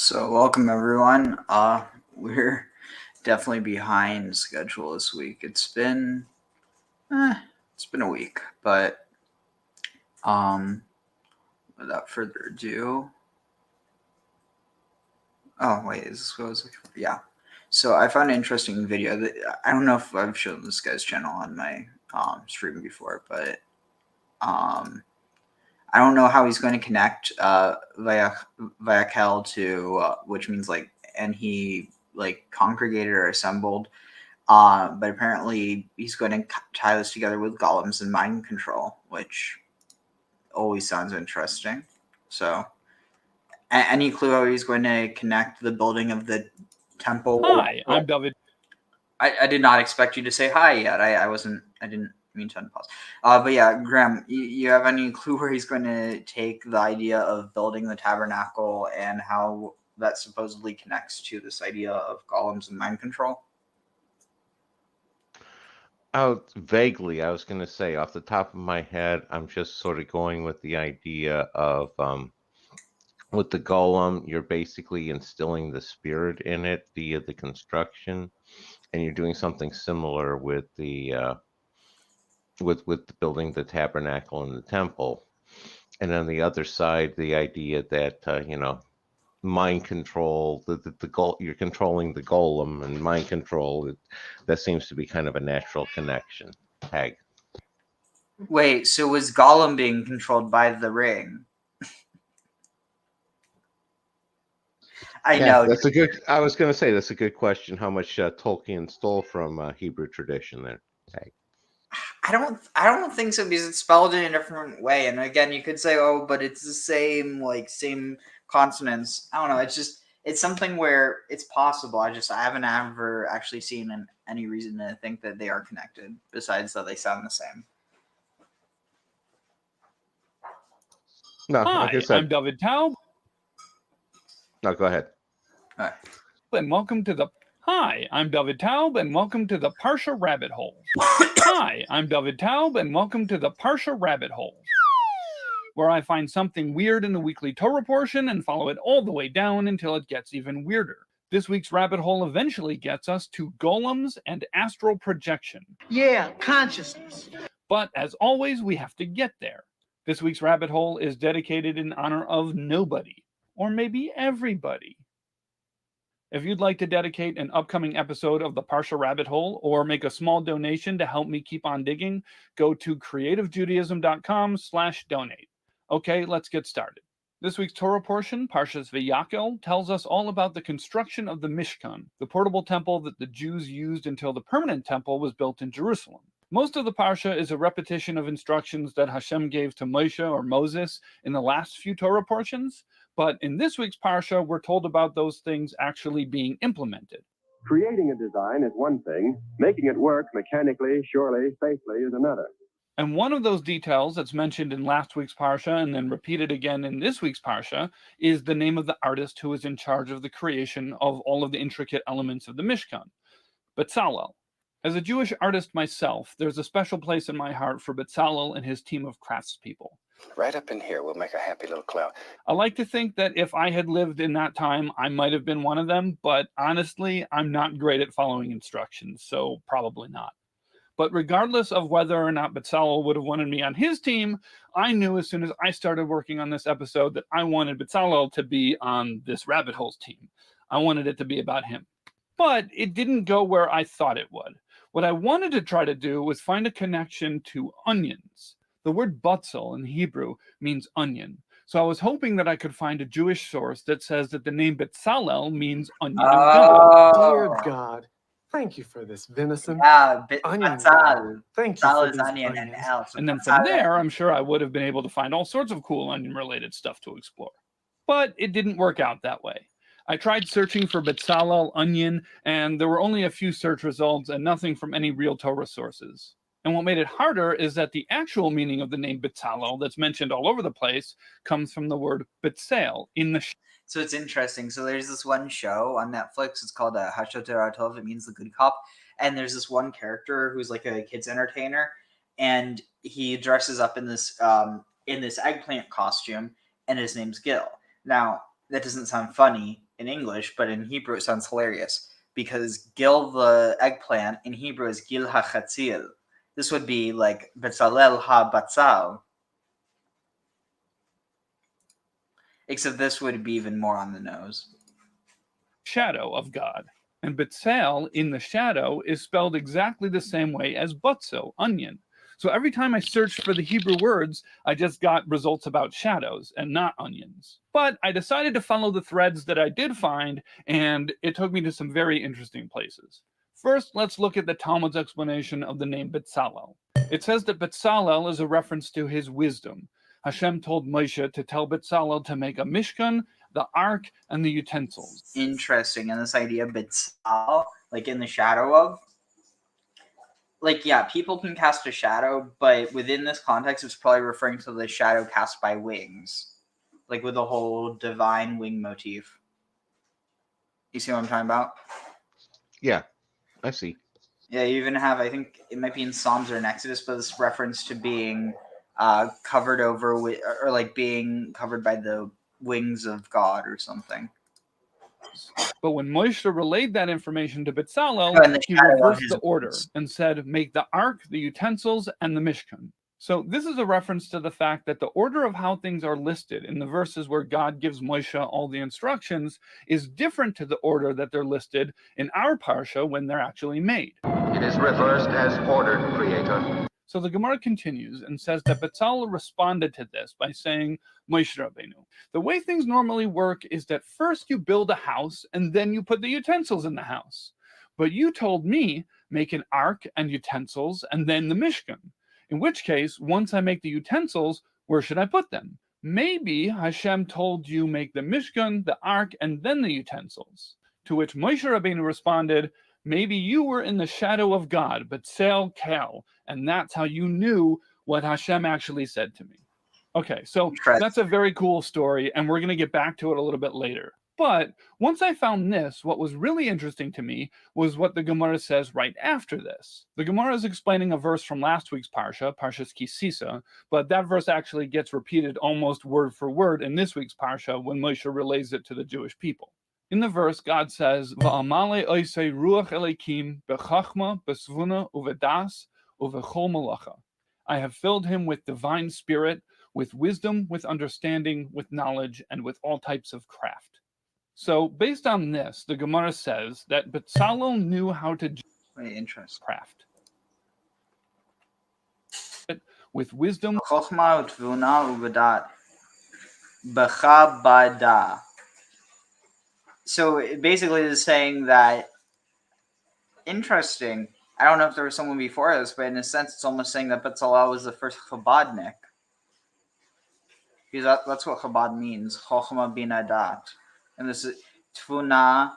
So welcome everyone. We're definitely behind schedule this week. It's been a week, but without further ado. Oh wait, is this what I was looking for? Yeah. So I found an interesting video that I don't know if I've shown this guy's channel on my stream before, but I don't know how he's going to connect Vayakhel to which means and he congregated or assembled. But apparently he's going to tie this together with golems and mind control, which always sounds interesting. So, any clue how he's going to connect the building of the temple? Hi, I'm David. I did not expect you to say hi yet. I didn't mean to unpause. But yeah, Graham, you have any clue where he's going to take the idea of building the tabernacle and how that supposedly connects to this idea of golems and mind control? Vaguely, I was going to say off the top of my head, I'm just sort of going with the idea of with the golem, you're basically instilling the spirit in it via the construction, and you're doing something similar with the with building the tabernacle and the temple. And on the other side, the idea that mind control, the goal, you're controlling the golem, and mind control, that seems to be kind of a natural connection tag. Wait, so was Gollum being controlled by the ring? I know. That's a good. I was going to say that's a good question. How much Tolkien stole from Hebrew tradition there? Tag. I don't think so, because it's spelled in a different way. And again, you could say, oh, but it's the same consonants. I don't know. It's something where it's possible. I haven't ever actually seen any reason to think that they are connected, besides that they sound the same. No, Hi, like I said, I'm David Taub. No, go ahead. All right. And welcome to the Hi, I'm David Taub, and welcome to the Parsha Rabbit Hole. Hi, I'm David Taub, and welcome to the Parsha Rabbit Hole, where I find something weird in the weekly Torah portion and follow it all the way down until it gets even weirder. This week's rabbit hole eventually gets us to golems and astral projection. Yeah, consciousness. But as always, we have to get there. This week's rabbit hole is dedicated in honor of nobody, or maybe everybody. If you'd like to dedicate an upcoming episode of the Parsha Rabbit Hole or make a small donation to help me keep on digging, go to creativejudaism.com/donate. Okay, let's get started. This week's Torah portion, Parshas Vayaqhel, tells us all about the construction of the Mishkan, the portable temple that the Jews used until the permanent temple was built in Jerusalem. Most of the Parsha is a repetition of instructions that Hashem gave to Moshe or Moses in the last few Torah portions, but in this week's Parsha, we're told about those things actually being implemented. Creating a design is one thing. Making it work mechanically, surely, safely is another. And one of those details that's mentioned in last week's Parsha and then repeated again in this week's Parsha is the name of the artist who is in charge of the creation of all of the intricate elements of the Mishkan, Bezalel. As a Jewish artist myself, there's a special place in my heart for Bezalel and his team of craftspeople. Right up in here, we'll make a happy little cloud. I like to think that if I had lived in that time, I might have been one of them, but honestly, I'm not great at following instructions, so probably not. But regardless of whether or not Bezalel would have wanted me on his team, I knew as soon as I started working on this episode that I wanted Bezalel to be on this Rabbit Holes team. I wanted it to be about him. But it didn't go where I thought it would. What I wanted to try to do was find a connection to onions. The word batzel in Hebrew means onion. So I was hoping that I could find a Jewish source that says that the name Bezalel means onion of God. Dear God, thank you for this venison. Yeah, Onion. Batzal. Thank you Batzal for is these onion onions. and else. And then from there, I'm sure I would have been able to find all sorts of cool onion-related stuff to explore. But it didn't work out that way. I tried searching for Bezalel onion, and there were only a few search results and nothing from any real Torah sources. And what made it harder is that the actual meaning of the name Bezalel that's mentioned all over the place comes from the word betzel in the So it's interesting. So there's this one show on Netflix. It's called Hashoter Atov. It means the good cop. And there's this one character who's like a kid's entertainer, and he dresses up in this eggplant costume, and his name's Gil. Now, that doesn't sound funny, in English, but in Hebrew it sounds hilarious because gil, the eggplant, in Hebrew is gil ha-chatzil. This would be like Betzalel ha-batzal. Except this would be even more on the nose. Shadow of God. And Betzal, in the shadow, is spelled exactly the same way as butzo, onion. So every time I searched for the Hebrew words, I just got results about shadows and not onions. But I decided to follow the threads that I did find, and it took me to some very interesting places. First, let's look at the Talmud's explanation of the name Betzalel. It says that Betzalel is a reference to his wisdom. Hashem told Moshe to tell Betzalel to make a mishkan, the ark, and the utensils. Interesting. And this idea of Betzal, like in the shadow of, like, yeah, people can cast a shadow, but within this context, it's probably referring to the shadow cast by wings, like with the whole divine wing motif. You see what I'm talking about? Yeah, I see. Yeah, you even have, I think it might be in Psalms or in Exodus, but this reference to being covered over with, or like being covered by the wings of God or something. But when Moshe relayed that information to Betzalel, Oh, and the he shadow of reversed his the order wings. and said, make the ark, the utensils, and the mishkan. So this is a reference to the fact that the order of how things are listed in the verses where God gives Moshe all the instructions is different to the order that they're listed in our Parsha when they're actually made. It is reversed as ordered, Creator. So the Gemara continues and says that Betzalel responded to this by saying, Moshe Rabbeinu, the way things normally work is that first you build a house and then you put the utensils in the house. But you told me, make an ark and utensils and then the Mishkan. In which case, once I make the utensils, where should I put them? Maybe Hashem told you make the Mishkan, the ark, and then the utensils. To which Moshe Rabbeinu responded, maybe you were in the shadow of God, but vayaqhel, and that's how you knew what Hashem actually said to me. Okay, so that's a very cool story, and we're going to get back to it a little bit later. But once I found this, what was really interesting to me was what the Gemara says right after this. The Gemara is explaining a verse from last week's Parsha, Parshas Kisisa, but that verse actually gets repeated almost word for word in this week's Parsha when Moshe relays it to the Jewish people. In the verse, God says, "Va'amale oisei ruach elikim bechachma, besvuna, uvedas, uvechol malacha." I have filled him with divine spirit, with wisdom, with understanding, with knowledge, and with all types of craft. So, based on this, the Gemara says that Betzalel knew how to do craft. With wisdom, Chochma utvuna uvedat b'chabada. So it basically is saying that, interesting. I don't know if there was someone before us, but in a sense, it's almost saying that Betzalel was the first Chabadnik. Because that's what Chabad means, Chochma Bina Dat. And this is Tvuna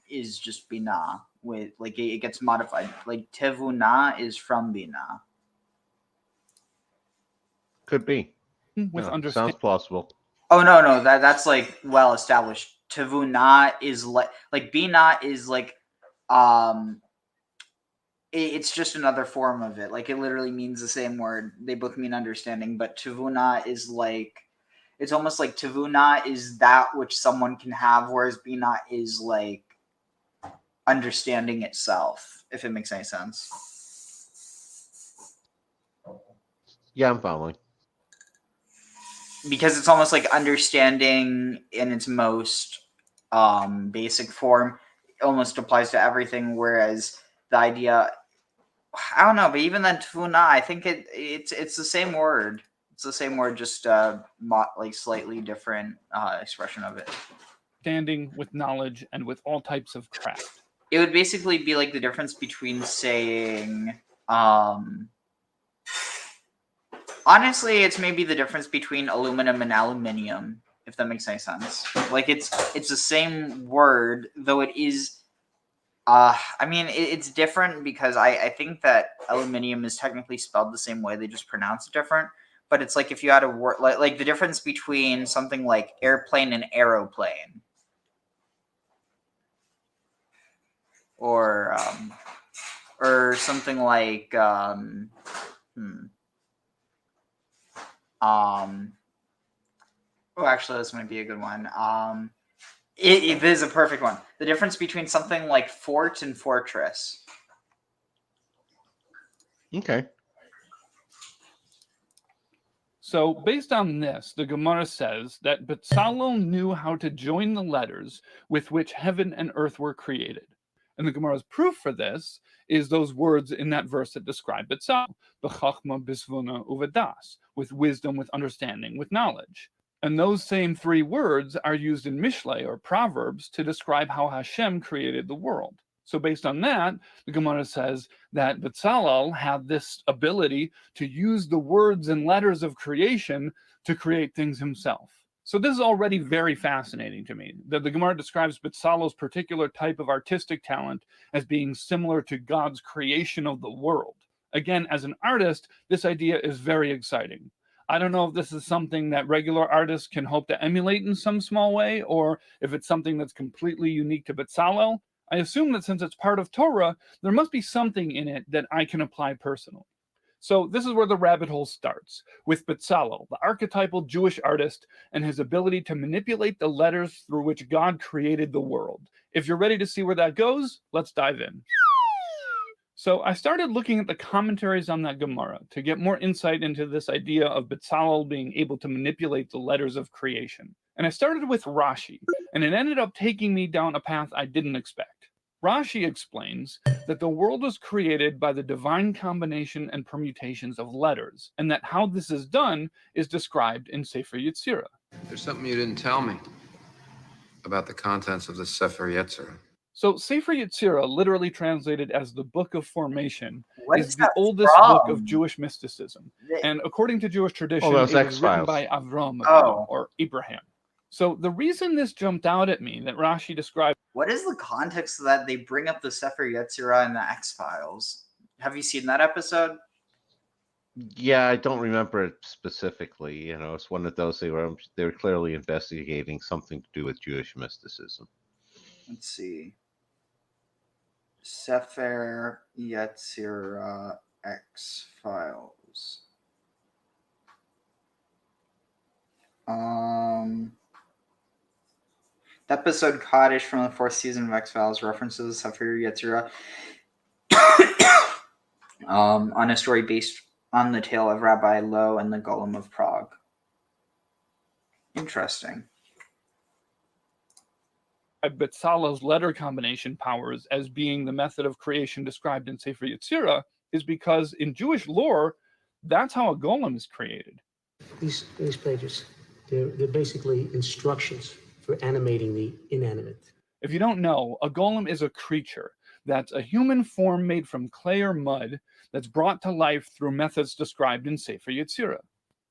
is just Bina. With like it gets modified. Like Tevuna is from Bina. Could be. with Yeah, understanding. sounds plausible. Oh no, that's like well established. Tevuna is like Bina is like it's just another form of it. Like it literally means the same word. They both mean understanding, but Tevuna is like it's almost like Tevuna is that which someone can have, whereas Bina is like understanding itself, if it makes any sense. Yeah, I'm following. Because it's almost like understanding in its most basic form almost applies to everything, whereas the idea, I don't know, but even then Tevuna, I think it's the same word. It's the same word, just like slightly different expression of it. Understanding with knowledge and with all types of craft. It would basically be like the difference between saying, honestly, it's maybe the difference between aluminum and aluminium, if that makes any sense. Like it's the same word, though it is. I mean, it's different because I think that aluminium is technically spelled the same way. They just pronounce it different. But it's like if you had a word like the difference between something like airplane and aeroplane, or something like oh, actually, this might be a good one. It is a perfect one. The difference between something like fort and fortress. Okay. So based on this, the Gemara says that Bezalel knew how to join the letters with which heaven and earth were created. And the Gemara's proof for this is those words in that verse that describe Bezalel, b'chachma, b'svuna, uvedas, with wisdom, with understanding, with knowledge. And those same three words are used in Mishlei, or Proverbs, to describe how Hashem created the world. So based on that, the Gemara says that Bezalel had this ability to use the words and letters of creation to create things himself. So this is already very fascinating to me, that the Gemara describes Bezalel's particular type of artistic talent as being similar to God's creation of the world. Again, as an artist, this idea is very exciting. I don't know if this is something that regular artists can hope to emulate in some small way, or if it's something that's completely unique to Bezalel. I assume that since it's part of Torah, there must be something in it that I can apply personally. So this is where the rabbit hole starts, with Bezalel, the archetypal Jewish artist, and his ability to manipulate the letters through which God created the world. If you're ready to see where that goes, let's dive in. So I started looking at the commentaries on that Gemara to get more insight into this idea of Bezalel being able to manipulate the letters of creation. And I started with Rashi, and it ended up taking me down a path I didn't expect. Rashi explains that the world was created by the divine combination and permutations of letters, and that how this is done is described in Sefer Yetzirah. There's something you didn't tell me about the contents of the Sefer Yetzirah. So Sefer Yetzirah, literally translated as the Book of Formation, What is the that oldest from? book of Jewish mysticism. And according to Jewish tradition, those it was written X-Files. by Avram Oh. or Abraham. So the reason this jumped out at me that Rashi described What is the context of that they bring up the Sefer Yetzirah and the X-Files? Have you seen that episode? Yeah, I don't remember it specifically. You know, it's one of those they were clearly investigating something to do with Jewish mysticism. Let's see. Sefer Yetzirah X-Files. The episode Kaddish from the 4th season of X-Files references Sefer Yetzirah on a story based on the tale of Rabbi Lowe and the Golem of Prague. Interesting. Bezalel's letter combination powers as being the method of creation described in Sefer Yetzirah is because in Jewish lore, that's how a golem is created. These pages, they're basically instructions for animating the inanimate. If you don't know, a golem is a creature that's a human form made from clay or mud that's brought to life through methods described in Sefer Yetzirah.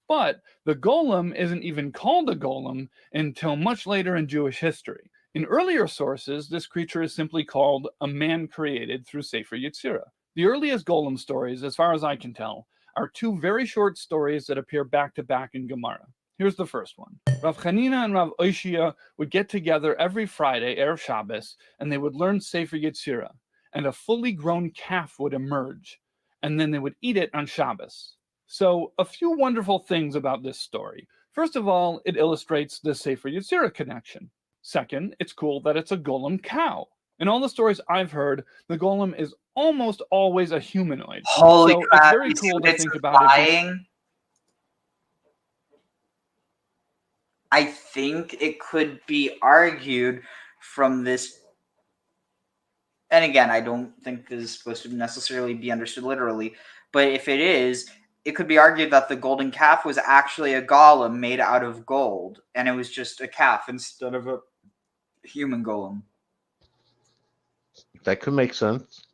But the golem isn't even called a golem until much later in Jewish history. In earlier sources, this creature is simply called a man created through Sefer Yetzirah. The earliest golem stories, as far as I can tell, are two very short stories that appear back-to-back in Gemara. Here's the first one. Rav Chanina and Rav Oishia would get together every Friday, Erev Shabbos, and they would learn Sefer Yetzirah, and a fully grown calf would emerge, and then they would eat it on Shabbos. So, a few wonderful things about this story. First of all, it illustrates the Sefer Yetzirah connection. Second, it's cool that it's a golem cow. In all the stories I've heard, the golem is almost always a humanoid. Holy so crap! it's very You see cool what to it's think about it. implying? I think it could be argued from this, and again, I don't think this is supposed to necessarily be understood literally, but if it is, it could be argued that the golden calf was actually a golem made out of gold, and it was just a calf instead of a human golem. That could make sense.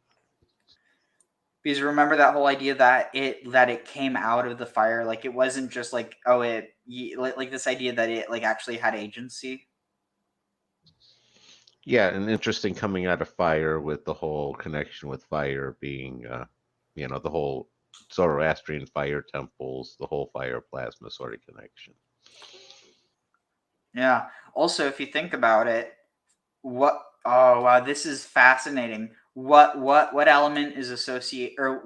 Because remember that whole idea that it came out of the fire, like it wasn't just like, oh, like this idea that it like actually had agency. Yeah, and interesting coming out of fire with the whole connection with fire being, the whole Zoroastrian fire temples, the whole fire plasma sort of connection. Yeah. Also, if you think about it, oh wow, this is fascinating. What element is associated, or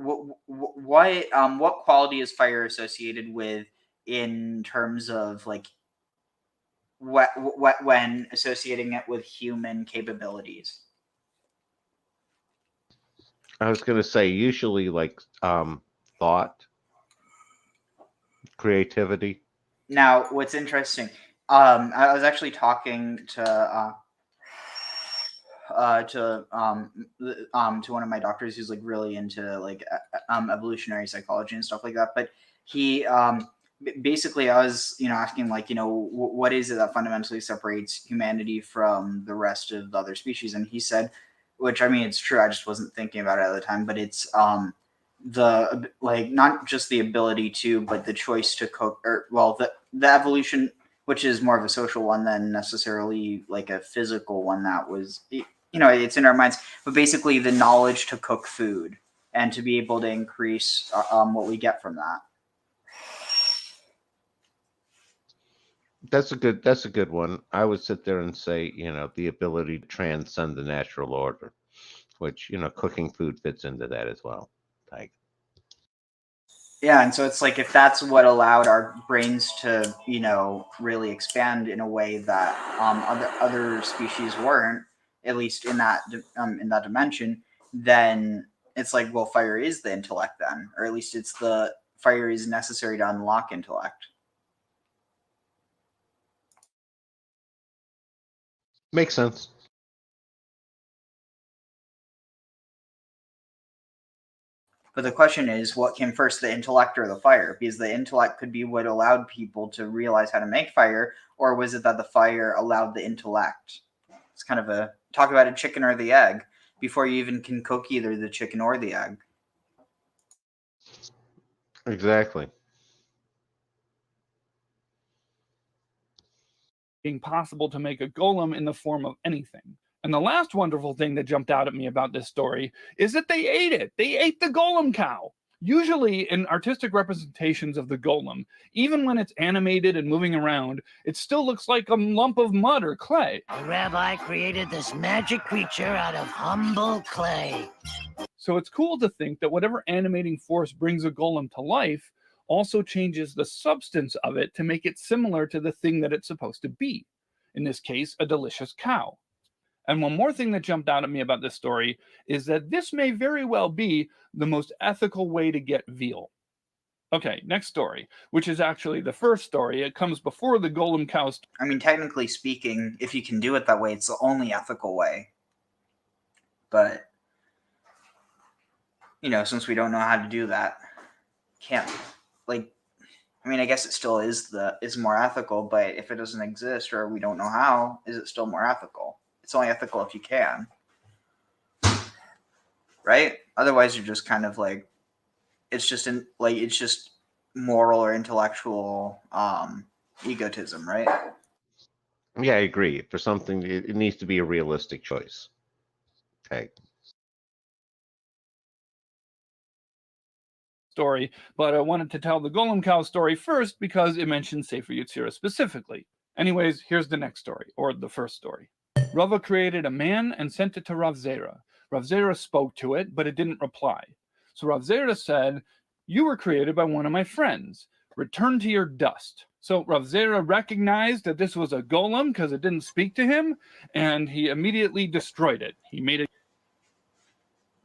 what quality is fire associated with in terms of like when associating it with human capabilities. I was going to say usually like thought, creativity. Now, what's interesting, I was actually talking to one of my doctors who's like really into like evolutionary psychology and stuff like that. But he basically, I was asking like what is it that fundamentally separates humanity from the rest of the other species, and he said, which I mean it's true. I just wasn't thinking about it at the time, but it's the like not just the ability to, but the choice to cook, or well, the evolution, which is more of a social one than necessarily like a physical one. That was it's in our minds, but basically the knowledge to cook food and to be able to increase what we get from that. That's a good one. I would sit there and say, the ability to transcend the natural order, which, cooking food fits into that as well. Like, yeah, and so it's like if that's what allowed our brains to, really expand in a way that other species weren't, at least in that dimension, then it's like, well, fire is the intellect then, or at least fire is necessary to unlock intellect. makes sense. But the question is, what came first, the intellect or the fire? Because the intellect could be what allowed people to realize how to make fire, or was it that the fire allowed the intellect? It's kind of a talk about a chicken or the egg before you even can cook either the chicken or the egg. Exactly. Being possible to make a golem in the form of anything. And the last wonderful thing that jumped out at me about this story is that they ate it. They ate the golem cow. Usually in artistic representations of the golem, even when it's animated and moving around, it still looks like a lump of mud or clay. The rabbi created this magic creature out of humble clay. So it's cool to think that whatever animating force brings a golem to life also changes the substance of it to make it similar to the thing that it's supposed to be. In this case, a delicious cow. And one more thing that jumped out at me about this story is that this may very well be the most ethical way to get veal. Okay, next story, which is actually the first story. It comes before the golem cow story. I mean, technically speaking, if you can do it that way, it's the only ethical way. But, since we don't know how to do that, can't, like, I mean, I guess it still is more ethical, but if it doesn't exist or we don't know how, is it still more ethical? It's only ethical if you can, right? Otherwise, you're just kind of like, it's just moral or intellectual egotism, right? Yeah, I agree. For something, it needs to be a realistic choice. Okay. Story, but I wanted to tell the golem cow story first because it mentions Sefer Yetzirah specifically. Anyways, here's the next story, or the first story. Rava created a man and sent it to Rav Zera. Rav Zera spoke to it, but it didn't reply. So Rav Zera said, "You were created by one of my friends. Return to your dust." So Rav Zera recognized that this was a golem because it didn't speak to him, and he immediately destroyed it. He made it.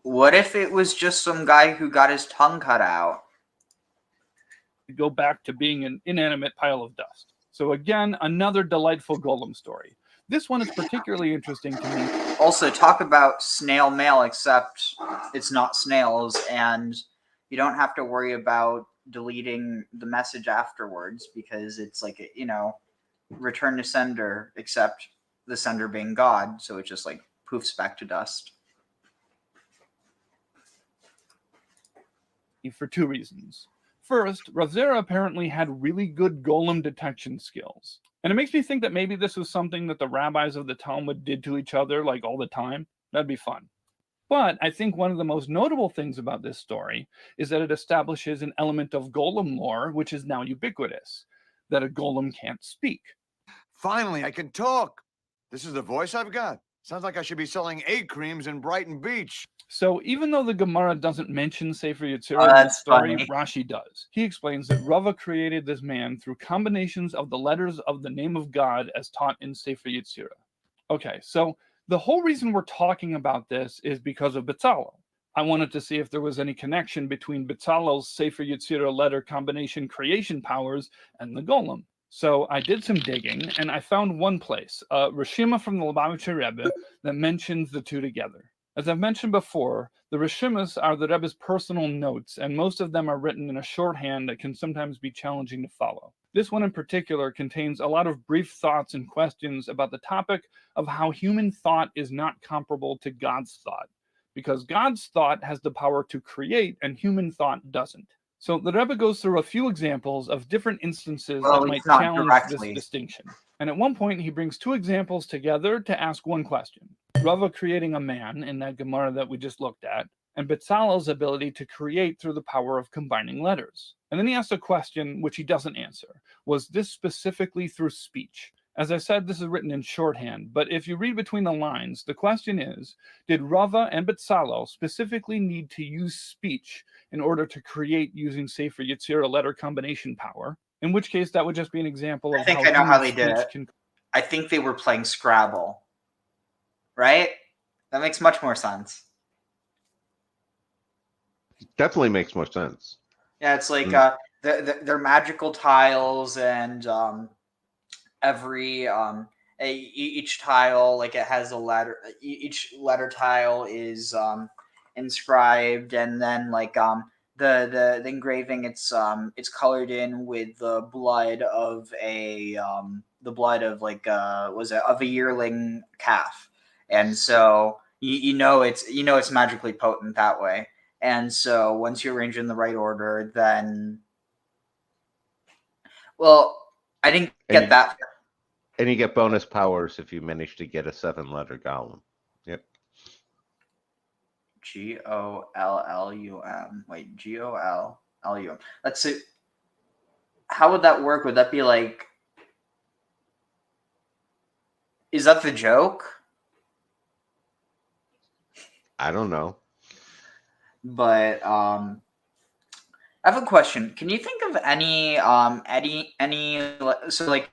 What if it was just some guy who got his tongue cut out? Go back to being an inanimate pile of dust. So again, another delightful golem story. This one is particularly interesting to me. Also, talk about snail mail, except it's not snails, and you don't have to worry about deleting the message afterwards because it's like, return to sender, except the sender being God, so it just like poofs back to dust. For two reasons. First, Rav Zera apparently had really good golem detection skills. And it makes me think that maybe this was something that the rabbis of the Talmud did to each other like all the time. That'd be fun. But I think one of the most notable things about this story is that it establishes an element of golem lore, which is now ubiquitous, that a golem can't speak. Finally, I can talk. This is the voice I've got. Sounds like I should be selling egg creams in Brighton Beach. So even though the Gemara doesn't mention Sefer Yetzirah Oh, in the that's story, funny. Rashi does. He explains that Rava created this man through combinations of the letters of the name of God as taught in Sefer Yetzirah. Okay, so the whole reason we're talking about this is because of Betzalel. I wanted to see if there was any connection between Betzalel's Sefer Yetzirah letter combination creation powers and the Golem. So I did some digging, and I found one place, a Rishima from the Lubavitcher Rebbe, that mentions the two together. As I've mentioned before, the Rishimas are the Rebbe's personal notes, and most of them are written in a shorthand that can sometimes be challenging to follow. This one in particular contains a lot of brief thoughts and questions about the topic of how human thought is not comparable to God's thought, because God's thought has the power to create and human thought doesn't. So the Rebbe goes through a few examples of different instances that might challenge this distinction. And at one point, he brings two examples together to ask one question. Rava creating a man in that Gemara that we just looked at, and Betzalel's ability to create through the power of combining letters. And then he asks a question which he doesn't answer. Was this specifically through speech? As I said, this is written in shorthand, but if you read between the lines, the question is, did Rava and Betzalel specifically need to use speech in order to create using Sefer Yetzirah letter combination power? In which case, that would just be an example of I think I know how they did it. can... I think they were playing Scrabble. Right? That makes much more sense. Definitely makes more sense. Yeah, it's like they're magical tiles, and every each tile, like, it has a letter. Each letter tile is inscribed, and then like the engraving, it's colored in with the blood of a of a yearling calf. And so you know it's magically potent that way. And so once you arrange in the right order, then, well, I didn't get that. And you get bonus powers if you manage to get a 7-letter golem. Yep. Gollum. Wait, Gollum. Let's see. How would that work? Would that be like? Is that the joke? I don't know. But I have a question. Can you think of any so like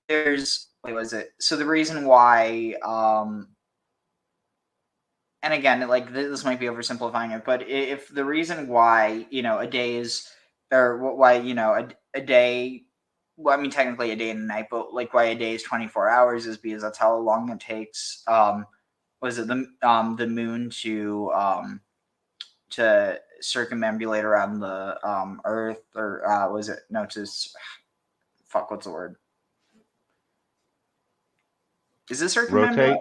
there's wait, was it? So the reason why and again, like, this might be oversimplifying it, but if the reason why, a day is, or why, a day, well, I mean, technically a day and a night, but like why a day is 24 hours is because that's how long it takes, was it the moon to circumambulate around the Earth, or was it, no, what's the word? Is this circumambulate? Rotate?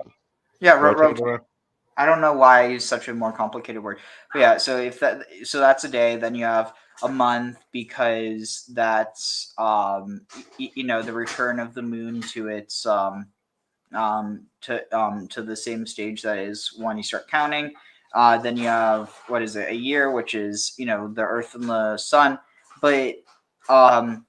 Yeah, rotate. I don't know why I use such a more complicated word, but yeah. So that's a day. Then you have a month, because that's the return of the moon to its to the same stage that is when you start counting. Then you have, what is it, a year, which is the Earth and the Sun. But other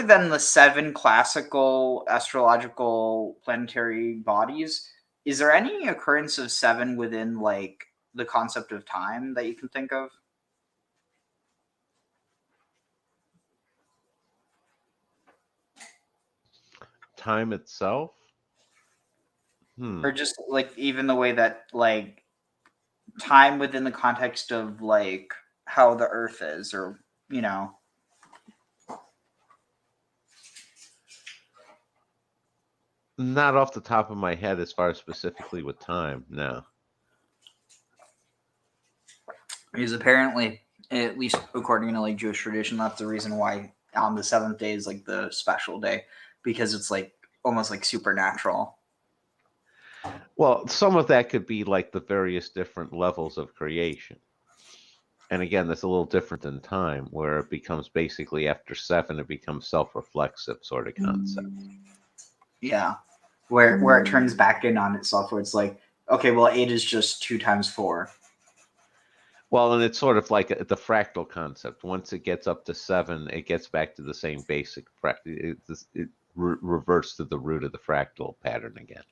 than the 7 classical astrological planetary bodies, is there any occurrence of 7 within, like, the concept of time that you can think of? Time itself? Or just, like, even the way that, like, time within the context of, like, how the Earth is, or, Not off the top of my head as far as specifically with time, no. Because apparently, at least according to, like, Jewish tradition, that's the reason why on the 7th day is, like, the special day, because it's, like, almost like supernatural. Well, some of that could be like the various different levels of creation. And again, that's a little different than time, where it becomes basically after 7, it becomes self-reflexive sort of concept. Yeah, where it turns back in on itself, where it's like, okay, well, 8 is just 2 times 4. Well, and it's sort of like the fractal concept. Once it gets up to 7, it gets back to the same basic fractal. It reverts to the root of the fractal pattern again.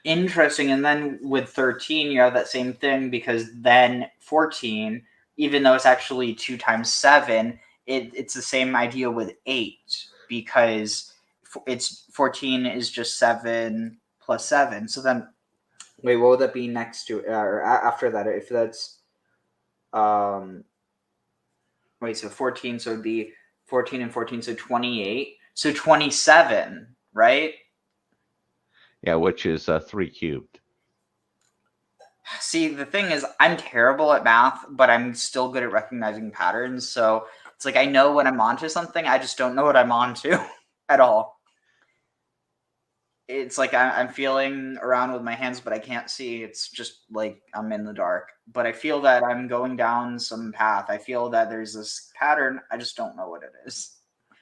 Interesting. And then with 13, you have that same thing, because then 14, even though it's actually 2 times 7, it's the same idea with 8, because it's 14 is just 7 plus 7. So then, wait, what would that be next to or after that? If that's wait, so 14, so it'd be 14 and 14, so 28. So 27, right? Yeah, which is 3 cubed. See, the thing is, I'm terrible at math, but I'm still good at recognizing patterns. So it's like I know when I'm onto something, I just don't know what I'm onto at all. It's like I'm feeling around with my hands, but I can't see. It's just like I'm in the dark. But I feel that I'm going down some path. I feel that there's this pattern. I just don't know what it is.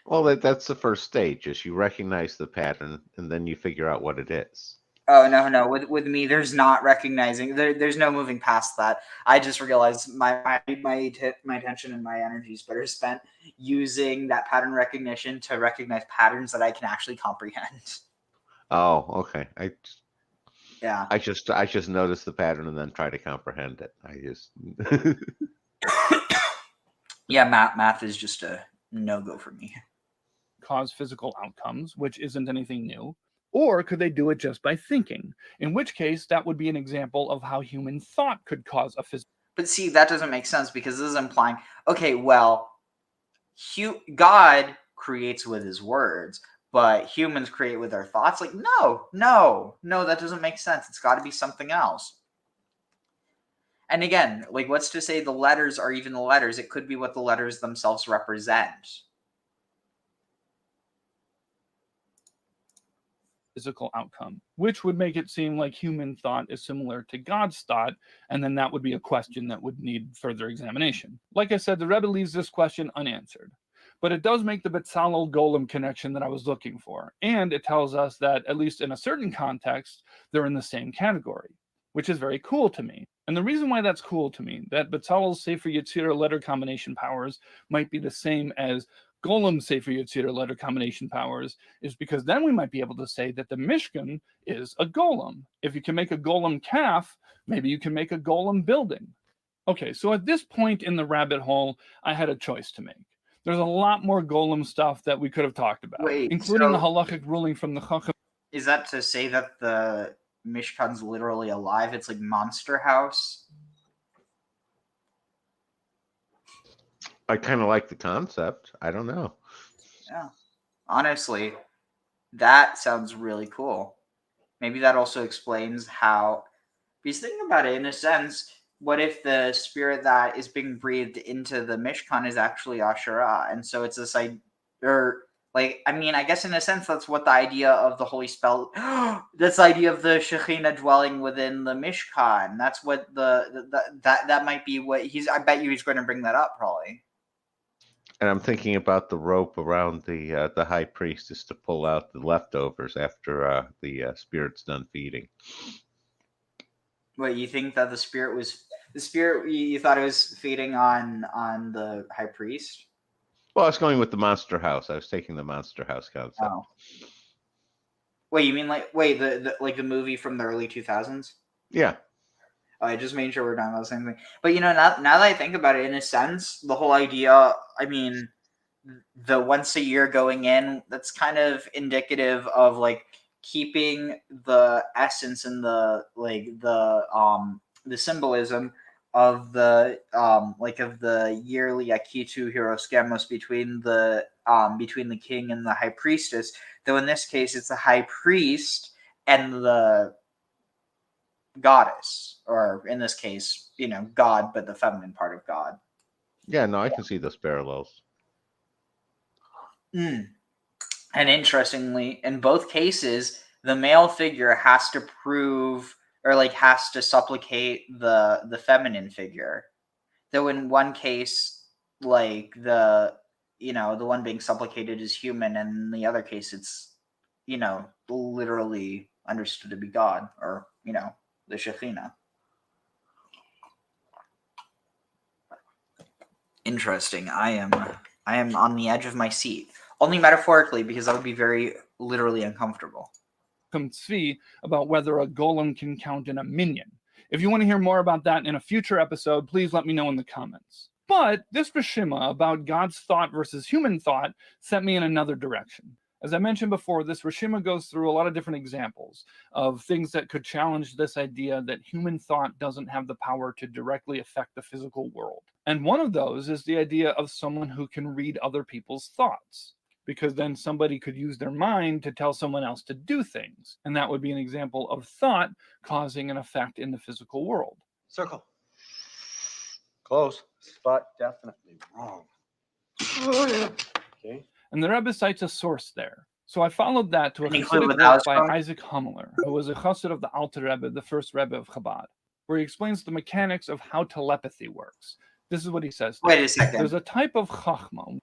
Well, that's the first stage, is you recognize the pattern, and then you figure out what it is. Oh, no. With me, there's not recognizing. There's no moving past that. I just realized my attention and my energy is better spent using that pattern recognition to recognize patterns that I can actually comprehend. Oh, okay. Yeah. I just notice the pattern and then try to comprehend it. I just Yeah, math is just a no-go for me. Cause physical outcomes, which isn't anything new. Or could they do it just by thinking? In which case, that would be an example of how human thought could cause a physical. But see, that doesn't make sense, because this is implying, okay, well, God creates with his words, but humans create with their thoughts. Like, no, that doesn't make sense. It's got to be something else. And again, like, what's to say the letters are even the letters? It could be what the letters themselves represent. Physical outcome, which would make it seem like human thought is similar to God's thought, and then that would be a question that would need further examination. Like I said, the Rebbe leaves this question unanswered, but it does make the Betzalel Golem connection that I was looking for, and it tells us that, at least in a certain context, they're in the same category, which is very cool to me. And the reason why that's cool to me, that Betzalel's Sefer Yetzirah letter combination powers might be the same as Golem Sefer Yetzirah letter combination powers, is because then we might be able to say that the Mishkan is a golem. If you can make a golem calf, maybe you can make a golem building. Okay, so at this point in the rabbit hole, I had a choice to make. There's a lot more golem stuff that we could have talked about, including the halachic ruling from the Chacham. Is that to say that the Mishkan's literally alive? It's like Monster House? I kind of like the concept. I don't know. Yeah. Honestly, that sounds really cool. Maybe that also explains how, because think about it, in a sense, what if the spirit that is being breathed into the Mishkan is actually Asherah? And so it's this idea, or like, I mean, I guess in a sense, that's what the idea of the holy spell, that's the idea of the Shekhinah dwelling within the Mishkan. That's what that might be what I bet you he's going to bring that up probably. And I'm thinking about the rope around the high priest is to pull out the leftovers after the spirit's done feeding. Wait, you think that the spirit you thought it was feeding on the high priest? Well, I was going with the Monster House. I was taking the Monster House concept. Oh. Wait, you mean the movie from the early 2000s? Yeah. I just made sure we're talking about the same thing. But now that I think about it, in a sense, the whole idea, I mean, the once a year going in, that's kind of indicative of like keeping the essence and the symbolism of the of the yearly Akitu Hiroskemos between the king and the high priestess. Though in this case, it's the high priest and the goddess, or in this case, God, but the feminine part of God. Yeah, no, I can see those parallels. And interestingly, in both cases, the male figure has to prove or has to supplicate the feminine figure. Though in one case, the one being supplicated is human, and in the other case it's literally understood to be God, or the Shekhinah. Interesting. I am on the edge of my seat. Only metaphorically, because that would be very literally uncomfortable. tzvi about whether a golem can count in a minyan. If you want to hear more about that in a future episode, please let me know in the comments. But this Rishima about God's thought versus human thought sent me in another direction. As I mentioned before, this Rishima goes through a lot of different examples of things that could challenge this idea that human thought doesn't have the power to directly affect the physical world. And one of those is the idea of someone who can read other people's thoughts, because then somebody could use their mind to tell someone else to do things. And that would be an example of thought causing an effect in the physical world. Circle. Close, but definitely wrong. Okay. And the Rebbe cites a source there. So I followed that to a Any clue Hasidic what that work was by from? Isaac Humler, who was a chassid of the Alter Rebbe, the first Rebbe of Chabad, where he explains the mechanics of how telepathy works. This is what he says. Wait a second. There's a type of chachma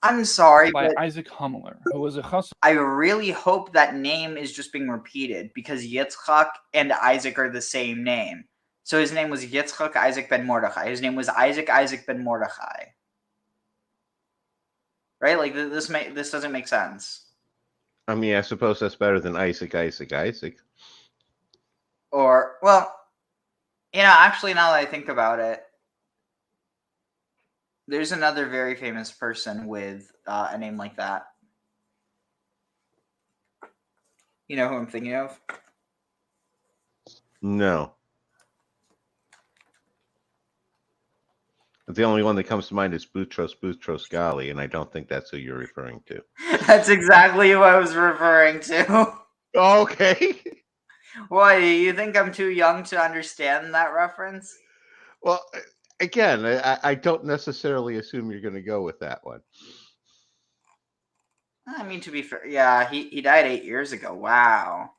I'm sorry, by but Isaac Humler, who was a chassid. I really hope that name is just being repeated because Yitzchak and Isaac are the same name. So his name was Yitzchak Isaac ben Mordechai. His name was Isaac ben Mordechai. Right? Like this doesn't make sense. I mean, I suppose that's better than Isaac. Or, well, actually, now that I think about it, there's another very famous person with a name like that. You know who I'm thinking of? No. The only one that comes to mind is Boutros Ghali, and I don't think that's who you're referring to. That's exactly who I was referring to. Okay. Why, you think I'm too young to understand that reference? Well, again, I don't necessarily assume you're going to go with that one. I mean, to be fair, yeah, he died 8 years ago. Wow.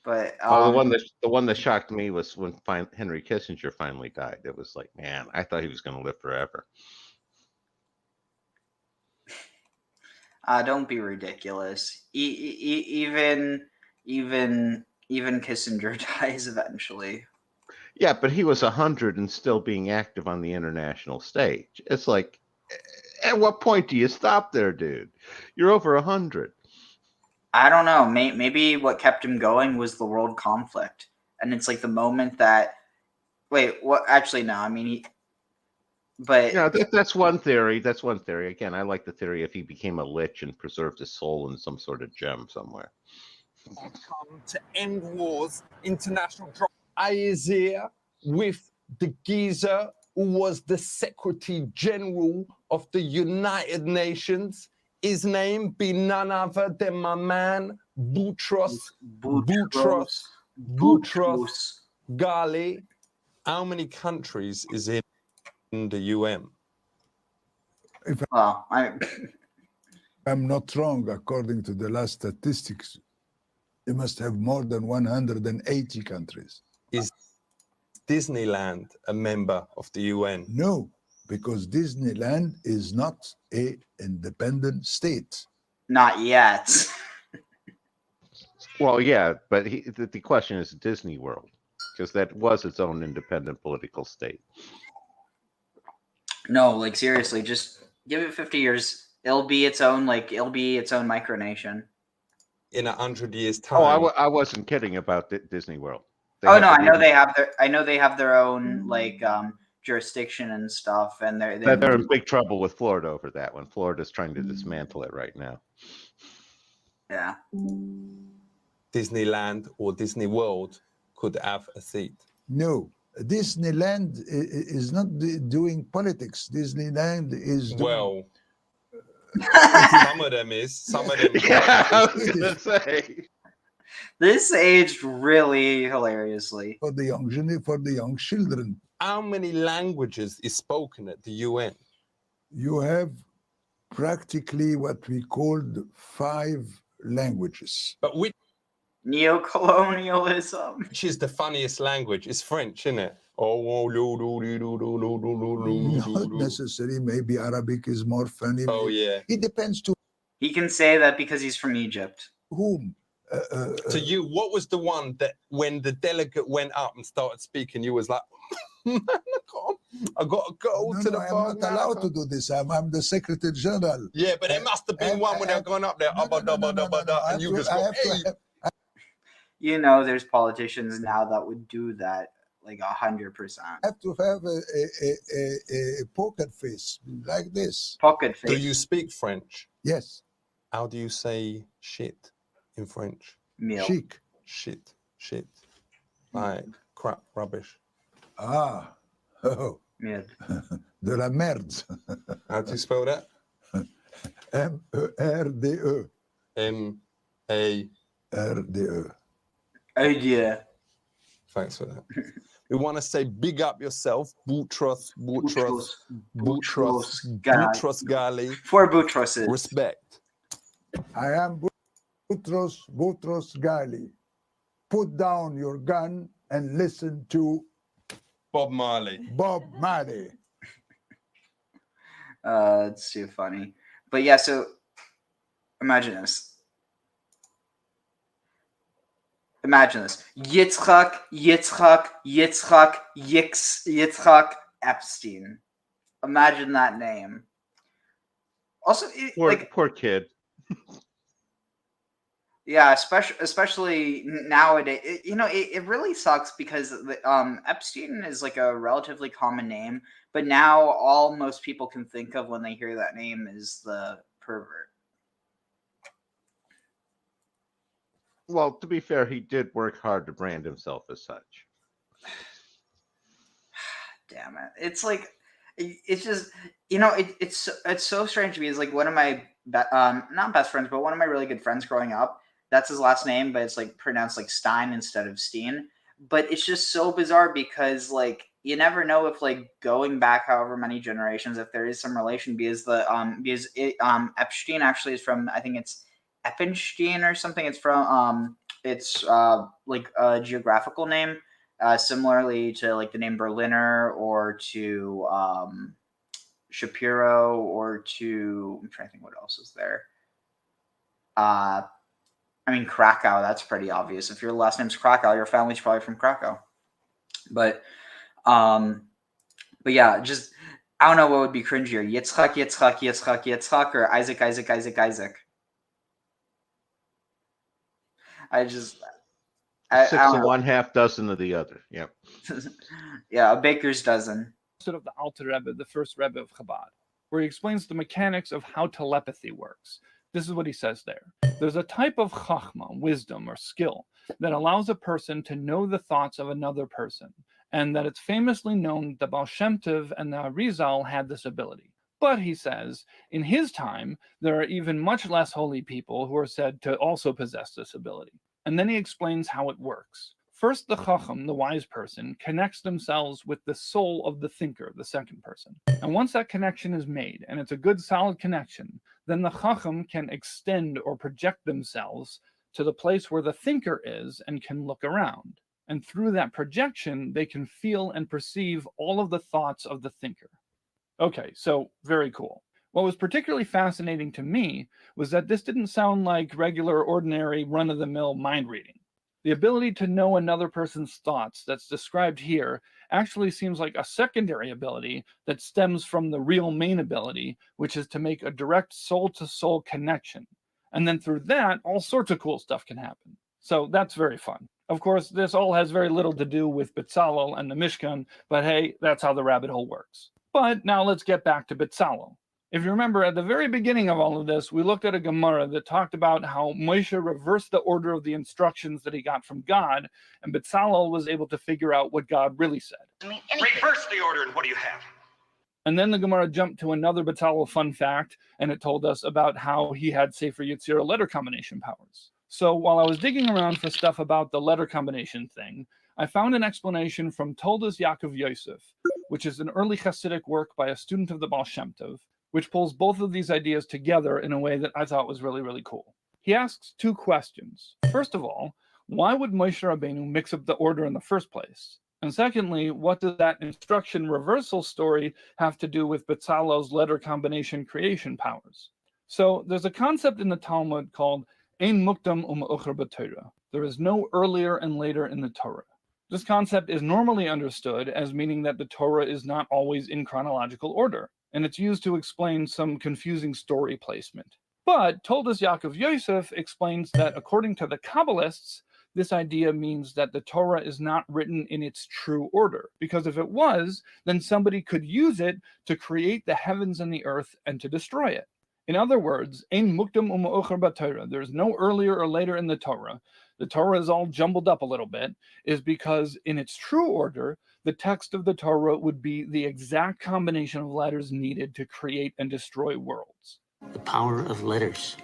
But the one that shocked me was when Henry Kissinger finally died. It was like, man, I thought he was going to live forever. Don't be ridiculous. Even Kissinger dies eventually. Yeah, but he was 100 and still being active on the international stage. It's like, at what point do you stop there, dude? You're over 100. I don't know. Maybe what kept him going was the world conflict. And it's like the moment that... Wait, what? Actually, no. I mean, but... Yeah, that's one theory. That's one theory. Again, I like the theory if he became a lich and preserved his soul in some sort of gem somewhere. Come to end wars, international drop. Isaiah with the geezer who was the Secretary General of the United Nations. His name be none other than my man Boutros Ghali. How many countries is in the UN? Well, I'm not wrong, according to the last statistics, you must have more than 180 countries. Is Disneyland a member of the UN? No, because Disneyland is not an independent state. Not yet. Well, yeah, but the question is Disney World, because that was its own independent political state. No, like seriously, just give it 50 years. It'll be its own micronation. In 100 years' time. Oh, I wasn't kidding about Disney World. I know they have their own like jurisdiction and stuff, and they're in big trouble with Florida over that one. Florida's trying to dismantle it right now. Yeah. Disneyland or Disney World could have a seat. No, Disneyland is not doing politics. Disneyland is doing... Some of them is. Some of them. Yeah, I was gonna say. This aged really hilariously. For the young children. How many languages is spoken at the UN? You have practically what we called 5 languages. But which neocolonialism? Which is the funniest language? It's French, isn't it? Not necessarily. Maybe Arabic is more funny. Oh yeah. It depends to. He can say that because he's from Egypt. Whom? To you, what was the one that when the delegate went up and started speaking, you was like, man, I can't I got to go to the I'm phone. not allowed to do this. I'm the Secretary General. Yeah, but there must have been one when they're going up there. And you just go, hey. You know, there's politicians now that would do that like 100%. Have to have a poker face like this. Pocket face. Do you speak French? Yes. How do you say shit in French? Meal. Chic. Shit. Like crap, rubbish. Ah. Oh. Mid. De la merde. How do you spell that? M-E-R-D-E. M-A-R-D-E. Oh yeah. Thanks for that. We want to say big up yourself, Boutros Ghali. For Boutroses. Respect. I am Boutros Ghali. Put down your gun and listen to Bob Marley. It's too funny. But yeah, so imagine this. Yitzchak Epstein. Imagine that name. Also, poor kid. Yeah, especially nowadays. It really sucks because Epstein is like a relatively common name, but now most people can think of when they hear that name is the pervert. Well, to be fair, he did work hard to brand himself as such. Damn it! It's like, it's just, it's so strange to me. It's like one of my not best friends, but one of my really good friends growing up. That's his last name, but it's like pronounced like Stein instead of Steen. But it's just so bizarre because like you never know if like going back however many generations if there is some relation because Epstein actually is from, I think it's Eppenstein or something. It's from it's like a geographical name, similarly to like the name Berliner or to Shapiro or to, I'm trying to think what else is there. I mean, Krakow, that's pretty obvious. If your last name's Krakow, your family's probably from Krakow. But yeah, just, I don't know what would be cringier. Yitzchak, or Isaac. Six of one, half dozen of the other. Yep. Yeah, a baker's dozen. Of the Alter Rebbe, the first Rebbe of Chabad, where he explains the mechanics of how telepathy works. This is what he says there. There's a type of chachma, wisdom or skill, that allows a person to know the thoughts of another person, and that it's famously known that Baal Shem Tov and the Arizal had this ability. But he says, in his time, there are even much less holy people who are said to also possess this ability. And then he explains how it works. First, the chacham, the wise person, connects themselves with the soul of the thinker, the second person. And once that connection is made, and it's a good solid connection, then the chacham can extend or project themselves to the place where the thinker is and can look around. And through that projection, they can feel and perceive all of the thoughts of the thinker. Okay, so very cool. What was particularly fascinating to me was that this didn't sound like regular, ordinary, run-of-the-mill mind reading. The ability to know another person's thoughts that's described here actually seems like a secondary ability that stems from the real main ability, which is to make a direct soul-to-soul connection. And then through that, all sorts of cool stuff can happen. So that's very fun. Of course, this all has very little to do with Betzalel and the Mishkan, but hey, that's how the rabbit hole works. But now let's get back to Betzalel. If you remember, at the very beginning of all of this, we looked at a Gemara that talked about how Moshe reversed the order of the instructions that he got from God, and Betzalel was able to figure out what God really said. Reverse the order, and what do you have? And then the Gemara jumped to another Betzalel fun fact, and it told us about how he had Sefer Yetzirah letter combination powers. So while I was digging around for stuff about the letter combination thing, I found an explanation from Toldos Yaakov Yosef, which is an early Hasidic work by a student of the Baal Shem Tov, which pulls both of these ideas together in a way that I thought was really, really cool. He asks two questions. First of all, why would Moshe Rabbeinu mix up the order in the first place? And secondly, what does that instruction reversal story have to do with Betzalel's letter combination creation powers? So there's a concept in the Talmud called Ein Mukdam U'Me'ucher B'Torah. There is no earlier and later in the Torah. This concept is normally understood as meaning that the Torah is not always in chronological order, and it's used to explain some confusing story placement. But Toldos Yaakov Yosef explains that according to the Kabbalists, this idea means that the Torah is not written in its true order, because if it was, then somebody could use it to create the heavens and the earth and to destroy it. In other words, ein mukdam u'ma'ocher b'Torah, there's no earlier or later in the Torah is all jumbled up a little bit, is because in its true order, the text of the Torah would be the exact combination of letters needed to create and destroy worlds. The power of letters,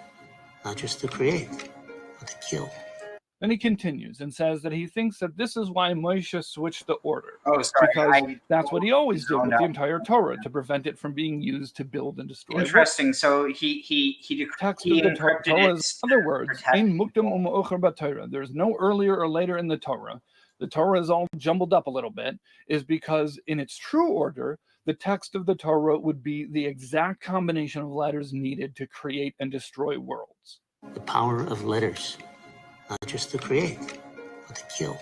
not just to create, but to kill. Then he continues and says that he thinks that this is why Moshe switched the order. Oh, sorry. Because that's what he always did with the entire Torah, to prevent it from being used to build and destroy. Interesting. So he text of the Torah is, in other words, ein mukdam u'ma'ocher b'Torah. There's no earlier or later in the Torah. The Torah is all jumbled up a little bit, is because in its true order, the text of the Torah would be the exact combination of letters needed to create and destroy worlds. The power of letters, not just to create, but to kill.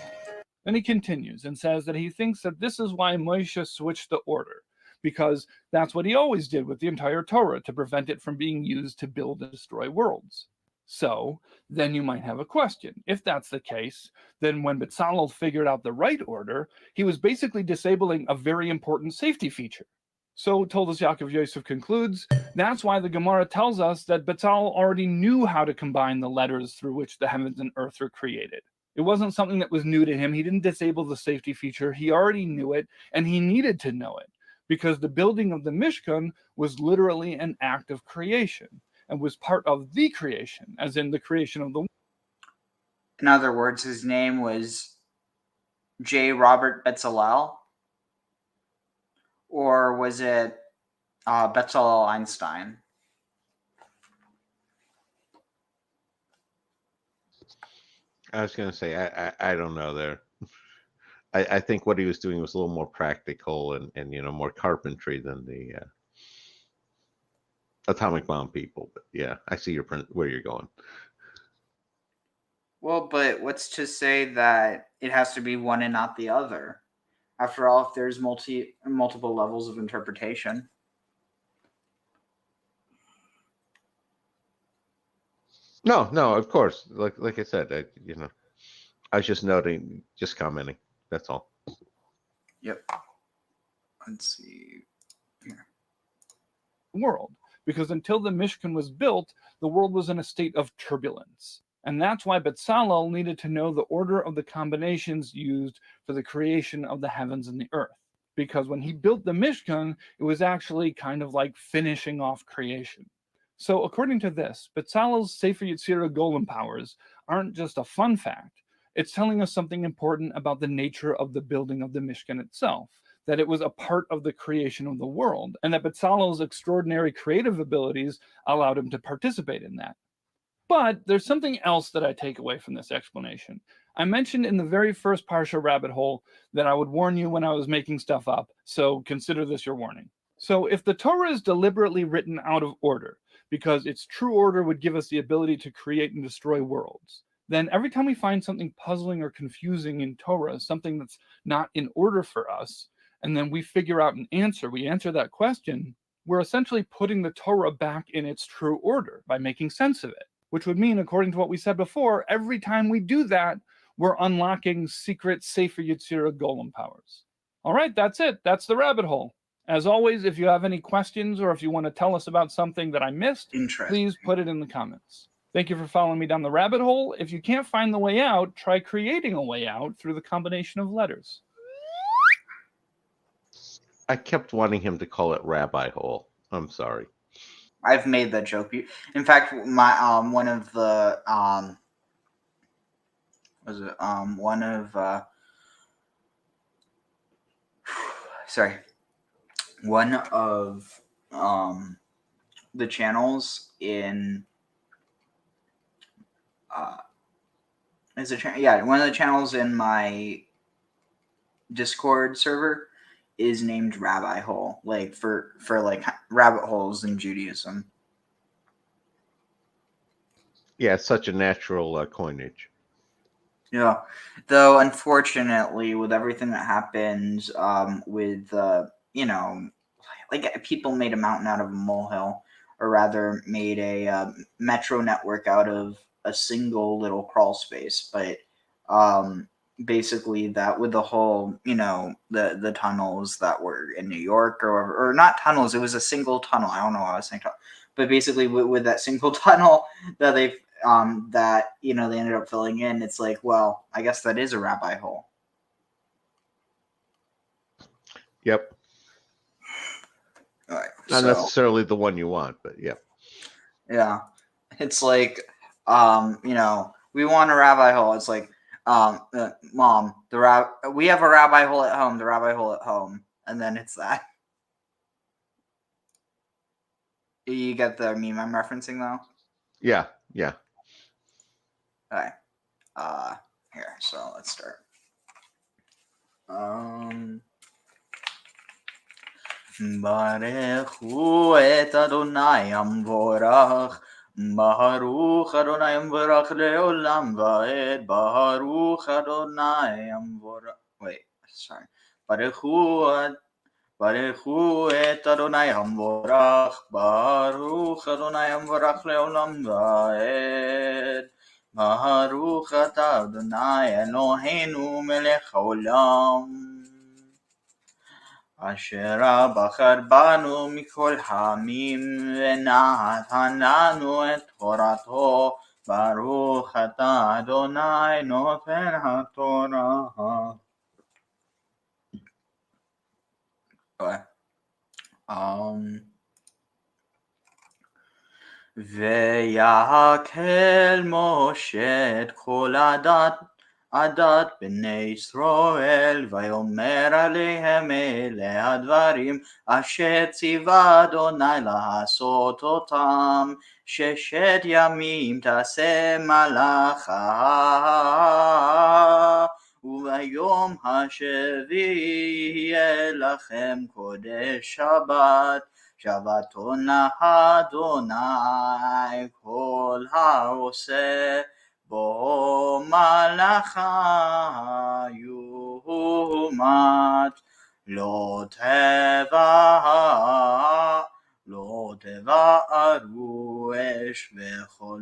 Then he continues and says that he thinks that this is why Moshe switched the order, because that's what he always did with the entire Torah, to prevent it from being used to build and destroy worlds. So then you might have a question. If that's the case, then when Bezalel figured out the right order, he was basically disabling a very important safety feature. So Toldos Yaakov Yosef concludes, that's why the Gemara tells us that Bezalel already knew how to combine the letters through which the heavens and earth are created. It wasn't something that was new to him. He didn't disable the safety feature. He already knew it, and he needed to know it, because the building of the Mishkan was literally an act of creation, and was part of the creation, as in the creation of the world. In other words, his name was J. Robert Bezalel, or was it Bezalel Einstein? I was going to say, I don't know there. I think what he was doing was a little more practical and more carpentry than the atomic bomb people. But yeah, I see where you're going. Well, but what's to say that it has to be one and not the other? After all, if there's multiple levels of interpretation. No, of course. Like I said, I was just noting, just commenting. That's all. Yep. Let's see here. World, because until the Mishkan was built, the world was in a state of turbulence. And that's why Bezalel needed to know the order of the combinations used for the creation of the heavens and the earth. Because when he built the Mishkan, it was actually kind of like finishing off creation. So according to this, Bezalel's Sefer Yetzirah Golem powers aren't just a fun fact. It's telling us something important about the nature of the building of the Mishkan itself, that it was a part of the creation of the world, and that Bezalel's extraordinary creative abilities allowed him to participate in that. But there's something else that I take away from this explanation. I mentioned in the very first Parsha rabbit hole that I would warn you when I was making stuff up, so consider this your warning. So if the Torah is deliberately written out of order, because its true order would give us the ability to create and destroy worlds, then every time we find something puzzling or confusing in Torah, something that's not in order for us, and then we figure out an answer, we answer that question, we're essentially putting the Torah back in its true order by making sense of it. Which would mean, according to what we said before, every time we do that, we're unlocking secret Sefer Yetzirah Golem powers. All right, that's it. That's the rabbit hole. As always, if you have any questions or if you want to tell us about something that I missed, please put it in the comments. Thank you for following me down the rabbit hole. If you can't find the way out, try creating a way out through the combination of letters. I kept wanting him to call it Rabbi Hole. I'm sorry. I've made that joke. In fact, my one of the the channels in one of the channels in my Discord server is named Rabbi Hole, like for like rabbit holes in Judaism. Yeah, it's such a natural coinage. Yeah, though unfortunately, with everything that happened, with like people made a mountain out of a molehill, or rather, made a metro network out of a single little crawl space. But basically, that with the whole, the tunnels that were in New York, or not tunnels, it was a single tunnel. I don't know what I was thinking, but basically, with that single tunnel that they ended up filling in, it's like, well, I guess that is a rabbi hole. Yep. All right, Not so necessarily the one you want, but yep. yeah, it's like, we want a rabbi hole. It's like, Mom, we have a rabbi hole at home. The rabbi hole at home, and then it's that. You get the meme I'm referencing, though. Yeah. All right. Here. So let's start. ברכו את אדוני המבורך, ברוך אדוני המבורך לעולם ועד, ברוך אדוני המבורך. Wait, sorry. ברכו את אדוני המבורך, ברוך אדוני המבורך לעולם ועד. ברוך אתה אדוני אלוהינו מלך העולם, אשר בחר בנו מכל העמים ונתן לנו את תורתו. ברוך אתה אדוני נותן התורה. ויקהל משה את כל עדת בני ישראל, ויאמר עליהם אלה הדברים אשר ציווה אדוני לעשות אותם. 6 ימים תעשה מלאכה, וביום השביעי יהיה לכם קודש שבת, שבתון לאדוני. כל העושה בו מלאכה יומת. לא תבערו אש בכל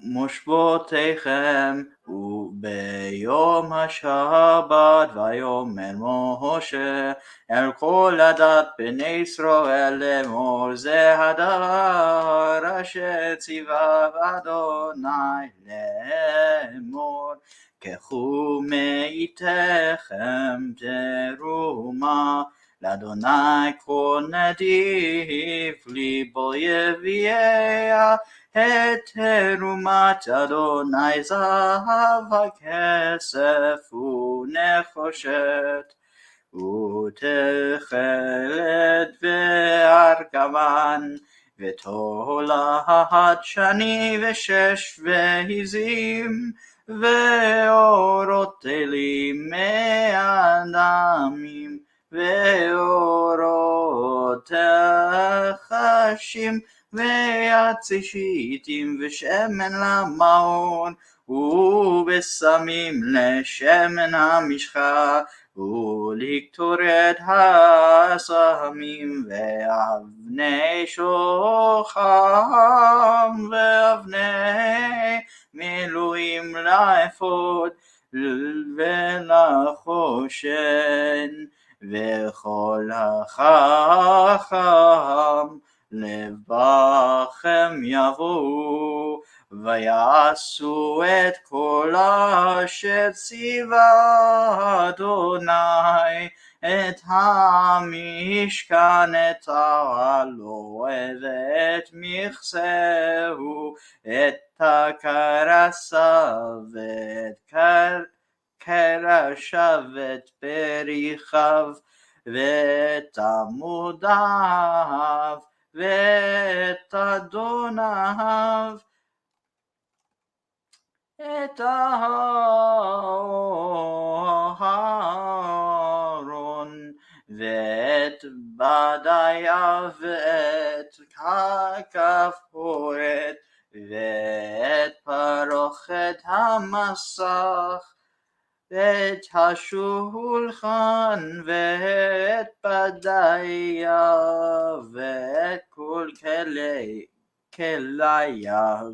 מושבותיכם וביום השבת. ויאמר משה אל כל עדת בני ישראל לאמור, זה הדבר אשר ציווה אדוני לאמור. קחו מאיתכם תרומה לאדוני כל נדיב, ליבו יביע את תרומת אדוני זהב הכסף ונחושת ותכלת וארגמן ותולעת שני 6 ועזים ואורות תלים 100 דמים ואורות תחשים ויצי שיטים ושמן למעון ובשמים לשמן המשחה ולקטורת הסמים ואבני שוחם ואבני מילואים לאפוד ולחושן וכל החכם לבכם יבואו ויעשו את כל אשר ציווה אדוני, את המשכן, את העלו ואת מכסהו, את הקרסיו ואת קרשיו ואת פריחיו ואת עמודיו ואת אדוניו, את אהרון ואת בדיה ואת הכפורת המסך, ואת השולחן, ואת בדייו, ואת כל כלייו,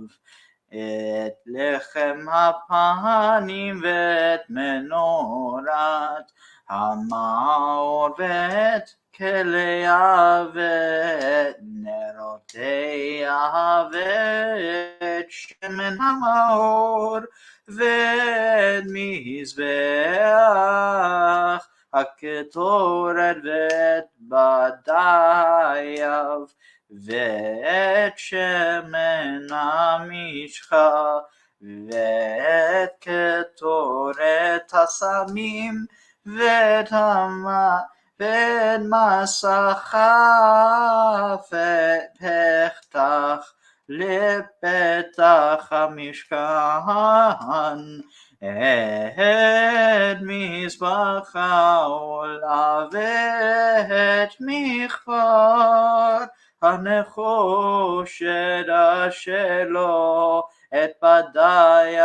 את לחם הפנים, ואת מנורת המאור, ואת כליה, ואת נרותיה, ואת שמן המאור, ואת מזבח הקטורת, ואת בדייו, ואת שמן המשחה, ואת קטורת הסמים, ואת מסך פתח לפתח המשכן, את מזבח העולה, ואת מכפר הנחושת אשר לו, את בדייו,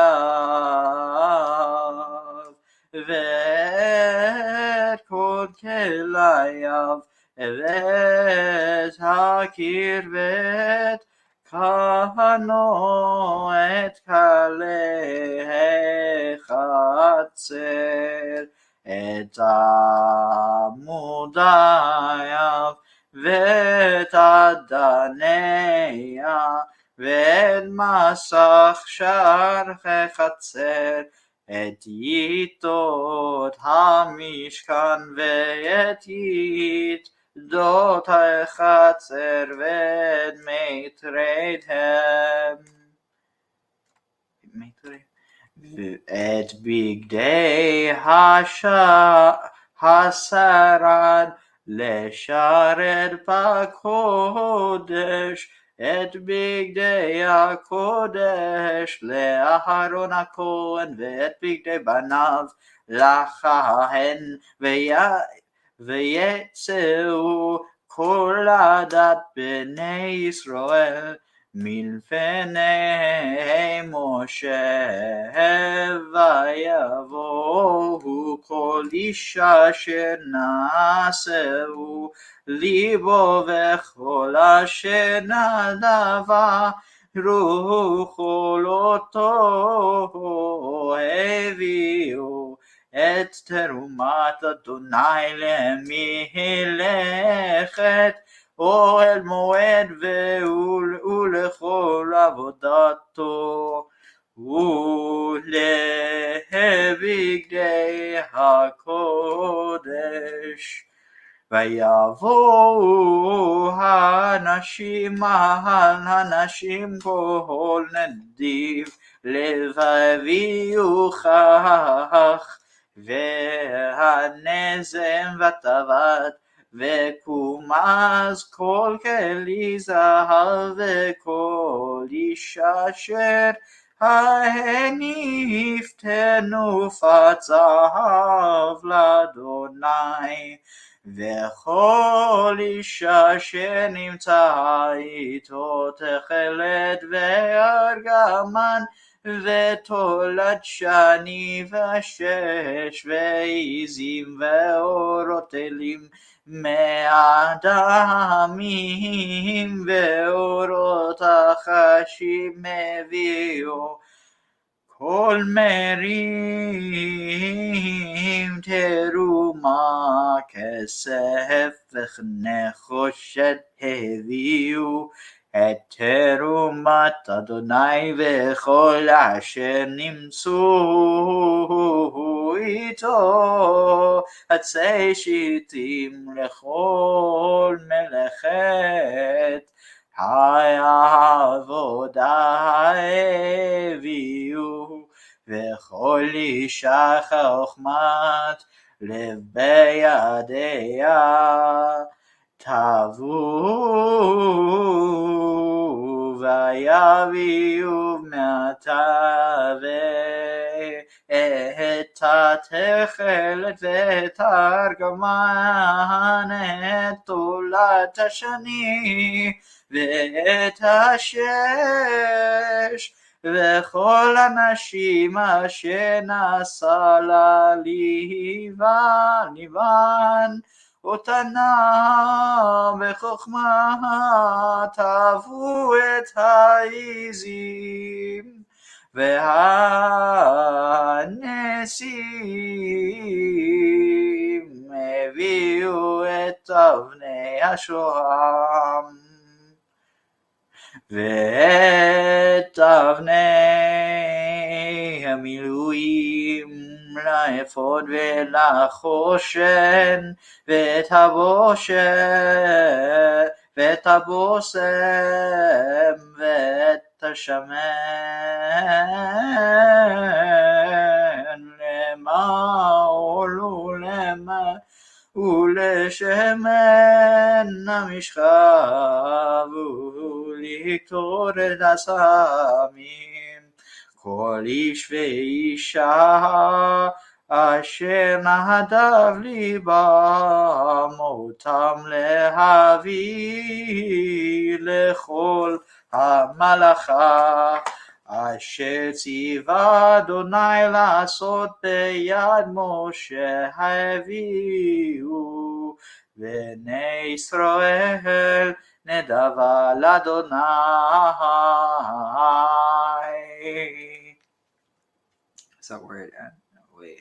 ואת כל כלייו, ואת הקיר, ואת כהנו, את כלי החצר, את עמודייו, ואת אדניה, ואת מסך שער חצר, את עיתות המשכן, ואת עיתות החצר, ואת מיתריהם, ואת בגדי השרד לשרת בקודש, את בגדי הקודש לאהרון הכהן, ואת בגדי בניו לכהן, ויצאו כל עדת בני ישראל מלפני משה, ויבואו כל איש אשר נשאו ליבו, וכל אשר נדבה רוחו אותו הביאו את תרומת אדוני למלאכת אוהל מועד, ולכל עבודתו ולבגדי הקודש. ויבואו הנשים על הנשים כל נדיב לבביאו כך, והנזם וטבת וקומז כל כלי זהב, וכל איש אשר הניף תנופת זהב לאדוני, וכל איש אשר נמצא איתו תכלת וארגמן ותולד שני ושש ועזים ואורות אלים מאדמים ואורות החשים הביאו כל מרים תרומה כסף ונחושת הביאו את תרומת אדוני וכל אשר נמצאו איתו עצי שיטים לכל מלאכת העבודה הביאו, וכל אישה חוכמת לב בידיה תבוא, ויביאו מעתה את התכלת ואת הארגמן, את תולת השני ואת השש, וכל הנשים אשר נשא לה לבן, אותנה בחוכמה טבעו את העזים, והנשיאים הביאו את אבני השוהם, ואת אבני המילואים לאפוד ולחושן, ואת הבושם ואת השמן למעול ולשמן המשכב ולקטור את הסמים, כל איש ואישה אשר נהדב ליבם אותם להביא לכל המלאכה אשר ציווה אדוני לעשות ביד משה, הביאו בני ישראל נדבה לאדוני. Is that where it ends? Wait,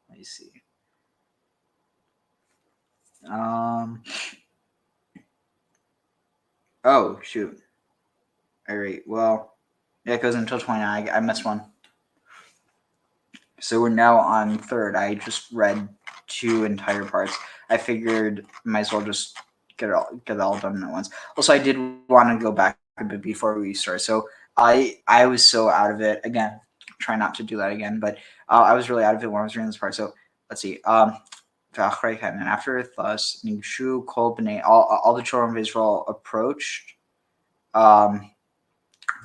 let me see. Oh shoot. All right. Well, yeah, it goes until 29. I missed one. So we're now on 3rd. I just read 2 entire parts. I figured might as well just get it all done at once. Also, I did want to go back a bit before we start. So I was so out of it again. Try not to do that again, but I was really out of it when I was reading this part. So let's see. ויקהל, and after thus ניגשו כל בני, all the children of Israel approached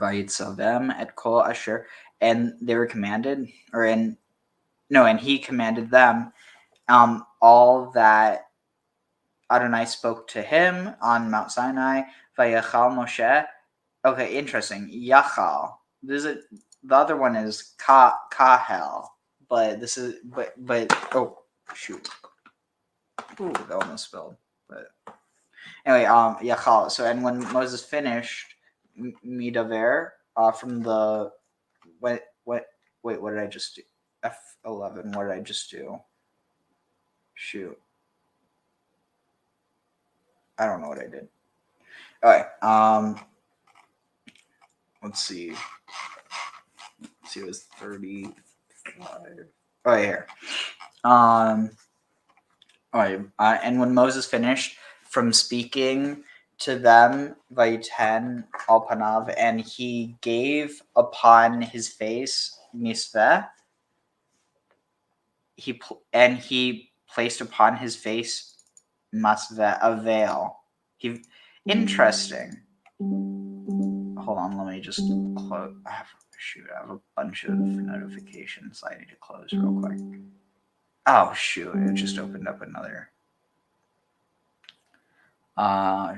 ויצווהם את כל אשר, and they were commanded, and he commanded them all that Adonai spoke to him on Mount Sinai. Vayakhel Moshe. Okay, interesting. Yachal. The other one is 𐤅𤒃, but this is but oh shoot. Ooh, that almost spilled. But anyway, Yachal. So, and when Moses finished midaver from the what did I just do? F11. What did I just do? Shoot. I don't know what I did. All right. Let's see. It was 35. Oh, here. All right. And when Moses finished from speaking to them, Vayitan al panav, and he gave upon his face misveh. He placed upon his face masveh, a veil. Interesting. Hold on, let me just close. I have a bunch of notifications I need to close real quick. Oh shoot! It just opened up another.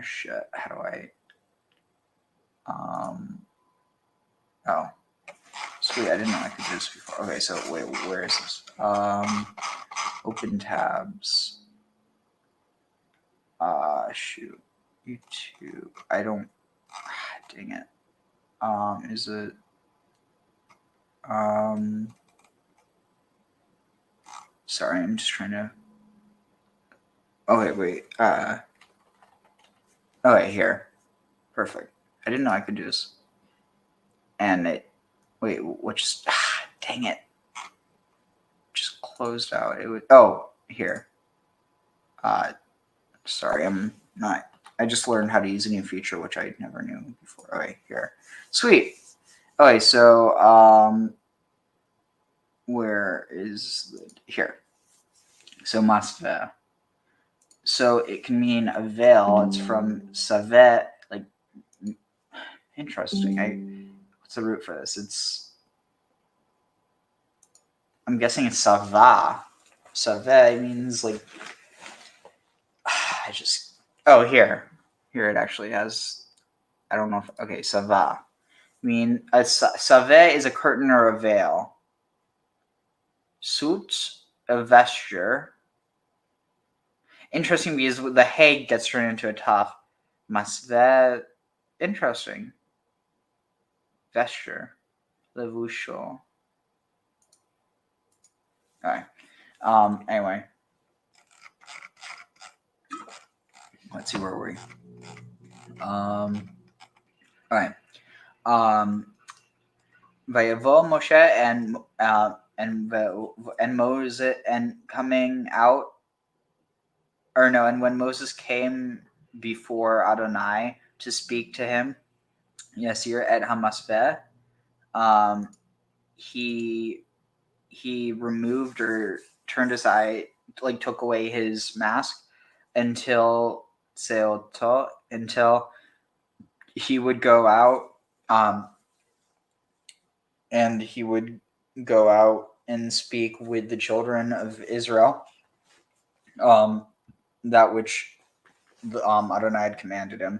Shit. How do I? Oh, sweet. I didn't know I could do this before. Okay, so wait, where is this? Open tabs. Shoot. YouTube. I don't. Dang it. Is it? Sorry, I'm just trying to. Oh wait. Okay, here. Perfect. I didn't know I could do this. And it. Wait, what just. Dang it. Just closed out. It was. Oh, here. Sorry, I'm not. I just learned how to use a new feature, which I never knew before. Okay, here. Sweet. Okay, so where is here? So masveh. So it can mean a veil. It's from savet. Like, interesting. What's the root for this? I'm guessing it's sava. Savet means like. Here it actually has. I don't know if. Okay, sava. mean a saveh is a curtain or a veil. Sut, a vesture. Interesting because the hay gets turned into a taf. Masveh, interesting. Vesture. Levusho. Alright. Anyway. Let's see where we're. Alright. Vayavo Moshe and Moses and coming out, or no, and when Moses came before Adonai to speak to him, Yasir et Hamasveh, he removed or turned aside, like took away his mask until Seoto, until he would go out, and he would go out and speak with the children of Israel, that which Adonai had commanded him.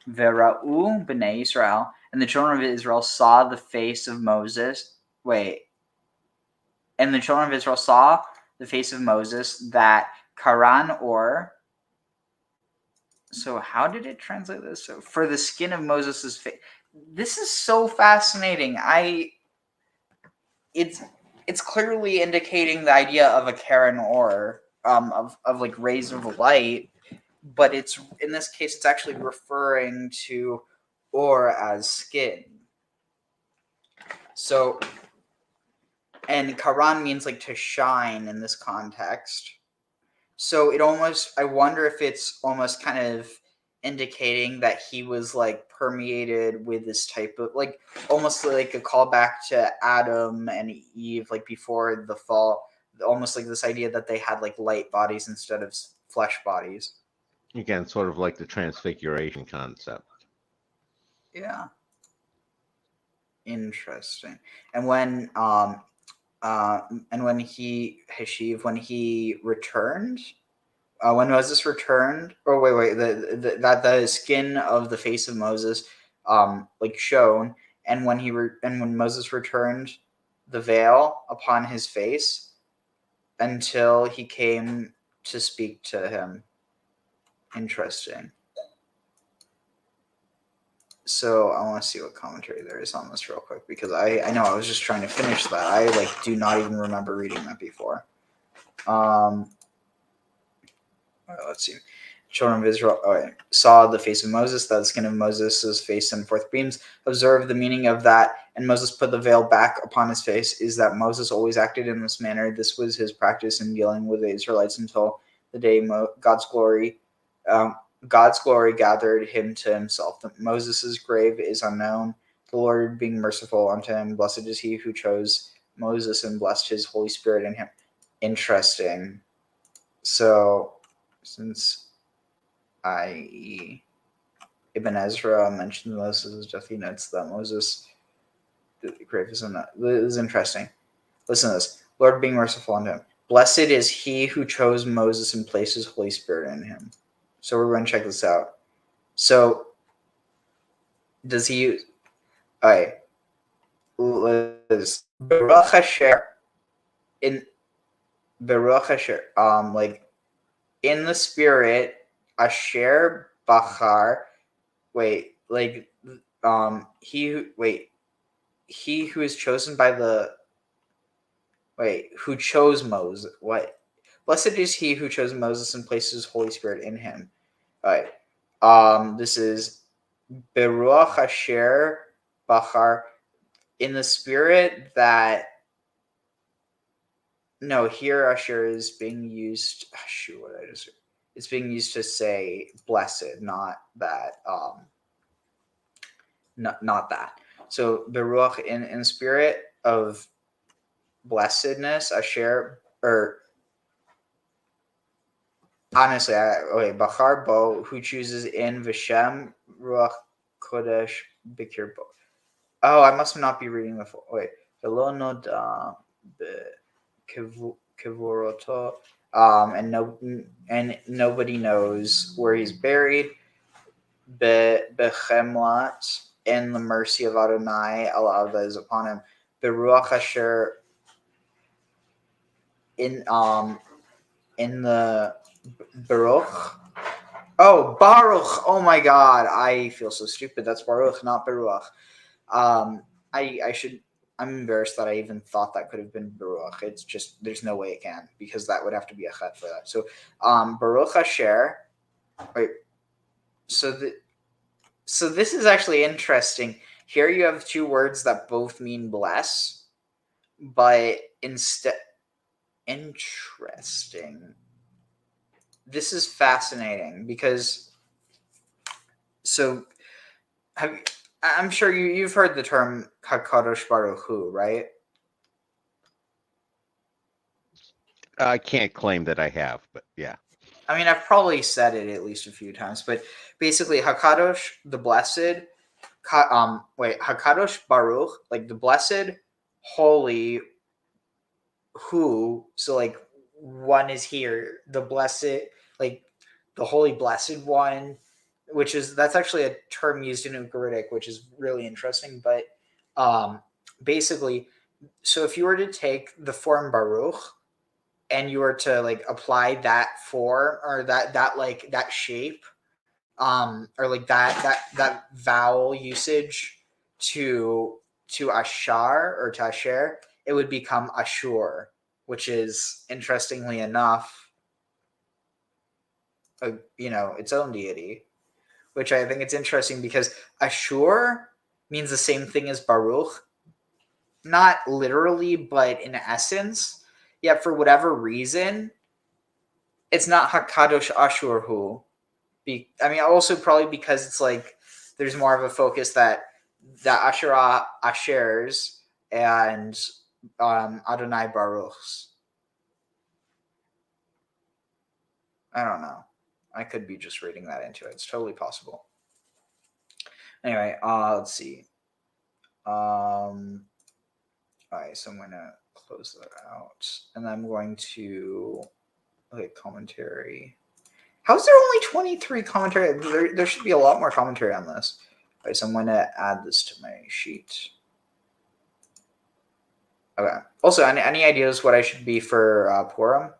Vera'u b'nei Israel, and the children of Israel saw the face of Moses. And the children of Israel saw the face of Moses that Karan or. So how did it translate this? So for the skin of Moses' face. This is so fascinating. It's clearly indicating the idea of a Karen or of like rays of light, but it's in this case it's actually referring to or as skin. So, and Karan means like to shine in this context. So I wonder if it's almost kind of indicating that he was like permeated with this type of like almost like a callback to Adam and Eve, like before the fall, almost like this idea that they had like light bodies instead of flesh bodies. Again, sort of like the transfiguration concept. Yeah. Interesting. And when he returned, when Moses returned, the skin of the face of Moses, like shone, and when Moses returned, the veil upon his face, until he came to speak to him. Interesting. So I want to see what commentary there is on this real quick, because I know I was just trying to finish that. I do not even remember reading that before. Let's see. Children of Israel saw the face of Moses, that the skin of Moses' face sent forth beams. Observe the meaning of that. And Moses put the veil back upon his face. Is that Moses always acted in this manner? This was his practice in dealing with the Israelites until the day God's glory gathered him to himself. Moses' grave is unknown. The Lord being merciful unto him. Blessed is he who chose Moses and blessed his Holy Spirit in him. Interesting. So, since i.e. Ibn Ezra mentioned Moses' death, he notes that Moses' grave is unknown. This is interesting. Listen to this. Lord being merciful unto him. Blessed is he who chose Moses and placed his Holy Spirit in him. So we're going to check this out. So, does he use... All right. Baruch Asher. In Baruch Asher. Like, in the spirit, Asher Bachar. He who is chosen by the... who chose Moses. What? Blessed is he who chose Moses and placed his Holy Spirit in him. All right. This is Beruach Asher Bachar, in the spirit that... No, here Asher is being used... It's being used to say blessed, not that. Not that. So Beruach in spirit of blessedness, Asher, or honestly, Bachar Bo, who chooses in Vishem Ruach Kodesh Bikir Bo. Oh, I must not be reading the full. Velo Noda Kivuroto, and nobody knows where he's buried. Bechemlat, in the mercy of Adonai, Allah that is upon him. Beruach asher in the Baruch. Oh, Baruch. Oh my God, I feel so stupid. That's Baruch, not Beruach. I should. I'm embarrassed that I even thought that could have been Baruch. It's just there's no way it can, because that would have to be a chet for that. So Baruch Asher. Wait. So this is actually interesting. Here you have two words that both mean bless, but instead interesting. This is fascinating because I'm sure you've heard the term Hakadosh Baruch Hu, right? I can't claim that I have, but yeah. I mean, I've probably said it at least a few times, but basically, Hakadosh, the blessed, Hakadosh Baruch, like the blessed, holy, who, so like one is here, the blessed, like the holy blessed one, that's actually a term used in Ugaritic, which is really interesting. But basically, so if you were to take the form Baruch and you were to like apply that form or that shape, or like that vowel usage to Ashar or to Asher, it would become Ashur, which is interestingly enough, its own deity. Which I think it's interesting because Ashur means the same thing as Baruch, not literally, but in essence. Yet for whatever reason, it's not Hakadosh Ashur Hu. Also probably because it's like there's more of a focus that Asherah Ashers and Adonai Baruchs. I don't know. I could be just reading that into it. It's totally possible. Anyway, let's see. All right, so I'm going to close that out. And I'm going to look at commentary. How is there only 23 commentary? There should be a lot more commentary on this. All right, so I'm going to add this to my sheet. Okay. Also, any ideas what I should be for Purim?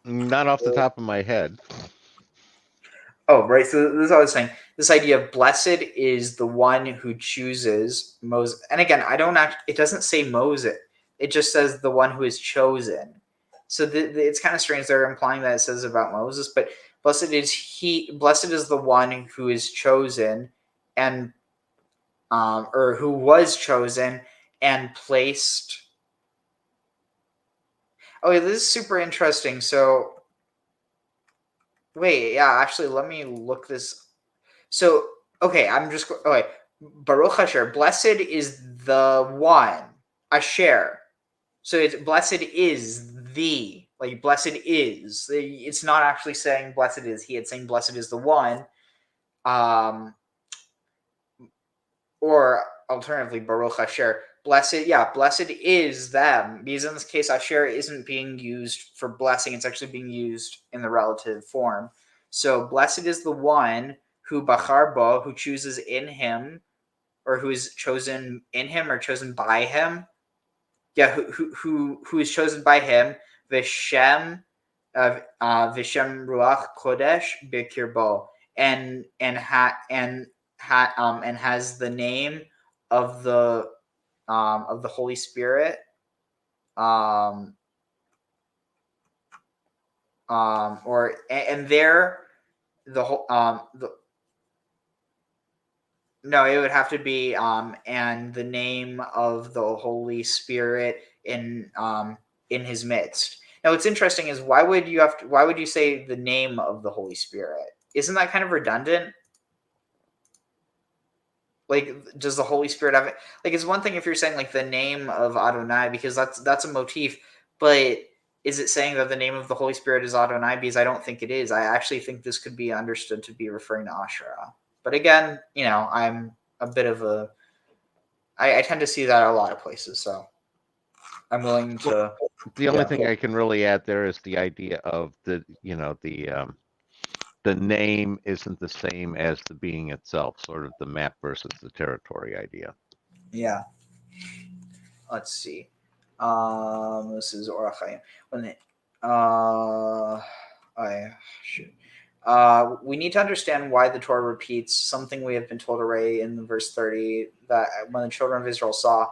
Not off the top of my head. Oh, right. So this is what I was saying. This idea of blessed is the one who chooses Moses. And again, it doesn't say Moses. It just says the one who is chosen. So it's kind of strange. They're implying that it says about Moses, but blessed is the one who is chosen and, or who was chosen and placed. Okay, this is super interesting. So, wait, yeah, actually, let me look this. So, okay, Baruch Asher, blessed is the one, Asher. So it's blessed is the, like blessed is. It's not actually saying blessed is he. It's saying blessed is the one. Or alternatively, Baruch Asher. Blessed is them. Because in this case, Asher isn't being used for blessing. It's actually being used in the relative form. So blessed is the one who Bachar Bo, who chooses in him, or who is chosen in him or chosen by him. Yeah, who is chosen by him, Vishem Ruach Kodesh Bikirbo, and has the name of the Holy Spirit, no, it would have to be and the name of the Holy Spirit in his midst. Now, what's interesting is why would you say the name of the Holy Spirit? Isn't that kind of redundant? Like, does the Holy Spirit have it? Like, it's one thing if you're saying like the name of Adonai, because that's a motif, but is it saying that the name of the Holy Spirit is Adonai? Because I don't think it is. I actually think this could be understood to be referring to Asherah. But again, I'm a bit of a. I tend to see that a lot of places, so I'm willing to. The only thing I can really add there is the idea of the the name isn't the same as the being itself, sort of the map versus the territory idea. Yeah. Let's see. This is Orach Chaim. We need to understand why the Torah repeats something we have been told already in verse 30, that when the children of Israel saw,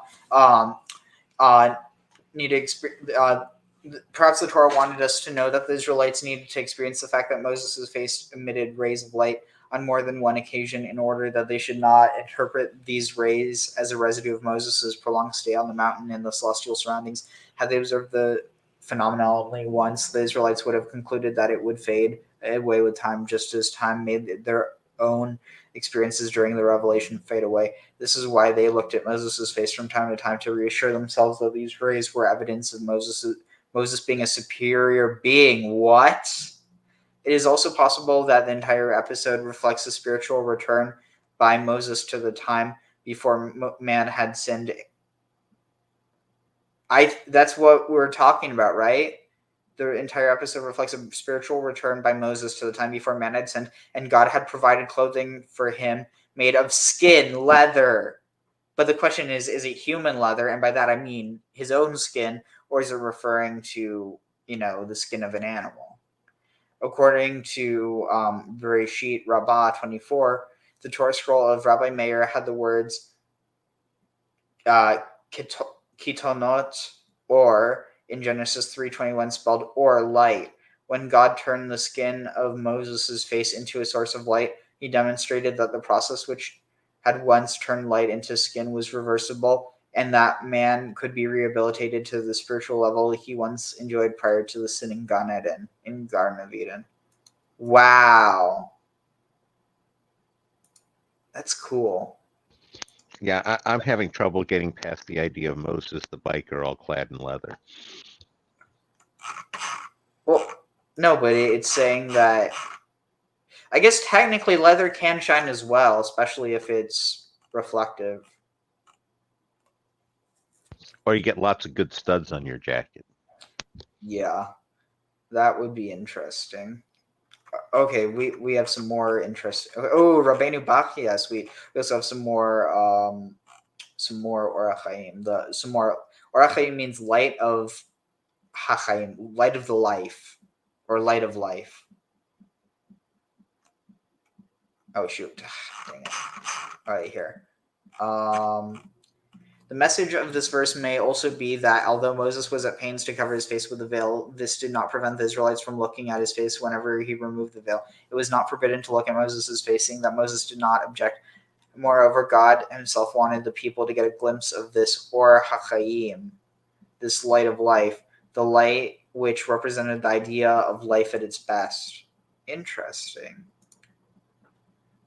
perhaps the Torah wanted us to know that the Israelites needed to experience the fact that Moses' face emitted rays of light on more than one occasion, in order that they should not interpret these rays as a residue of Moses' prolonged stay on the mountain and the celestial surroundings. Had they observed the phenomenon only once, the Israelites would have concluded that it would fade away with time, just as time made their own experiences during the revelation fade away. This is why they looked at Moses' face from time to time to reassure themselves that these rays were evidence of Moses being a superior being. What? It is also possible that the entire episode reflects a spiritual return by Moses to the time before man had sinned. That's what we're talking about, right? The entire episode reflects a spiritual return by Moses to the time before man had sinned, and God had provided clothing for him made of skin, leather. But the question is it human leather? And by that I mean his own skin, or is it referring to, the skin of an animal? According to Bereshit Rabbah 24, the Torah scroll of Rabbi Meir had the words kitonot, or in Genesis 3:21 spelled or light. When God turned the skin of Moses' face into a source of light, he demonstrated that the process which had once turned light into skin was reversible, and that man could be rehabilitated to the spiritual level he once enjoyed prior to the sin in Garden of Eden. Wow. That's cool. Yeah, I'm having trouble getting past the idea of Moses the biker all clad in leather. Well, no, but it's saying that, I guess technically leather can shine as well, especially if it's reflective. Or you get lots of good studs on your jacket. Yeah, that would be interesting. Okay, we have some more interest. Oh, Rabbeinu Bachia, sweet. We also have some more Orach Chaim. Orach Chaim means light of Hachaim, light of the life, or light of life. Oh shoot! Dang it. All right, here. The message of this verse may also be that although Moses was at pains to cover his face with a veil, this did not prevent the Israelites from looking at his face whenever he removed the veil. It was not forbidden to look at Moses' face, seeing that Moses did not object. Moreover, God himself wanted the people to get a glimpse of this Or HaChaim, this light of life, the light which represented the idea of life at its best. Interesting.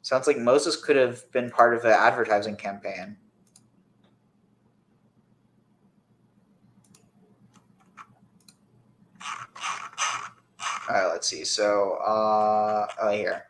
Sounds like Moses could have been part of an advertising campaign. All right, let's see. So, here.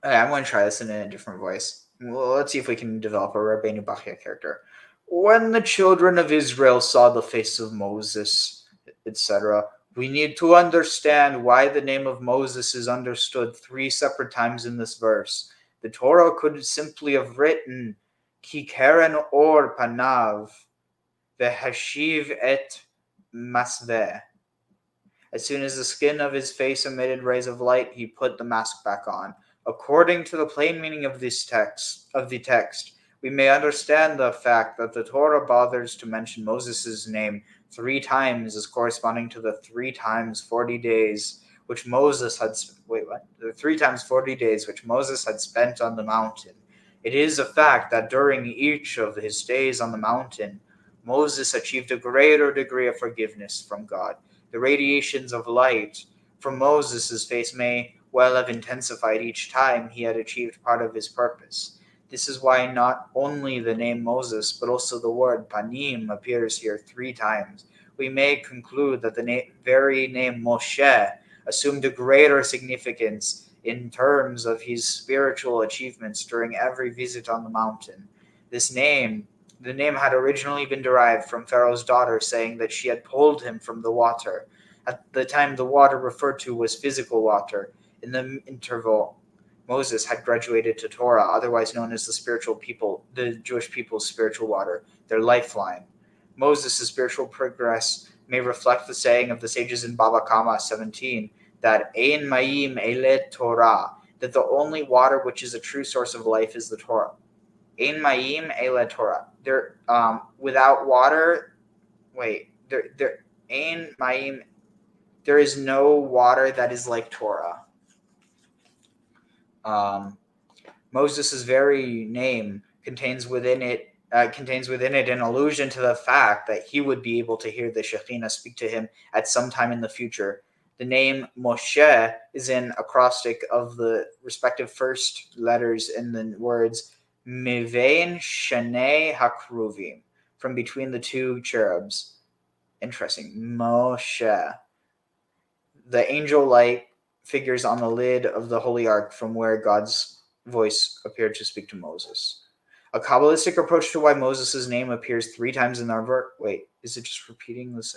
Okay, I'm going to try this in a different voice. Well, let's see if we can develop a Rabbeinu Bachia character. When the children of Israel saw the face of Moses, etc., we need to understand why the name of Moses is understood 3 separate times in this verse. The Torah could simply have written, Ki keren or panav, vehashiv et masveh. As soon as the skin of his face emitted rays of light, he put the mask back on. According to the plain meaning of the text, we may understand the fact that the Torah bothers to mention Moses' name 3 times as corresponding to the 3 times 40 days which Moses had The 3 times 40 days which Moses had spent on the mountain. It is a fact that during each of his days on the mountain, Moses achieved a greater degree of forgiveness from God. The radiations of light from Moses' face may well have intensified each time he had achieved part of his purpose. This is why not only the name Moses, but also the word Panim appears here 3 times. We may conclude that the very name Moshe assumed a greater significance in terms of his spiritual achievements during every visit on the mountain. The name had originally been derived from Pharaoh's daughter saying that she had pulled him from the water. At the time, the water referred to was physical water. In the interval, Moses had graduated to Torah, otherwise known as the Jewish people's spiritual water, their lifeline. Moses' spiritual progress may reflect the saying of the sages in Baba Kama 17 that Ein Mayim Ele Torah, that the only water which is a true source of life is the Torah. Ein Mayim Ele Torah. Without water, Ein Mayim, there is no water that is like Torah. Moses' very name contains within it an allusion to the fact that he would be able to hear the Shekhinah speak to him at some time in the future. The name Moshe is an acrostic of the respective first letters in the words Mivein Shanei Hakruvim, from between the two cherubs. Interesting. Moshe. The angel light figures on the lid of the Holy Ark from where God's voice appeared to speak to Moses. A Kabbalistic approach to why Moses' name appears 3 times in our verse. Wait, is it just repeating this?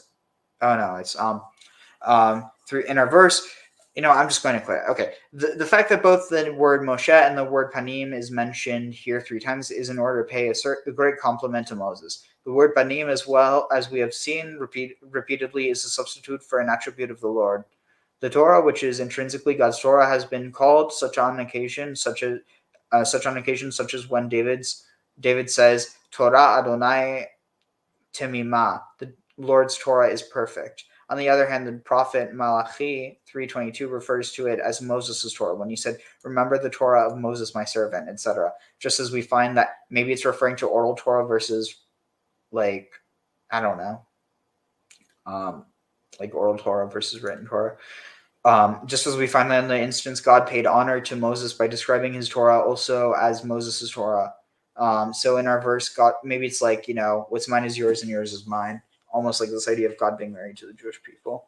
Oh no, it's in our verse. I'm just going to quit. Okay, the fact that both the word Moshe and the word Panim is mentioned here 3 times is in order to pay a great compliment to Moses. The word Panim, as well as we have seen repeatedly, is a substitute for an attribute of the Lord. The Torah, which is intrinsically God's Torah, has been called such on occasions, such as when David says, Torah Adonai Temimah, the Lord's Torah is perfect. On the other hand, the prophet Malachi 3:22 refers to it as Moses' Torah when he said, remember the Torah of Moses, my servant, etc. Just as we find that maybe it's referring to oral Torah versus like oral Torah versus written Torah. Just as we find that in the instance God paid honor to Moses by describing his Torah also as Moses' Torah. So in our verse, God, maybe it's like, what's mine is yours and yours is mine. Almost like this idea of God being married to the Jewish people.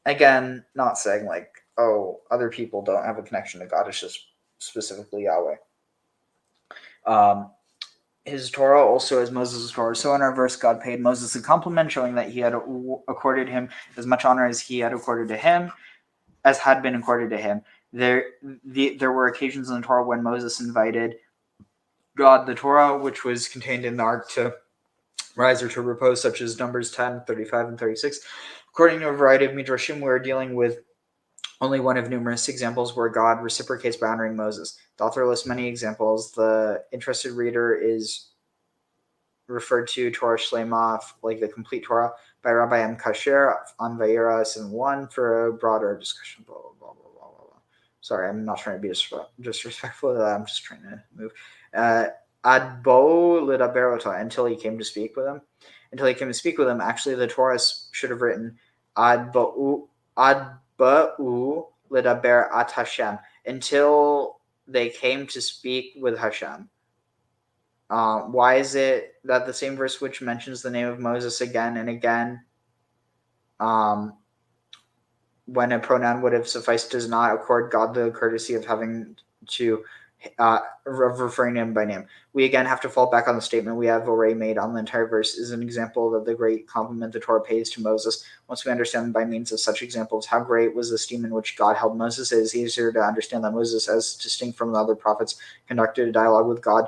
Again, not saying like, other people don't have a connection to God. It's just specifically Yahweh. His Torah also as Moses' Torah. So in our verse, God paid Moses a compliment, showing that he had accorded him as much honor as he had accorded to him, as had been accorded to him. There were occasions in the Torah when Moses invited God, the Torah, which was contained in the ark, to rise or to repose, such as Numbers 10, 35, and 36. According to a variety of midrashim, we're dealing with only one of numerous examples where God reciprocates by honoring Moses. The author lists many examples. The interested reader is referred to Torah Shlema, like the complete Torah, by Rabbi M. Kasher on Vayera 7:1 for a broader discussion. Blah, blah, blah, blah, blah, blah. Sorry, I'm not trying to be disrespectful. I'm just trying to move. Adbo lidaberota, until he came to speak with him. Until he came to speak with him. Actually, the Torah should have written Adba'u lidaber at Hashem, until they came to speak with Hashem. Why is it that the same verse which mentions the name of Moses again and again, when a pronoun would have sufficed, does not accord God the courtesy of having to referring to him by name? We again have to fall back on the statement we have already made on the entire verse is an example of the great compliment the Torah pays to Moses. Once we understand by means of such examples how great was the esteem in which God held Moses, it is easier to understand that Moses, as distinct from the other prophets, conducted a dialogue with God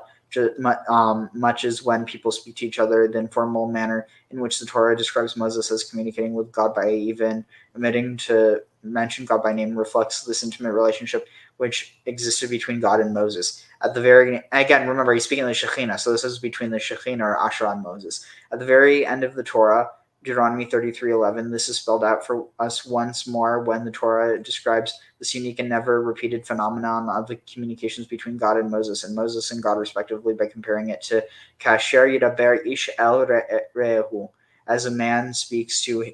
much as when people speak to each other. The informal manner in which the Torah describes Moses as communicating with God by even omitting to mention God by name reflects this intimate relationship which existed between God and Moses. At the very, again, remember, he's speaking of the Shekhinah, so this is between the Shekhinah or Asherah and Moses. At the very end of the Torah, Deuteronomy 33:11, this is spelled out for us once more when the Torah describes this unique and never repeated phenomenon of the communications between God and Moses and God respectively, by comparing it to Kasher Yidaber Ish El Re'ehu, as a man speaks to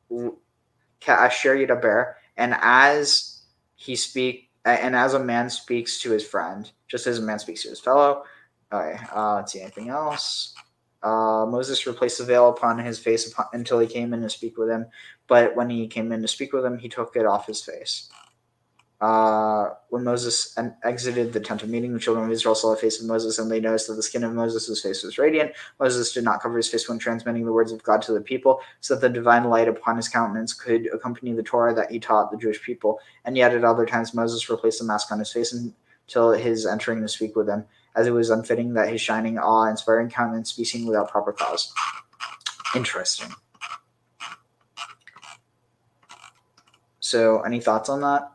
Kasher Yidaber, and as a man speaks to his friend, just as a man speaks to his fellow. Okay, let's see, anything else? Moses replaced the veil upon his face until he came in to speak with him, but when he came in to speak with him, he took it off his face. When Moses exited the tent of meeting, the children of Israel saw the face of Moses, and they noticed that the skin of Moses' face was radiant. Moses did not cover his face when transmitting the words of God to the people, so that the divine light upon his countenance could accompany the Torah that he taught the Jewish people. And yet at other times Moses replaced the mask on his face until his entering to speak with them, as it was unfitting that his shining, awe-inspiring countenance be seen without proper cause. Interesting. So, any thoughts on that?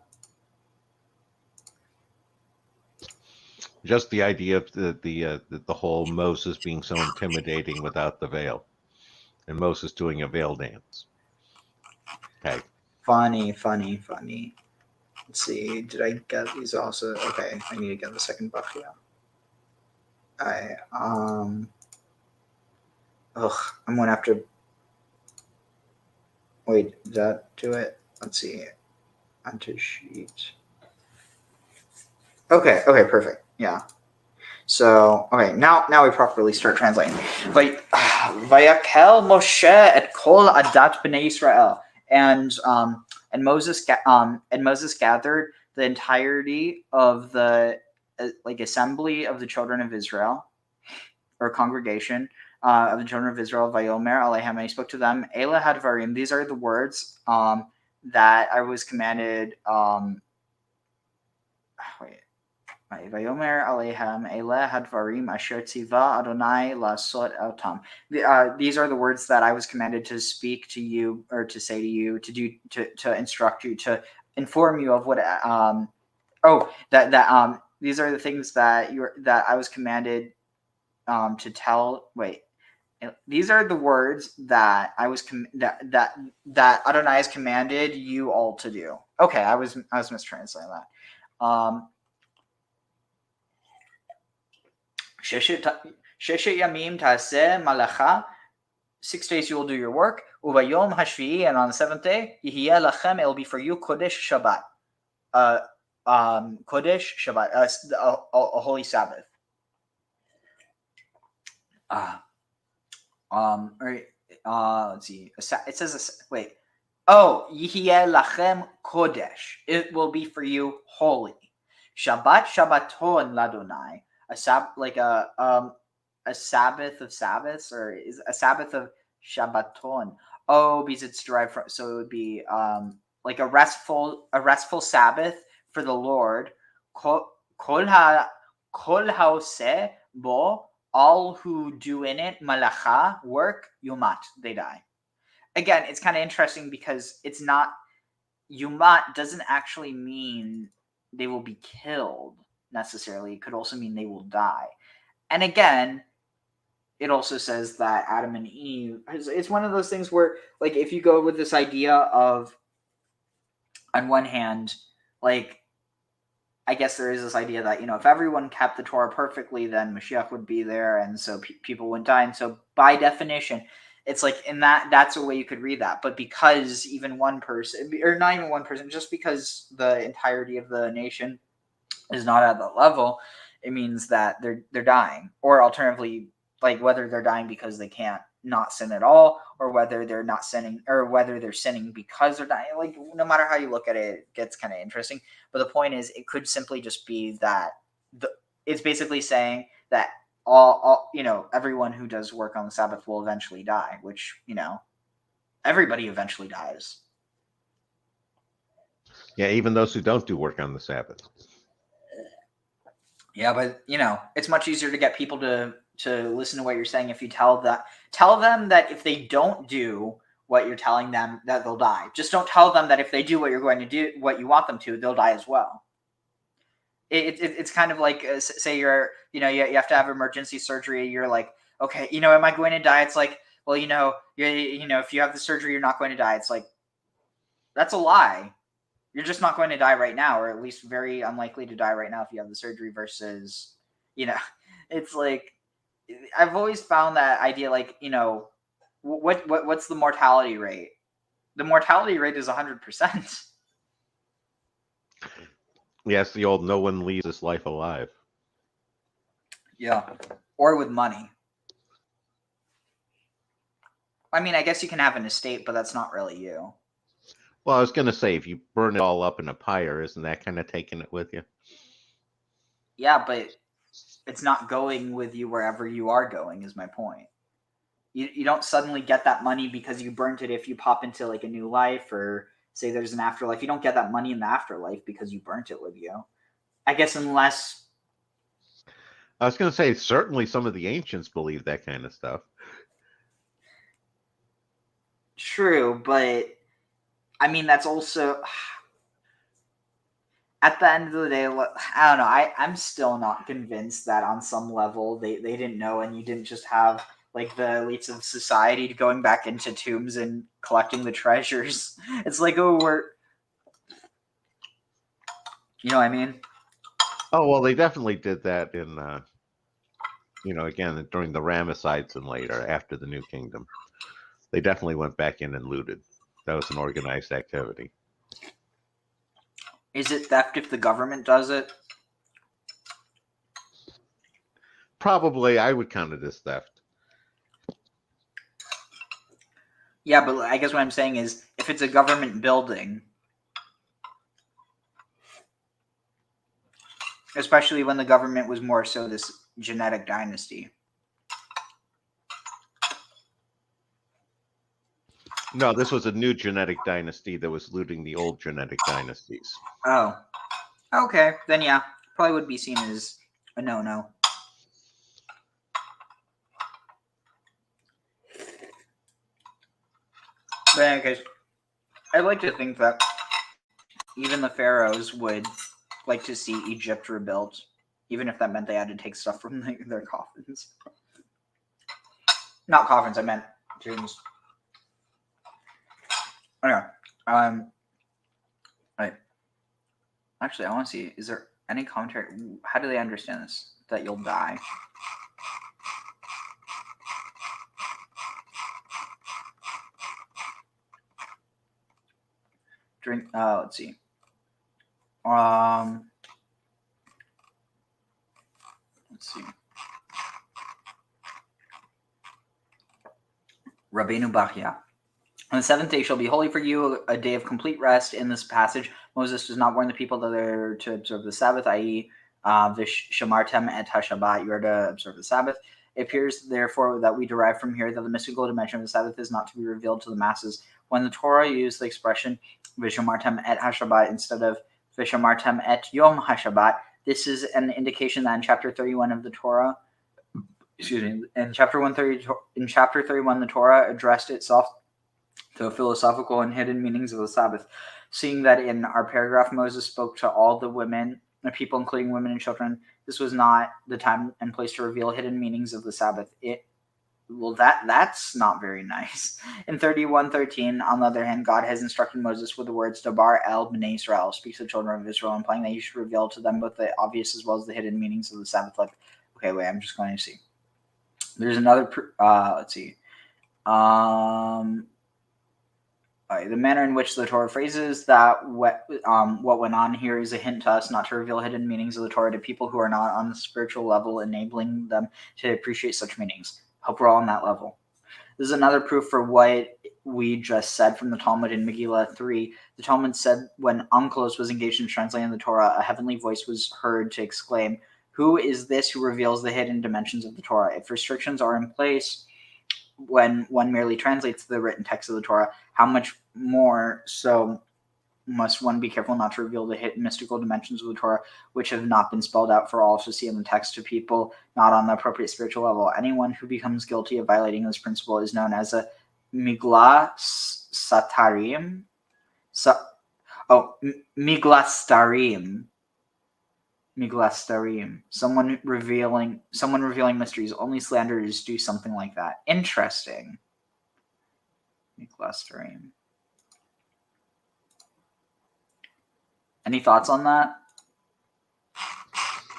Just the idea of the whole Moses being so intimidating without the veil, and Moses doing a veil dance. Okay. Funny. Let's see. Did I get these also? Okay, I need to get the second buff here. I'm gonna have to. Wait, did that do it? Let's see. Onto sheet. Okay, perfect. Yeah. So, okay, now we properly start translating. Vayakhel Moshe et kol adat bnei Israel, and Moses gathered the entirety of the assembly of the children of Israel, or congregation of the children of Israel. Vayomer alehem, and he spoke to them. Elah hadvarim. These are the words that I was commanded. Vayomer alehem elah hadvarim asher tziva Adonai lasot otam. These are the words that I was commanded to speak to you, or to say to you, to do, to instruct you, to inform you of what. These are the things that I was commanded to tell. Wait. These are the words that I was that Adonai has commanded you all to do. Okay, I was mistranslating that. Sheshet yamim ta'aseh malacha. 6 days you will do your work. Uvayom hashvi'i, and on the 7th day, yihiyeh lachem, it will be for you kodesh Shabbat. Kodesh Shabbat, a holy Sabbath. Let's see. It says yihiyeh lachem kodesh. It will be for you holy. Shabbat Shabbaton ladonai. A Sabbath of Sabbaths, or is a Sabbath of Shabbaton. Oh, because it's derived from, so it would be like a restful Sabbath for the Lord. Kol haoseh bo, all who do in it malacha, work, yumat, they die. Again, it's kind of interesting because it's not, yumat doesn't actually mean they will be killed necessarily. It could also mean they will die. And again, it also says that Adam and Eve, it's one of those things where, like, if you go with this idea of, on one hand, like, I guess there is this idea that, if everyone kept the Torah perfectly, then Mashiach would be there, and so people wouldn't die. And so by definition, it's like, in that's a way you could read that. But because even one person, or not even one person, just because the entirety of the nation is not at that level, it means that they're dying. Or alternatively, like, whether they're dying because they can't not sin at all, or whether they're not sinning, or whether they're sinning because they're dying. Like, no matter how you look at it, it gets kind of interesting. But the point is, it could simply just be that it's basically saying that all everyone who does work on the Sabbath will eventually die, which, everybody eventually dies. Yeah, even those who don't do work on the Sabbath. Yeah, but it's much easier to get people to listen to what you're saying if you tell them that if they don't do what you're telling them, that they'll die. Just don't tell them that if they do what you're going to do, what you want them to, they'll die as well. It's kind of like, say you have to have emergency surgery. You're like, okay, am I going to die? It's like, well, if you have the surgery, you're not going to die. It's like, that's a lie. You're just not going to die right now, or at least very unlikely to die right now if you have the surgery, versus, it's like, I've always found that idea, like, what's the mortality rate? The mortality rate is 100%. Yes, the old no one leaves this life alive. Yeah, or with money. I mean, I guess you can have an estate, but that's not really you. Well, I was going to say, if you burn it all up in a pyre, isn't that kind of taking it with you? Yeah, but it's not going with you wherever you are going, is my point. You don't suddenly get that money because you burnt it if you pop into like a new life or say there's an afterlife. You don't get that money in the afterlife because you burnt it with you. I guess unless... I was going to say, certainly some of the ancients believe that kind of stuff. True, but I mean, that's also... At the end of the day, I don't know. I'm still not convinced that on some level they didn't know and you didn't just have like the elites of society going back into tombs and collecting the treasures. It's like, oh, we're... You know what I mean? Oh, well, they definitely did that in, again, during the Ramessides and later, after the New Kingdom. They definitely went back in and looted. That was an organized activity. Is it theft if the government does it? Probably, I would count it as theft. Yeah, but I guess what I'm saying is, if it's a government building, especially when the government was more so this genetic dynasty. No, this was a new genetic dynasty that was looting the old genetic dynasties. Oh. Okay, then yeah, probably would be seen as a no-no. But anyways, I'd like to think that even the pharaohs would like to see Egypt rebuilt, even if that meant they had to take stuff from their coffins. Not coffins, I meant tombs. Anyway, right. Actually, I want to see, is there any commentary? How do they understand this? That you'll die? Let's see. Let's see. Rabbeinu Bachya. On the seventh day shall be holy for you, a day of complete rest. In this passage, Moses does not warn the people that they're to observe the Sabbath, i.e., Vishamartem et HaShabbat, you are to observe the Sabbath. It appears, therefore, that we derive from here that the mystical dimension of the Sabbath is not to be revealed to the masses. When the Torah used the expression Vishamartem et HaShabbat instead of Vishamartem et Yom HaShabbat, this is an indication that in chapter 31 of the Torah, in chapter 31, the Torah addressed itself to philosophical and hidden meanings of the Sabbath. Seeing that in our paragraph, Moses spoke to all the women, the people, including women and children, this was not the time and place to reveal hidden meanings of the Sabbath. That's not very nice. In 31:13, on the other hand, God has instructed Moses with the words Dabar el b'nei Israel, speaks to the children of Israel, implying that you should reveal to them both the obvious as well as the hidden meanings of the Sabbath. Like, okay, wait, I'm just going to see. There's another, let's see. The manner in which the Torah phrases that what went on here is a hint to us not to reveal hidden meanings of the Torah to people who are not on the spiritual level, enabling them to appreciate such meanings. Hope we're all on that level. This is another proof for what we just said from the Talmud in Megillah 3. The Talmud said when Onkelos was engaged in translating the Torah, a heavenly voice was heard to exclaim, "Who is this who reveals the hidden dimensions of the Torah?" If restrictions are in place when one merely translates the written text of the Torah, how much more so must one be careful not to reveal the hidden mystical dimensions of the Torah, which have not been spelled out for all to see in the text to people not on the appropriate spiritual level. Anyone who becomes guilty of violating this principle is known as a miglastarim. Miglastarim. Someone revealing mysteries. Only slanderers do something like that. Interesting. Miglastarim. Any thoughts on that?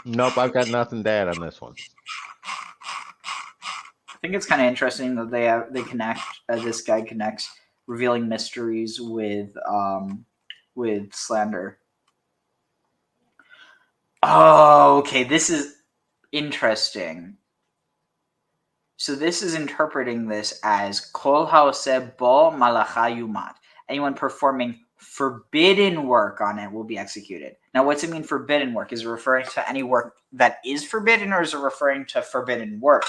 Nope, I've got nothing to add on this one. I think it's kind of interesting that they connect. This guy connects revealing mysteries with slander. Oh, okay. This is interesting. So this is interpreting this as Kol haoseh bo malacha yumat. Anyone performing forbidden work on it will be executed. Now, what's it mean forbidden work? Is it referring to any work that is forbidden, or is it referring to forbidden work?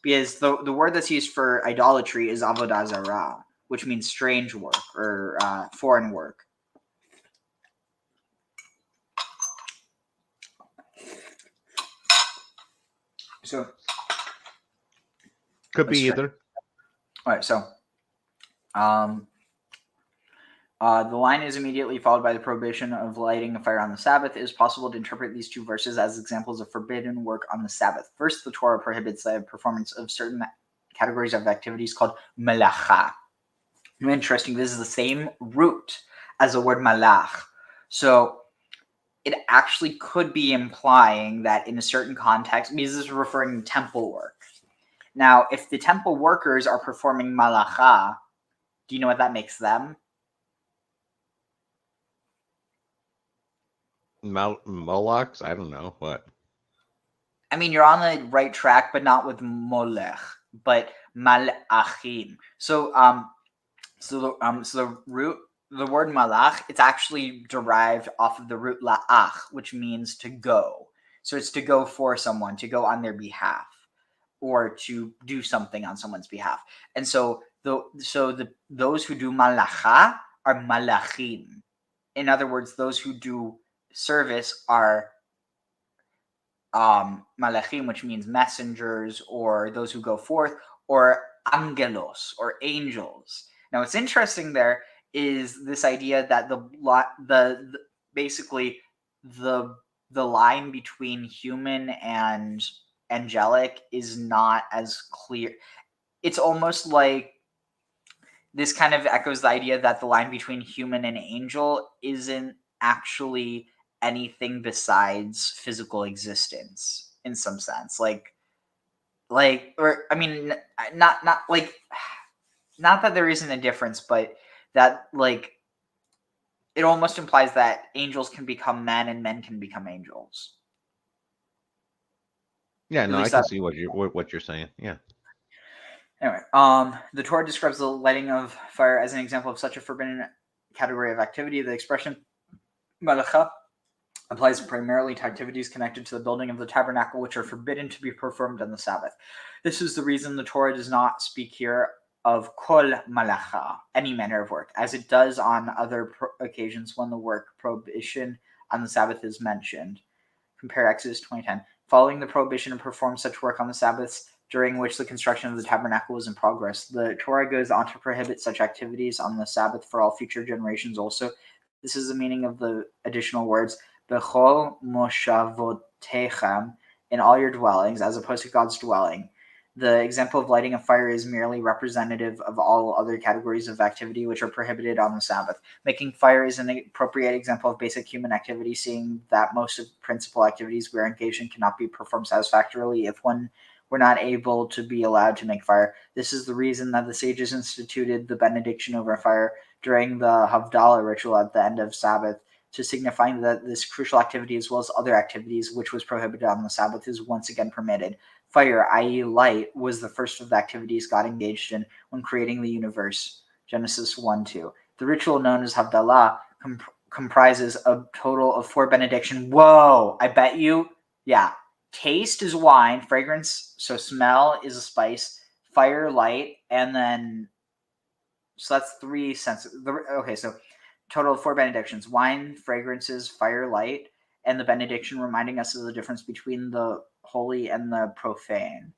Because the word that's used for idolatry is avodah zarah, which means strange work or foreign work. So could be either. All right, so the line is immediately followed by the prohibition of lighting a fire on the Sabbath. It is possible to interpret these two verses as examples of forbidden work on the Sabbath. First, the Torah prohibits the performance of certain categories of activities called melacha. Interesting, this is the same root as the word malach. So it actually could be implying that in a certain context, because this is referring to temple work. Now, if the temple workers are performing malacha, do you know what that makes them? Molochs? I don't know what. I mean, you're on the right track, but not with molech, but malachim. So, the root, the word malach, it's actually derived off of the root la'ach, which means to go. So it's to go for someone, to go on their behalf, or to do something on someone's behalf. And so those who do malacha are malachim. In other words, those who do service are malachim, which means messengers, or those who go forth, or angelos, or angels. Now, what's interesting there is this idea that basically the line between human and angelic is not as clear. It's almost like this kind of echoes the idea that the line between human and angel isn't actually anything besides physical existence in some sense. Not that there isn't a difference, but that it almost implies that angels can become men and men can become angels. Yeah, no, I can see what you're saying. Yeah. Anyway, the Torah describes the lighting of fire as an example of such a forbidden category of activity. The expression malacha applies primarily to activities connected to the building of the tabernacle, which are forbidden to be performed on the Sabbath. This is the reason the Torah does not speak here of kol malacha, any manner of work, as it does on other occasions when the work prohibition on the Sabbath is mentioned. Compare Exodus 20:10. Following the prohibition to perform such work on the Sabbaths, during which the construction of the tabernacle was in progress, the Torah goes on to prohibit such activities on the Sabbath for all future generations also. This is the meaning of the additional words, Bechol moshavotechem, in all your dwellings, as opposed to God's dwelling. The example of lighting a fire is merely representative of all other categories of activity which are prohibited on the Sabbath. Making fire is an appropriate example of basic human activity, seeing that most of the principal activities we are engaged in cannot be performed satisfactorily if one were not able to be allowed to make fire. This is the reason that the sages instituted the benediction over fire during the Havdalah ritual at the end of Sabbath, to signify that this crucial activity, as well as other activities which was prohibited on the Sabbath, is once again permitted. Fire, i.e. light, was the first of the activities God engaged in when creating the universe. Genesis 1:2. The ritual known as Havdalah comprises a total of 4 benedictions. Whoa! I bet you, yeah. Taste is wine, fragrance, so smell is a spice, fire, light, and then, so that's 3 senses. Okay, so total of 4 benedictions: wine, fragrances, fire, light, and the benediction reminding us of the difference between the holy and the profane.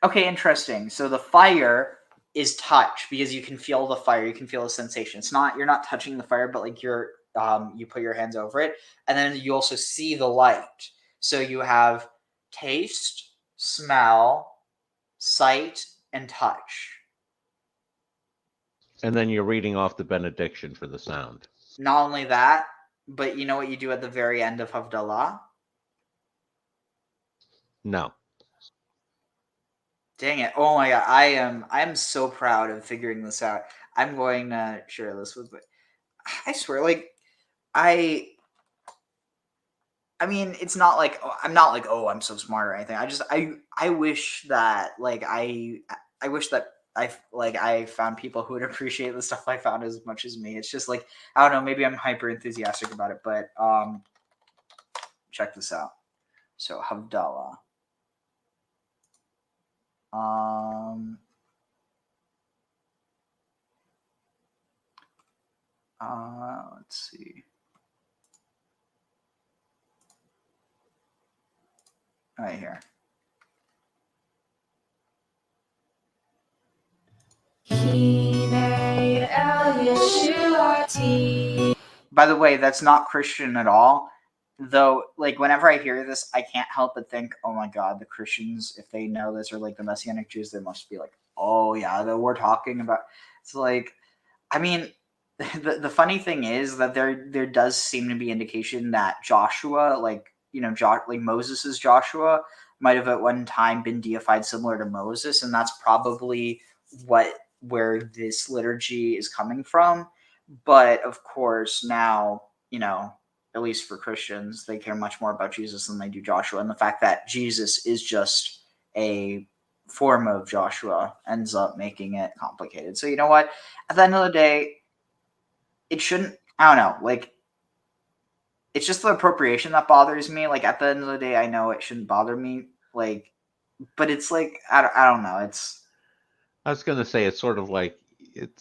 Okay, interesting. So the fire is touch, because you can feel the fire, you can feel the sensation. It's not, you're not touching the fire, but like you put your hands over it, and then you also see the light. So you have taste, smell, sight, and touch. And then you're reading off the benediction for the sound. Not only that, but you know what you do at the very end of Havdalah? No. Dang it. Oh my god. I am so proud of figuring this out. I'm going to share this with, I swear, I mean, it's not like, I'm not like, oh, I'm so smart or anything. I wish that, I wish that I found people who would appreciate the stuff I found as much as me. It's just like, I don't know, maybe I'm hyper enthusiastic about it, but check this out. So Havdalah. Let's see. Right here. By the way, that's not Christian at all. Though, like, whenever I hear this, I can't help but think, oh my God, the Christians, if they know this, or like the Messianic Jews, they must be like, oh yeah, that we're talking about. It's like, I mean, the funny thing is that there does seem to be indication that Joshua, like, you know, like Moses's Joshua, might have at one time been deified similar to Moses, and that's probably where this liturgy is coming from. But of course, now, you know, at least for Christians, they care much more about Jesus than they do Joshua, and the fact that Jesus is just a form of Joshua ends up making it complicated. So you know what? At the end of the day, it shouldn't. I don't know. Like, it's just the appropriation that bothers me. Like, at the end of the day, I know it shouldn't bother me. Like, but it's like, I don't know. I was going to say, it's sort of like,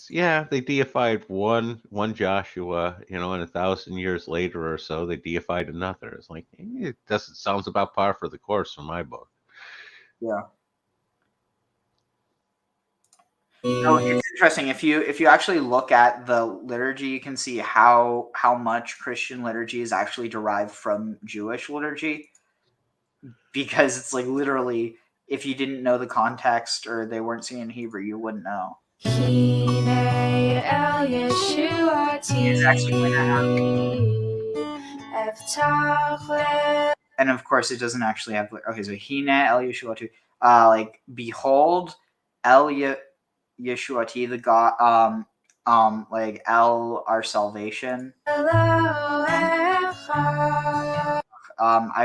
they deified one Joshua, you know, and 1,000 years later or so, they deified another. It's like, it doesn't sounds about par for the course from my book. Yeah. So it's interesting. If you actually look at the liturgy, you can see how much Christian liturgy is actually derived from Jewish liturgy, because it's like literally, if you didn't know the context or they weren't singing in Hebrew, you wouldn't know. And of course, it doesn't actually have. Okay, so Hine El Yeshuatu, like behold El Yeshuati, the God, like El, our salvation. I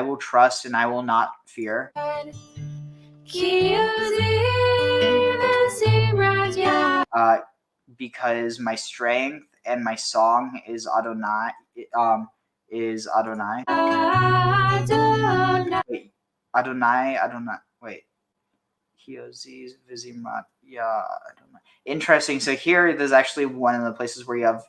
will trust and I will not fear. Because my strength and my song is Adonai. Is Adonai. Wait, Adonai. Wait. Hioziz Vizimrat. Yeah, Adonai. Interesting. So here, there's actually one of the places where you have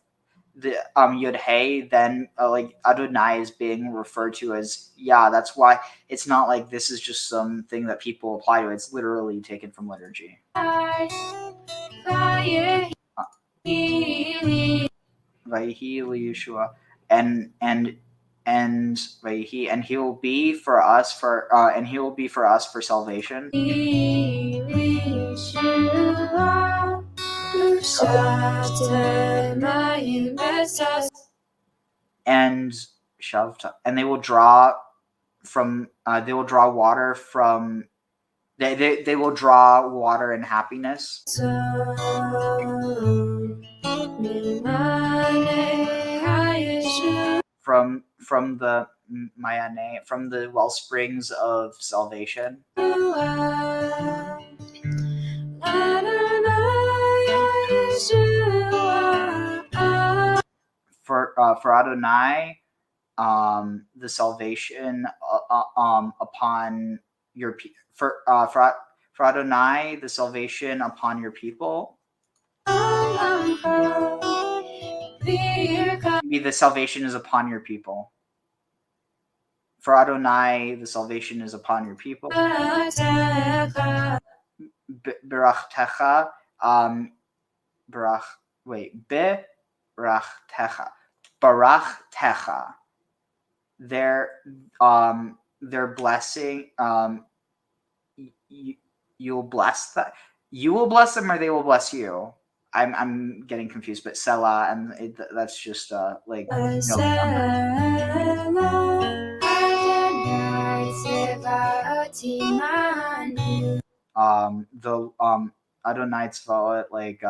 the Yud Hey, then like Adonai is being referred to as Yah. That's why it's not like this is just something that people apply to. It's literally taken from liturgy. Vayihi Yeshua, and Vayihi, and he will be for us for salvation. And Shavta, and they will draw water from. They will draw water and happiness. From the Mayane, from the well springs of salvation. For Adonai, the salvation upon your for Adonai, the salvation upon your people. Maybe the salvation is upon your people. For Adonai, the salvation is upon your people. Berachtecha, Barachtecha. Their blessing. You'll bless that. You will bless them, or they will bless you. I'm getting confused, but Selah, and that's just like. The Adonai Tzvaot, like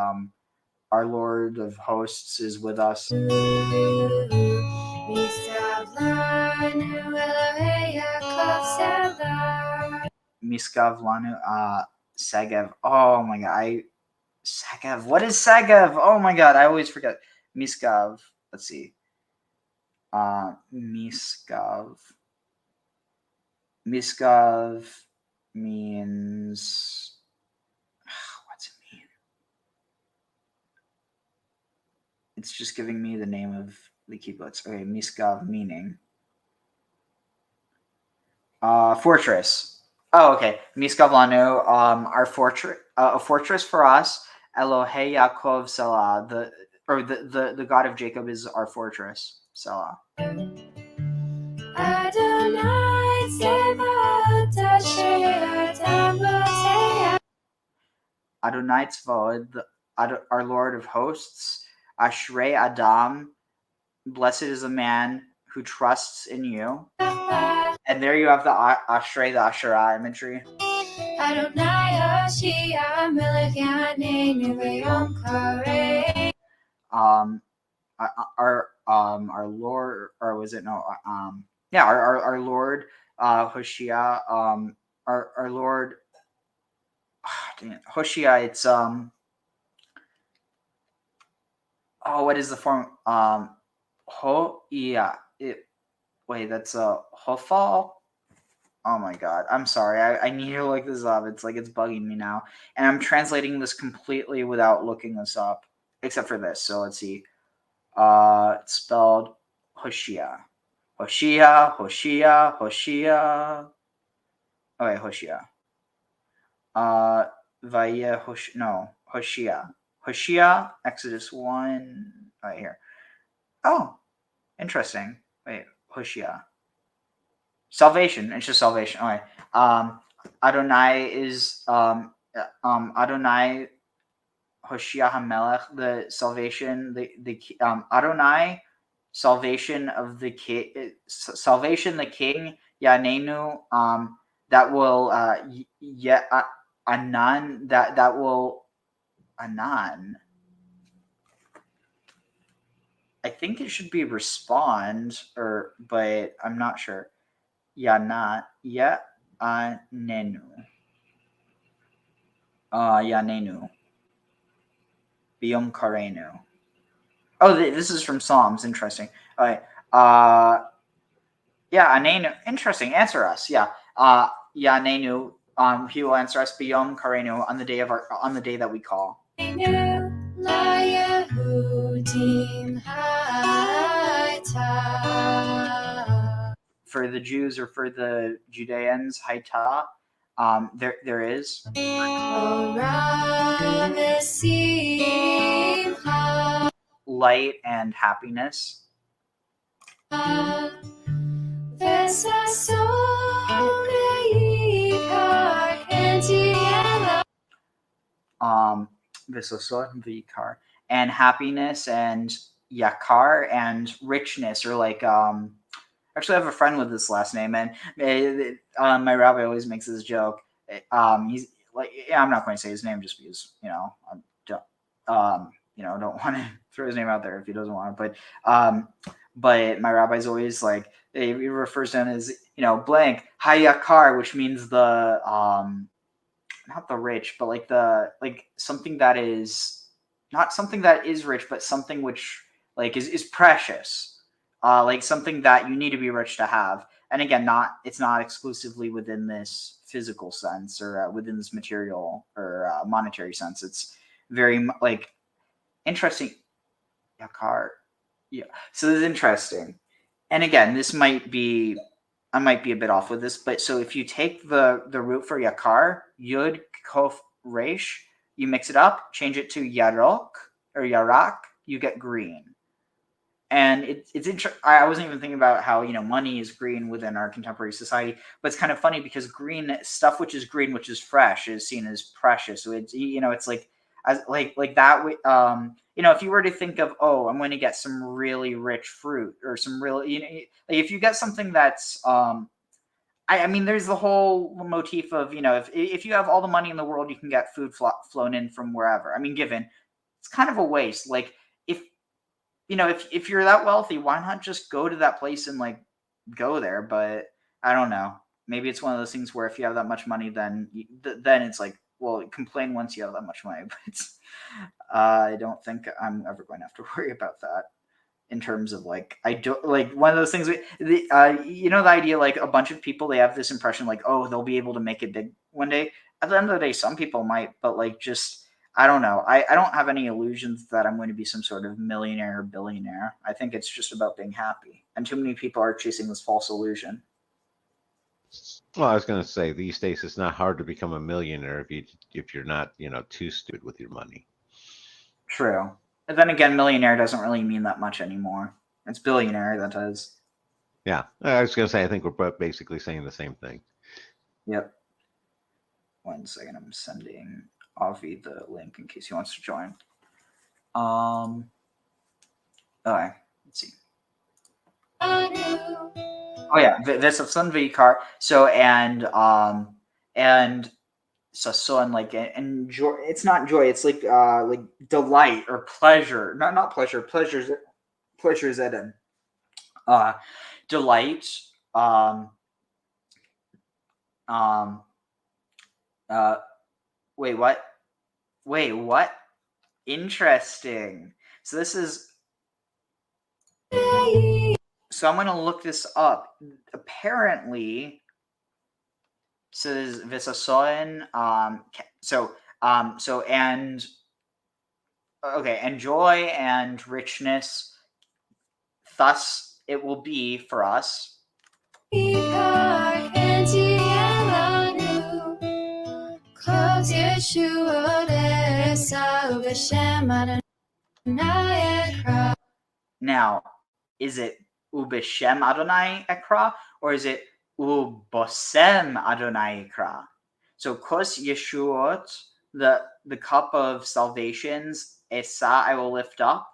our Lord of Hosts is with us. Miskav Lanu Segev. Oh my God, Segev. What is Segev? Oh my god, I always forget. Miskav. Let's see. Miskav. Miskav means. What's it mean? It's just giving me the name of the kibbutz. Okay, Miskav meaning. Fortress. Oh, okay. Miskav lanu, our fortress, a fortress for us. Elohei Yaakov Selah, the God of Jacob is our fortress. Selah. Adonai Tzvaot, our Lord of hosts. Ashrei Adam, blessed is a man who trusts in you. And there you have the Ashrei, the Asherah imagery. Our Lord, or was it no? Yeah, our Lord, Hoshea, our Lord, Hoshea. It's oh, what is the form? Yeah. Wait, that's Hofal. Oh my god, I'm sorry. I need to look this up. It's like it's bugging me now, and I'm translating this completely without looking this up, except for this. So let's see. It's spelled Hoshea. Hoshea. Okay, Hoshea. Hoshea. Hoshea, Exodus 1. Right here. Oh, interesting. Wait, Hoshea. Salvation. It's just salvation. Okay. Adonai is Adonai Hoshea HaMelech, the salvation, the Adonai, salvation of the king, salvation the king, Yanenu, that will Anan, that will Anan. I think it should be respond, but I'm not sure. Yanenu. Yanenu. Biyom Karenu. Oh, this is from Psalms. Interesting. All right. Yeah, Anenu. Interesting. Answer us. Yeah. Yanenu. He will answer us Biyom Karenu on the day that we call. For the Jews or for the Judeans, Haita. There is. Light and happiness. Vayaqhel, and happiness and yakar and richness, or like actually I have a friend with this last name, and my rabbi always makes this joke. He's like, yeah, I'm not going to say his name just because I don't want to throw his name out there if he doesn't want it. But my rabbi's always like, he refers to him as blank hayakar, which means the not the rich, but like something that is not something that is rich, but something which like is precious, like something that you need to be rich to have. And again, it's not exclusively within this physical sense or within this material or monetary sense. It's very like interesting. Yakar, yeah. So this is interesting. And again, I might be a bit off with this, but so if you take the root for yakar, yud, kof, resh, you mix it up, change it to yarok or yarak, you get green. And it's interesting. I wasn't even thinking about how money is green within our contemporary society, but it's kind of funny because green stuff, which is green, which is fresh, is seen as precious. So it's it's like as like that. If you were to think of, oh, I'm going to get some really rich fruit or some really like if you get something that's I mean, there's the whole motif of if you have all the money in the world, you can get food flown in from wherever. I mean, given it's kind of a waste. Like if you're that wealthy, why not just go to that place and like go there? But I don't know. Maybe it's one of those things where if you have that much money, then it's like well, complain once you have that much money, but I don't think I'm ever going to have to worry about that. In terms of like, I don't like one of those things. The idea like a bunch of people, they have this impression like, oh, they'll be able to make it big one day. At the end of the day, some people might, but like just I don't know. I don't have any illusions that I'm going to be some sort of millionaire or billionaire. I think it's just about being happy, and too many people are chasing this false illusion. Well, I was going to say these days it's not hard to become a millionaire if you're not too stupid with your money. True. And then again, millionaire doesn't really mean that much anymore. It's billionaire that does. Yeah, I was going to say I think we're basically saying the same thing. Yep. 1 second, I'm sending Avi the link in case he wants to join. Okay, let's see. Oh yeah, V'sason v'yikar. So and sason, like enjoy. It's not joy. It's like delight or pleasure. Not pleasure. Pleasure is Eden. Delight. Wait, what? Wait, what? Interesting. So this is. So I'm gonna look this up. Apparently, says V'sason. And okay, and joy and richness. Thus, it will be for us. Now, is it Ubishem Adonai Ekra, or is it Ubosem Adonai Ekra? So Kos Yeshuot, the cup of salvations, Esa I will lift up.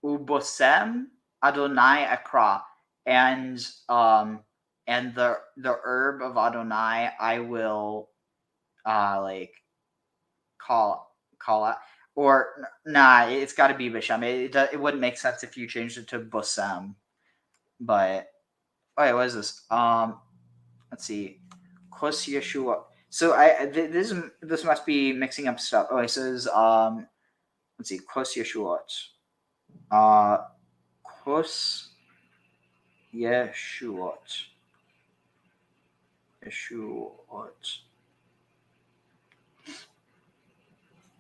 Ubosem Adonai Ekra, and the herb of Adonai I will call out. Or nah, it's got to be Bisham. It wouldn't make sense if you changed it to Bosam. But wait, what is this? Let's see, Kos Yeshua. So this must be mixing up stuff. Oh, it says let's see, Kos Yeshuot. Kos Yeshuot. Yeshuot.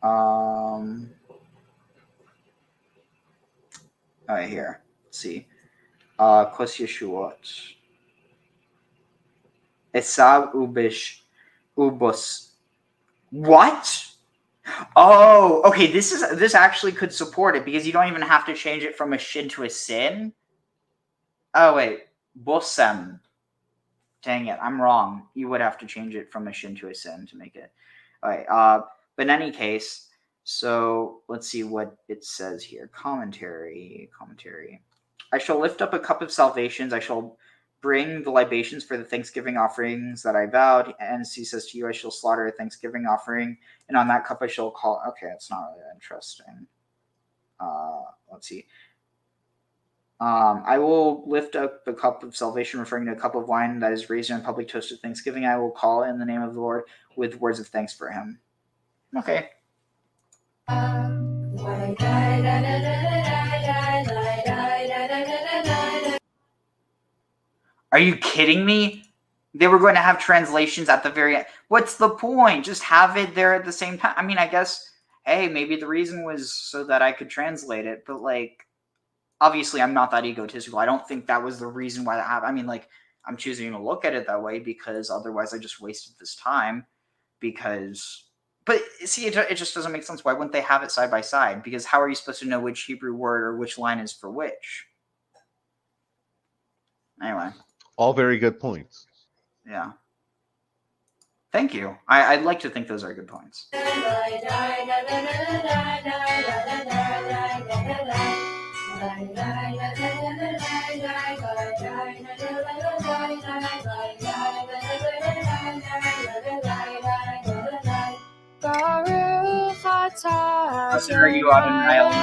All right, here. Let's see. Kos Yeshuot. Esav Ubos. What? Oh, okay. This actually could support it because you don't even have to change it from a shin to a sin. Oh wait, Bosem. Dang it, I'm wrong. You would have to change it from a shin to a sin to make it. All right. But in any case, so let's see what it says here. Commentary. I shall lift up a cup of salvations. I shall bring the libations for the Thanksgiving offerings that I vowed. And he says to you, I shall slaughter a Thanksgiving offering. And on that cup I shall call. Okay, it's not really interesting. Let's see. I will lift up a cup of salvation, referring to a cup of wine that is raised in a public toast of thanksgiving. I will call in the name of the Lord with words of thanks for him. Okay. Are you kidding me? They were going to have translations at the very end. What's the point? Just have it there at the same time. I mean, I guess, hey, maybe the reason was so that I could translate it, but like, obviously I'm not that egotistical. I don't think that was the reason why that happened. I mean, like, I'm choosing to look at it that way because otherwise I just wasted this time but see, it just doesn't make sense. Why wouldn't they have it side by side? Because how are you supposed to know which Hebrew word or which line is for which? Anyway. All very good points. Yeah. Thank you. I'd like to think those are good points. Are you out in Ireland?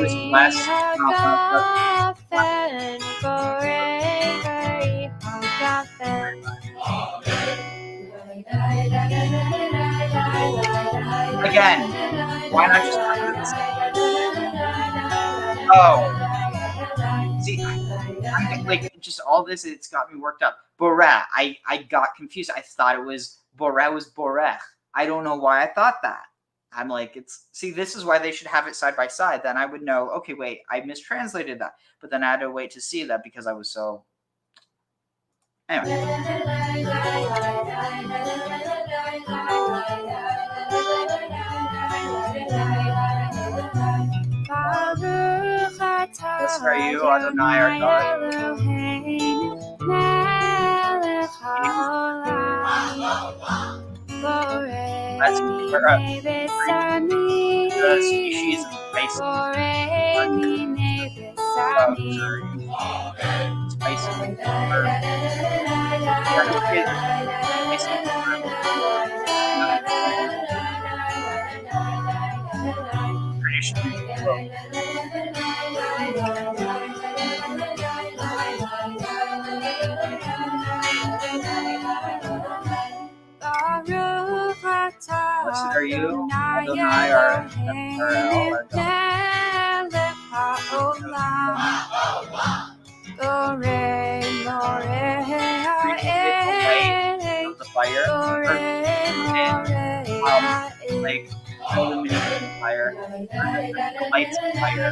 was less. Again, why not just come to this? Oh, see, I'm like just all this. It's got me worked up. Boreh. I got confused. I thought it was Boreh was Borech. I don't know why I thought that. I'm like, this is why they should have it side by side. Then I would know, okay, wait, I mistranslated that. But then I had to wait to see that because I was so. Anyway. Blessed are you, Adonai, our God. That's the species of spicy. Blessed are you, Adonai, our the fire, like illuminating the fire, the lights of fire.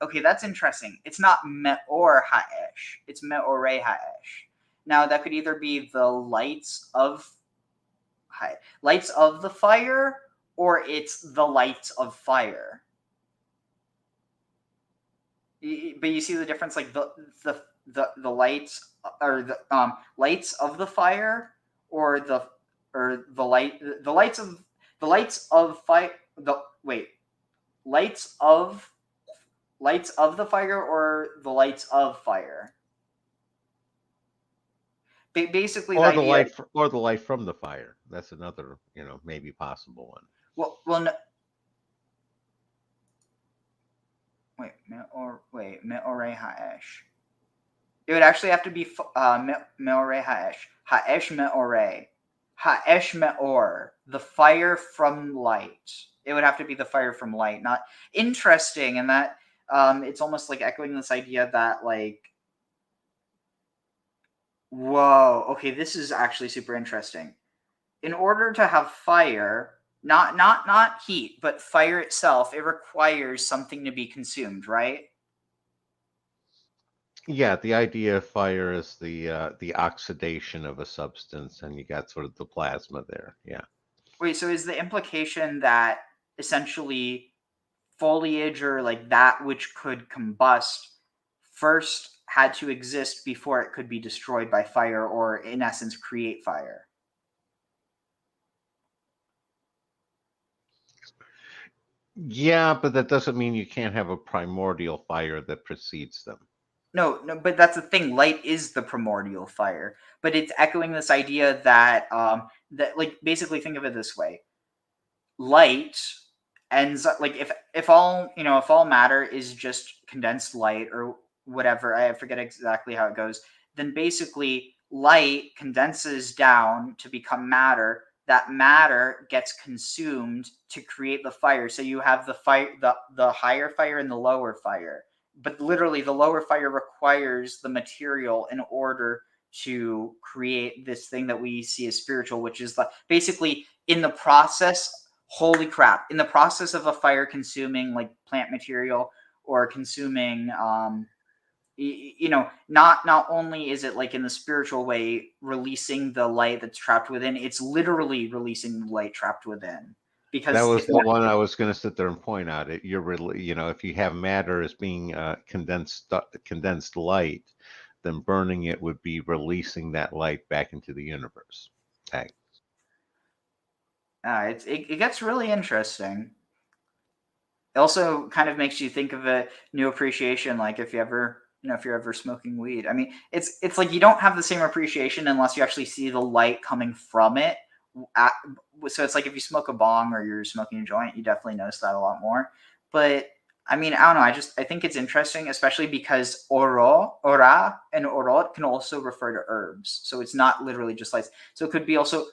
Okay, that's interesting. It's not Me'or Ha'esh. It's Me'orei Ha'esh. Now, that could either be the lights of the fire, or it's the lights of fire. But you see the difference, like the lights, or the lights of the fire, or the lights of fire. Lights of the fire, or the lights of fire. Basically, or the light, or the light from the fire. That's another, maybe possible one. Well, no. Me'orei Ha'esh. It would actually have to be Me'orei Ha'esh. Ha'esh Me'orei. Ha'esh Me'or. The fire from light. It would have to be the fire from light. Not interesting, and that it's almost like echoing this idea that, like, whoa, okay, this is actually super interesting. In order to have fire, not heat, but fire itself, it requires something to be consumed, right? Yeah, the idea of fire is the oxidation of a substance, and you got sort of the plasma there. Yeah. Wait, so is the implication that essentially foliage, or like that which could combust, first had to exist before it could be destroyed by fire, or in essence create fire? Yeah, but that doesn't mean you can't have a primordial fire that precedes them. No, but that's the thing. Light is the primordial fire, but it's echoing this idea that that, like, basically think of it this way: light ends up, like, if all matter is just condensed light or whatever, I forget exactly how it goes, then basically light condenses down to become matter. That matter gets consumed to create the fire. So you have the fire, the higher fire and the lower fire. But literally, the lower fire requires the material in order to create this thing that we see as spiritual, which is basically in the process. Holy crap! In the process of a fire consuming, like, plant material, or consuming, not only is it, like, in the spiritual way releasing the light that's trapped within, it's literally releasing the light trapped within. Because that was the one I was going to sit there and point out. If you have matter as being condensed light, then burning it would be releasing that light back into the universe. Okay. It gets really interesting. It also kind of makes you think of a new appreciation, like if you ever if you're ever smoking weed. I mean, it's like you don't have the same appreciation unless you actually see the light coming from it. So it's like if you smoke a bong or you're smoking a joint, you definitely notice that a lot more. But I mean, I don't know. I think it's interesting, especially because ora, and orot can also refer to herbs. So it's not literally just lights. So it could be also,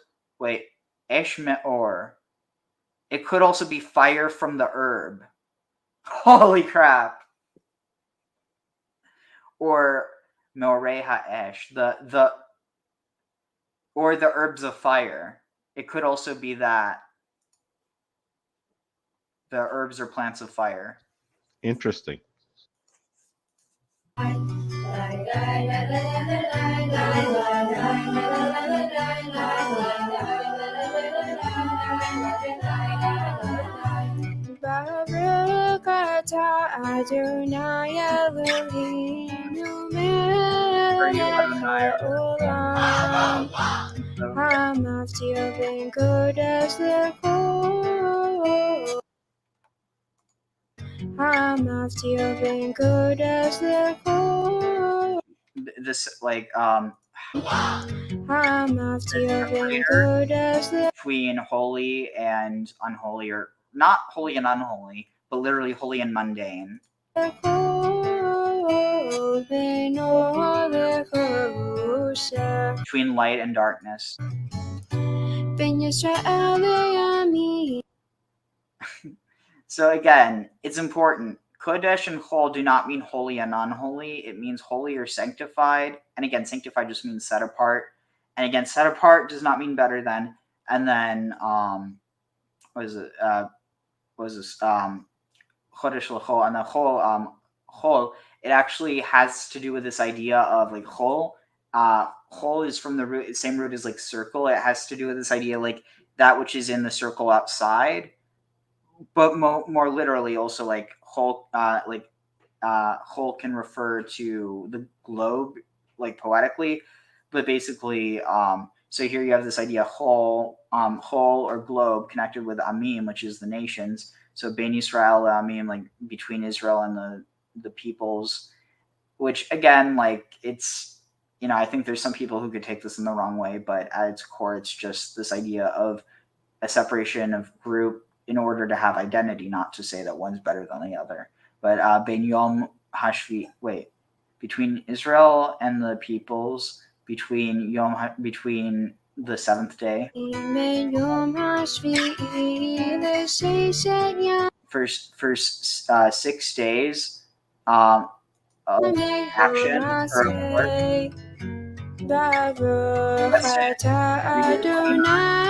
esh me'or. It could also be fire from the herb. Holy crap. Or me'orei ha'esh, or the herbs of fire. It could also be that. The herbs or plants of fire. Interesting. Baruch atah Adonai Eloheinu melech haolam hamaftir ben kodesh lechol hamaftir ben kodesh lechol. This like hamaftir ben kodesh between holy and unholy, or not holy and unholy, but literally holy and mundane. Between light and darkness. So again, it's important. Kodesh and Chol do not mean holy and unholy. It means holy or sanctified. And again, sanctified just means set apart. And again, set apart does not mean better than. And then what is it? What is this? Chodesh l'chol, and the chol, it actually has to do with this idea of like chol. Chol is from the root, same root as like circle. It has to do with this idea like that which is in the circle outside, but more literally also like chol, chol can refer to the globe, like poetically, but basically, so here you have this idea chol or globe connected with amim, which is the nations. So Bein Yisrael amim, like between Israel and the peoples, which again, like it's, I think there's some people who could take this in the wrong way, but at its core, it's just this idea of a separation of group in order to have identity, not to say that one's better than the other. But Bein Yom Hashvi, between Israel and the peoples, between the seventh day. First 6 days of action or work. Baruch atah Adonai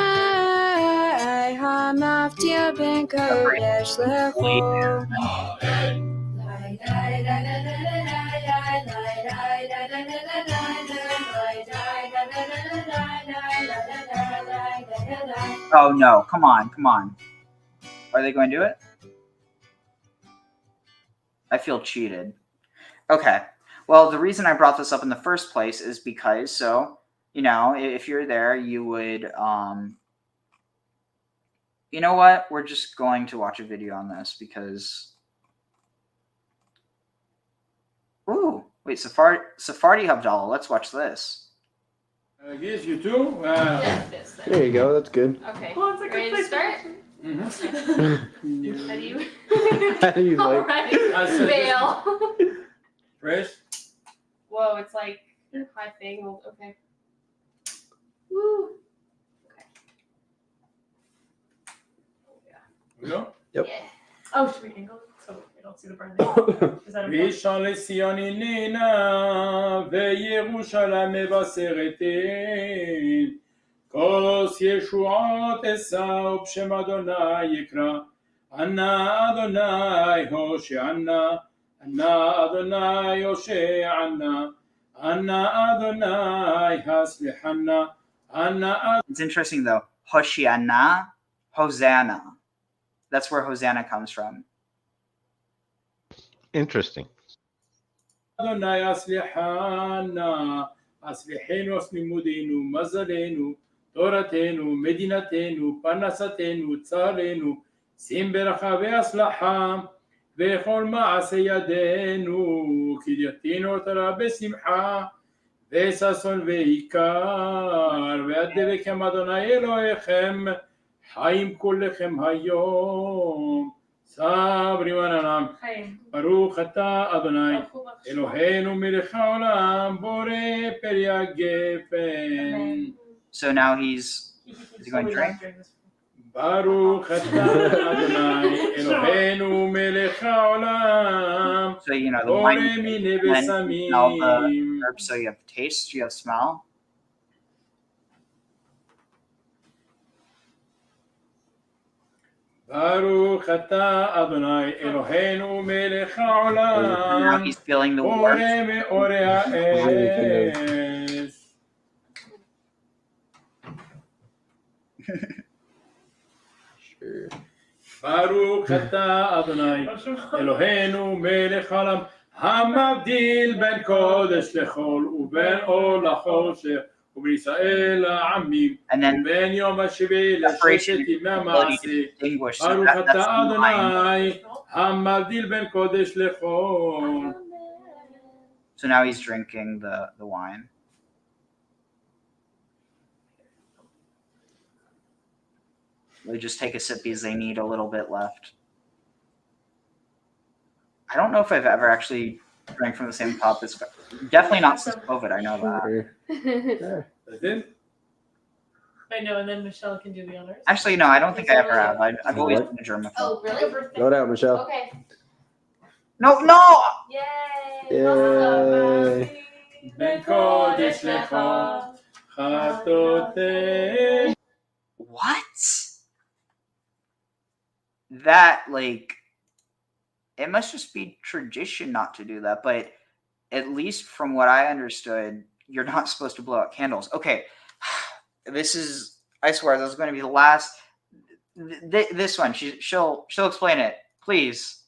hamaftir ben kodesh lechol. Oh no, come on. Are they going to do it? I feel cheated. Okay. Well, the reason I brought this up in the first place is because, if you're there, you would, you know what? We're just going to watch a video on this because, Sephardi Havdalah. Let's watch this. Yes, you too. There you go. That's good. Okay. Well, it's a good place to start. How do you? How do you like? Right. Fail. Press. Whoa, it's like high angled. Okay. Woo. Okay. Yeah. We go? Yep. Yeah. Oh, should we angle it so we don't see the branding? Is that okay? ראשון לציון הננה וירושלים מבשרת כוס ישועות אשא ובשם אדוני יקרא ענה אדוני הושענה ענה אדוני הושענה ענה אדוני הסליחנה ענה. It's interesting though. Hoshiana, Hosanna. That's where Hosanna comes from. Interesting. אדוני הסליחנה הסליחנו סלימודנו מזלנו תורתנו מדינתנו פרנסתנו צרנו שים ברכה והצלחה וכל מעשה ידינו כי דתינו תורה בשמחה וששון ויקר ואדבקם אדוני אלוהיכם חיים כולכם היום סברי ונעם ברוך אתה אדוני אלוהינו מלך העולם בורא פרי הגפן. So now is he going to drink? ברוך אתה אדוני אלוהינו מלך העולם So you know the בורא wine, מיני and then בשמים. all the herbs. So you have taste, you have smell. ברוך אתה אדוני אלוהינו מלך Now העולם he's feeling the בורא warmth. מאורי האש. ברוך אתה אדוני אלוהינו מלך העולם המבדיל בין קודש לחול ובין אור לחושך ובישראל לעמים ובין יום השביעי לששת ימי המעשה. ברוך אתה אדוני המבדיל בין קודש לחול. So now he's drinking the wine. They just take a sip because they need a little bit left. I don't know if I've ever actually drank from the same cup. It's definitely not since COVID. I know that. I know, and then Michelle can do the honors. Actually, no, I don't think I ever have. I've always been a germaphobe. Oh, really? Go down, Michelle. Okay. No! Yay! Yay. בין קודש לך חטאותינו. What? That, like, it must just be tradition not to do that, but at least from what I understood, you're not supposed to blow out candles. Okay, this is, I swear, this is going to be the last, this one, she'll explain it, please.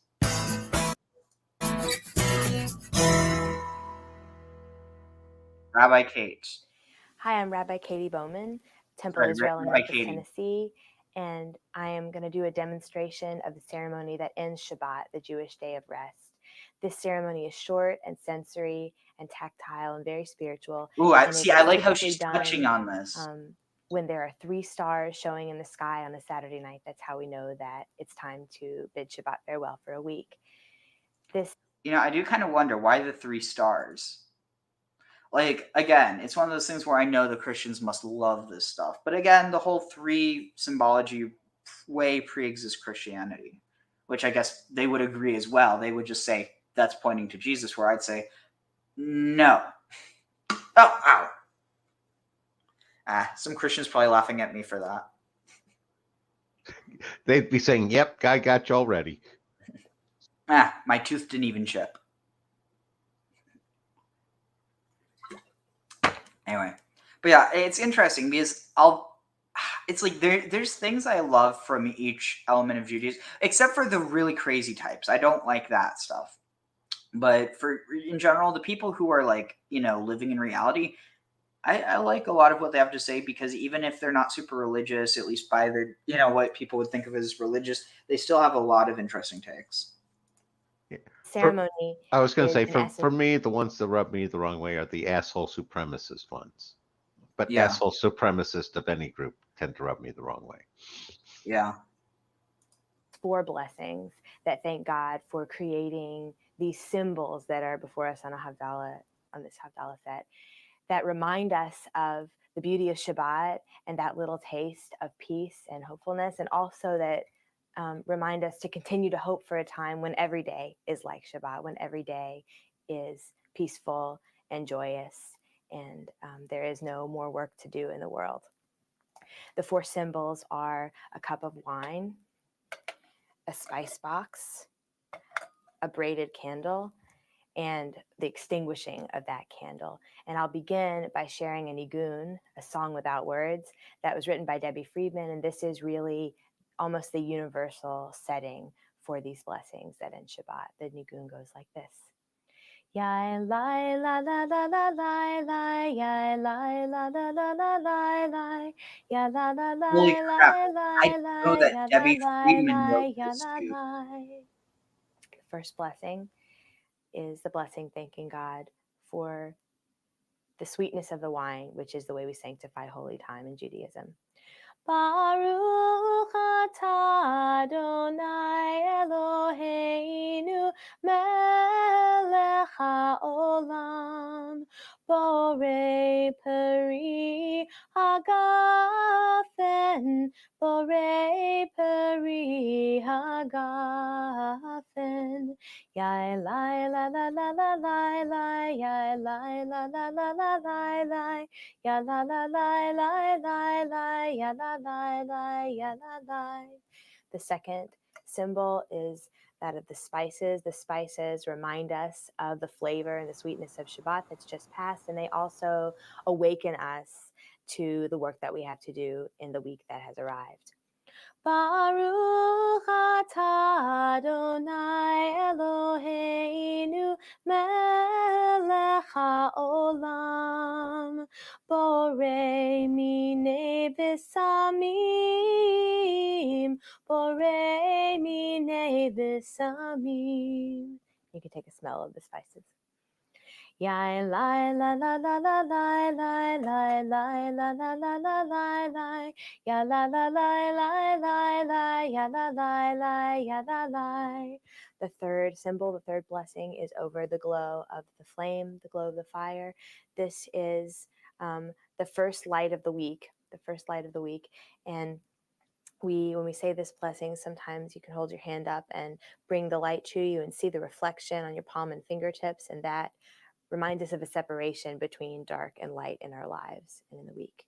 Rabbi Kate. Hi, I'm Rabbi Katie Bowman, Temple Israel in Memphis, Tennessee, and I am going to do a demonstration of the ceremony that ends Shabbat, the Jewish day of rest. This ceremony is short and sensory and tactile and very spiritual. Ooh, I like how she's touching on this. When there are 3 stars showing in the sky on a Saturday night, that's how we know that it's time to bid Shabbat farewell for a week. You know, I do kind of wonder why the 3 stars. Like, again, it's one of those things where I know the Christians must love this stuff. But again, the whole 3 symbology way pre-exists Christianity, which I guess they would agree as well. They would just say, that's pointing to Jesus, where I'd say, no. Oh, ow. Some Christians probably laughing at me for that. They'd be saying, yep, guy got you already. My tooth didn't even chip. Anyway, but yeah, it's interesting because it's like there's things I love from each element of Judaism, except for the really crazy types. I don't like that stuff. But in general, the people who are like, you know, living in reality, I like a lot of what they have to say, because even if they're not super religious, at least by their, you know, what people would think of as religious, they still have a lot of interesting takes. Ceremony. I was going to say, for me, the ones that rub me the wrong way are the asshole supremacist ones. But Yeah. asshole supremacists of any group tend to rub me the wrong way. Yeah. 4 blessings that thank God for creating these symbols that are before us on this Havdalah set, that remind us of the beauty of Shabbat and that little taste of peace and hopefulness, and also that remind us to continue to hope for a time when every day is like Shabbat, when every day is peaceful and joyous, and there is no more work to do in the world. The 4 symbols are a cup of wine, a spice box, a braided candle, and the extinguishing of that candle. And I'll begin by sharing a nigun, a song without words, that was written by Debbie Friedman, and this is really almost the universal setting for these blessings that end Shabbat. The nigun goes like this. Ya la la la la la la la, ya la la la la la la la, ya la la la. Holy crap! I know that Debbie Friedman wrote this scoop. First blessing is the blessing thanking God for the sweetness of the wine, which is the way we sanctify holy time in Judaism. Baruch atah Adonai Eloheinu melech haolam borei peri hagafen borei peri hagafen Yai lai la la la la la la yai lai la la la la la la ya la la la la la la ya la la la ya la la. The second symbol is that of the spices. The spices remind us of the flavor and the sweetness of Shabbat that's just passed, and they also awaken us to the work that we have to do in the week that has arrived. Baruch atah Adonai Eloheinu melech haolam borei minei v'samim borei minei v'samim. You can take a smell of the spices. Yai lai la la la la la la la la la la la la la la ya la la la la la la ya la la la ya la la. The third symbol, the third blessing, is over the glow of the flame, the glow of the fire. This is the first light of the week, the first light of the week, and when we say this blessing, sometimes you can hold your hand up and bring the light to you and see the reflection on your palm and fingertips, and that reminds us of a separation between dark and light in our lives and in the week.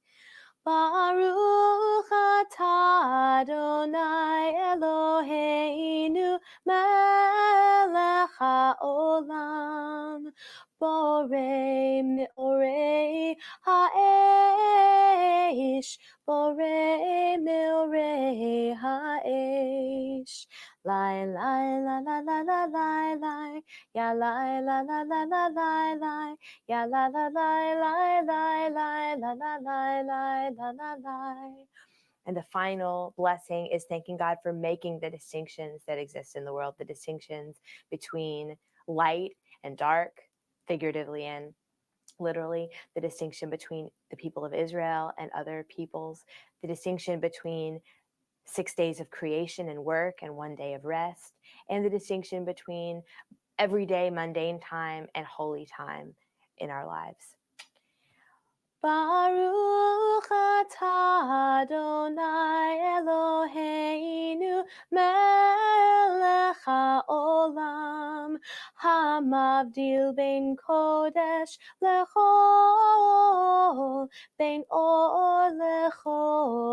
Baruch atah Adonai Eloheinu melech haolam borei meorei ha'esh borei meorei ha'esh lai lai la la la la la la ya lai la la la la la la ya la la la la la la la la la la la la. And the final blessing is thanking God for making the distinctions that exist in the world, the distinctions between light and dark, figuratively and literally, the distinction between the people of Israel and other peoples, the distinction between 6 days of creation and work and 1 day of rest, and the distinction between everyday mundane time and holy time in our lives. Baruch atah Adonai Eloheinu melech haolam hamavdil ben kodesh lechol ben or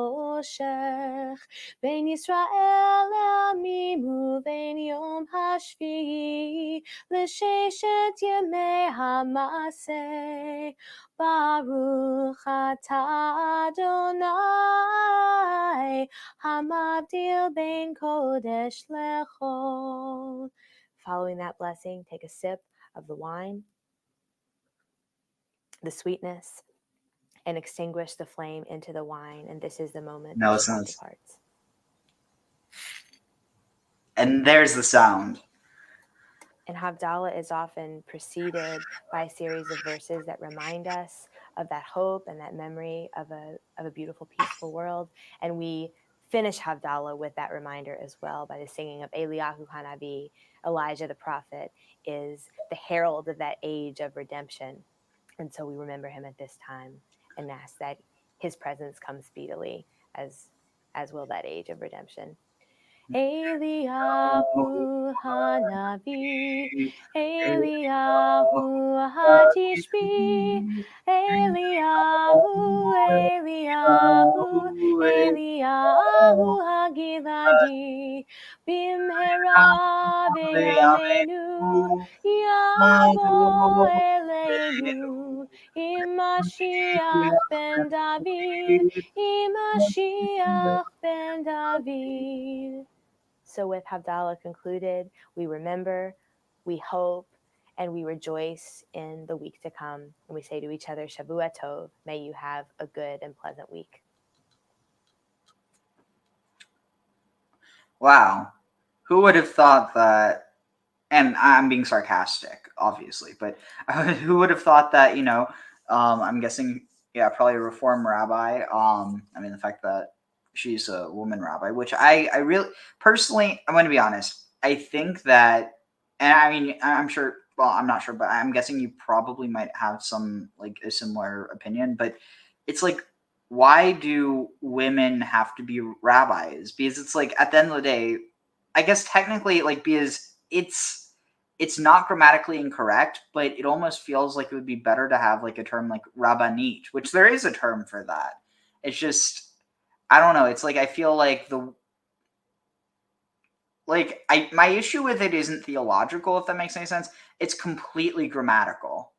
lechoshech ben Yisrael le'amim u'ben yom hashvi'i l'sheshet yemei hamaseh Baruch atah Adonai hamavdil ben kodesh lechol. Following that blessing, take a sip of the wine, the sweetness, and extinguish the flame into the wine. And this is the moment No, that it's Shabbat not. departs. And there's the sound. And Havdalah is often preceded by a series of verses that remind us of that hope and that memory of a beautiful, peaceful world. And we finish Havdalah with that reminder as well by the singing of Eliyahu Hanavi. Elijah the prophet is the herald of that age of redemption. And so we remember him at this time and ask that his presence come speedily, as will that age of redemption. Eliyahu Hanavi, Eliyahu Hatishbi, Eliyahu Hagiladi, Bimhera v'yameinu, Yavo Eleinu, Imashiach ben David, Imashiach ben David. So with Havdalah concluded, we remember, we hope, and we rejoice in the week to come. And we say to each other, Shavua Tov, may you have a good and pleasant week. Wow. Who would have thought that and I'm being sarcastic, obviously, but who would have thought that, I'm guessing, yeah, probably a Reform rabbi. I mean, the fact that she's a woman rabbi, which I really, personally, I'm going to be honest, I think that, and I mean, I'm sure, well, I'm not sure, but I'm guessing you probably might have some, like, a similar opinion, but it's like, why do women have to be rabbis? Because it's like, at the end of the day, I guess technically, like, because it's not grammatically incorrect, but it almost feels like it would be better to have like a term like rabbanit, which there is a term for that. It's just, I don't know. It's like, I feel like my issue with it isn't theological, if that makes any sense. It's completely grammatical.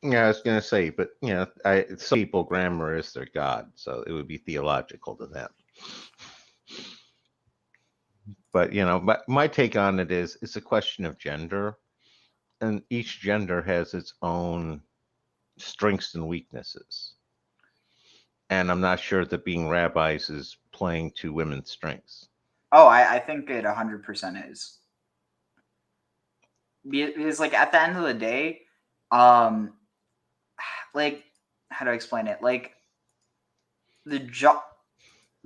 Yeah, I was going to say, but some people, grammar is their god, so it would be theological to them. But my take on it is it's a question of gender, and each gender has its own strengths and weaknesses. And I'm not sure that being rabbis is playing to women's strengths. Oh, I think it 100% is. Because like at the end of the day, like, how do I explain it? Like, the job,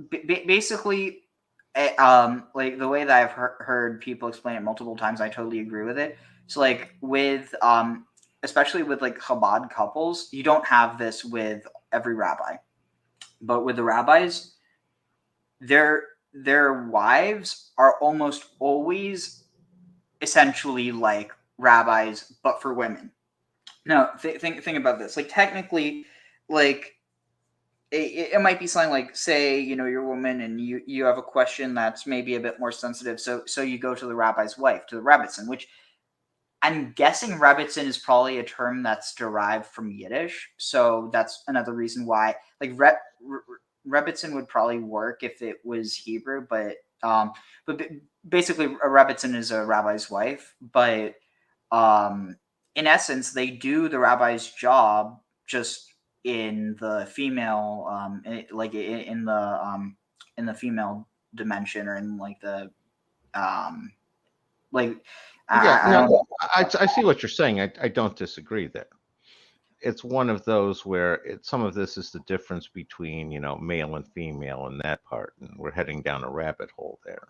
basically, like the way that I've heard people explain it multiple times, I totally agree with it. So like with especially with like Chabad couples, you don't have this with every rabbi, but with the rabbis, their wives are almost always essentially like rabbis, but for women. Now think about this. Like technically, like it might be something like, say, you're a woman and you have a question that's maybe a bit more sensitive. So you go to the rabbi's wife, to the Rebbitzin, which I'm guessing Rebbitzin is probably a term that's derived from Yiddish. So that's another reason why, like, Rebbitzin would probably work if it was Hebrew, but basically a Rebbitzin is a rabbi's wife. But in essence, they do the rabbi's job just in the female, like in the female dimension, or in like the like. I see what you're saying. I don't disagree there. It's one of those where some of this is the difference between male and female in that part, and we're heading down a rabbit hole there.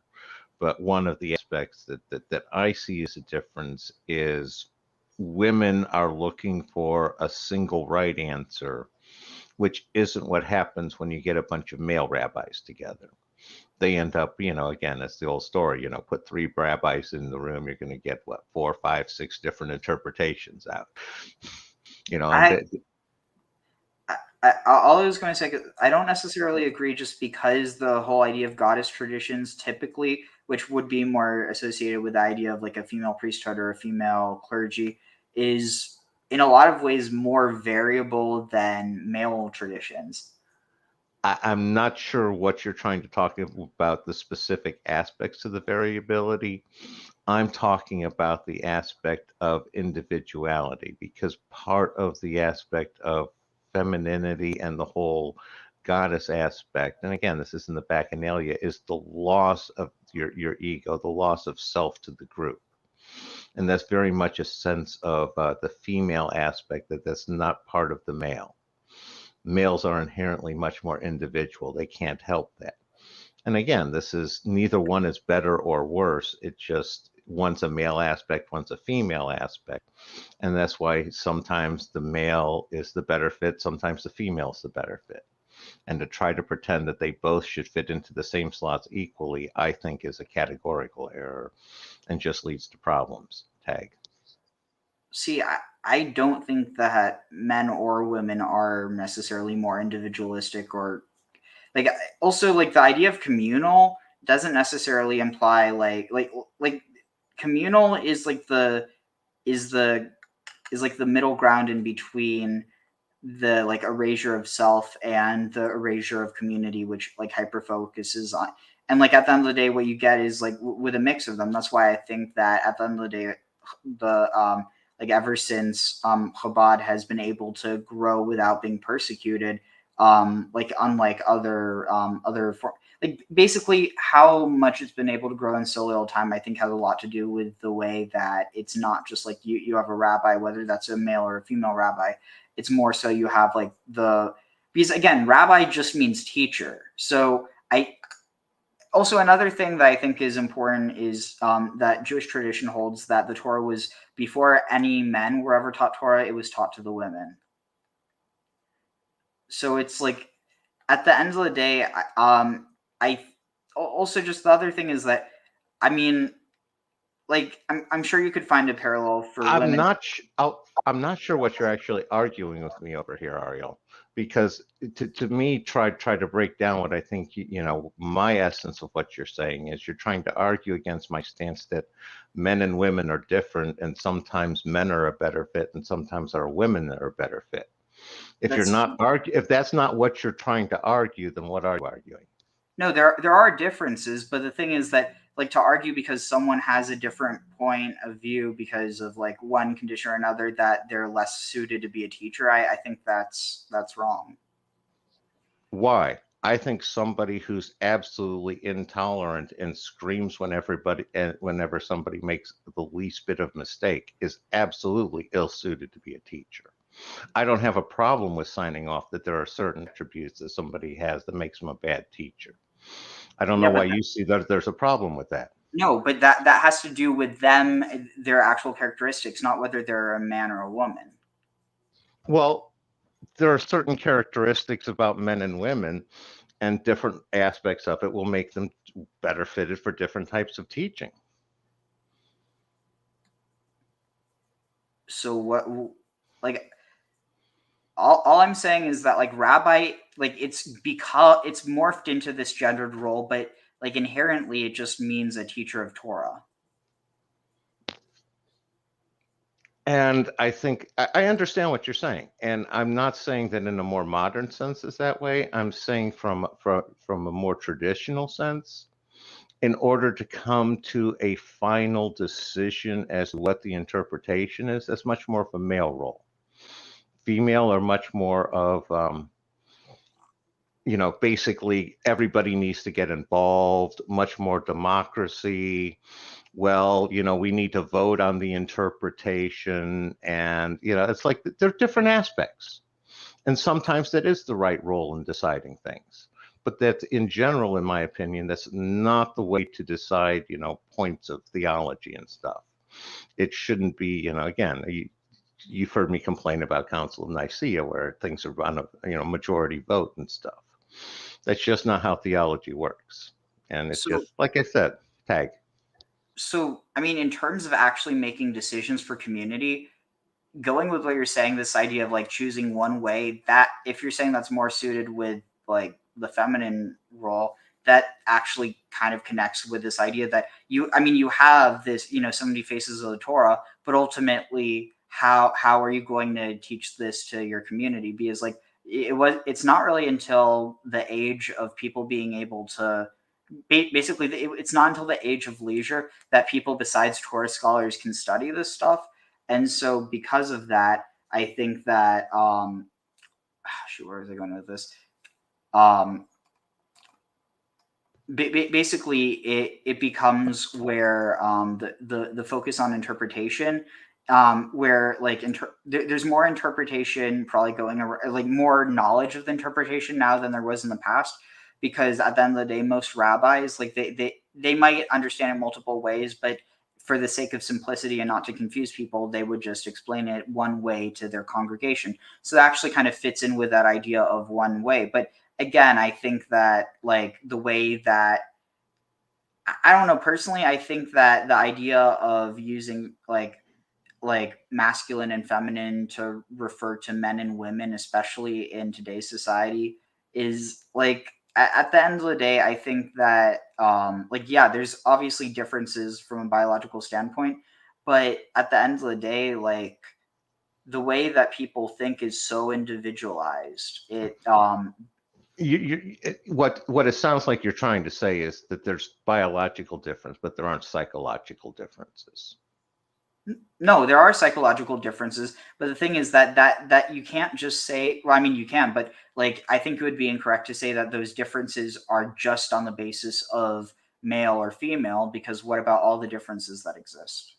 But one of the aspects that I see as a difference is women are looking for a single right answer, which isn't what happens when you get a bunch of male rabbis together. They end up, again, it's the old story, put 3 rabbis in the room, you're going to get 4, 5, 6 different interpretations out. All I was going to say, I don't necessarily agree, just because the whole idea of goddess traditions typically, which would be more associated with the idea of like a female priesthood or a female clergy, is in a lot of ways more variable than male traditions. I'm not sure what you're trying to talk about, the specific aspects of the variability. I'm talking about the aspect of individuality, because part of the aspect of femininity and the whole goddess aspect, and again, this is in the Bacchanalia, is the loss of your ego, the loss of self to the group. And that's very much a sense of the female aspect, that's not part of the male. Males are inherently much more individual. They can't help that. And again, this is, neither one is better or worse. It just, one's a male aspect, one's a female aspect. And that's why sometimes the male is the better fit, sometimes the female is the better fit. And to try to pretend that they both should fit into the same slots equally, I think is a categorical error and just leads to problems. Tag. See, I don't think that men or women are necessarily more individualistic, or like, also like the idea of communal doesn't necessarily imply like communal is like the middle ground in between the like erasure of self and the erasure of community, which like hyper focuses on. And like at the end of the day, what you get is like with a mix of them. That's why I think that at the end of the day, the like ever since Chabad has been able to grow without being persecuted, like unlike like basically how much it's been able to grow in so little time, I think has a lot to do with the way that it's not just like you have a rabbi, whether that's a male or a female rabbi. It's more so you have like because again, rabbi just means teacher. So also, another thing that I think is important is that Jewish tradition holds that the Torah was, before any men were ever taught Torah, it was taught to the women. So it's like, at the end of the day, I also just the other thing is that, I mean, like I'm sure you could find a parallel for women. I'm not sure what you're actually arguing with me over here, Ariel, because to me, try to break down what I think my essence of what you're saying is you're trying to argue against my stance that men and women are different, and sometimes men are a better fit, and sometimes are women that are a better fit. If that's not what you're trying to argue, then what are you arguing? No, there are differences, but the thing is that, like, to argue because someone has a different point of view because of like one condition or another that they're less suited to be a teacher, I think that's wrong. Why? I think somebody who's absolutely intolerant and screams whenever somebody makes the least bit of mistake is absolutely ill-suited to be a teacher. I don't have a problem with signing off that there are certain attributes that somebody has that makes them a bad teacher. I don't know why you see that there's a problem with that. No, but that has to do with them, their actual characteristics, not whether they're a man or a woman. Well, there are certain characteristics about men and women, and different aspects of it will make them better fitted for different types of teaching. So what, like, all I'm saying is that, like, rabbi, like, it's because it's morphed into this gendered role, but like inherently it just means a teacher of Torah. And I think I understand what you're saying, and I'm not saying that in a more modern sense is that way. I'm saying from a more traditional sense, in order to come to a final decision as to what the interpretation is, that's much more of a male role. Female are much more of, basically everybody needs to get involved, much more democracy. Well, we need to vote on the interpretation, and, it's like there are different aspects. And sometimes that is the right role in deciding things. But that, in general, in my opinion, that's not the way to decide, points of theology and stuff. It shouldn't be, again, you've heard me complain about Council of Nicaea, where things are on a, majority vote and stuff. That's just not how theology works. And it's just, like I said, tag. So, I mean, in terms of actually making decisions for community, going with what you're saying, this idea of like choosing one way, that if you're saying that's more suited with like the feminine role, that actually kind of connects with this idea that you have this, 70 faces of the Torah, but ultimately how are you going to teach this to your community? Because like it's not really until the age of people being able to basically, it's not until the age of leisure that people besides Torah scholars can study this stuff. And so because of that, I think that where was I going with this? Basically it becomes where the focus on interpretation, where like there's more interpretation probably going around, like more knowledge of the interpretation now than there was in the past, because at the end of the day, most rabbis, like they might understand it multiple ways, but for the sake of simplicity and not to confuse people, they would just explain it one way to their congregation. So that actually kind of fits in with that idea of one way. But again, I think that like the way that, I don't know, personally, I think that the idea of using like masculine and feminine to refer to men and women, especially in today's society, is like, at the end of the day, I think that there's obviously differences from a biological standpoint, but at the end of the day, like the way that people think is so individualized. What it sounds like you're trying to say is that there's biological difference, but there aren't psychological differences. No, there are psychological differences, but the thing is that you can't just say, well, I mean, you can, but like, I think it would be incorrect to say that those differences are just on the basis of male or female, because what about all the differences that exist?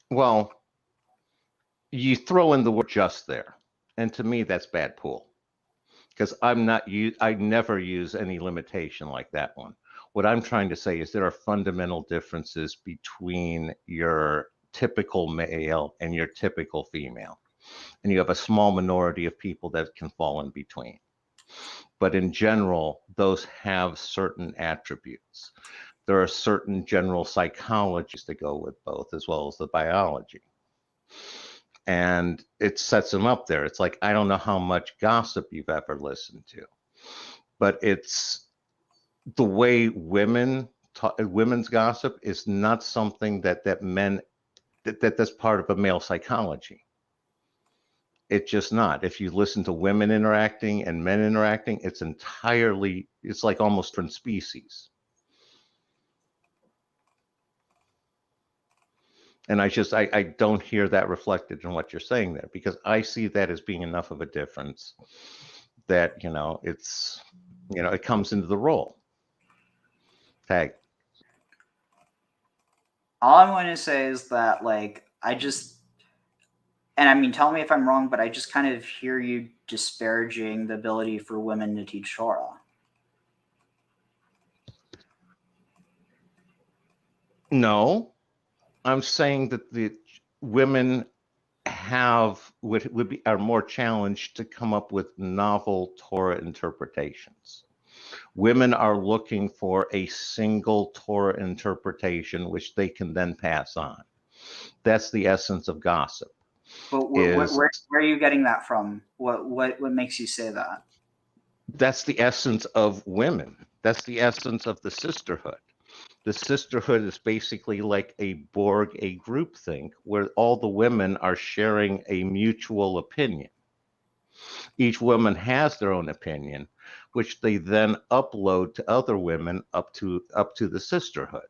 Well, you throw in the word just there, and to me, that's bad pool. Because I never use any limitation like that one. What I'm trying to say is there are fundamental differences between your typical male and your typical female. And you have a small minority of people that can fall in between. But in general, those have certain attributes. There are certain general psychologies that go with both, as well as the biology. And it sets them up there. It's like, I don't know how much gossip you've ever listened to, but it's the way women's gossip is not something that's part of a male psychology. It's just not. If you listen to women interacting and men interacting, it's like almost different species. And I don't hear that reflected in what you're saying there, because I see that as being enough of a difference that, it comes into the role. Tag. All I'm going to say is that, like, and I mean, tell me if I'm wrong, but I just kind of hear you disparaging the ability for women to teach Torah. No, I'm saying that the women are more challenged to come up with novel Torah interpretations. Women are looking for a single Torah interpretation, which they can then pass on. That's the essence of gossip. But where are you getting that from? What makes you say that? That's the essence of women. That's the essence of the sisterhood. The sisterhood is basically like a Borg, a groupthink, where all the women are sharing a mutual opinion. Each woman has their own opinion, which they then upload to other women up to the sisterhood.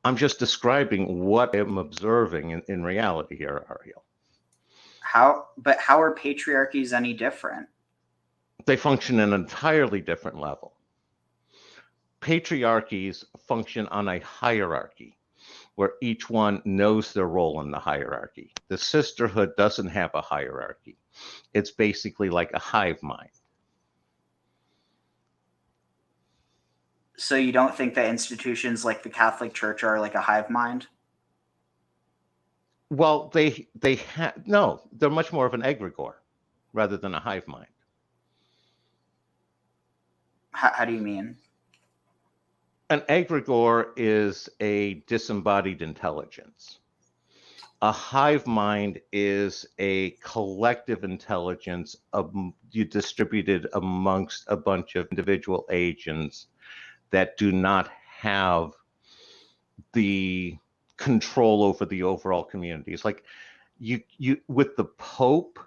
I'm just describing what I'm observing in reality here, Ariel. How are patriarchies any different? They function at an entirely different level. Patriarchies function on a hierarchy where each one knows their role in the hierarchy. The sisterhood doesn't have a hierarchy. It's basically like a hive mind. So you don't think that institutions like the Catholic Church are like a hive mind? Well, no, they're much more of an egregore rather than a hive mind. How do you mean? An egregore is a disembodied intelligence. A hive mind is a collective intelligence distributed amongst a bunch of individual agents that do not have the control over the overall community. It's like you with the Pope,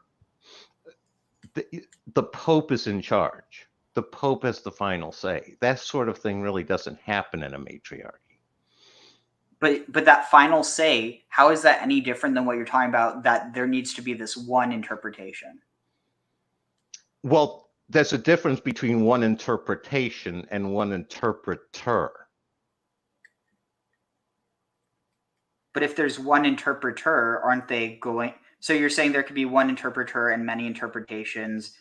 the Pope is in charge. The Pope has the final say. That sort of thing really doesn't happen in a matriarchy. But that final say, how is that any different than what you're talking about, that there needs to be this one interpretation? Well, there's a difference between one interpretation and one interpreter. But if there's one interpreter, aren't they going? So you're saying there could be one interpreter and many interpretations,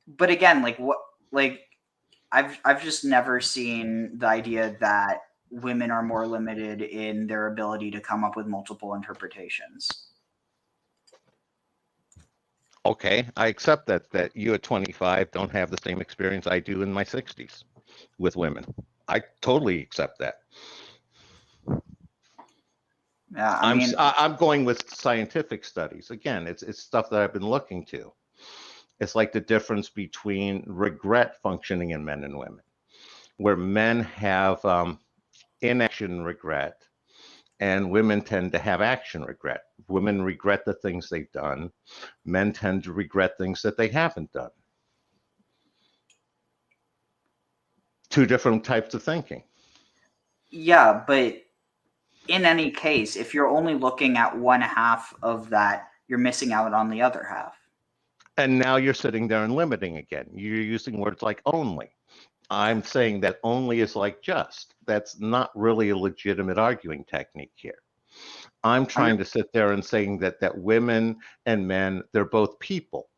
but again, I've just never seen the idea that women are more limited in their ability to come up with multiple interpretations. Okay, I accept that you at 25 don't have the same experience I do in my 60s with women. I totally accept that. Yeah, I'm going with scientific studies. Again, it's stuff that I've been looking to. It's like the difference between regret functioning in men and women, where men have inaction regret and women tend to have action regret. Women regret the things they've done. Men tend to regret things that they haven't done. Two different types of thinking. Yeah, but in any case, if you're only looking at one half of that, you're missing out on the other half. And now you're sitting there and limiting again. You're using words like only. I'm saying that only is like just. That's not really a legitimate arguing technique here. I'm trying to sit there and saying that women and men, they're both people.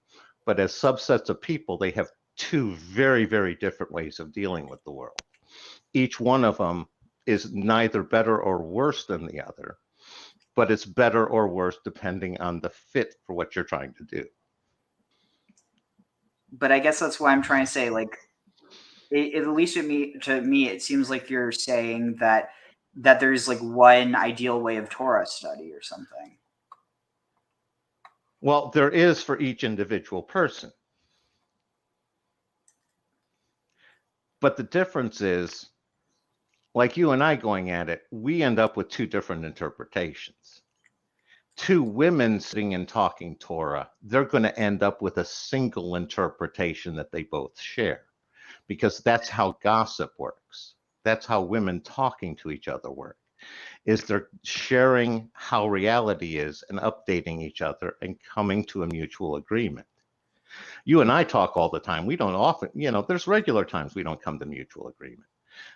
But as subsets of people, they have two very, very different ways of dealing with the world. Each one of them is neither better or worse than the other, but it's better or worse depending on the fit for what you're trying to do. But I guess that's why I'm trying to say, like, at least to me, it seems like you're saying that there's like one ideal way of Torah study or something. Well, there is for each individual person. But the difference is, like you and I going at it, we end up with two different interpretations. Two women sitting and talking Torah, they're going to end up with a single interpretation that they both share, because that's how gossip works. That's how women talking to each other work, is they're sharing how reality is and updating each other and coming to a mutual agreement. You and I talk all the time. We don't often, there's regular times we don't come to mutual agreement.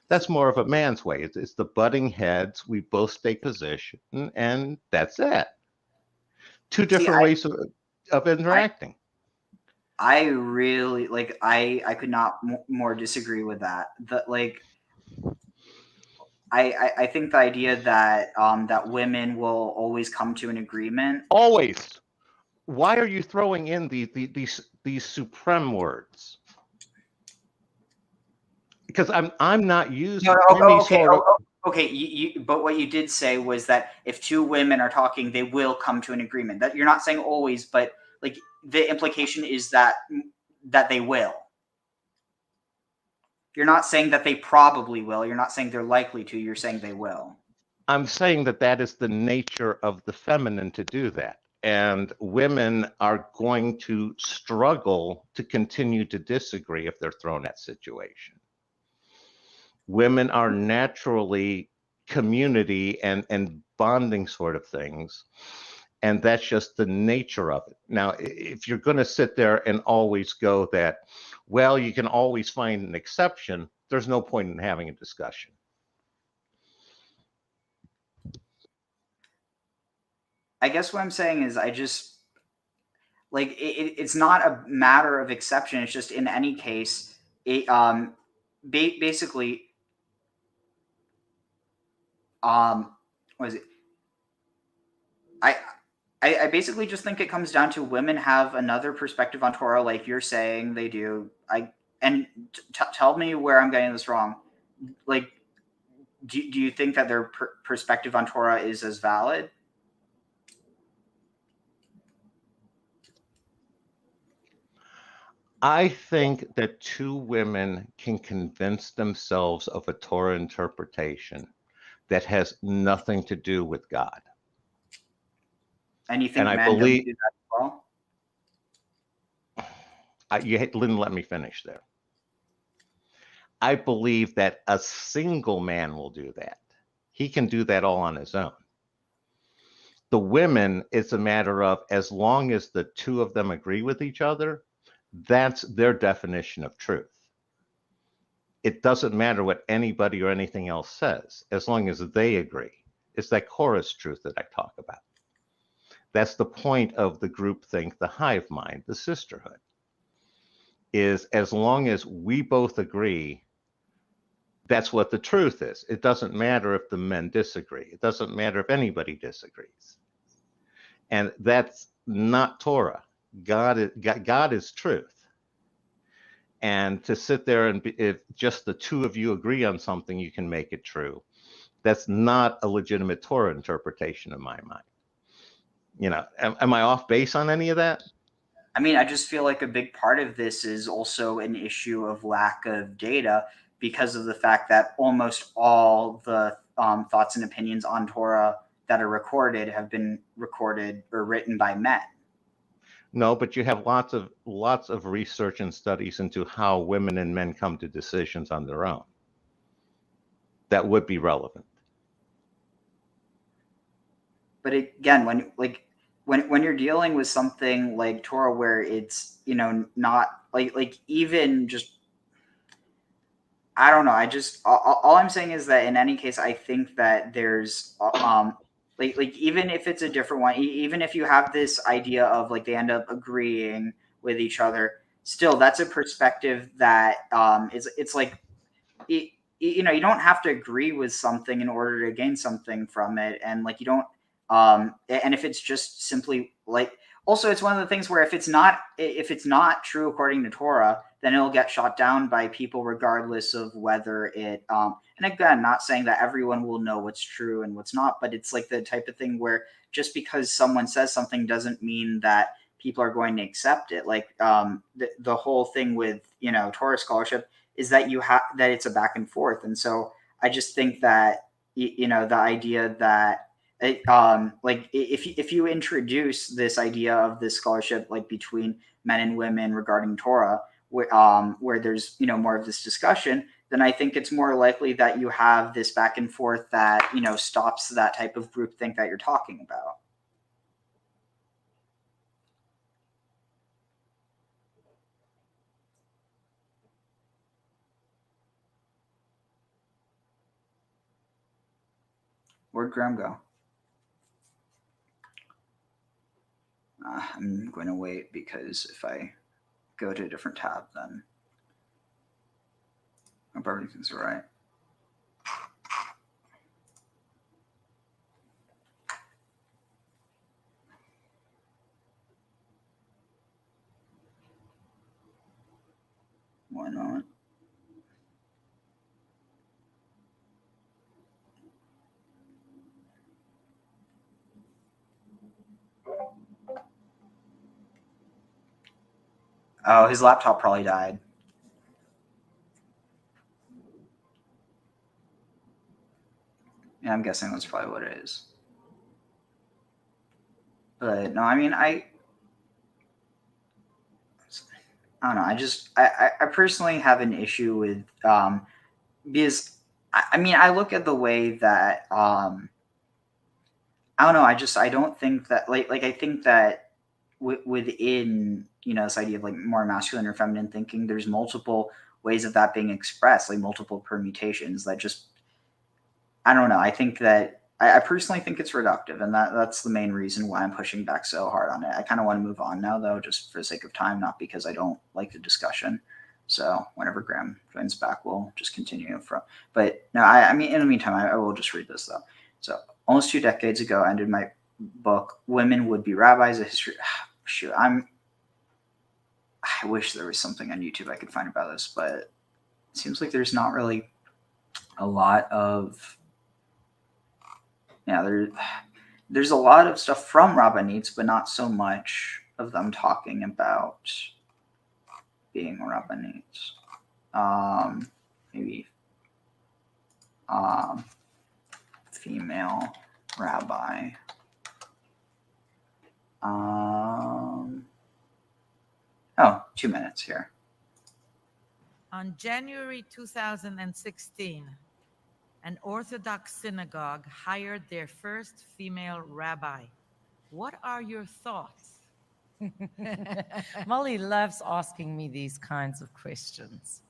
That's more of a man's way. It's the butting heads. We both take position, and that's it. Two different ways of interacting. I really I could not more disagree with that. I think the idea that that women will always come to an agreement. Always. Why are you throwing in these supreme words? Because I'm not using Okay, but what you did say was that if two women are talking, they will come to an agreement. That you're not saying always, but like the implication is that they will. You're not saying that they probably will. You're not saying they're likely to. You're saying they will. I'm saying that is the nature of the feminine to do that. And women are going to struggle to continue to disagree if they're thrown in that situation. Women are naturally community and bonding sort of things. And that's just the nature of it. Now, if you're going to sit there and always go that, well, you can always find an exception, there's no point in having a discussion. I guess what I'm saying is I just, like, it's not a matter of exception. It's just in any case, it basically, what is it? I basically just think it comes down to women have another perspective on Torah, like you're saying they do. Tell me where I'm getting this wrong. Like, do you think that their perspective on Torah is as valid? I think that two women can convince themselves of a Torah interpretation that has nothing to do with God. And you think men don't do that as well? You didn't let me finish there. I believe that a single man will do that. He can do that all on his own. The women, it's a matter of, as long as the two of them agree with each other, that's their definition of truth. It doesn't matter what anybody or anything else says, as long as they agree. It's that chorus truth that I talk about. That's the point of the groupthink, the hive mind, the sisterhood, is as long as we both agree, that's what the truth is. It doesn't matter if the men disagree. It doesn't matter if anybody disagrees. And that's not Torah. God is truth. And to sit there and if just the two of you agree on something, you can make it true. That's not a legitimate Torah interpretation in my mind. Am I off base on any of that? I mean, I just feel like a big part of this is also an issue of lack of data because of the fact that almost all the thoughts and opinions on Torah that are recorded have been recorded or written by men. No, but you have lots of research and studies into how women and men come to decisions on their own. That would be relevant. but again, when you're dealing with something like Torah, where it's, you know, not like even just, I don't know. I just all I'm saying is that in any case, I think that there's like even if it's a different one, even if you have this idea of like they end up agreeing with each other, still that's a perspective that it's like you know, you don't have to agree with something in order to gain something from it, and like you don't and if it's just simply like, also it's one of the things where if it's not true according to Torah, then it'll get shot down by people regardless of whether it and again, not saying that everyone will know what's true and what's not, but it's like the type of thing where just because someone says something doesn't mean that people are going to accept it. Like the whole thing with, you know, Torah scholarship is that that it's a back and forth. And so I just think that, you know, the idea that like if you introduce this idea of this scholarship like between men and women regarding Torah, where there's, you know, more of this discussion, then I think it's more likely that you have this back and forth that, you know, stops that type of groupthink that you're talking about. Where'd Graham go? I'm going to wait, because if I go to a different tab, then I hope everything's all right. Why not? Oh, his laptop probably died. Yeah, I'm guessing that's probably what it is. But no, I mean, I don't know. I personally have an issue with because I mean, I look at the way that I don't know. I don't think that like I think that within, you know, this idea of like more masculine or feminine thinking, there's multiple ways of that being expressed, like multiple permutations that just, I don't know. I think that I personally think it's reductive, and that's the main reason why I'm pushing back so hard on it. I kind of want to move on now, though, just for the sake of time, not because I don't like the discussion. So whenever Graham joins back, we'll just continue from. But no, I mean, in the meantime, I will just read this though. So almost 2 decades ago, I ended my book, "Women Would Be Rabbis: A History." Shoot, I wish there was something on YouTube I could find about this, but it seems like there's not really a lot of. Yeah, there's a lot of stuff from rabbinites, but not so much of them talking about being rabbinites. Maybe female rabbi. Oh, 2 minutes here. On January 2016, an Orthodox synagogue hired their first female rabbi. What are your thoughts? Molly loves asking me these kinds of questions.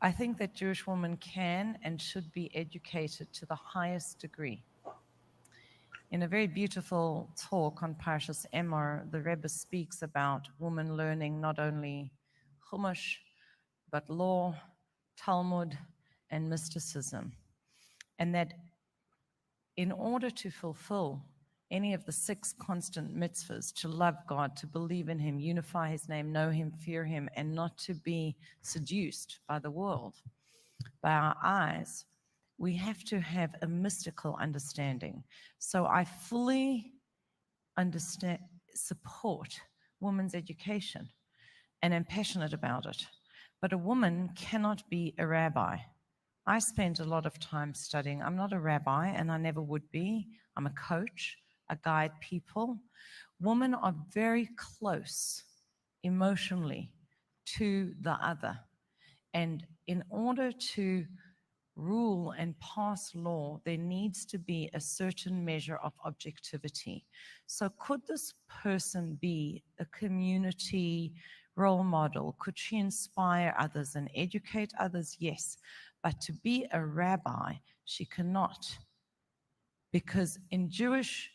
I think that Jewish women can and should be educated to the highest degree. In a very beautiful talk on Parshas Emor, the Rebbe speaks about women learning not only Chumash, but law, Talmud, and mysticism. And that in order to fulfill any of the 6 constant mitzvahs, to love God, to believe in Him, unify His name, know Him, fear Him, and not to be seduced by the world, by our eyes, we have to have a mystical understanding. So I fully support women's education, and am passionate about it. But a woman cannot be a rabbi. I spent a lot of time studying. I'm not a rabbi, and I never would be. I'm a coach. I guide people. Women are very close emotionally to the other. And in order to rule and pass law, there needs to be a certain measure of objectivity. So could this person be a community role model? Could she inspire others and educate others? Yes. But to be a rabbi, she cannot. Because in Jewish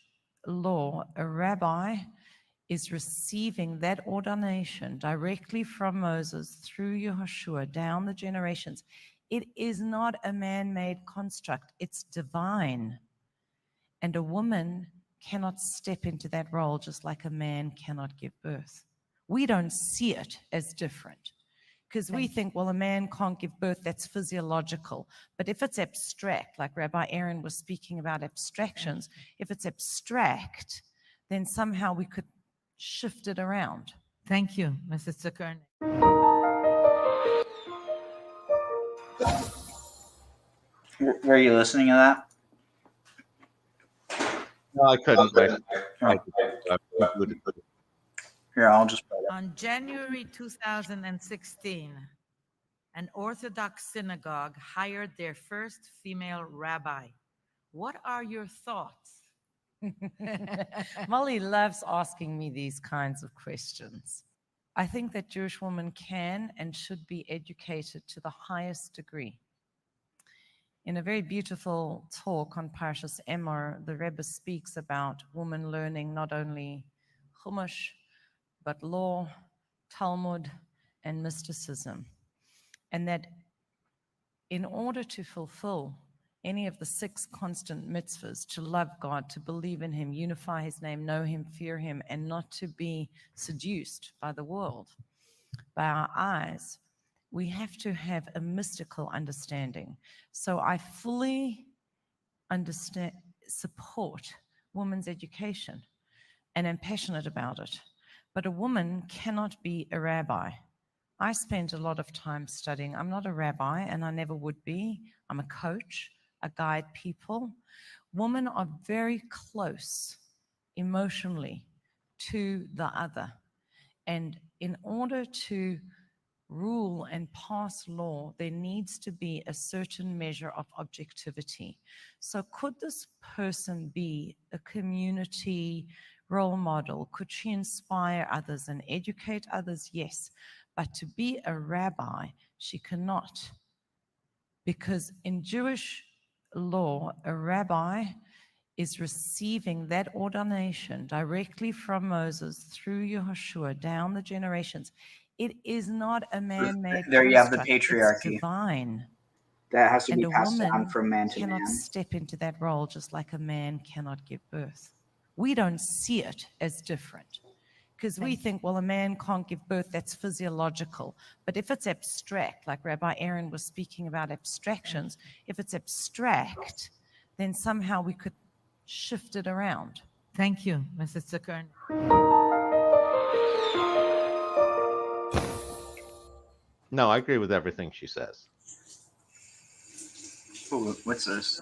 law, a rabbi is receiving that ordination directly from Moses through Yehoshua down the generations. It is not a man-made construct, it's divine. And a woman cannot step into that role just like a man cannot give birth. We don't see it as different because we think, well, a man can't give birth, that's physiological. But if it's abstract, like Rabbi Aaron was speaking about abstractions, if it's abstract, then somehow we could shift it around. Thank you, Mrs. 𤤅𤒄💄. Were you listening to that? No, I couldn't. Here, I'll just play it. On January 2016, an Orthodox synagogue hired their first female rabbi. What are your thoughts? Molly loves asking me these kinds of questions. I think that Jewish women can and should be educated to the highest degree. In a very beautiful talk on Parshas Emor, the Rebbe speaks about women learning not only Chumash, but law, Talmud, and mysticism. And that in order to fulfill any of the 6 constant mitzvahs, to love God, to believe in Him, unify His name, know Him, fear Him, and not to be seduced by the world, by our eyes, we have to have a mystical understanding. So I fully support women's education, and am passionate about it. But a woman cannot be a rabbi. I spent a lot of time studying. I'm not a rabbi, and I never would be. I'm a coach. I guide people. Women are very close emotionally to the other. And in order to rule and pass law, there needs to be a certain measure of objectivity. So could this person be a community role model? Could she inspire others and educate others? Yes. But to be a rabbi, she cannot. Because in Jewish law, a rabbi is receiving that ordination directly from Moses through Yehoshua down the generations. It is not a man-made There you have the construct. patriarchy. It's divine. That has to And be a passed woman down from man to cannot man. step into that role just like a man cannot give birth. We don't see it as different because we think, well, a man can't give birth, that's physiological. But if it's abstract, like Rabbi Aaron was speaking about abstractions, if it's abstract, then somehow we could shift it around. Thank you, Mrs. 𤤅𤒄💄. No, I agree with everything she says. Ooh, what's this?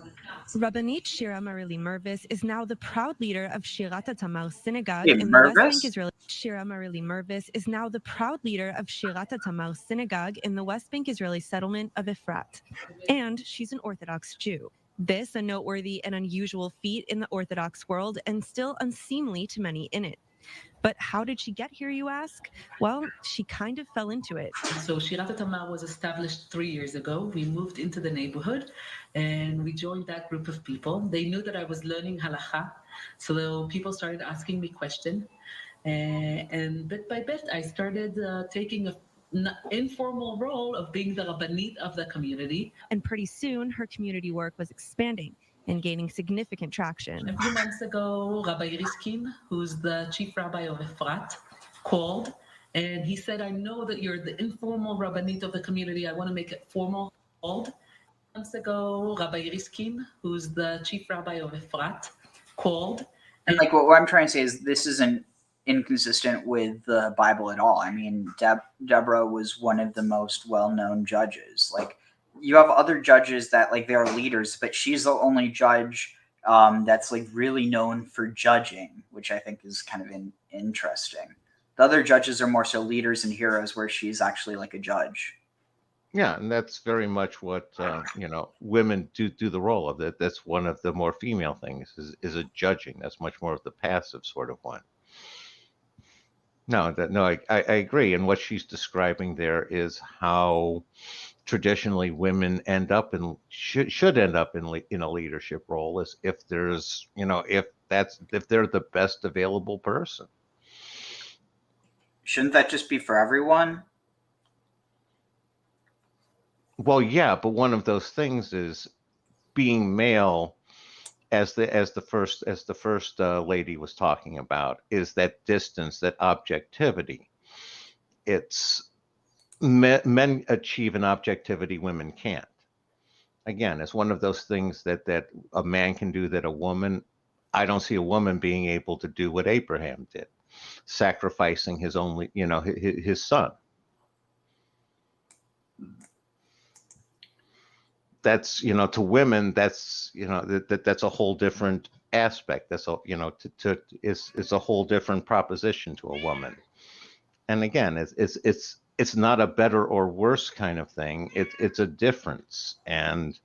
Rabbanit Shira Marili Mervis is now the proud leader of Shirat HaTamar Synagogue Hey, in the West Bank Mervis? Israeli. Shira Marili Mervis is now the proud leader of Shirat HaTamar Synagogue in the West Bank Israeli settlement of Efrat. And she's an Orthodox Jew. This a noteworthy and unusual feat in the Orthodox world and still unseemly to many in it. But how did she get here, you ask? Well, she kind of fell into it. So Shirat HaTamar was established 3 years ago. We moved into the neighborhood and we joined that group of people. They knew that I was learning halakha, so people started asking me questions. And bit by bit, I started taking an informal role of being the rabbanit of the community. And pretty soon, her community work was expanding and gaining significant traction. A few months ago, Rabbi Riskin, who's the chief rabbi of Efrat, called and he said, I know that you're the informal rabbanit of the community. I want to make it formal. Called. Months ago, Rabbi Riskin, who's the chief rabbi of Efrat, called. And like what I'm trying to say is this isn't inconsistent with the Bible at all. I mean, Deborah was one of the most well-known judges. Like, you have other judges that like they're leaders, but she's the only judge that's like really known for judging, which I think is kind of interesting. The other judges are more so leaders and heroes, where she's actually like a judge. Yeah, and that's very much what women do the role of that. That's one of the more female things is a judging. That's much more of the passive sort of one. No, I agree. And what she's describing there is how traditionally women end up in should end up in a leadership role, as if there's if they're the best available person. Shouldn't that just be for everyone? Well, yeah, but one of those things is being male, as the first lady was talking about, is that distance, that objectivity. It's men achieve an objectivity women can't. Again, it's one of those things that a man can do that a woman. I don't see a woman being able to do what Abraham did, sacrificing his only, his son. That's to women, that's that's a whole different aspect. That's a it's a whole different proposition to a woman. And again, it's not a better or worse kind of thing. It's a difference, and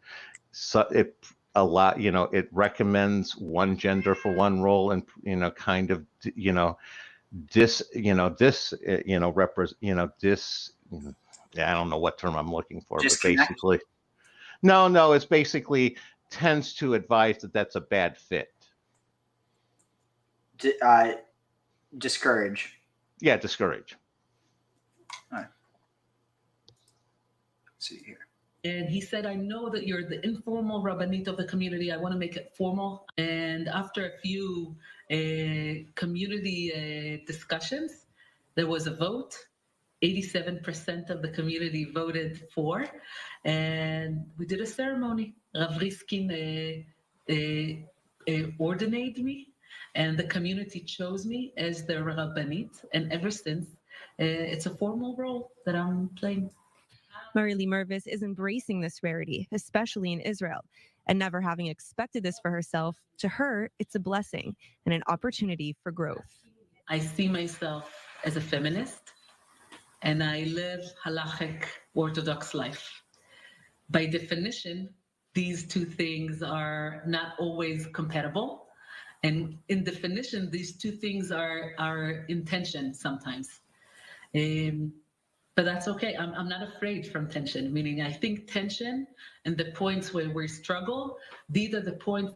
so it it recommends one gender for one role, and kind of I don't know what term I'm looking for, but basically. No, it's basically tends to advise that that's a bad fit. Discourage. Yeah, discourage. All right. Let's see here. And he said, I know that you're the informal rabbanit of the community. I want to make it formal. And after a few community discussions, there was a vote. 87% of the community voted for, and we did a ceremony. Rav Riskin ordinated me, and the community chose me as their rabbanit. And ever since, it's a formal role that I'm playing. Marily Mervis is embracing this rarity, especially in Israel, and never having expected this for herself. To her, it's a blessing and an opportunity for growth. I see myself as a feminist, and I live halachic Orthodox life. By definition, these two things are not always compatible. And in definition, these two things are in tension sometimes. But that's okay. I'm not afraid from tension, meaning I think tension and the points where we struggle, these are the points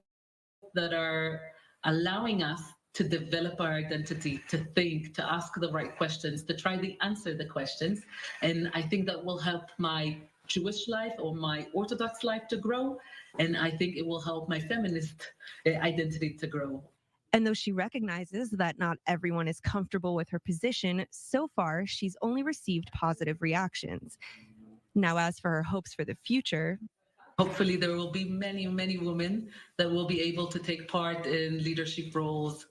that are allowing us to develop our identity, to think, to ask the right questions, to try to answer the questions. And I think that will help my Jewish life or my Orthodox life to grow. And I think it will help my feminist identity to grow. And though she recognizes that not everyone is comfortable with her position, so far she's only received positive reactions. Now, as for her hopes for the future, hopefully there will be many, many women that will be able to take part in leadership roles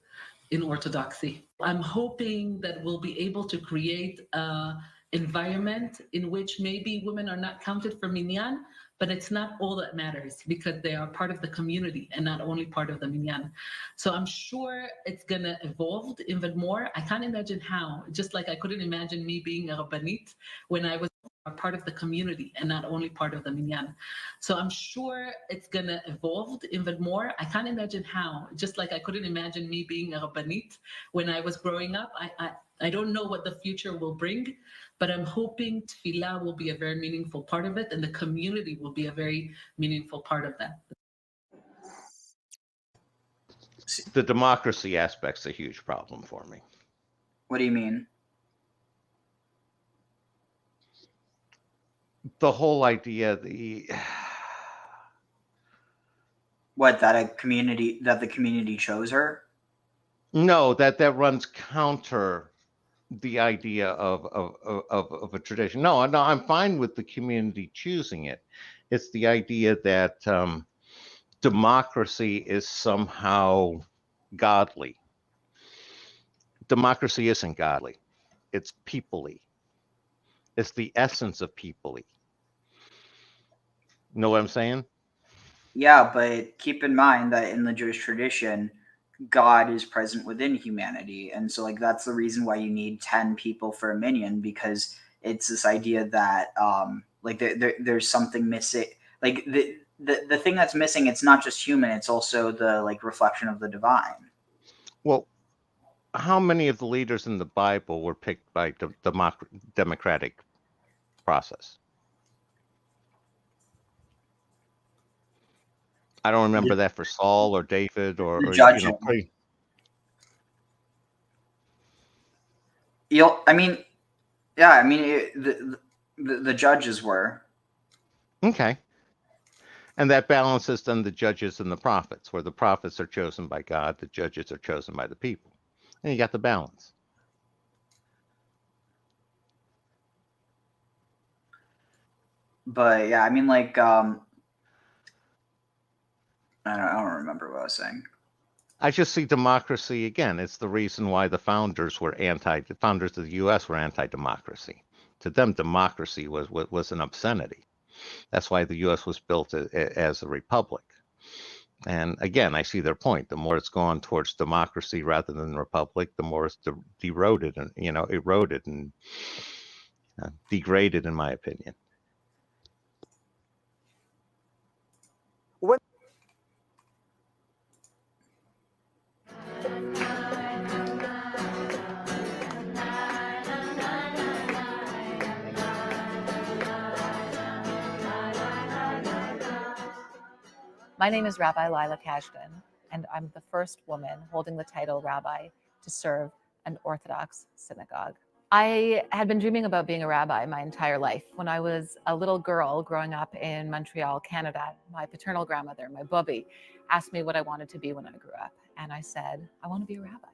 in Orthodoxy. I'm hoping that we'll be able to create an environment in which maybe women are not counted for minyan, but it's not all that matters because they are part of the community and not only part of the minyan. So I'm sure it's gonna evolve even more. I can't imagine how, just like I couldn't imagine me being a rabbanit when I was a part of the community and not only part of the minyan. So I'm sure it's gonna evolve even more. I can't imagine how, just like I couldn't imagine me being a rabbanit when I was growing up. I don't know what the future will bring, but I'm hoping tefillah will be a very meaningful part of it, and the community will be a very meaningful part of that. The democracy aspect's a huge problem for me. What do you mean? The whole idea, that the community chose her? No, that runs counter the idea of a tradition. No, I'm fine with the community choosing it. It's the idea that democracy is somehow godly. Democracy isn't godly. It's peoply. It's the essence of peoply. Know what I'm saying? Yeah, but keep in mind that in the Jewish tradition, God is present within humanity. And so that's the reason why you need 10 people for a minyan, because it's this idea that Like there's something missing. Like the thing that's missing, it's not just human, it's also the like reflection of the divine. Well, how many of the leaders in the Bible were picked by democratic process? I don't remember that for Saul or David or Judge. I mean, yeah, I mean the judges were. Okay. And that balances then the judges and the prophets, where the prophets are chosen by God, the judges are chosen by the people. And you got the balance. But yeah, I mean, like, I don't remember what I was saying. I just see democracy again. It's the reason why the founders of the U.S. were anti-democracy. To them, democracy was an obscenity. That's why the U.S. was built as a republic. And again, I see their point. The more it's gone towards democracy rather than republic, the more it's eroded and degraded, in my opinion. My name is Rabbi Lila Kashdan, and I'm the first woman holding the title rabbi to serve an Orthodox synagogue. I had been dreaming about being a rabbi my entire life. When I was a little girl growing up in Montreal, Canada, my paternal grandmother, my bubby, asked me what I wanted to be when I grew up. And I said, I want to be a rabbi.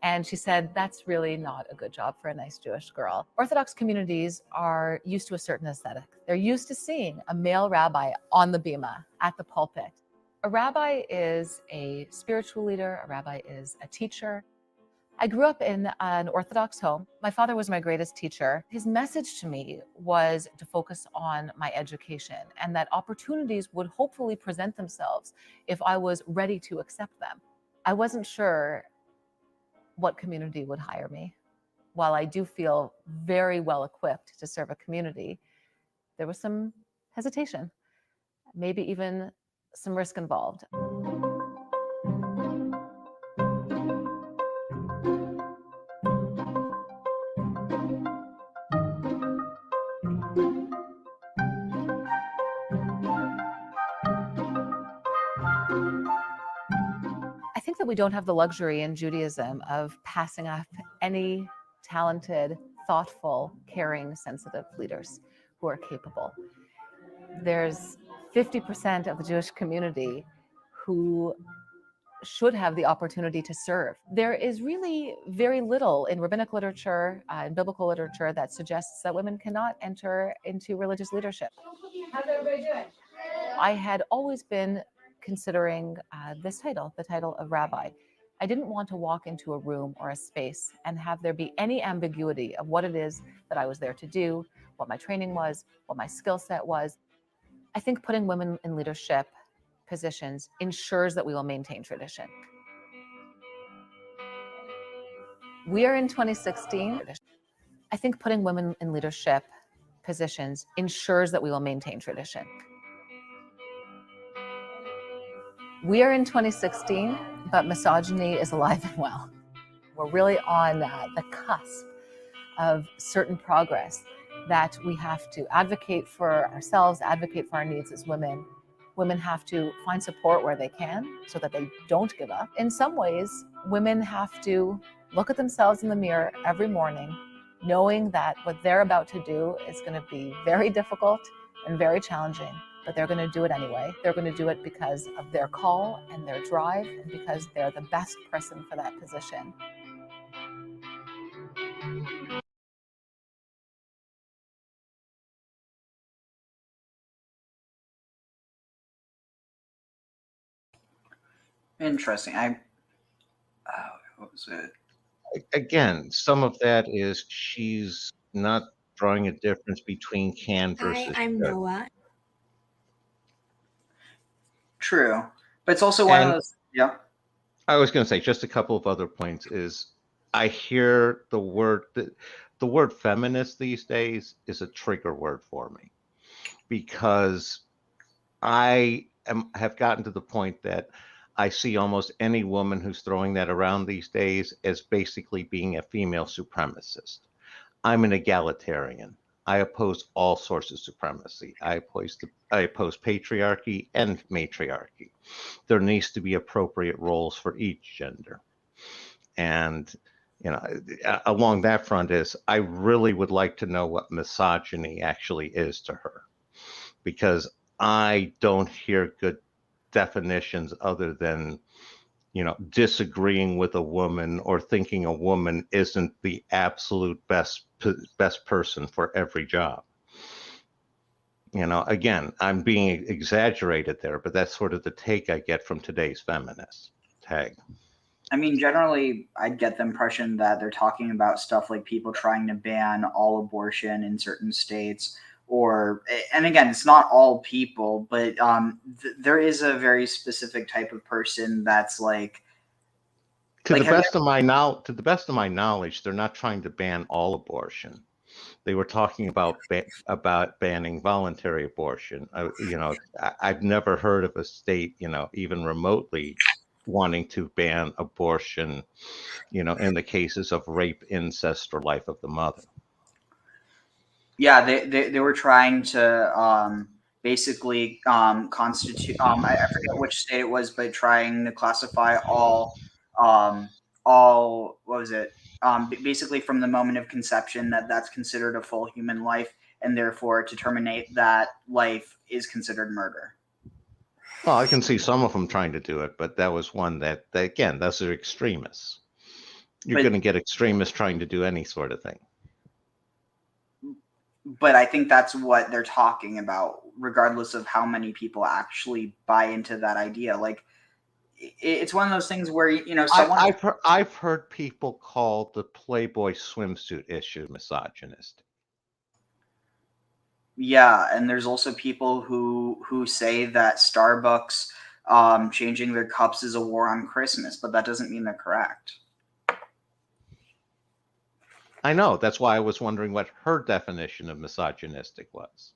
And she said, that's really not a good job for a nice Jewish girl. Orthodox communities are used to a certain aesthetic. They're used to seeing a male rabbi on the bima, at the pulpit. A rabbi is a spiritual leader. A rabbi is a teacher. I grew up in an Orthodox home. My father was my greatest teacher. His message to me was to focus on my education and that opportunities would hopefully present themselves if I was ready to accept them. I wasn't sure what community would hire me. While I do feel very well equipped to serve a community, there was some hesitation, maybe even some risk involved. I think that we don't have the luxury in Judaism of passing up any talented, thoughtful, caring, sensitive leaders who are capable. There's 50% of the Jewish community who should have the opportunity to serve. There is really very little in rabbinic literature, in biblical literature, that suggests that women cannot enter into religious leadership. How's everybody doing? I had always been considering this title, the title of rabbi. I didn't want to walk into a room or a space and have there be any ambiguity of what it is that I was there to do, what my training was, what my skill set was. I think putting women in leadership positions ensures that we will maintain tradition. We are in 2016. I think putting women in leadership positions ensures that we will maintain tradition. We are in 2016, but misogyny is alive and well. We're really on the cusp of certain progress that we have to advocate for ourselves, advocate for our needs as women. Women have to find support where they can so that they don't give up. In some ways, women have to look at themselves in the mirror every morning, knowing that what they're about to do is going to be very difficult and very challenging, but they're going to do it anyway. They're going to do it because of their call and their drive and because they're the best person for that position. Interesting. What was it? Again, some of that is she's not drawing a difference between can versus Hi, I'm should. Noah. True, but it's also one of And those. Yeah. I was going to say just a couple of other points is I hear the word feminist these days is a trigger word for me. because have gotten to the point that I see almost any woman who's throwing that around these days as basically being a female supremacist. I'm an egalitarian. I oppose all sorts of supremacy. I oppose patriarchy and matriarchy. There needs to be appropriate roles for each gender. And along that front I really would like to know what misogyny actually is to her, because I don't hear good definitions other than, disagreeing with a woman or thinking a woman isn't the absolute best person for every job. Again, I'm being exaggerated there, but that's sort of the take I get from today's feminists. Tag. I mean, generally, I get the impression that they're talking about stuff like people trying to ban all abortion in certain states, and again, it's not all people, but there is a very specific type of person that's like. To the best of my knowledge, they're not trying to ban all abortion. They were talking about banning voluntary abortion. I've never heard of a state, even remotely wanting to ban abortion, in the cases of rape, incest, or life of the mother. Yeah, they were trying to basically constitute. I forget which state it was, but trying to classify all what was it? Basically, from the moment of conception, that's considered a full human life, and therefore to terminate that life is considered murder. Well, I can see some of them trying to do it, but that was one that again, those are extremists. You're going to get extremists trying to do any sort of thing. But I think that's what they're talking about, regardless of how many people actually buy into that idea. Like, it's one of those things where, someone... I've heard people call the Playboy swimsuit issue misogynist. Yeah, and there's also people who say that Starbucks changing their cups is a war on Christmas, but that doesn't mean they're correct. I know. That's why I was wondering what her definition of misogynistic was.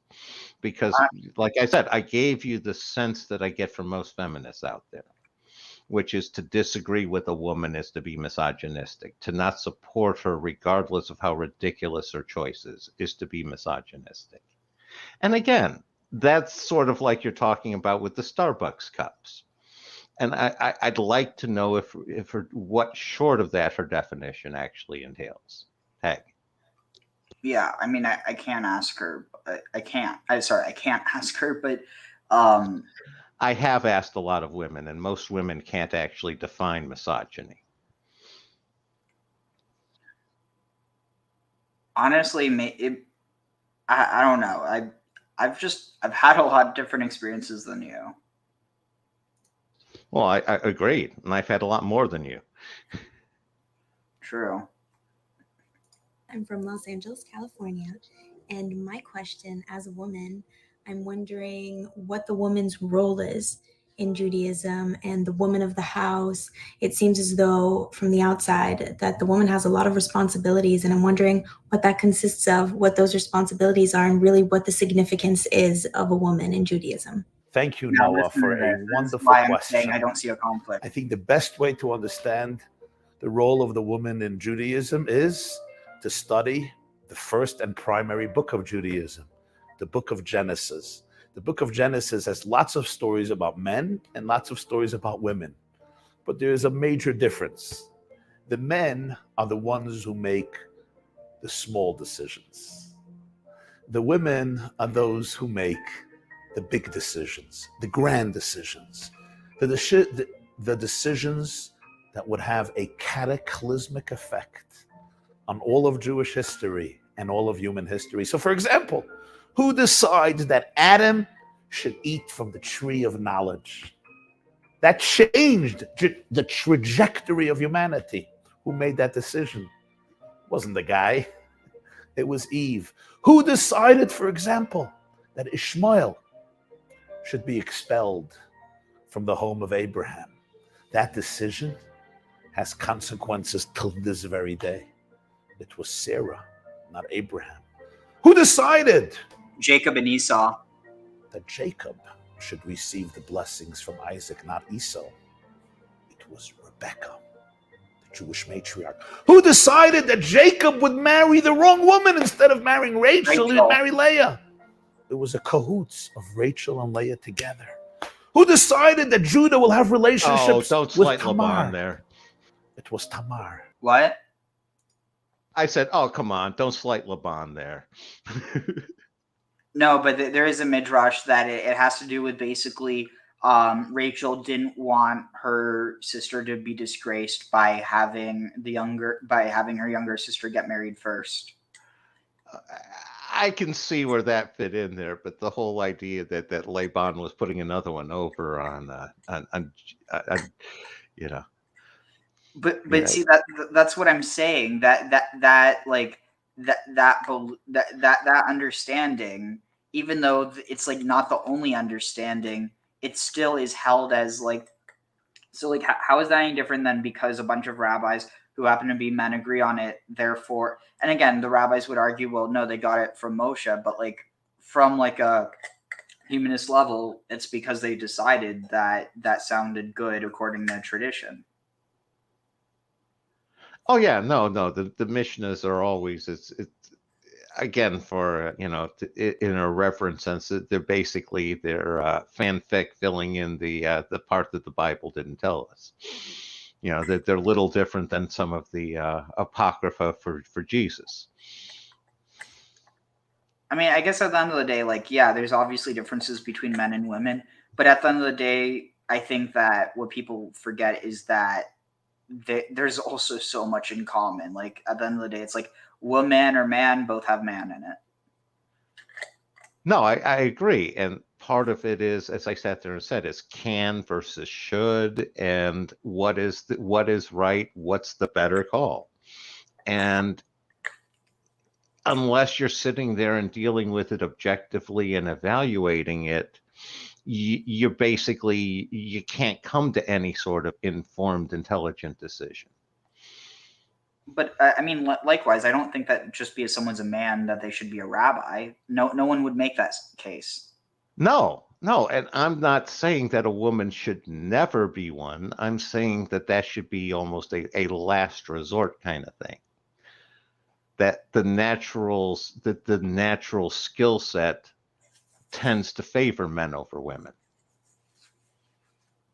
Because, like I said, I gave you the sense that I get from most feminists out there, which is to disagree with a woman is to be misogynistic. To not support her, regardless of how ridiculous her choice is to be misogynistic. And again, that's sort of like you're talking about with the Starbucks cups. And I'd like to know if what short of that her definition actually entails. Heck. Yeah, I mean, I can't ask her. I can't ask her, but I have asked a lot of women, and most women can't actually define misogyny. Honestly, I don't know. I've had a lot of different experiences than you. Well, I agreed, and I've had a lot more than you. True. I'm from Los Angeles, California, and my question as a woman, I'm wondering what the woman's role is in Judaism and the woman of the house. It seems as though from the outside that the woman has a lot of responsibilities, and I'm wondering what that consists of, what those responsibilities are, and really what the significance is of a woman in Judaism. Thank you, Noah, for a wonderful question. I don't see a conflict. I think the best way to understand the role of the woman in Judaism is to study the first and primary book of Judaism, the book of Genesis. The book of Genesis has lots of stories about men and lots of stories about women, but there is a major difference. The men are the ones who make the small decisions. The women are those who make the big decisions, the grand decisions, the decisions that would have a cataclysmic effect on all of Jewish history and all of human history. So, for example, who decides that Adam should eat from the tree of knowledge? That changed the trajectory of humanity. Who made that decision? It wasn't the guy. It was Eve. Who decided, for example, that Ishmael should be expelled from the home of Abraham? That decision has consequences till this very day. It was Sarah, not Abraham. Who decided? Jacob and Esau. that Jacob should receive the blessings from Isaac, not Esau. It was Rebekah, the Jewish matriarch, who decided that Jacob would marry the wrong woman. Instead of marrying Rachel, he would marry Leah. It was a cahoots of Rachel and Leah together. Who decided that Judah will have relationships don't with slight Tamar? Laban there. It was Tamar. What? I said, oh, come on, don't slight Laban there. No, but there is a midrash that it has to do with basically Rachel didn't want her sister to be disgraced by having her younger sister get married first. I can see where that fit in there, but the whole idea that Laban was putting another one over on you know. But see that's what I'm saying. That understanding, even though it's like not the only understanding, it still is held as like, so like how is that any different than because a bunch of rabbis who happen to be men agree on it, therefore, and again the rabbis would argue, well, no, they got it from Moshe, but like from like a humanist level, it's because they decided that sounded good according to tradition. Oh yeah, no, the Mishnahs are always it's again for in a reference sense, they're basically fanfic filling in the part that the Bible didn't tell us. That they're little different than some of the apocrypha for Jesus. I mean, I guess at the end of the day, like, yeah, there's obviously differences between men and women, but at the end of the day, I think that what people forget is that there's also so much in common. Like at the end of the day, it's like woman or man both have man in it. No, I agree, and part of it is, as I sat there and said, is can versus should, and what is right, what's the better call, and unless you're sitting there and dealing with it objectively and evaluating it, you can't come to any sort of informed, intelligent decision. But I mean, likewise, I don't think that just because someone's a man that they should be a rabbi. No one would make that case. No, and I'm not saying that a woman should never be one. I'm saying that should be almost a last resort kind of thing. That the natural skill set tends to favor men over women.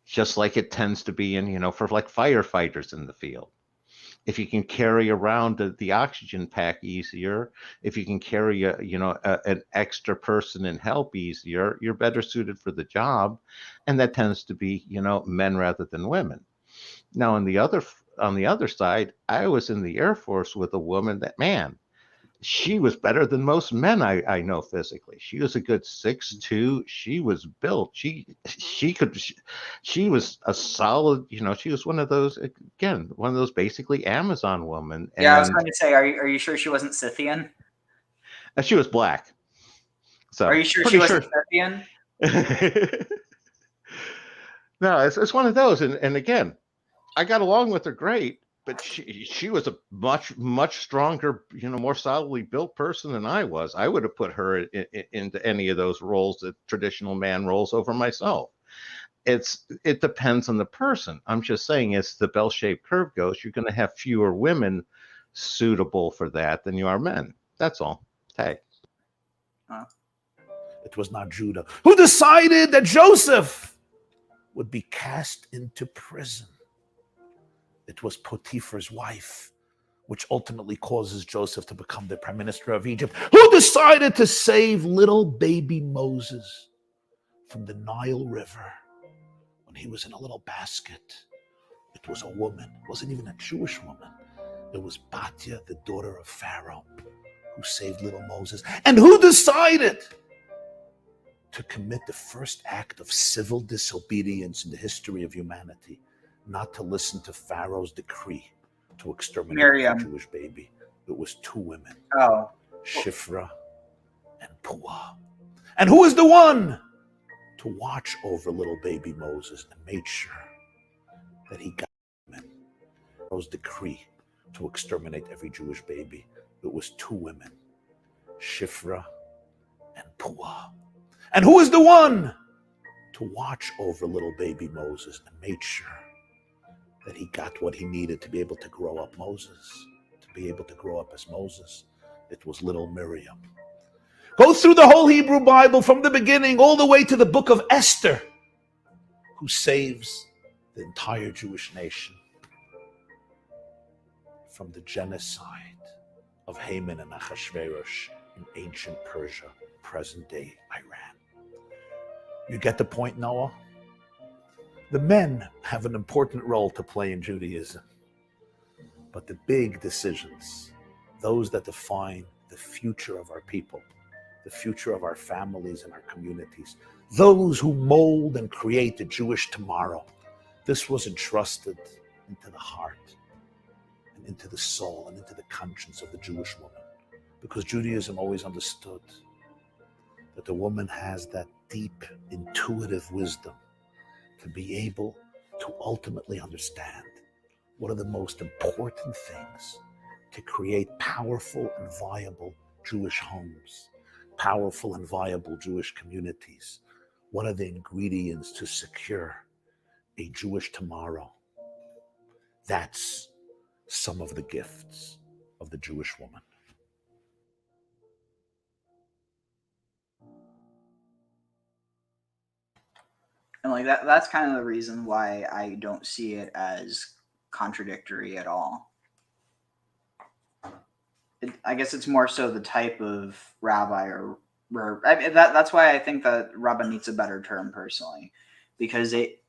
Just like it tends to be for like firefighters in the field. If you can carry around the oxygen pack easier, if you can carry an extra person and help easier, you're better suited for the job, and that tends to be men rather than women. Now on the other side, I was in the Air Force with a woman that, man, she was better than most men I know physically. She was a good 6'2". She was built. She was a solid, she was one of those basically Amazon women. Yeah, I was going to say, are you sure she wasn't Scythian? She was black. So are you sure she wasn't Scythian? No, it's one of those. And again, I got along with her great. But she was a much stronger, more solidly built person than I was. I would have put her into any of those roles, that traditional man roles, over myself. It depends on the person. I'm just saying, as the bell-shaped curve goes, you're going to have fewer women suitable for that than you are men. That's all. Hey. It was not Judah who decided that Joseph would be cast into prison. It was Potiphar's wife, which ultimately causes Joseph to become the prime minister of Egypt, who decided to save little baby Moses from the Nile River when he was in a little basket. It was a woman. It wasn't even a Jewish woman. It was Batya, the daughter of Pharaoh, who saved little Moses, and who decided to commit the first act of civil disobedience in the history of humanity, not to listen to Pharaoh's decree to exterminate the Jewish baby. It was two women, Shifra and Puah. And who is the one to watch over little baby Moses and made sure that he got Pharaoh's decree to exterminate every Jewish baby? It was two women, Shifra and Puah. And who is the one to watch over little baby Moses and made sure that he got what he needed to be able to grow up Moses, to be able to grow up as Moses? It was little Miriam. Go through the whole Hebrew Bible from the beginning all the way to the book of Esther, who saves the entire Jewish nation from the genocide of Haman and Ahasuerus in ancient Persia, present-day Iran. You get the point, Noah? The men have an important role to play in Judaism, but the big decisions, those that define the future of our people, the future of our families and our communities, those who mold and create the Jewish tomorrow, this was entrusted into the heart and into the soul and into the conscience of the Jewish woman, because Judaism always understood that the woman has that deep, intuitive wisdom to be able to ultimately understand what are the most important things to create powerful and viable Jewish homes, powerful and viable Jewish communities. What are the ingredients to secure a Jewish tomorrow? That's some of the gifts of the Jewish woman. And like that's kind of the reason why I don't see it as contradictory at all. I guess it's more so the type of rabbi or that's why I think that rabbi needs a better term personally, because it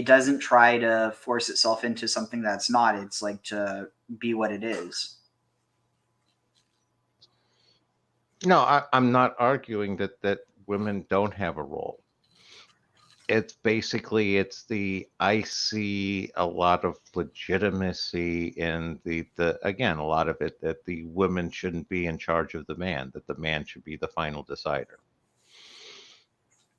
doesn't try to force itself into something that's not. It's like to be what it is. No, I'm not arguing that women don't have a role. It's basically, I see a lot of legitimacy in the again, a lot of it that the women shouldn't be in charge of the man, that the man should be the final decider.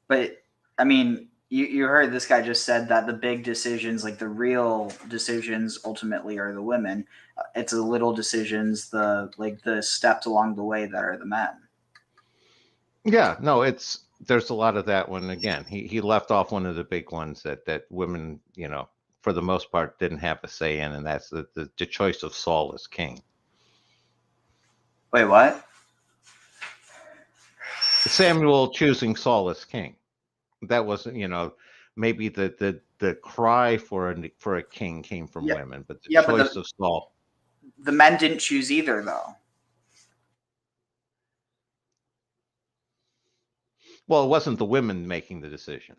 But I mean, you heard this guy just said that the big decisions, like the real decisions, ultimately are the women. It's the little decisions, the steps along the way that are the men. Yeah, no, there's a lot of that one. Again, he left off one of the big ones that women, for the most part, didn't have a say in, and that's the choice of Saul as king. Wait, what? Samuel choosing Saul as king. That wasn't, maybe the cry for a king came from women, but the choice of Saul. The men didn't choose either, though. Well, it wasn't the women making the decision.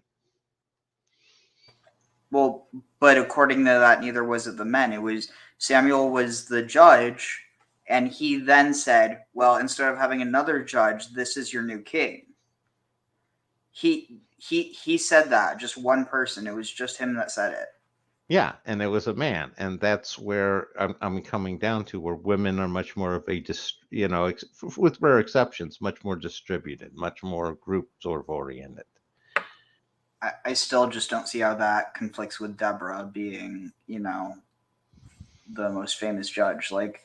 Well, but according to that, neither was it the men. It was Samuel was the judge, and he then said, well, instead of having another judge, this is your new king. He said that, just one person. It was just him that said it. Yeah, and it was a man, and that's where I'm coming down to, where women are much more of a, with rare exceptions, much more distributed, much more group sort of oriented. I still just don't see how that conflicts with Deborah being, the most famous judge. Like,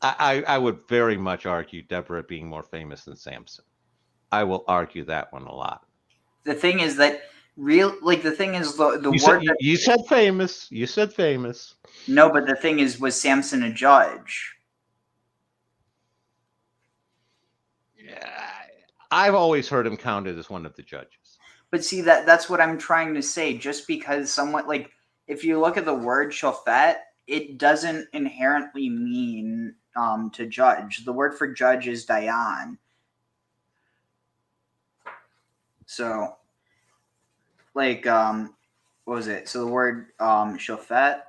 I would very much argue Deborah being more famous than Samson. I will argue that one a lot. The thing is that the thing is the you word said, you said famous. You said famous. No, but the thing is, was Samson a judge? Yeah, I've always heard him counted as one of the judges. But see, that's what I'm trying to say. Just because someone, like, if you look at the word shofet, it doesn't inherently mean to judge. The word for judge is dayan. So, like, what was it? So the word shofet,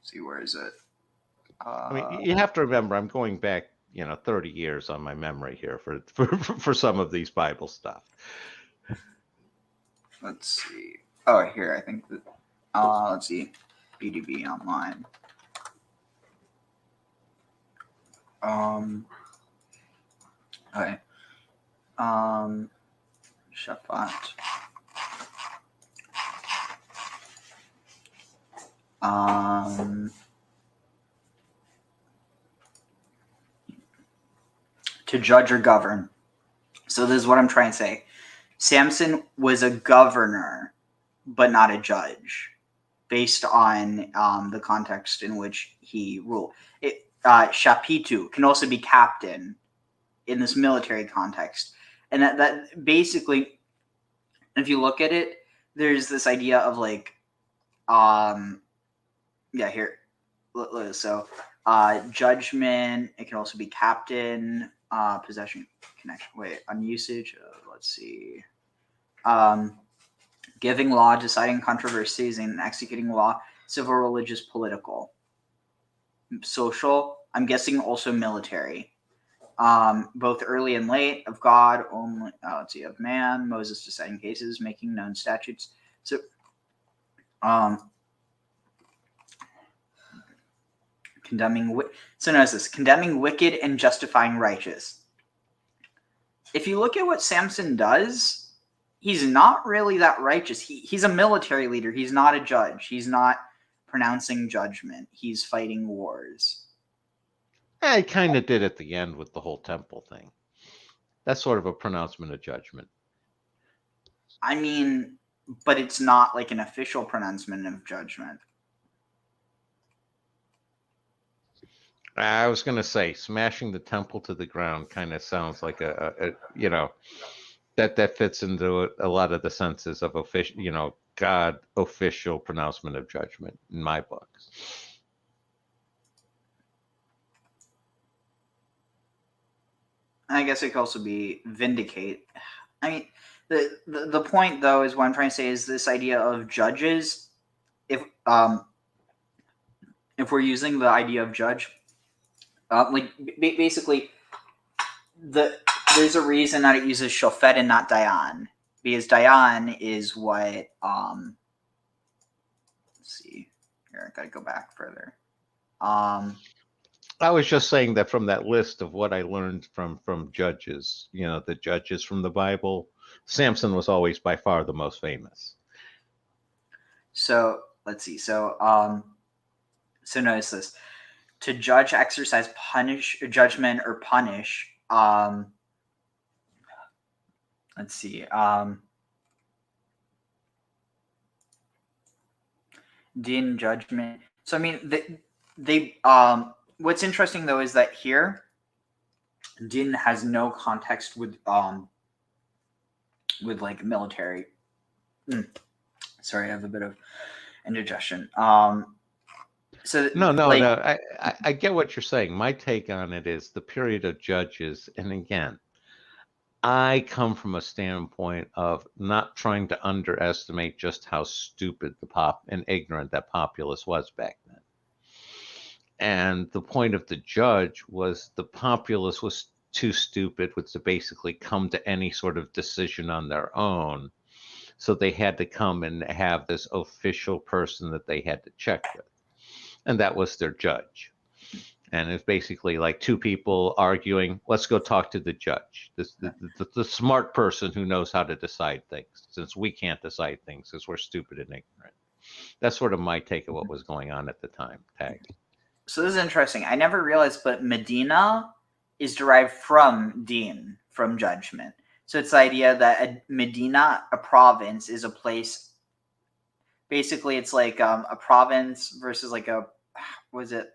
see, where is it? I mean, you have to remember, I'm going back, 30 years on my memory here for some of these Bible stuff. Let's see. Oh, here, I think that, let's see, BDB online. Okay. Shaphat. to judge or govern. So this is what I'm trying to say. Samson was a governor, but not a judge, based on the context in which he ruled. Shapitu can also be captain in this military context. And that basically, if you look at it, there's this idea of like, here. So judgment, it can also be captain, possession, connection. Wait, on usage, let's see. Giving law, deciding controversies, and executing law, civil, religious, political. Social, I'm guessing also military. Both early and late, of God, only, let's see, of man, Moses deciding cases, making known statutes. So, so notice this, condemning wicked and justifying righteous. If you look at what Samson does, he's not really that righteous. He's a military leader. He's not a judge. He's not pronouncing judgment. He's fighting wars. I kind of did at the end with the whole temple thing. That's sort of a pronouncement of judgment. I mean, but it's not like an official pronouncement of judgment. I was going to say, smashing the temple to the ground kind of sounds like a that fits into a lot of the senses of official, God official pronouncement of judgment in my books. I guess it could also be vindicate. I mean, the point though is what I'm trying to say is this idea of judges. If we're using the idea of judge, basically, there's a reason that it uses shofet and not dayan, because dayan is what let's see here. I gotta go back further. I was just saying that from that list of what I learned from judges, the judges from the Bible, Samson was always by far the most famous. So let's see. So notice this: to judge, exercise, punish, judgment, or punish. Let's see. Din, judgment. So I mean, they what's interesting though is that here, din has no context with like military. Sorry, I have a bit of indigestion. So no. I get what you're saying. My take on it is the period of judges, and again, I come from a standpoint of not trying to underestimate just how stupid and ignorant that populace was back then. And the point of the judge was the populace was too stupid to basically come to any sort of decision on their own. So they had to come and have this official person that they had to check with. And that was their judge. And it's basically like two people arguing, let's go talk to the judge, the smart person who knows how to decide things, since we can't decide things because we're stupid and ignorant. That's sort of my take of what was going on at the time. Tag. So this is interesting. I never realized, but Medina is derived from din, from judgment. So it's the idea that Medina, a province, is a place. Basically, it's like a province versus like was it?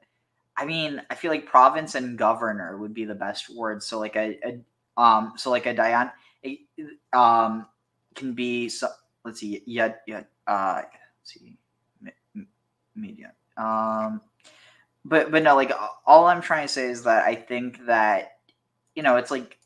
I mean, I feel like province and governor would be the best words. So like a dayan, can be. So, let's see. Let's see. Media. But no, like all I'm trying to say is that I think that it's like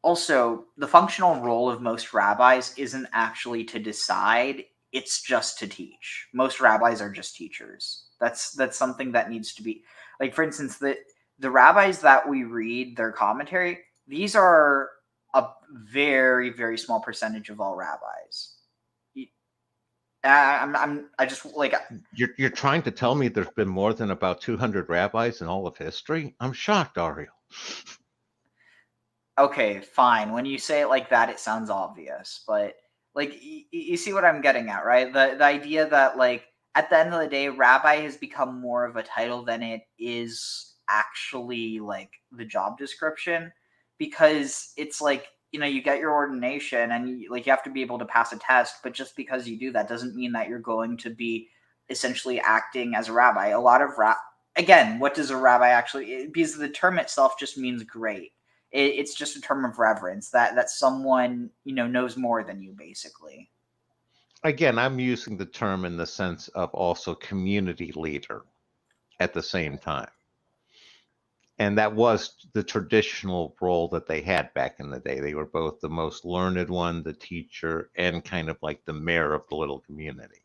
also the functional role of most rabbis isn't actually to decide; it's just to teach. Most rabbis are just teachers. That's something that needs to be, like, for instance, the rabbis that we read their commentary, these are a very, very small percentage of all rabbis. I just like you're trying to tell me there's been more than about 200 rabbis in all of history? I'm shocked, Ariel. Okay, fine. When you say it like that, it sounds obvious, but like you see what I'm getting at, right? The idea that like at the end of the day, rabbi has become more of a title than it is actually like the job description. because it's like, you know, you get your ordination and you have to be able to pass a test, but just because you do that doesn't mean that you're going to be essentially acting as a rabbi. A lot of again, what does a rabbi actually, because the term itself just means great. It's just a term of reverence that someone, you know, knows more than you, basically. Again, I'm using the term in the sense of also community leader at the same time. And that was the traditional role that they had back in the day. They were both the most learned one, the teacher, and kind of like the mayor of the little community.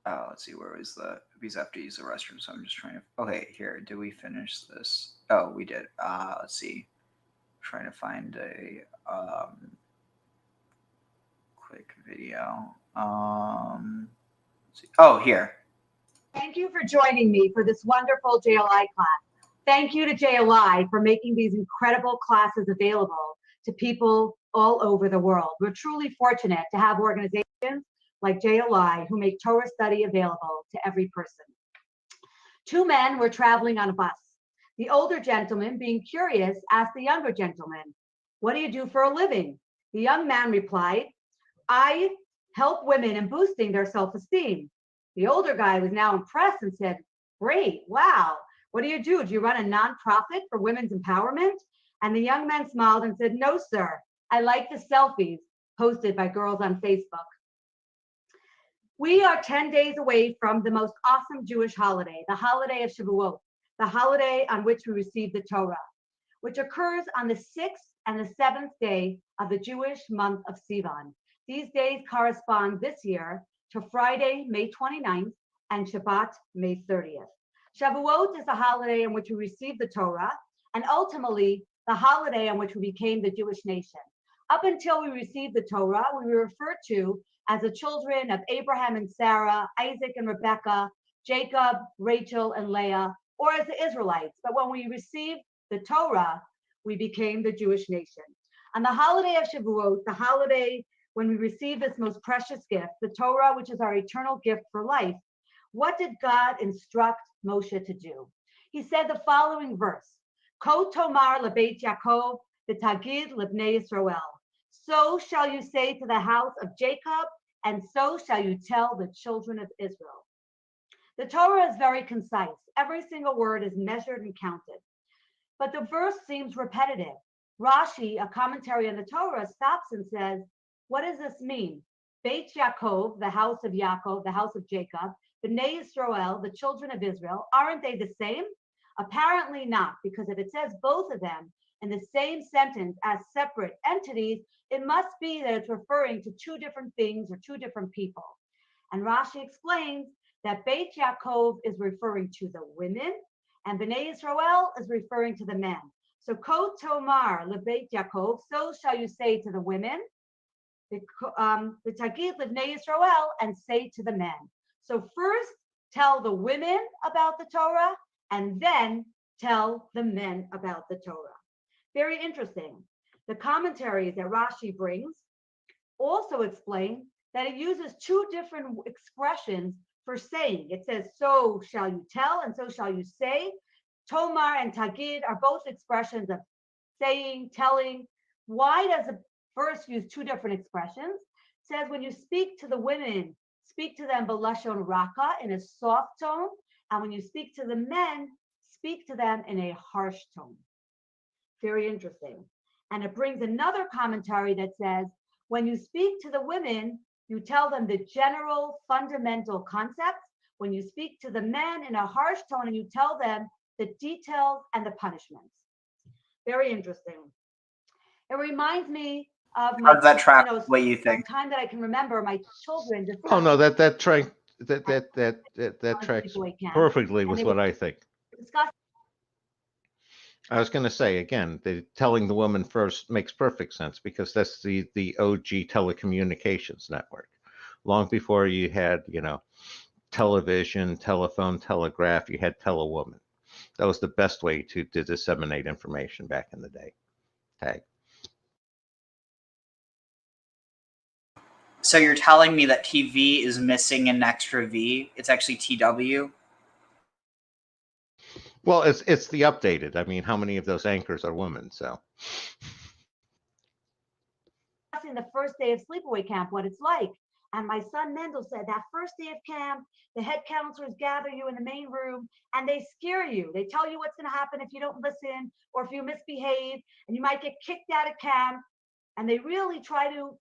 Oh, let's see, where was the, because I have to use the restroom, so I'm just trying to, okay, here, did we finish this? Oh, we did. Let's see. I'm trying to find a quick video. Let's see. Oh, here. Thank you for joining me for this wonderful JLI class. Thank you to JLI for making these incredible classes available to people all over the world. We're truly fortunate to have organizations like JLI who make Torah study available to every person. Two men were traveling on a bus. The older gentleman, being curious, asked the younger gentleman, "What do you do for a living?" The young man replied, "I help women in boosting their self-esteem." The older guy was now impressed and said, "Great, wow. What do you do? Do you run a nonprofit for women's empowerment?" And the young man smiled and said, "No, sir. I like the selfies posted by girls on Facebook." We are 10 days away from the most awesome Jewish holiday, the holiday of Shavuot, the holiday on which we receive the Torah, which occurs on the 6th and the 7th day of the Jewish month of Sivan. These days correspond this year to Friday, May 29th, and Shabbat, May 30th. Shavuot is the holiday in which we receive the Torah, and ultimately the holiday on which we became the Jewish nation. Up until we received the Torah, we were referred to as the children of Abraham and Sarah, Isaac and Rebekah, Jacob, Rachel and Leah, or as the Israelites. But when we received the Torah, we became the Jewish nation. On the holiday of Shavuot, the holiday when we receive this most precious gift, the Torah, which is our eternal gift for life, what did God instruct Moshe to do? He said the following verse, "Ko tomar lebeit Yaakov v'tagid lebnei Yisrael." So shall you say to the house of Jacob, and so shall you tell the children of Israel. The Torah is very concise. Every single word is measured and counted. But the verse seems repetitive. Rashi, a commentary on the Torah, stops and says, what does this mean? Beit Yaakov, the house of Yaakov, the house of Jacob, Bnei Yisrael, the children of Israel, aren't they the same? Apparently not, because if it says both of them in the same sentence as separate entities, it must be that it's referring to two different things or two different people. And Rashi explains that Beit Yaakov is referring to the women and Bnei Yisrael is referring to the men. So Ko Tomar LeBeit Yaakov, so shall you say to the women, the Tagid Livnei Yisrael, and say to the men. So first tell the women about the Torah and then tell the men about the Torah. Very interesting. The commentaries that Rashi brings also explain that it uses two different expressions for saying. It says, so shall you tell and so shall you say. Tomar and Tagid are both expressions of saying, telling. Why does the verse use two different expressions? It says when you speak to the women, speak to them b'lashon raka, in a soft tone, and when you speak to the men, speak to them in a harsh tone. Very interesting. And it brings another commentary that says, when you speak to the women, you tell them the general fundamental concepts. When you speak to the men in a harsh tone, and you tell them the details and the punishments. Very interesting. It reminds me of my, how does that track what you think? time that I can remember my children. Oh no, that tracks perfectly with what I think. Discuss. I was going to say again, telling the woman first makes perfect sense because that's the OG telecommunications network. Long before you had, television, telephone, telegraph, you had telewoman. That was the best way to disseminate information back in the day. Tag. So you're telling me that TV is missing an extra V? It's actually TW? Well, it's the updated. I mean, how many of those anchors are women? So In the first day of sleepaway camp, what it's like. And my son Mendel said that first day of camp, the head counselors gather you in the main room and they scare you. They tell you what's going to happen if you don't listen or if you misbehave, and you might get kicked out of camp. And they really try to,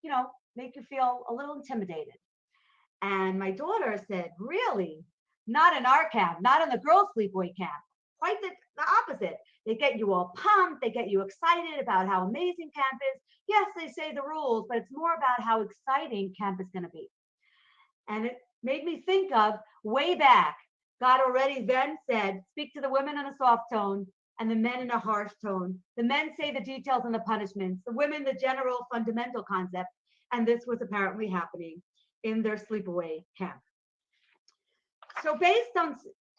make you feel a little intimidated. And my daughter said, really? Not in our camp, not in the girls' sleepaway camp. Quite the opposite. They get you all pumped. They get you excited about how amazing camp is. Yes, they say the rules, but it's more about how exciting camp is going to be. And it made me think of way back, God already then said, speak to the women in a soft tone and the men in a harsh tone. The men say the details and the punishments, the women the general fundamental concept. And this was apparently happening in their sleepaway camp. So based on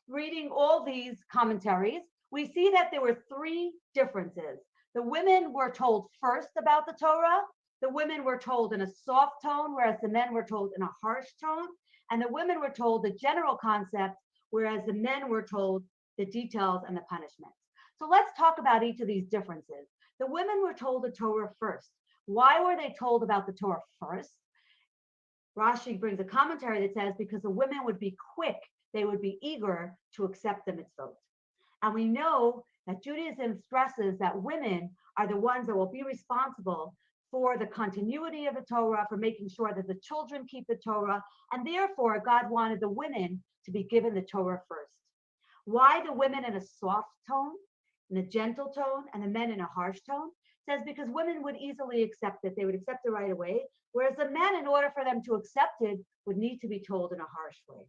reading all these commentaries, we see that there were three differences. The women were told first about the Torah. The women were told in a soft tone, whereas the men were told in a harsh tone. And the women were told the general concept, whereas the men were told the details and the punishments. So let's talk about each of these differences. The women were told the Torah first. Why were they told about the Torah first? Rashi brings a commentary that says because the women would be quick, they would be eager to accept the mitzvot. And we know that Judaism stresses that women are the ones that will be responsible for the continuity of the Torah, for making sure that the children keep the Torah, and therefore God wanted the women to be given the Torah first. Why the women in a soft tone, in a gentle tone, and the men in a harsh tone? It says because women would easily accept it, they would accept it right away, whereas the men, in order for them to accept it, would need to be told in a harsh way.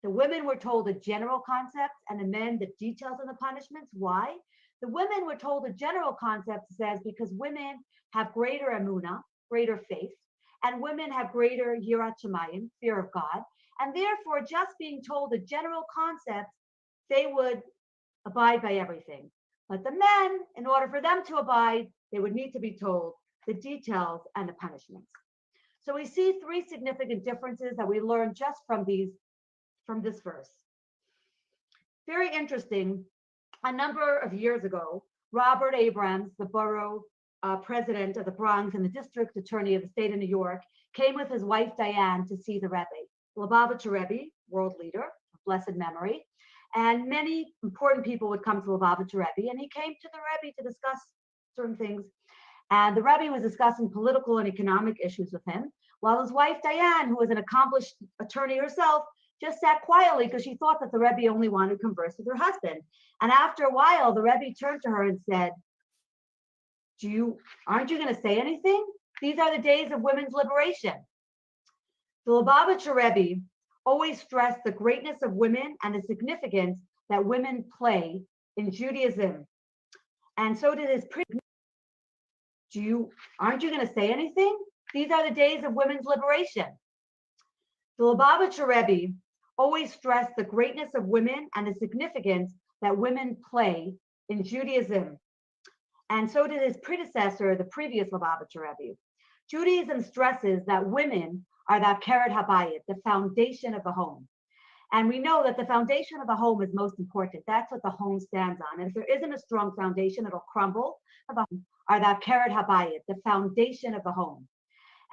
The women were told the general concepts and the men the details and the punishments. Why? The women were told the general concept says because women have greater emunah, greater faith, and women have greater yirat shamayim, fear of God, and therefore just being told the general concepts, they would abide by everything. But the men, in order for them to abide, they would need to be told the details and the punishments. So we see three significant differences that we learn just from this verse. Very interesting. A number of years ago, Robert Abrams, the borough president of the Bronx and the district attorney of the state of New York, came with his wife Diane to see the Rebbe, Lubavitcher Rebbe, world leader, of blessed memory, and many important people would come to Lubavitcher Rebbe, and he came to the Rebbe to discuss certain things. And the Rebbe was discussing political and economic issues with him, while his wife Diane, who was an accomplished attorney herself, just sat quietly because she thought that the Rebbe only wanted to converse with her husband. And after a while, the Rebbe turned to her and said, aren't you going to say anything? These are the days of women's liberation. The Lubavitcher Rebbe always stressed the greatness of women and the significance that women play in Judaism. And so did his aren't you going to say anything? These are the days of women's liberation. The Lubavitcher Rebbe always stressed the greatness of women and the significance that women play in Judaism. And so did his predecessor, the previous Lubavitcher Rebbe. Judaism stresses that women are the keret habayit, the foundation of the home. And we know that the foundation of the home is most important. That's what the home stands on. And if there isn't a strong foundation, it'll crumble. Are the keret habayit, the foundation of the home.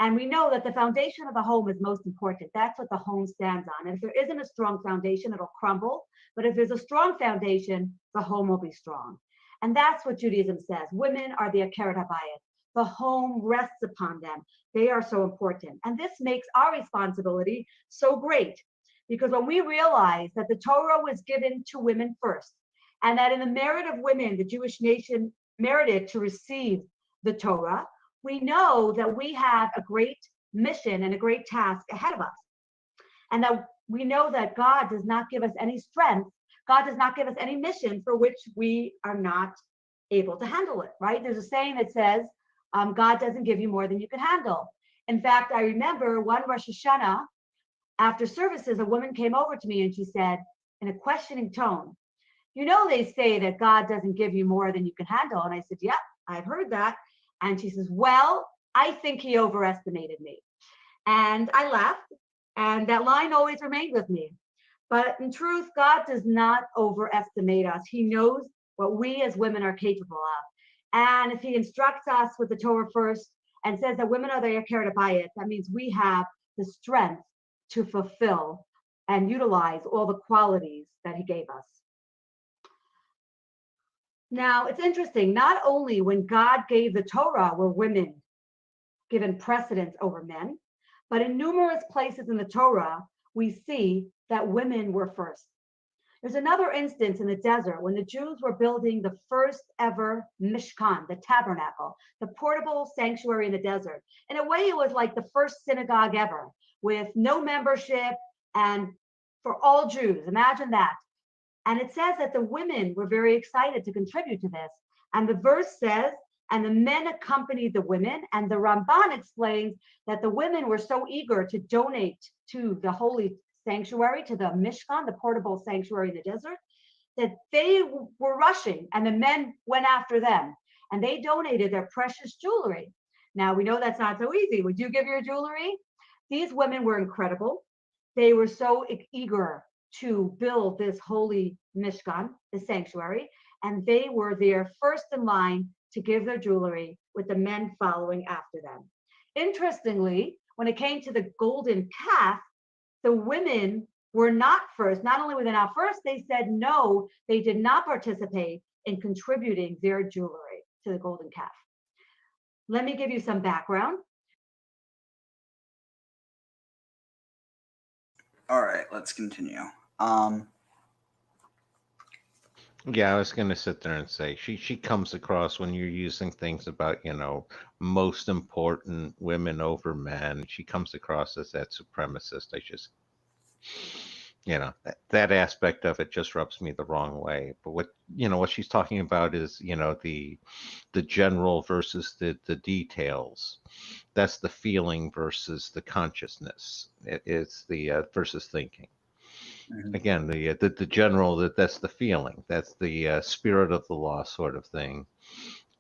And we know that the foundation of the home is most important. That's what the home stands on. And if there isn't a strong foundation, it'll crumble. But if there's a strong foundation, the home will be strong. And that's what Judaism says. Women are the keret habayit. The home rests upon them. They are so important. And this makes our responsibility so great. Because when we realize that the Torah was given to women first, and that in the merit of women, the Jewish nation merited to receive the Torah, we know that we have a great mission and a great task ahead of us. And that we know that God does not give us any strength. God does not give us any mission for which we are not able to handle it, right? There's a saying that says, God doesn't give you more than you can handle. In fact, I remember one Rosh Hashanah, after services, a woman came over to me and she said, in a questioning tone, they say that God doesn't give you more than you can handle. And I said, yeah, I've heard that. And she says, well, I think he overestimated me. And I laughed, and that line always remained with me. But in truth, God does not overestimate us. He knows what we as women are capable of. And if he instructs us with the Torah first and says that women are the Yakir to buy it, that means we have the strength to fulfill and utilize all the qualities that he gave us. Now, it's interesting, not only when God gave the Torah were women given precedence over men, but in numerous places in the Torah, we see that women were first. There's another instance in the desert when the Jews were building the first ever Mishkan, the tabernacle, the portable sanctuary in the desert. In a way, it was like the first synagogue ever with no membership and for all Jews. Imagine that. And it says that the women were very excited to contribute to this. And the verse says, and the men accompanied the women. And the Ramban explains that the women were so eager to donate to the holy sanctuary, to the Mishkan, the portable sanctuary in the desert, that they were rushing and the men went after them and they donated their precious jewelry. Now we know that's not so easy. Would you give your jewelry? These women were incredible. They were so eager to build this holy Mishkan, the sanctuary, and they were there first in line to give their jewelry with the men following after them. Interestingly, when it came to the golden calf, the women were not first. Not only were they not first, they said no, they did not participate in contributing their jewelry to the golden calf. Let me give you some background. All right, let's continue. Yeah, I was going to sit there and say she comes across when you're using things about, most important women over men. She comes across as that supremacist. I just, that aspect of it just rubs me the wrong way. But what she's talking about is, the general versus the details. That's the feeling versus the consciousness. It's the versus thinking. Again, the general, that's the feeling, that's the spirit of the law sort of thing,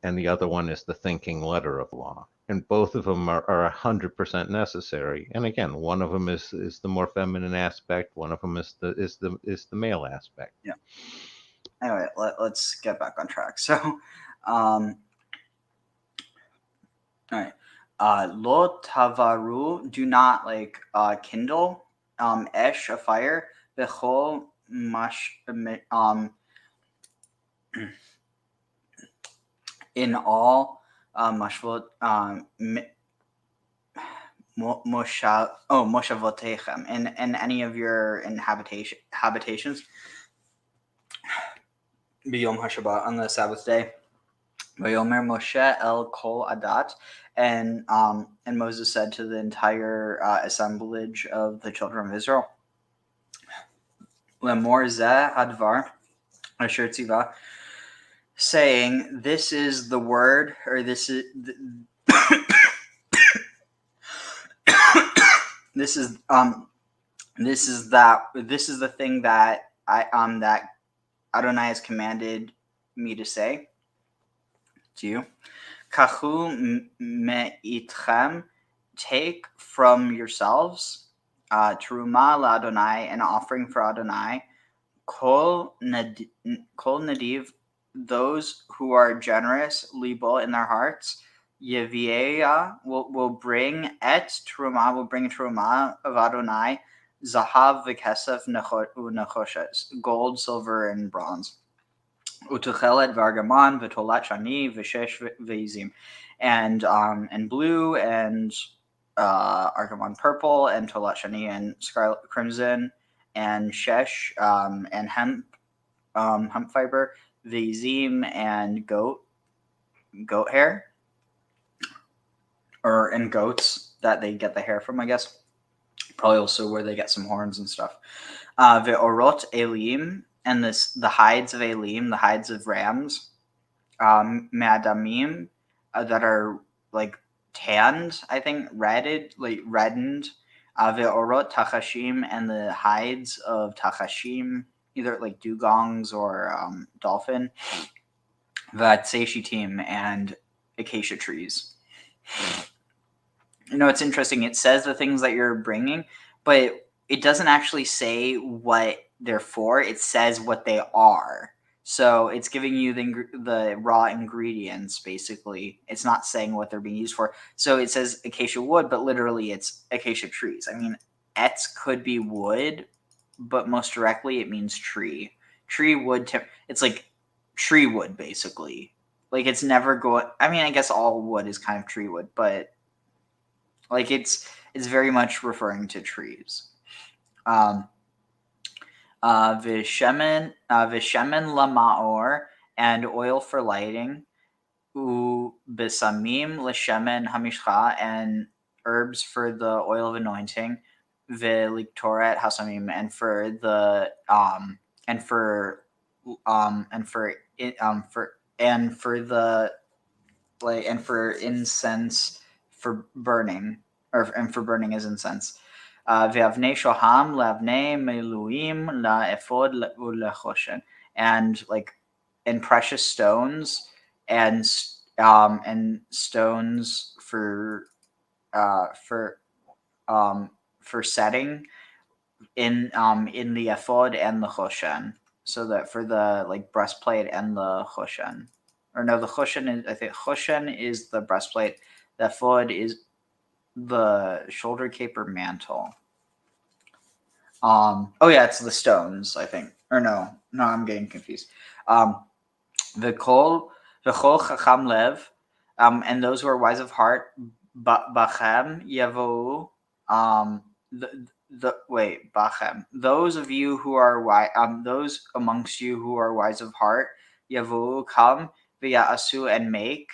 and the other one is the thinking letter of law, and both of them are 100% necessary. And again, one of them is the more feminine aspect, one of them is the male aspect. Yeah. Anyway, let's get back on track. So, all right. Lo tavaru, do not kindle esh, a fire, bechol mash in all mashvot moshavotechem, in any of your habitations. B'yom hashabbat, on the Sabbath day. Vayomer Moshe el kol adat, and Moses said to the entire assemblage of the children of Israel, Lemor zeh advar asher tzivah, saying, this is the word, or this is this is the thing that that Adonai has commanded me to say to you. Kachu me'itchem, take from yourselves teruma la'Adonai, an offering for Adonai. Kol nadiv, those who are generous, libo, in their hearts. Yevieya will bring teruma, will bring teruma of Adonai. Zahav v'kesef u'nechoshes, gold, silver, and bronze. Utuchelet v'argaman v'tolat shani v'shesh v'izim, and blue, and argaman purple, and tolat shani and scarlet crimson, and shesh and hemp fiber, v'izim, and goat hair, and goats that they get the hair from, I guess. Probably also where they get some horns and stuff. Ve'orot elim, and the hides of elim, the hides of rams, me'adamim, that are tanned, I think, reddened. Ve'orot tachashim, and the hides of tachashim, either dugongs or dolphin. Ve'atzeshitim, and acacia trees. It's interesting. It says the things that you're bringing, but it doesn't actually say what they're for. It says what they are. So it's giving you the raw ingredients, basically. It's not saying what they're being used for. So it says acacia wood, but literally it's acacia trees. I mean, etz could be wood, but most directly it means tree. Tree wood, it's like tree wood, basically. Like it's never going, I mean, I guess all wood is kind of tree wood, but like it's very much referring to trees. Vishemen lamaor, and oil for lighting. Bisamim l'shemen hamishcha, and herbs for the oil of anointing. Veliktoret hasamim, and for the incense for burning, and for burning as incense. Ve'avnei shoham le'avnei meluim la'ephod u'lechoshen, and precious stones and stones for setting in the ephod and the choshen. So that for the breastplate and the choshen, or no, the choshen is, I think choshen is the breastplate. The ephod is the shoulder cape or mantle. Oh yeah, it's the stones, I think. Or no, I'm getting confused. V'kol chacham lev, and those who are wise of heart, bachem yavou, bachem. Those of you who are wise, those amongst you who are wise of heart, yavou, come, v'ya'asu, and make,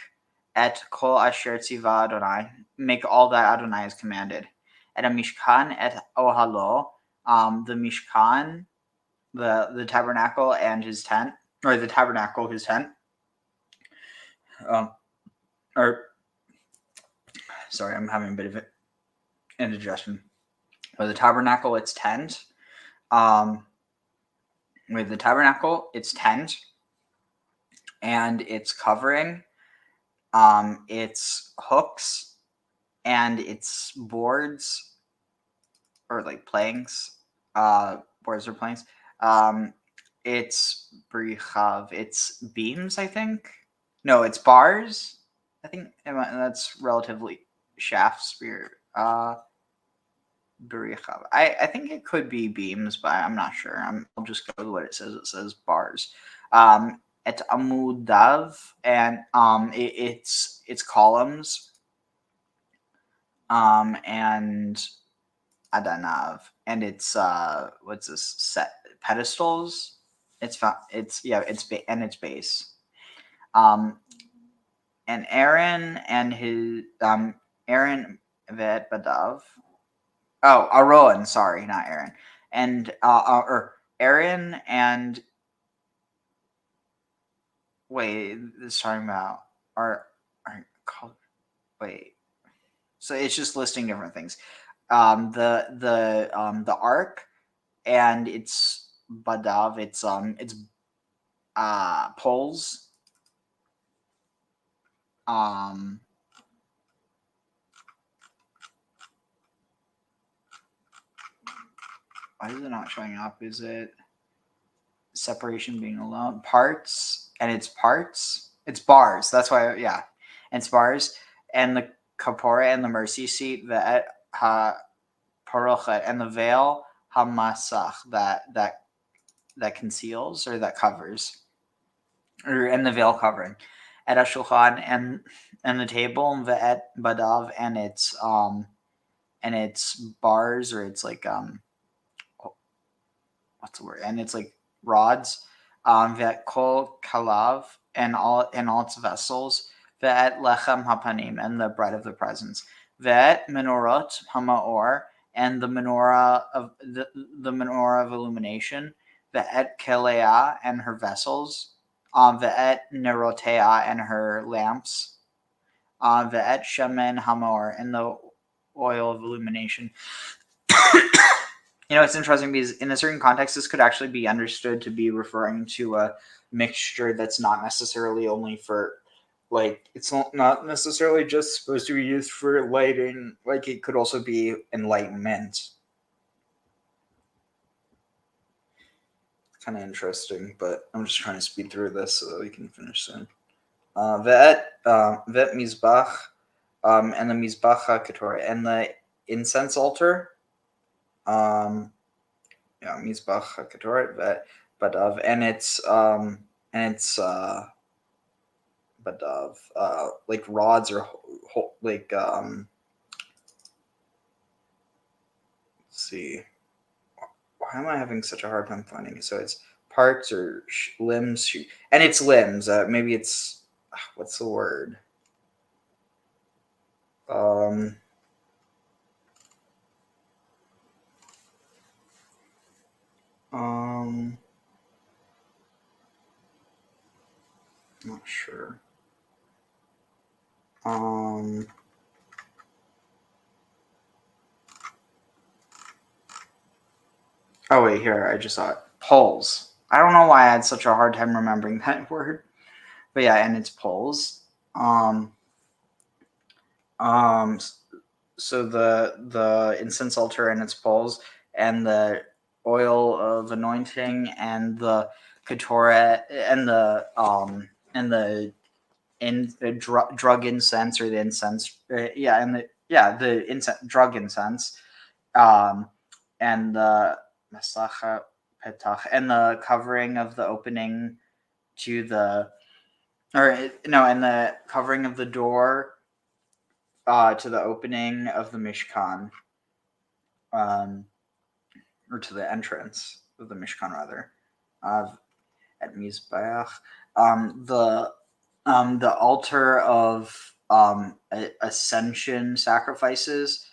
et kol asher tziva Adonai, make all that Adonai has commanded. Et mishkan et ohalo, the mishkan, the tabernacle and his tent, or the tabernacle, his tent. Sorry, I'm having a bit of indigestion. But the tabernacle, its tent. With the tabernacle, its tent, and its covering, its hooks, and its boards, or planks, boards or planks. It's brichav, it's beams, I think. No, it's bars. I think that's relatively shaft spear. Brichav. I think it could be beams, but I'm not sure. I'll just go with what it says. It says bars. Et amudav, and it's columns. And adanav, and it's what's this set pedestals? It's base. And Aaron and his Aaron vet badav. Oh, Aroan, sorry, not Aaron. And or Aaron and wait, this is talking about wait. So it's just listing different things. The ark and its badav, its poles. Why is it not showing up? Is it separation being alone? Parts and its parts. It's bars. That's why, yeah. And it's bars and the kapora and the mercy seat, the parochet, and the veil hamasach that conceals or that covers, and the veil covering. Et shulchan, and the table, and the et badav, and its bars, or it's what's the word? And it's rods. Vet kol kalav, and all its vessels. Vet lechem hapanim, and the bread of the presence. Vet menorot hamaor, and the menorah of the menorah of illumination. Vet kelea, and her vessels. Vet nerotea, and her lamps. Vet shemen hamor, and the oil of illumination. It's interesting because in a certain context, this could actually be understood to be referring to a mixture that's not necessarily only for, it's not necessarily just supposed to be used for lighting. It could also be enlightenment. kind of interesting, but I'm just trying to speed through this so that we can finish soon. Vet Mizbach, and the Mizbach HaKetorah, and the incense altar. Mizbach HaKetorah, Vet Badav, and it's Badav, like rods or like let's see. Why am I having such a hard time finding it? So it's parts or limbs, and it's limbs. Maybe it's what's the word? Not sure. Oh wait, here I just saw it. Poles. I don't know why I had such a hard time remembering that word, but yeah, and it's poles. So the incense altar and its poles, and the oil of anointing, and the Ketorah, and the drug incense, or the incense, the incense, drug incense, and the Masacha Petach, and the covering of the opening to the, and the covering of the door to the opening of the Mishkan, or to the entrance of the Mishkan, rather, at Mizbeach, the altar of ascension sacrifices,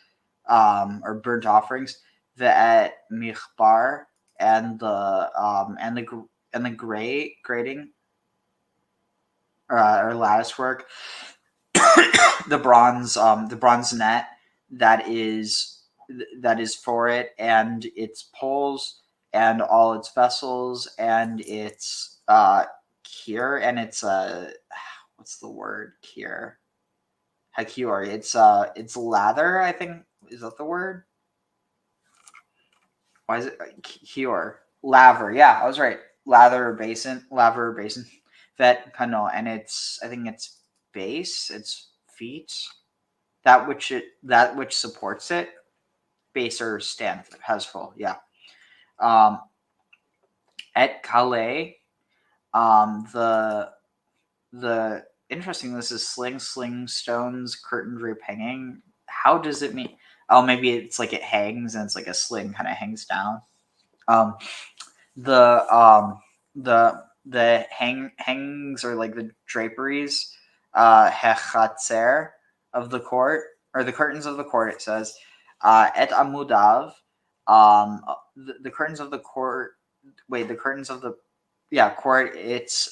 or burnt offerings, the Michbar, and the grating, or lattice work, the bronze net that is for it, and its poles, and all its vessels, and its kier, and its what's the word, kier? Hakior. It's lather, I think. Is that the word? Why is it kior? Laver. Yeah, I was right. Laver basin. Vet kano, and I think it's base. It's feet. That which supports it. Base or stand has full. Yeah. Et Calais. The interesting, this is sling stones, curtain drape hanging. How does it mean? Oh, maybe it's like it hangs, and it's like a sling kind of hangs down. The hangs, or like the draperies, hechatzer of the court, or the curtains of the court. It says, et amudav, the curtains of the court. Wait, the curtains of the court. It's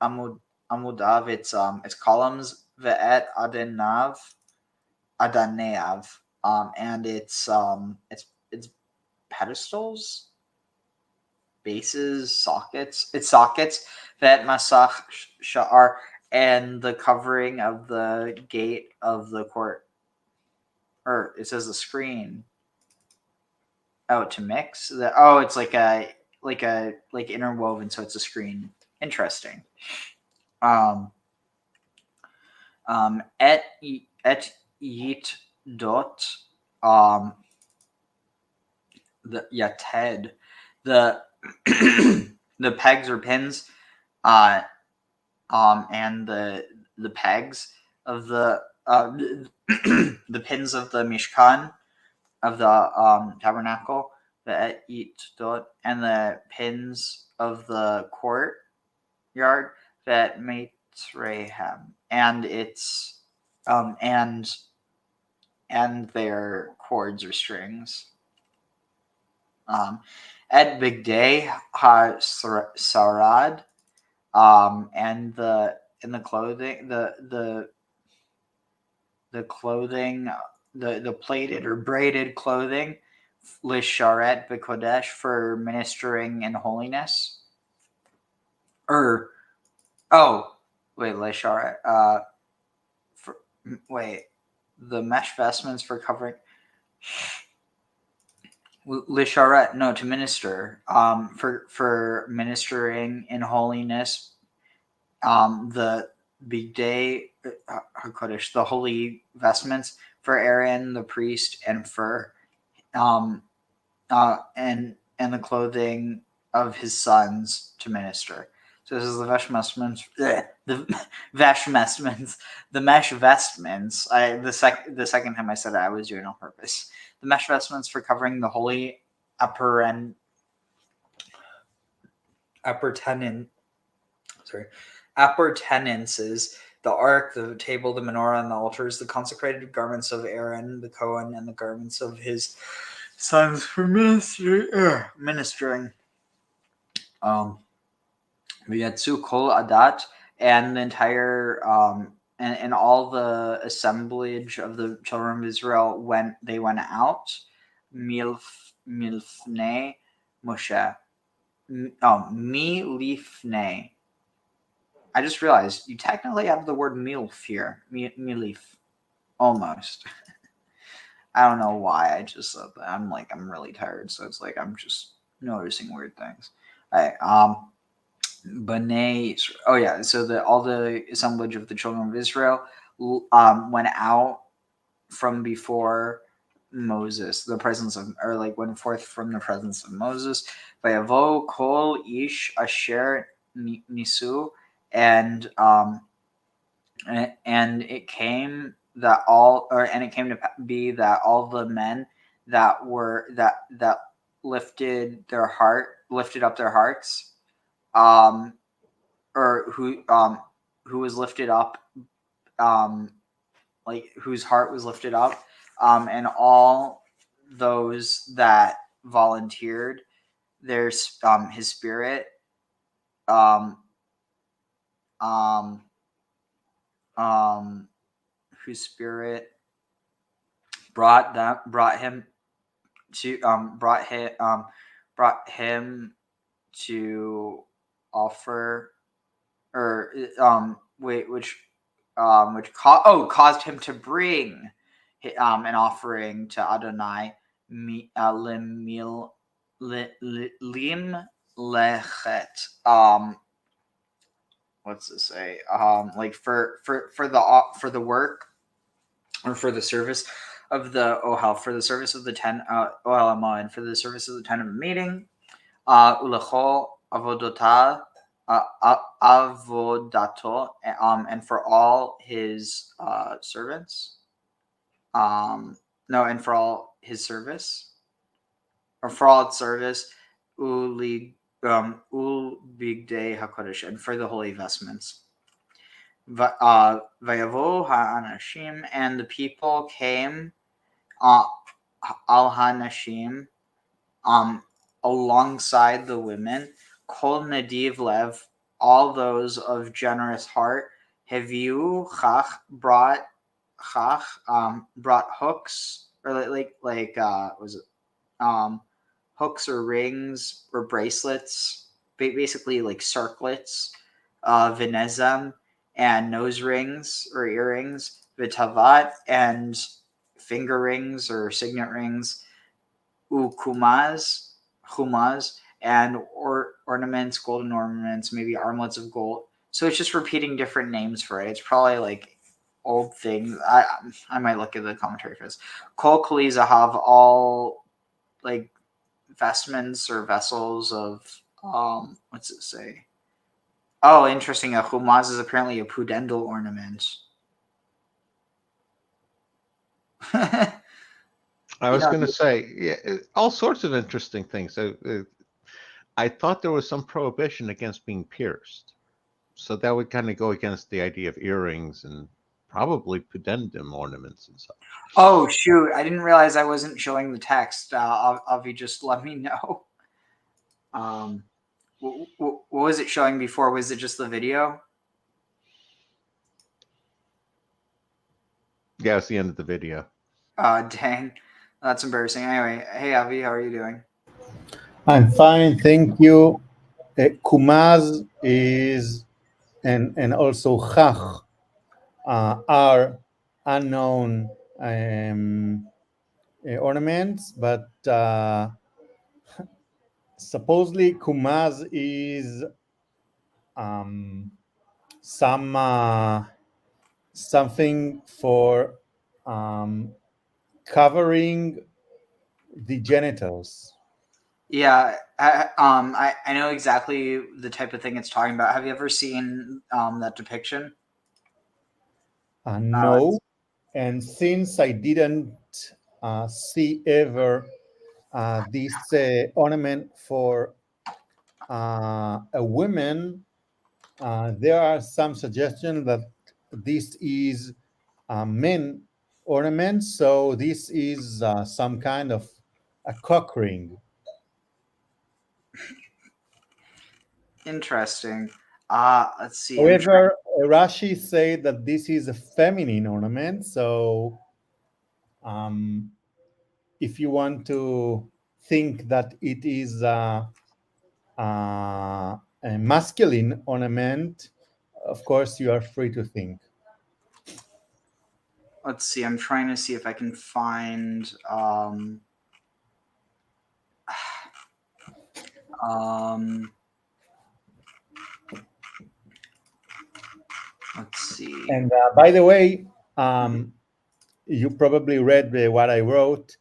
amudav. It's columns. Ve'et adaneav, and it's pedestals, bases, sockets. It's sockets. Ve'et masach sha'ar, and the covering of the gate of the court, or it says the screen. Oh, to mix. It's like interwoven, so it's a screen. Interesting. Et yit dot, the yated, the the pegs or pins, and the pegs of the the pins of the Mishkan, of the tabernacle, the et dot, and the pins of the courtyard, that Mitzrayim, and its and their cords or strings. At Big Day ha sarad, and the clothing, the clothing, the plaited or braided clothing, lisharet b'kodesh, for ministering in holiness. Lisharet, the mesh vestments for covering. Lisharet, no, to minister. For ministering in holiness. The big day, HaKodesh, the holy vestments for Aaron the priest, and for and the clothing of his sons to minister. So this is the mesh vestments. The mesh vestments. The second time I said it, I was doing it on purpose. The mesh vestments for covering the holy appurtenances, the ark, the table, the menorah, and the altars, the consecrated garments of Aaron, the Cohen, and the garments of his sons for ministering. V'yatzu kol adat, and the entire and all the assemblage of the children of Israel went out milfnei Moshe. Milifnei. I just realized you technically have the word milf here. Milif. Almost. I don't know why I just said that. I'm really tired, so it's like I'm just noticing weird things. All right. B'nai. Oh yeah. So all the assemblage of the children of Israel went out from before Moses, the presence of, or like went forth from the presence of Moses. Vayavo kol ish asher nisu, and it came that all, and it came to be that all the men that lifted up their hearts, or who was lifted up, like whose heart was lifted up, and all those that volunteered there's his spirit whose spirit brought him to offer, or caused him to bring an offering to Adonai lechet. What's this say? Like for the work, or for the service of the ohel, for the service of the 10 ohel moed, for the service of the tent of a meeting, ulechol avodato, and for all his servants, and for all his service, or for all its service, big day hakodesh, and for the holy vestments. Vayavo ha'anashim, and the people came al hanashim, alongside the women, kol nadiv lev, all those of generous heart, heviu chach, brought hooks, or was it hooks or rings or bracelets, basically like circlets, vinezem, and nose rings or earrings, vitavat, and finger rings or signet rings, chumaz, and ornaments, golden ornaments, maybe armlets of gold. So it's just repeating different names for it. It's probably like old things. I might look at the commentary for this. Kol kli zahav, all like vestments or vessels of what's it say? Oh, interesting. A chumaz is apparently a pudendal ornament. I was going to say, all sorts of interesting things. I thought there was some prohibition against being pierced, so that would kind of go against the idea of earrings and probably pudendum ornaments and such. Oh shoot! I didn't realize I wasn't showing the text. Avi just let me know. What was it showing before? Was it just the video? Yeah, it's the end of the video. Dang. That's embarrassing. Anyway, hey Avi, how are you doing? I'm fine, thank you. Kumaz is, and also chach are unknown ornaments, but supposedly kumaz is something for covering the genitals. Yeah, I know exactly the type of thing it's talking about. Have you ever seen that depiction? No, and since I didn't see ever this ornament for a woman, there are some suggestions that this is a men ornament, so this is some kind of a cock ring. Interesting. Let's see. However, Rashi said that this is a feminine ornament, so if you want to think that it is a masculine ornament, of course, you are free to think. Let's see. I'm trying to see if I can find. Let's see. And by the way, you probably read what I wrote.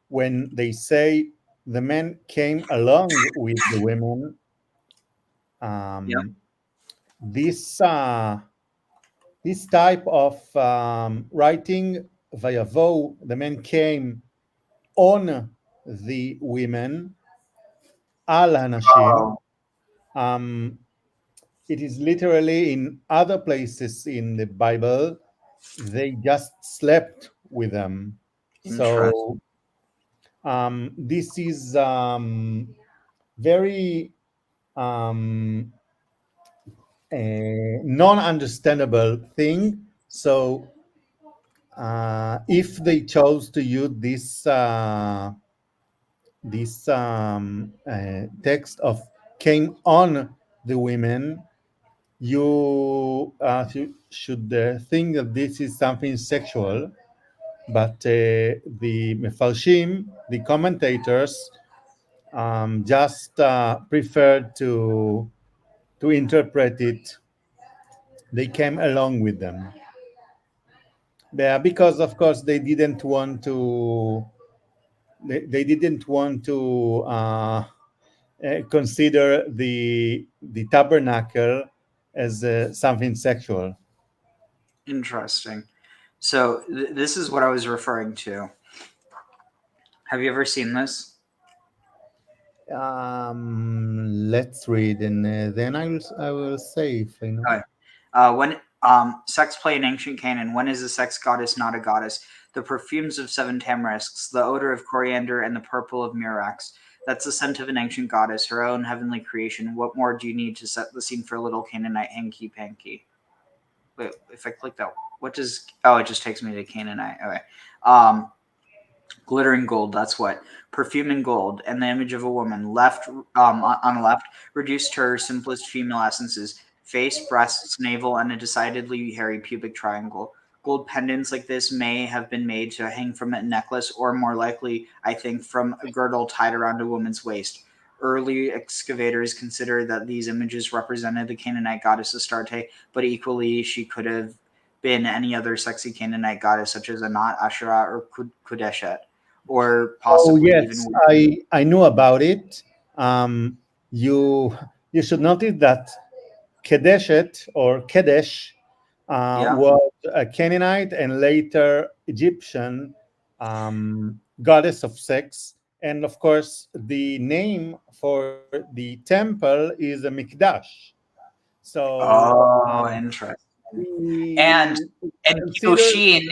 When they say the men came along with the women, this type of writing, vayavo, the men came on the women, al hanashim. It is literally in other places in the Bible, they just slept with them. So this is very non-understandable thing. So if they chose to use this text of came on the women, you should think that this is something sexual, but the mefarshim, the commentators, just preferred to interpret it. They came along with them. Because of course they didn't want to consider the tabernacle as something sexual. Interesting. So this is what I was referring to. Have you ever seen this? Let's read, and then I will say if I know. Okay. When sex play in ancient Canaan, when is a sex goddess not a goddess? The perfumes of 7 tamarisks, the odor of coriander, and the purple of mirax. That's the scent of an ancient goddess, her own heavenly creation. What more do you need to set the scene for a little Canaanite hanky-panky? Wait, if I click that, what does... Oh, it just takes me to Canaanite. Okay. Glittering gold, that's what. Perfuming gold, and the image of a woman, left on the left, reduced to her simplest female essences. Face, breasts, navel, and a decidedly hairy pubic triangle. Gold pendants like this may have been made to hang from a necklace, or more likely, I think, from a girdle tied around a woman's waist. Early excavators considered that these images represented the Canaanite goddess Astarte, but equally she could have been any other sexy Canaanite goddess, such as Anat, Asherah, or Kudeshet, or possibly yes, even... I knew about it. You should notice that Kedeshet or Kedesh was a Canaanite and later Egyptian goddess of sex. And of course, the name for the temple is a Mikdash. So, interesting. And Kiddushin.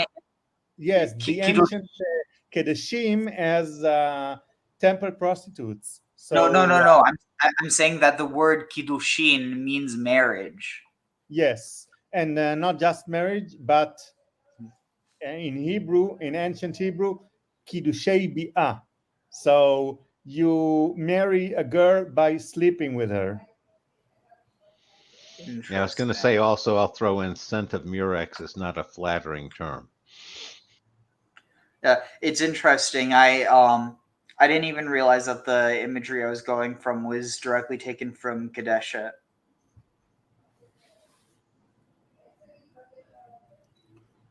Yes, the ancient Kedushim as temple prostitutes. So, No. I'm saying that the word Kiddushin means marriage. Yes, and not just marriage, but in Hebrew, in ancient Hebrew, Kiddushei Bi'ah. So you marry a girl by sleeping with her. Yeah, I was going to say also, I'll throw in scent of murex is not a flattering term. Yeah, it's interesting. I didn't even realize that the imagery I was going from was directly taken from Kadesha.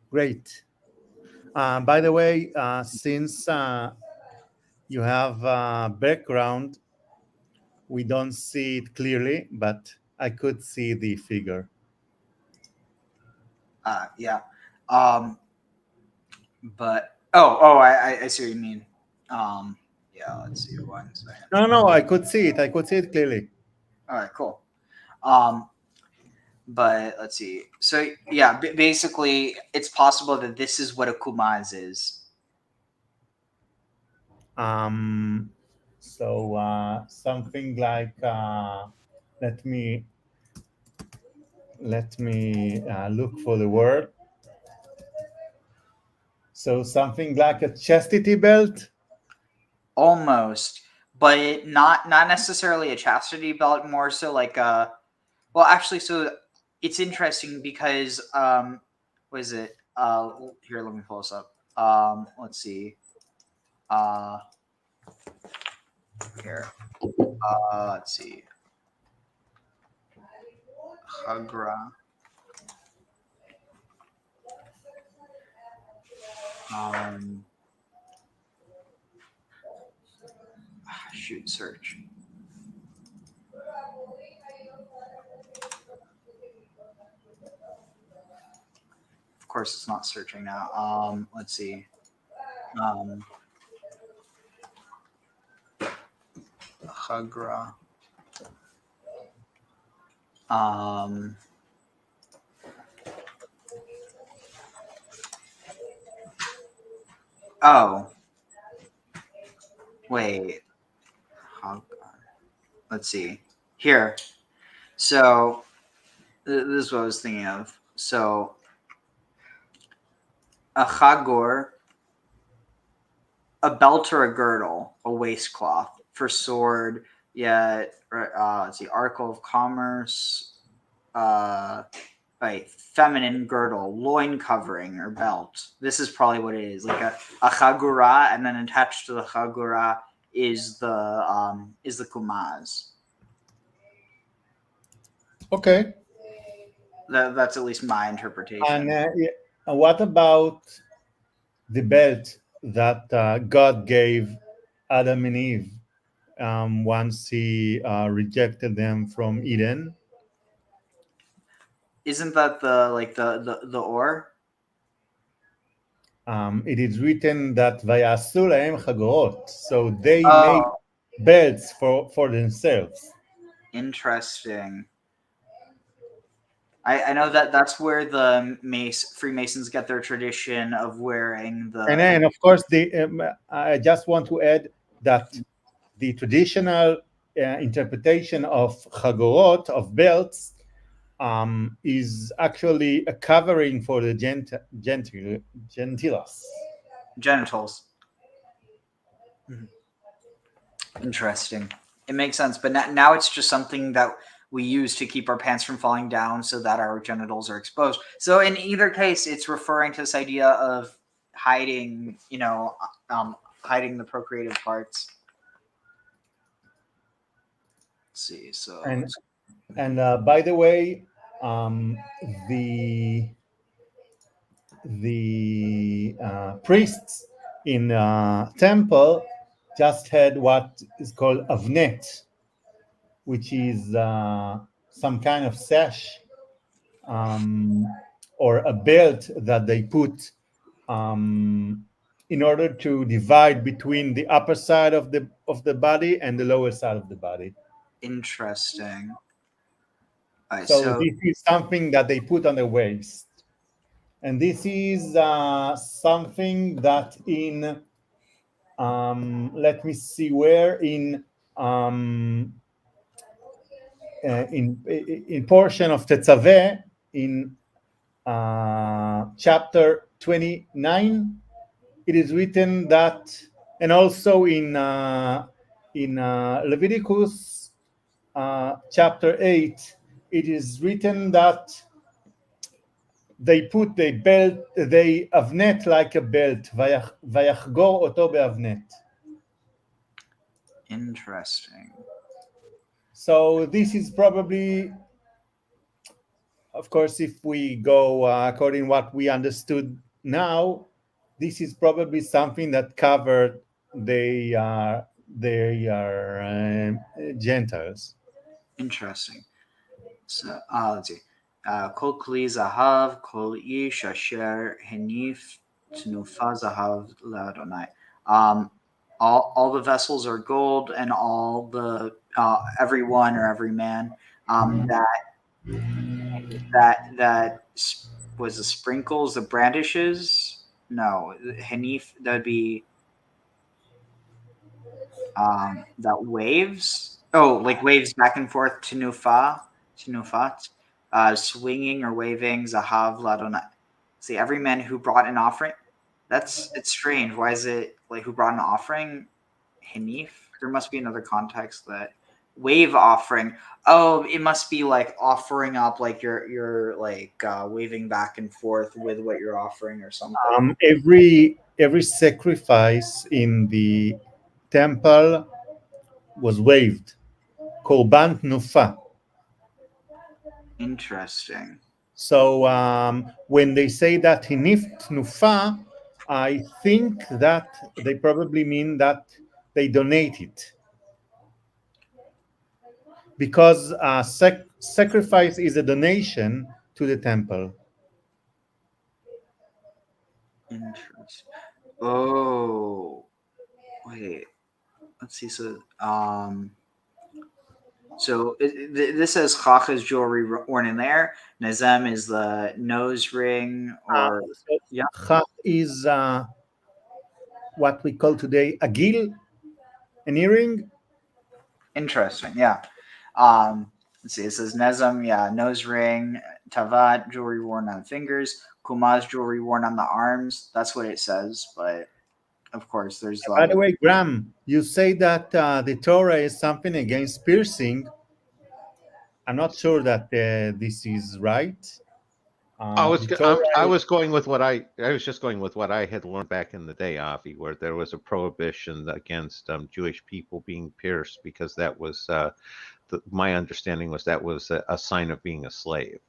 Great. By the way, since you have background, we don't see it clearly, but I could see the figure. Yeah. But I see what you mean. Yeah, let's see 1 second. No, I could see it. I could see it clearly. All right, cool. But let's see. So yeah, basically, it's possible that this is what a kumaz is. So something like let me look for the word. So something like a chastity belt. Almost, but not necessarily a chastity belt. More so like a. Well, actually, so it's interesting because what is it? Here, let me pull this up. Let's see. Here. Let's see. Chagra. Shoot, search. Of course, it's not searching now. Let's see. Chagra. Oh. Wait. Let's see. Here. So, this is what I was thinking of. So, a chagor, a belt or a girdle, a waistcloth for sword. Yeah. Let's see. Article of commerce. Right. Feminine girdle, loin covering or belt. This is probably what it is. Like a chagura, and then attached to the chagura is the kumaz. Okay. That's at least my interpretation. And what about the belt that God gave Adam and Eve once he rejected them from Eden? Isn't that the or? It is written that Vayasu lahem chagorot, so they made belts for themselves. Interesting. I know that's where the Freemasons get their tradition of wearing the. And then, of course, I just want to add that the traditional interpretation of chagorot, of belts, is actually a covering for the genitals. Interesting. It makes sense, but now it's just something that we use to keep our pants from falling down so that our genitals are exposed. So in either case, it's referring to this idea of hiding, hiding the procreative parts. Let's see. So and by the way, the priests in temple just had what is called avnet, which is some kind of sash or a belt that they put in order to divide between the upper side of the body and the lower side of the body. Interesting. Right, so this is something that they put on the waist, and this is something that in let me see where in portion of Tetzaveh in chapter 29, it is written that, and also in Leviticus chapter 8, it is written that they put the belt, they avnet like a belt, ויחגור אותו באבנת. Interesting. So this is probably, of course, if we go according what we understood now, this is probably something that covered they are Gentiles. Interesting. So let's see. Kol kli zahav, kol ish asher henif tnufa zahav laDonai. All the vessels are gold, and all the everyone or every man that was the sprinkles, the brandishes. No, henif, that'd be that waves. Oh, like waves back and forth to nufat, swinging or waving zahav ladonai. See, every man who brought an offering. It's strange. Why is it like who brought an offering? Hanif. There must be another context that wave offering. Oh, it must be like offering up, like you're like waving back and forth with what you're offering or something. Every sacrifice in the temple was waved. Korban Tnufa. Interesting. So when they say that Hinif Tnufa, I think that they probably mean that they donate it. Because sacrifice is a donation to the temple. Interesting. Oh, wait. Let's see. So this says Chach is jewelry worn in there. Nazem is the nose ring, or yeah. Chach is what we call today a gil, an earring. Interesting. Yeah. Let's see. It says Nezem, yeah, nose ring. Tavat, jewelry worn on fingers. Kumaz, jewelry worn on the arms. That's what it says. But of course, there's. By the way, Graham, you say that the Torah is something against piercing. I'm not sure that this is right. I was going with what I was just going with what I had learned back in the day, Avi, where there was a prohibition against Jewish people being pierced because that was my understanding was that was a sign of being a slave.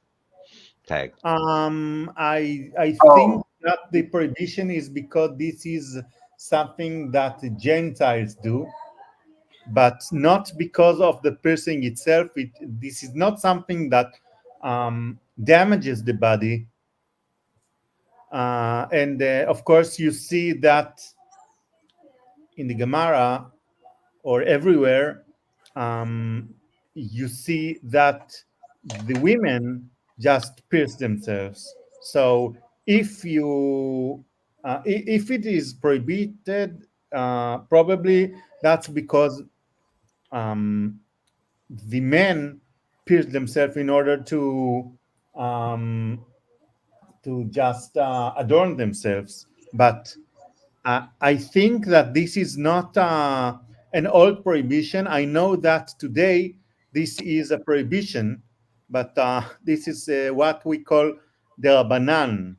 Tag. I think that the prohibition is because this is something that the Gentiles do, but not because of the piercing itself. This is not something that damages the body. And of course, you see that in the Gemara or everywhere, you see that the women just pierce themselves. So if it is prohibited, probably that's because the men pierce themselves in order to just adorn themselves. But I think that this is not an old prohibition. I know that today this is a prohibition, but this is what we call the Rabbanan.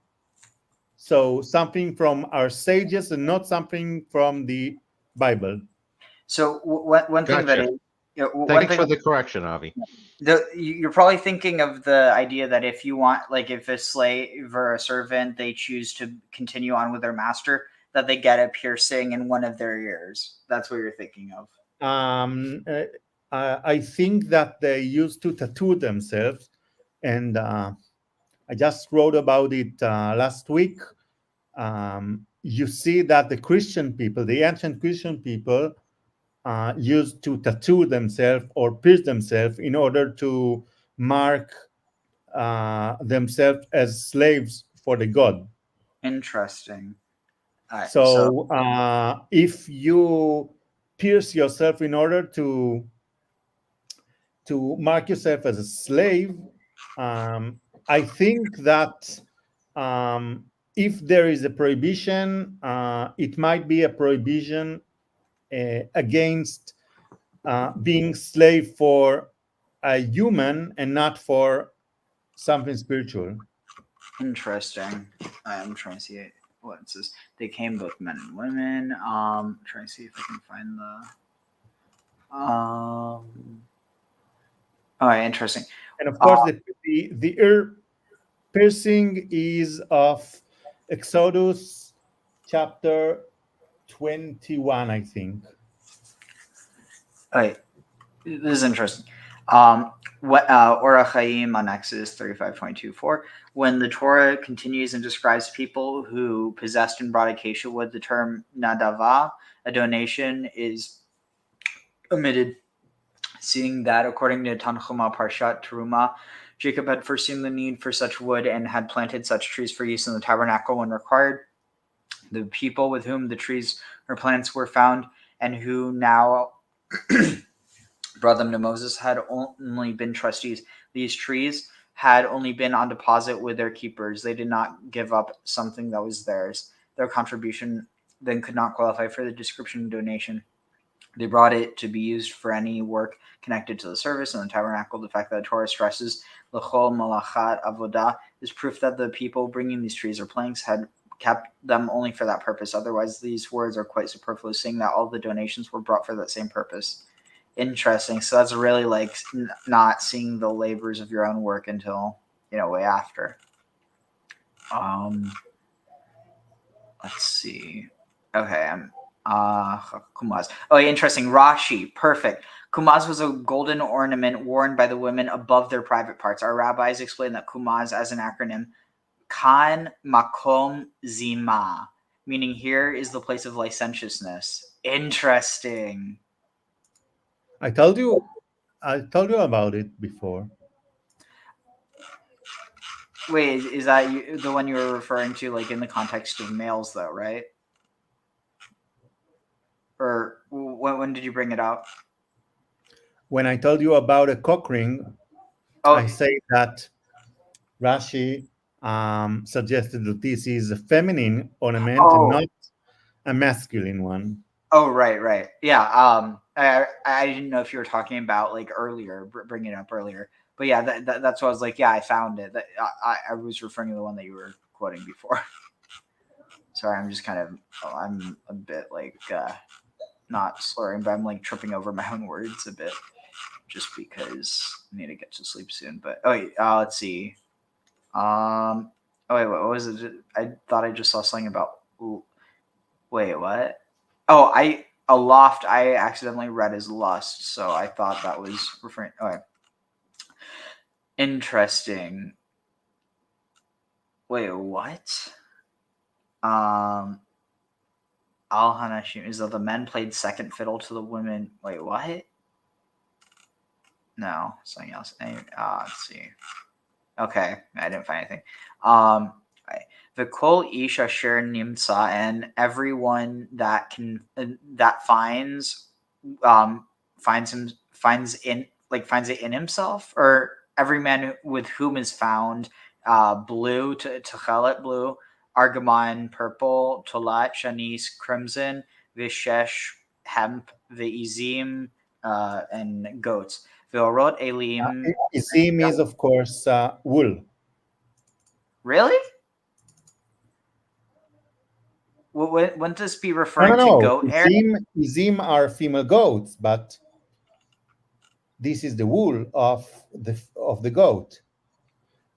So something from our sages and not something from the Bible. So one thing that Thanks for the correction, Avi. You're probably thinking of the idea that if you want, like if a slave or a servant, they choose to continue on with their master, that they get a piercing in one of their ears. That's what you're thinking of. I think that they used to tattoo themselves, and I just wrote about it last week. You see that the Christian people, the ancient Christian people, used to tattoo themselves or pierce themselves in order to mark themselves as slaves for the god. Interesting. So if you pierce yourself in order to mark yourself as a slave, I think that if there is a prohibition, it might be a prohibition against being slave for a human and not for something spiritual. Interesting. I'm trying to see what it says. They came both men and women. Trying to see if I can find the. Interesting. And of course, the ear piercing is of Exodus chapter 21, I think. This is interesting. Orach Chaim on Exodus 35:22-4. When the Torah continues and describes people who possessed and brought acacia wood, the term nadava, a donation, is omitted. Seeing that, according to Tanchuma Parshat Teruma, Jacob had foreseen the need for such wood and had planted such trees for use in the tabernacle when required. The people with whom the trees or plants were found and who now brought them to Moses had only been trustees. These trees had only been on deposit with their keepers. They did not give up something that was theirs. Their contribution then could not qualify for the description of donation. They brought it to be used for any work connected to the service in the tabernacle. The fact that the Torah stresses l'chol malachat avodah is proof that the people bringing these trees or planks had kept them only for that purpose. Otherwise, these words are quite superfluous, saying that all the donations were brought for that same purpose. Interesting. So that's really like not seeing the labors of your own work until, way after. Let's see. Okay, Kumaz. Oh, interesting. Rashi. Perfect. Kumaz was a golden ornament worn by the women above their private parts. Our rabbis explain that Kumaz as an acronym, Kan Makom Zima, meaning here is the place of licentiousness. Interesting. I told you about it before. Wait, is that the one you were referring to, like in the context of males, though, right? Or when did you bring it up? When I told you about a cock ring, I say that Rashi suggested that this is a feminine ornament and not a masculine one. Oh, right. Yeah. I didn't know if you were talking about like earlier, bringing it up earlier. But yeah, that's what I was like. Yeah, I found it. I was referring to the one that you were quoting before. Sorry, I'm a bit like not slurring, but I'm like tripping over my own words a bit, just because I need to get to sleep soon. But let's see. What was it? I thought I just saw something about. Wait, what? Oh, aloft. I accidentally read as lust, so I thought that was referring. Okay. Interesting. Wait, what? Al Hanashim is that the men played second fiddle to the women. Wait, what? No, something else. Let's see. Okay, I didn't find anything. The kol ish asher nimtza, and everyone that finds it in himself, or every man with whom is found blue to techelet blue, argamon purple, tolat shanis crimson, vishesh hemp, veizim and goats. Ve'orot elim. Izim is of course wool. Really? Wouldn't this be referring to goat hair? Izim are female goats, but this is the wool of the goat.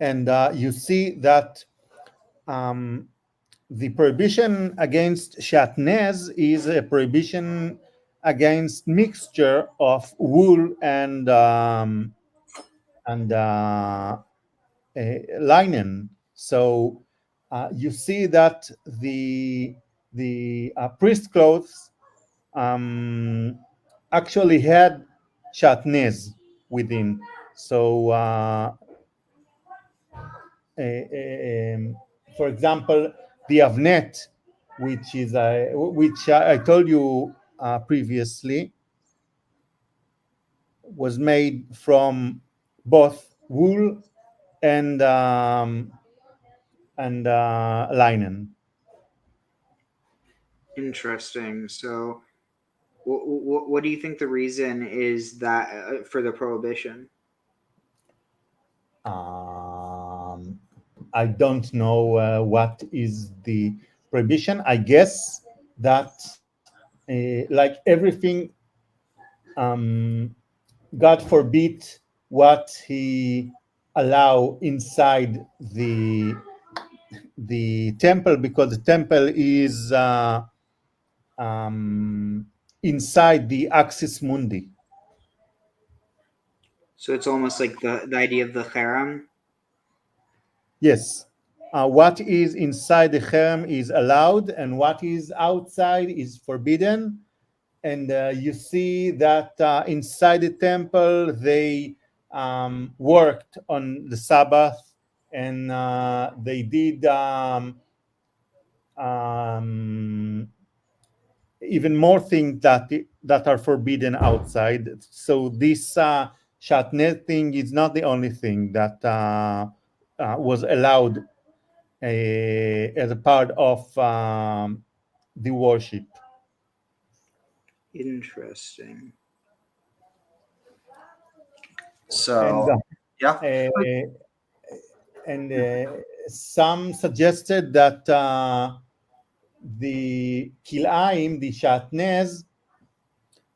And you see that the prohibition against shatnez is a prohibition against mixture of wool and linen. So you see that the priest clothes actually had shatnez within. So for example, the avnet, which I told you previously, was made from both wool and linen. Interesting. So, what do you think the reason is that for the prohibition? I don't know what is the prohibition. I guess that, like everything, God forbid what He allow inside the temple, because the temple is inside the axis mundi. So it's almost like the idea of the cherem. Yes. What is inside the cherem is allowed, and what is outside is forbidden. And you see that inside the temple they worked on the Sabbath, and they did even more things that are forbidden outside. So this shatnez thing is not the only thing that was allowed as a part of the worship. Interesting. So yeah, and some suggested that the kilaim, the shatnez,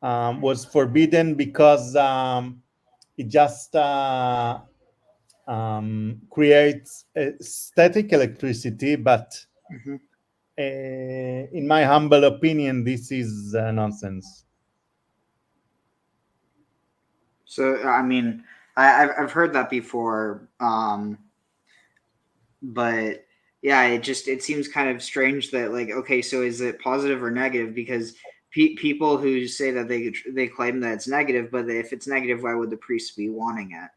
was forbidden because it just creates static electricity, but in my humble opinion, this is nonsense. So I mean, I've heard that before, but yeah, it seems kind of strange that, like, okay, so is it positive or negative? Because people who say that they claim that it's negative, but if it's negative, why would the priest be wanting it?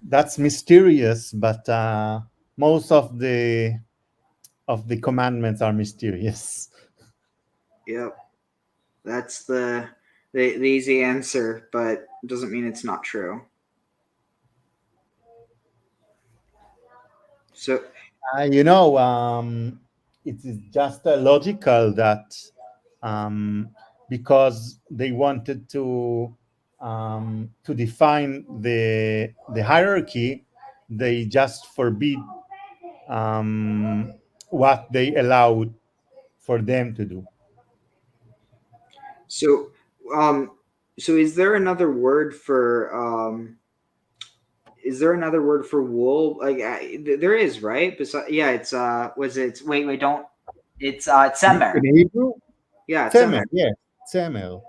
That's mysterious, but most of the commandments are mysterious. Yep, that's the easy answer, but it doesn't mean it's not true. So it is just logical that because they wanted to define the hierarchy, they just forbid what they allowed for them to do. So is there another word for wool? Like there is, right? Yeah, it's it's tzemer. In Hebrew? Yeah, tzemer. Yeah, tzemer.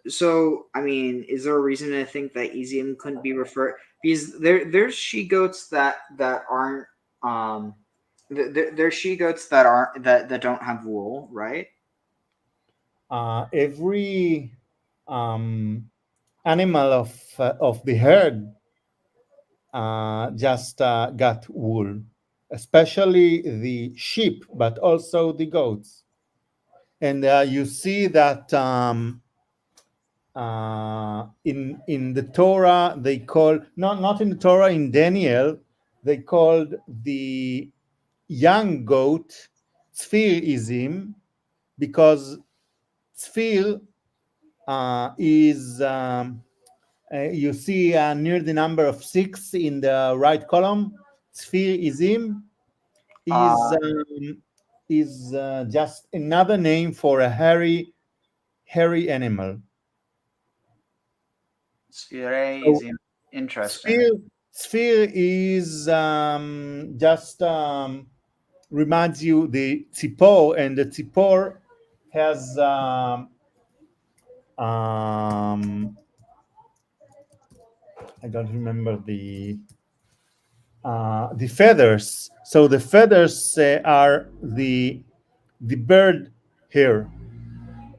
So I mean, is there a reason to think that Ezim couldn't be referred? Because there's she goats that aren't there's she goats that don't have wool, right? Every animal of the herd just got wool, especially the sheep, but also the goats. And you see that in the Torah they call not in the Torah, in Daniel they called the young goat tzfir-izim, because tzfir is you see near the number of 6 in the right column. Tzfir-izim is just another name for a hairy animal. Tzfir-izim. Interesting. Tzfir is just reminds you the tzipor, and the tzipor has I don't remember the feathers. So the feathers are the bird hair,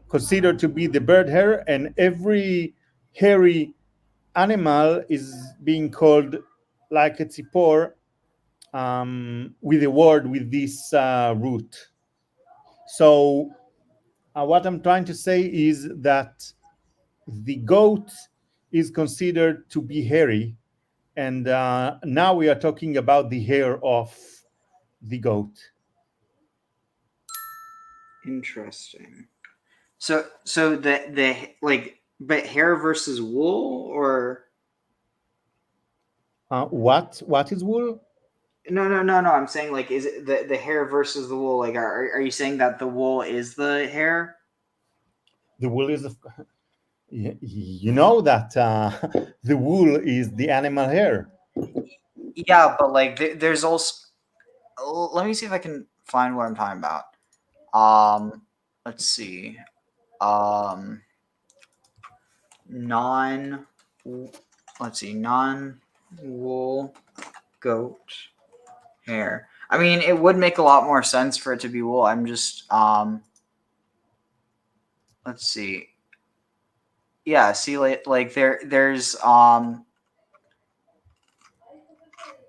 considered to be the bird hair, and every hairy animal is being called like a tzipor with a word with this root. So what I'm trying to say is that the goat is considered to be hairy, and now we are talking about the hair of the goat. Interesting. So the like But hair versus wool, or What is wool? no. I'm saying like, is it the hair versus the wool? Like, are you saying that the wool is the hair? The wool is, you know that the wool is the animal hair. Yeah, but like, there's also. Let me see if I can find what I'm talking about. Let's see. Non. Let's see. Non-wool goat hair. I mean, it would make a lot more sense for it to be wool. I'm just let's see. Yeah, see, like there's oh,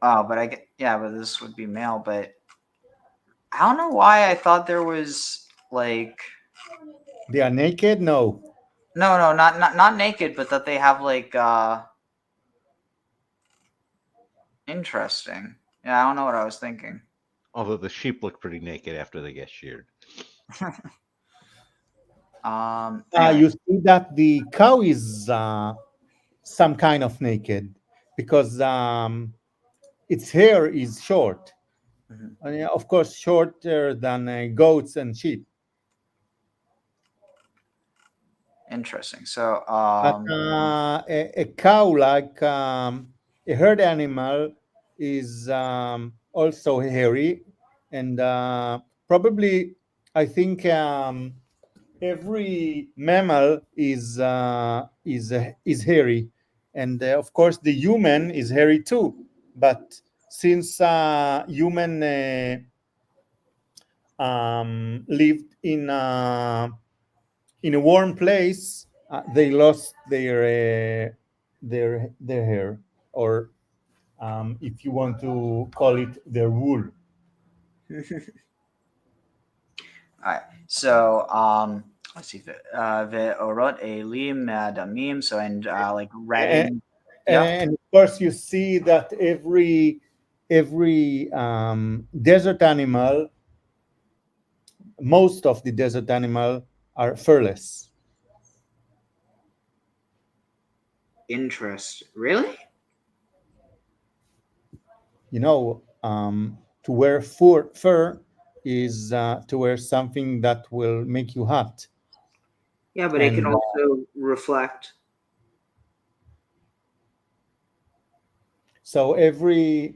but I get, yeah, but this would be male, but I don't know why I thought there was like They are naked? No. no, not naked, but that they have like interesting. Yeah, I don't know what I was thinking. Although the sheep look pretty naked after they get sheared. Anyway. You see that the cow is some kind of naked because its hair is short. And of course, shorter than goats and sheep. Interesting. So, But a cow, like a herd animal, is also hairy, and probably, I think every mammal is hairy, and of course the human is hairy too. But since human lived in a warm place, they lost their hair, or if you want to call it, their wool. all right. So, let's see. Ve'orot elim me'adamim. So, and like red And of course, you see that every desert animal, most of the desert animal are furless. interest. Really? You know, to wear fur is to wear something that will make you hot. Yeah, but it can also reflect. So every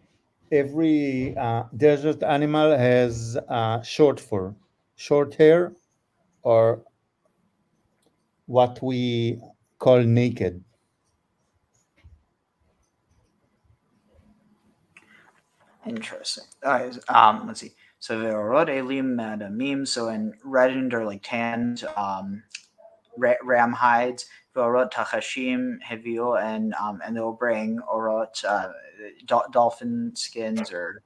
desert animal has short fur, short hair, or what we call naked. Interesting. All right. Let's see. So ve'orot elim me'adamim. So, in reddened or like tanned ram hides. Ve'orot tachashim hevio, and they'll bring orot dolphin skins or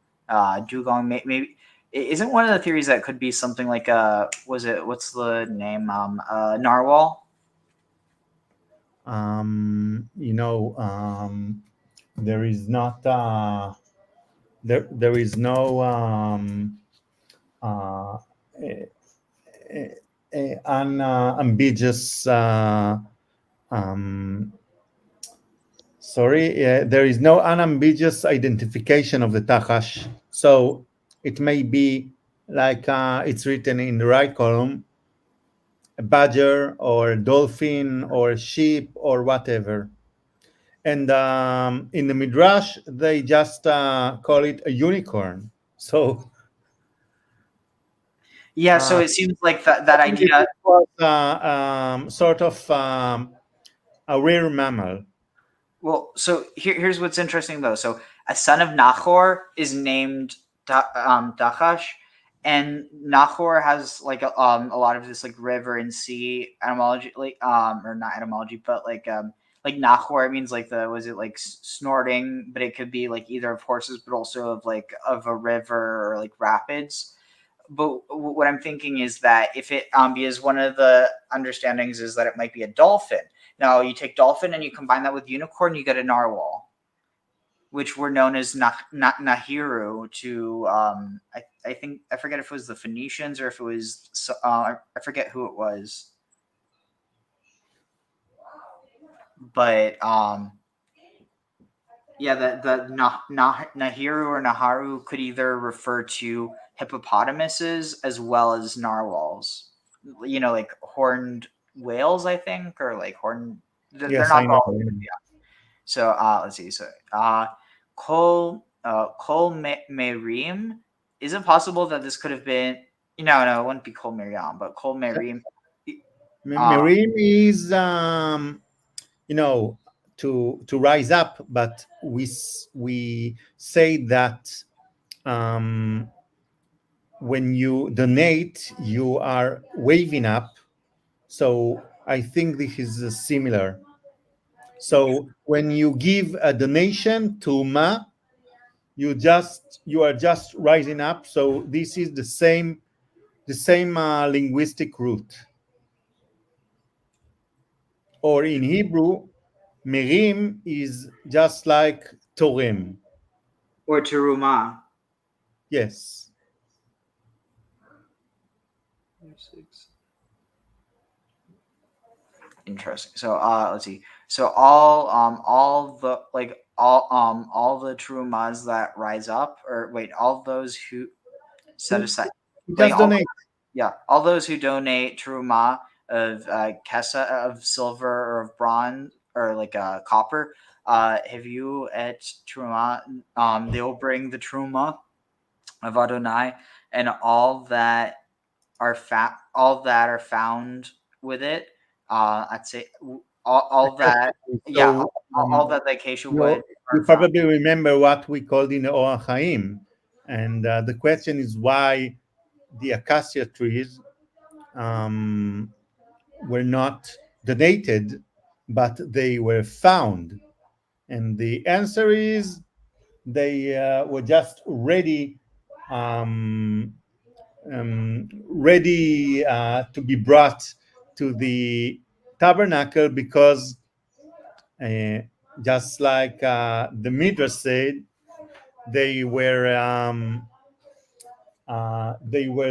dugong. Maybe isn't one of the theories that could be something like what's the name narwhal? You know, there is not there is no unambiguous there is no unambiguous identification of the tachash. So it may be like it's written in the right column, a badger or a dolphin or a sheep or whatever. And in the Midrash, they just call it a unicorn. So yeah, so it seems like that idea was sort of a rare mammal. Well, so here's what's interesting though. So a son of Nahor is named Dachash, and Nahor has like a lot of this like river and sea etymology, like or not etymology, but like Nahor. It means like was it like snorting, but it could be like either of horses, but also of a river or like rapids. But what I'm thinking is that if it is one of the understandings is that it might be a dolphin. Now you take dolphin and you combine that with unicorn, you get a narwhal, which were known as Nahiru to I think I forget if it was the Phoenicians or if it was I forget who it was. but yeah, the Nahiru or Naharu could either refer to hippopotamuses as well as narwhals. You know, like horned whales, I think, or like horned. They're Yes, not I know. all. Yeah. So let's see. So Kol Merim. Is it possible that this could have been? No, it wouldn't be Kol Miriam, but Kol Merim. Merim is to rise up, but we say that when you donate, you are waving up. So I think this is similar. So when you give a donation to Ma, you are just rising up. So this is the same linguistic root. Or in Hebrew, Merim is just like Torem. Or Teruma. Yes. Interesting. So let's see. So all the terumas that rise up, or wait, all those who set aside, Just donate. All those who donate teruma of kesa, of silver or of bronze or like copper, have you at teruma, they will bring the teruma of Adonai and all that are found with it. I'd say all that, all that the acacia wood. You probably remember what we called in the Orach Chaim, and the question is why the acacia trees were not donated, but they were found, and the answer is they were just ready. Ready to be brought to the tabernacle because just like the Midrash said, they were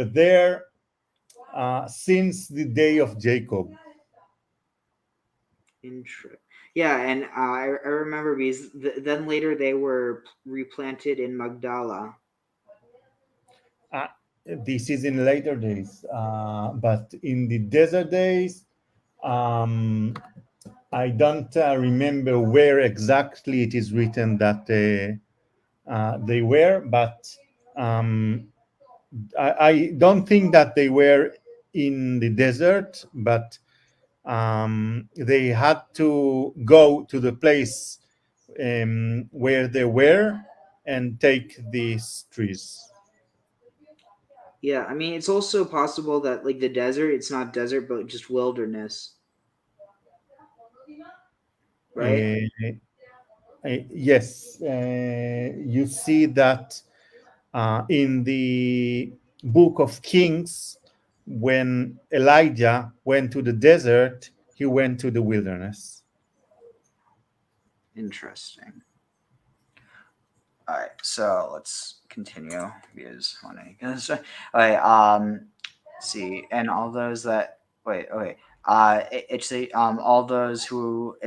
there since the day of Jacob. Interesting. Yeah, and I remember because then later they were replanted in Magdala. This is in later days, but in the desert days, I don't remember where exactly it is written that they were, but I don't think that they were in the desert, but they had to go to the place where they were and take these trees. Yeah, I mean, it's also possible that like the desert, it's not desert, but just wilderness. Right? Yes, you see that in the book of Kings, when Elijah went to the desert, he went to the wilderness. Interesting. All right, so let's continue because all right, see, and all those that it's the all those who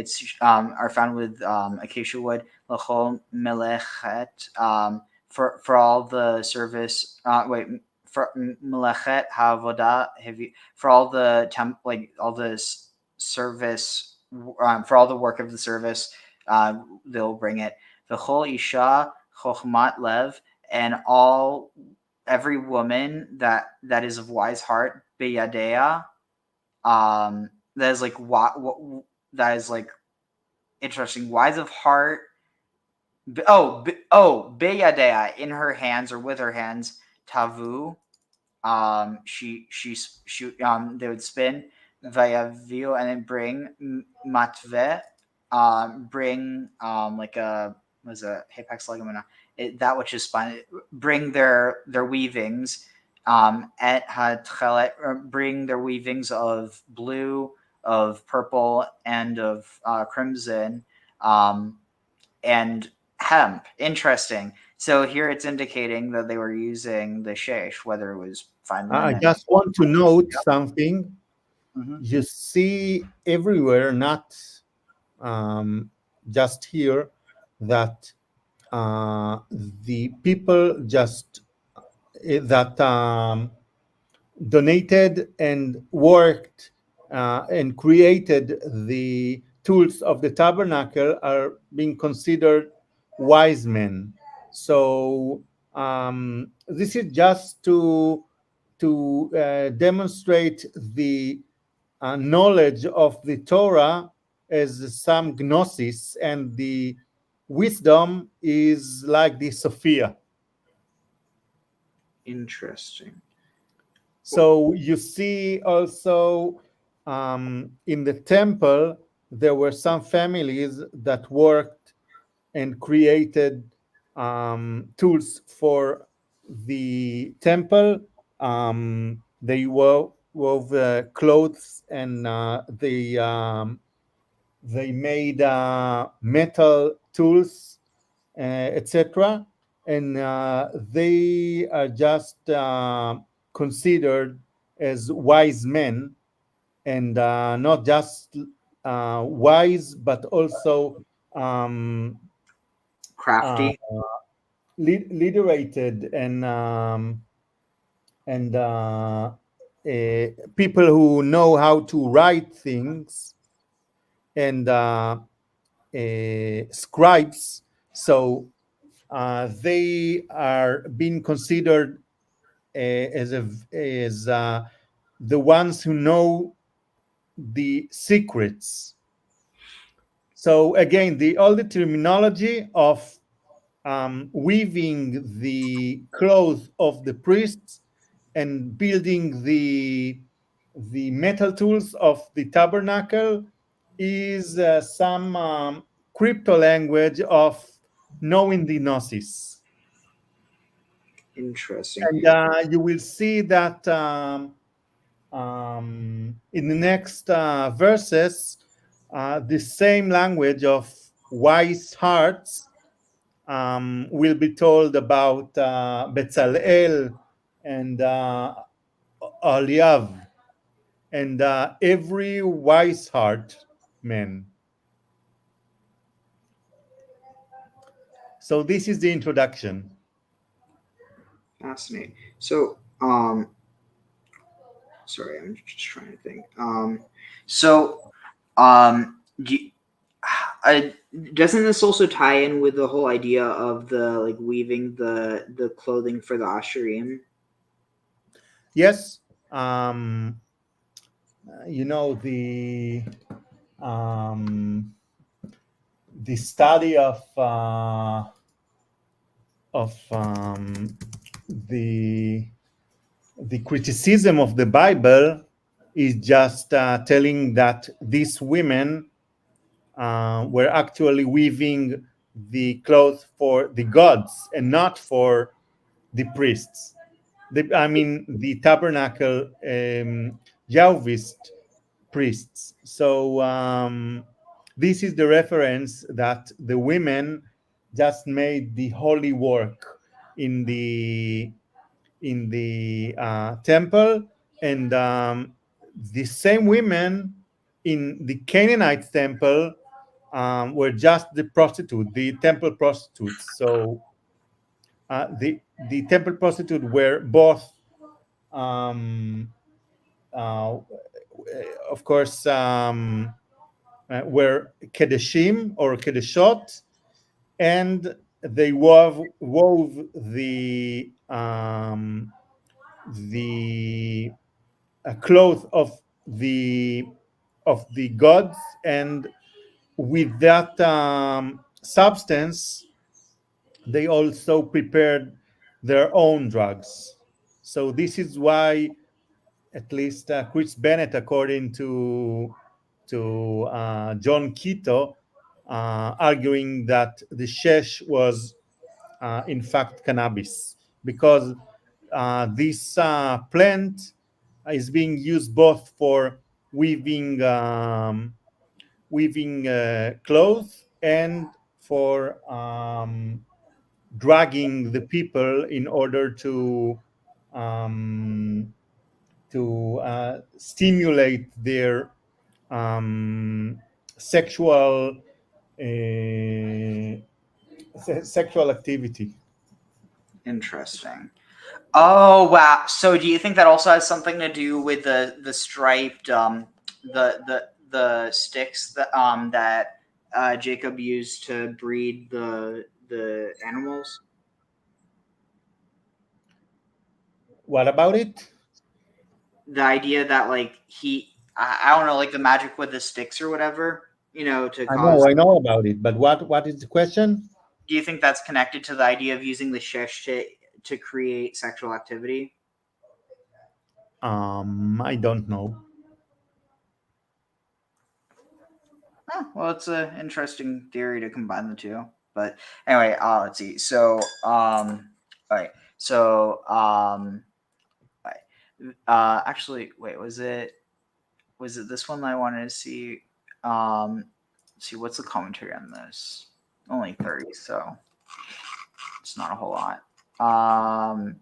are found with acacia wood, lachol melechet, for all the service. For melechet havodah, for all the all this service, for all the work of the service, they'll bring it. The whole isha chokhmat lev, and every woman that is of wise heart beyadea, that is like that is like interesting, wise of heart. Beyadea, in her hands or with her hands, tavu, she they would spin vayaviu, and then bring matve, bring like a was a hapex legumina, that which is spun, bring their weavings, et hatchelet, bring their weavings of blue, of purple, and of crimson, and hemp. Interesting. So here it's indicating that they were using the shesh, whether it was fine linen. I just want to note something. Mhm. You see everywhere, not just here that the people just that donated and worked and created the tools of the tabernacle are being considered wise men. So this is just to demonstrate the knowledge of the Torah as some gnosis, and the wisdom is like the Sophia. Interesting. So you see also in the temple, there were some families that worked and created tools for the temple. They wove clothes, and they made metal tools, etc. And they are just considered as wise men, and not just wise, but also crafty, literated, and people who know how to write things, and scribes. So they are being considered as the ones who know the secrets. So again, all the terminology of weaving the clothes of the priests and building the metal tools of the tabernacle is some crypto language of knowing the gnosis. Interesting. And you will see that in the next verses, the same language of wise hearts will be told about Bezalel and Eliav, and every wise heart man. So this is the introduction. Fascinating. So, sorry, I'm just trying to think. Doesn't this also tie in with the whole idea of the weaving the clothing for the Asherim? Yes, you know the study of the criticism of the Bible is just telling that these women were actually weaving the clothes for the gods and not for the priests. The tabernacle Yahwist priests. So this is the reference that the women just made the holy work in the temple, and the same women in the Canaanite temple were just the prostitute, the temple prostitutes. So the temple prostitutes were both, of course, were kedeshim or kedeshot, and they wove the cloth of the gods, and with that substance they also prepared their own drugs. So this is why, at least Chris Bennett, according to John Quito, arguing that the shesh was in fact cannabis, because this plant is being used both for weaving clothes and for dragging the people in order to stimulate their sexual sexual activity. Interesting. Oh wow! So do you think that also has something to do with the striped the sticks that that Jacob used to breed the animals? What about it? The idea that like I don't know, like the magic with the sticks or whatever, you know, to cause. I know about it, but what is the question? Do you think that's connected to the idea of using the shesh to create sexual activity? I don't know. Oh, well, it's an interesting theory to combine the two. But anyway, let's see. So, all right. So, actually, wait, was it this one that I wanted to see? Let's see, what's the commentary on this? Only 30, so it's not a whole lot. Rabbeinu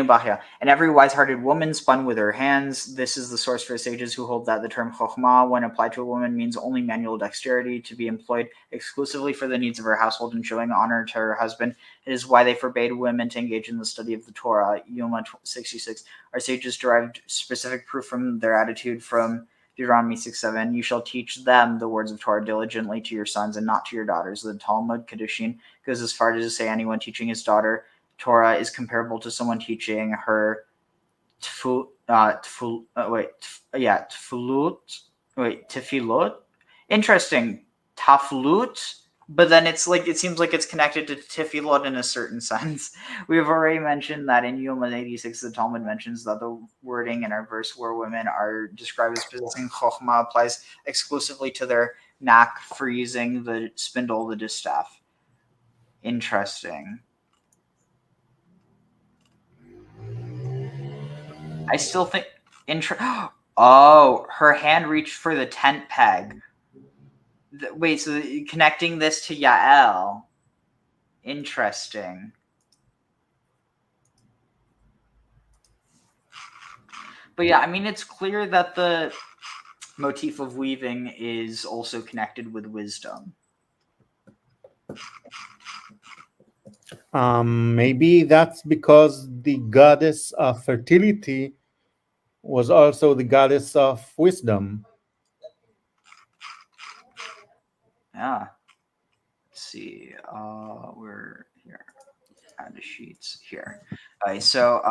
Bachya, and every wise-hearted woman spun with her hands. This is the source for sages who hold that the term chokhmah, when applied to a woman, means only manual dexterity to be employed exclusively for the needs of her household and showing honor to her husband. It is why they forbade women to engage in the study of the Torah. Yoma 66. Our sages derived specific proof from their attitude from Deuteronomy 6:7. You shall teach them the words of Torah diligently to your sons and not to your daughters. The Talmud Kedushin goes as far as to say anyone teaching his daughter Torah is comparable to someone teaching her tefillot. Interesting, taflut, but then it seems like it's connected to tefillot in a certain sense. We have already mentioned that in Yom 86, the Talmud mentions that the wording in our verse where women are described as possessing chokhmah applies exclusively to their knack for using the spindle, the distaff. Interesting. I still think oh, her hand reached for the tent peg. Wait, so connecting this to Yael. Interesting. But yeah, I mean, it's clear that the motif of weaving is also connected with wisdom. Maybe that's because the goddess of fertility was also the goddess of wisdom. Yeah. Let's see. We're here. Add the sheets here. All right. So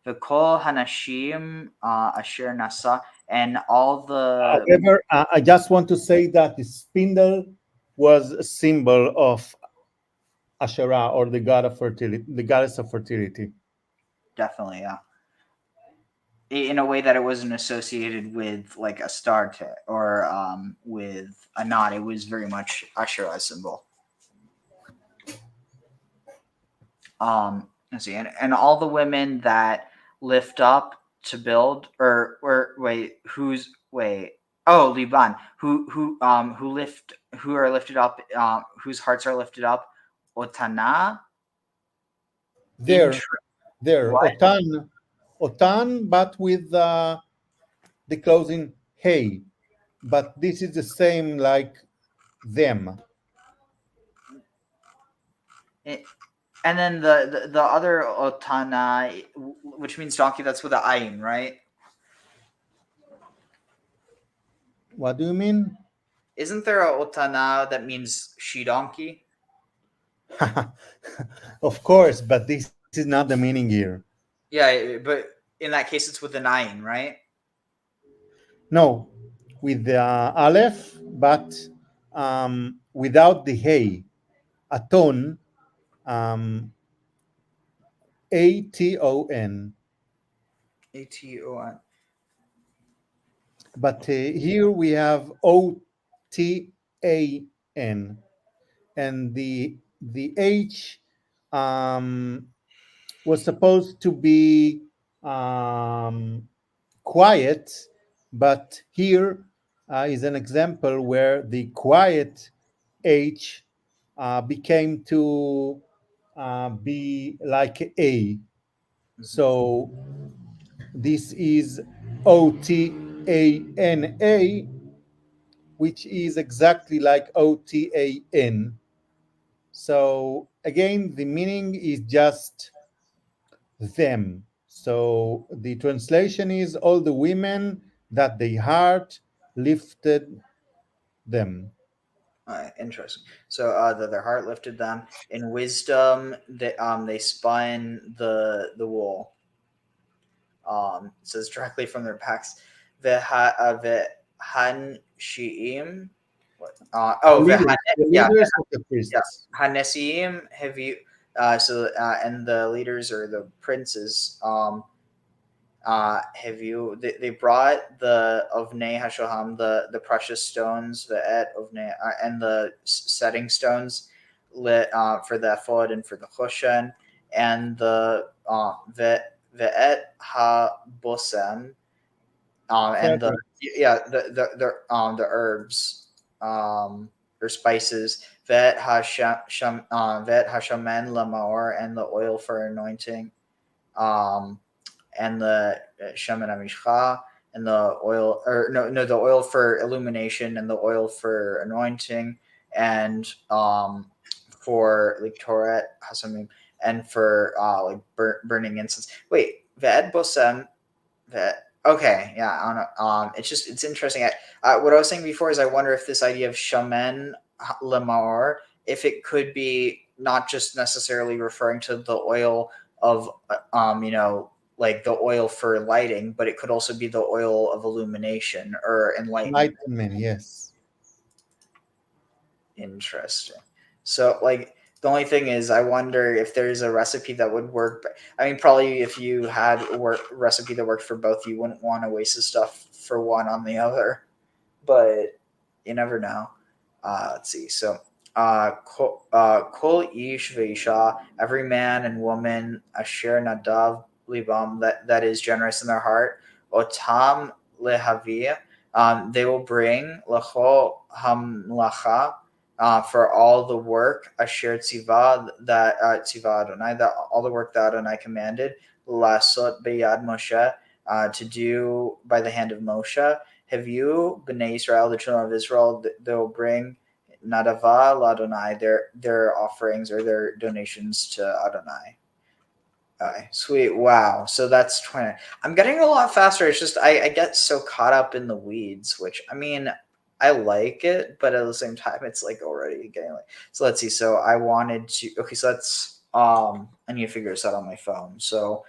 the kol hanashim asher nasa, and all the. However, I just want to say that the spindle was a symbol of Asherah, or the god of fertility, the goddess of fertility. Definitely, yeah. In a way that it wasn't associated with like a star or with a knot. It was very much Asherah's symbol. Let's see, and all the women that lift up to build, or Liban, who are lifted up, whose hearts are lifted up, Otana. There, Otan, but with the closing hey, but this is the same like them. And then the other Otana, which means donkey, that's with an ayin, right? What do you mean? Isn't there a Otana that means she donkey? Of course, but this is not the meaning here. Yeah, but in that case, it's with an ayin, right? No, with the aleph, but without the hey. Aton, aton. Aton. But here we have otan, and the h was supposed to be quiet, but here is an example where the quiet h became to be like a. So this is Otana, which is exactly like OTAN. So again, the meaning is just them. So the translation is all the women that the heart lifted them. Interesting. So that their heart lifted them. In wisdom, they spun the wool. It says directly from their backs. Vehan shiim. The leaders of the priests. Hanesiim have you. And the leaders or the princes. Have you? They brought the Ovnei Hashoham, the precious stones, the et Ovnei, and the setting stones, lit for the ephod and for the chushan, and the ve'et ha bosem, and the herbs, or spices, ve'et hashamen lamaor, and the oil for anointing, and the shaman amishcha, and the oil, the oil for illumination, and the oil for anointing, and for like Torah hasamim, and for like burning incense. Wait, ved bosem, ved. Okay, yeah, I don't know. It's interesting. What I was saying before is I wonder if this idea of shaman lemar, if it could be not just necessarily referring to the oil of like the oil for lighting, but it could also be the oil of illumination or enlightenment. Enlightenment, yes. Interesting. So, like, the only thing is, I wonder if there's a recipe that would work. I mean, probably if you had a recipe that worked for both, you wouldn't want to waste the stuff for one on the other. But you never know. Let's see. So, kol ish veisha, every man and woman, asher nadav libam, that is generous in their heart, otam lehavia, they will bring lacho hamlacha, for all the work asher tziva, that tziva Adonai, that all the work that Adonai commanded, lasot beyad Moshe, to do by the hand of Moshe. Have you, Bnei Israel, the children of Israel, they'll bring nadava l'Adonai, their offerings or their donations to Adonai. Okay, sweet. Wow. So that's 20. I'm getting a lot faster. It's just I get so caught up in the weeds, which, I mean, I like it, but at the same time, it's like already getting like. So let's see. So I wanted to. Okay, so that's I need to figure this out on my phone. So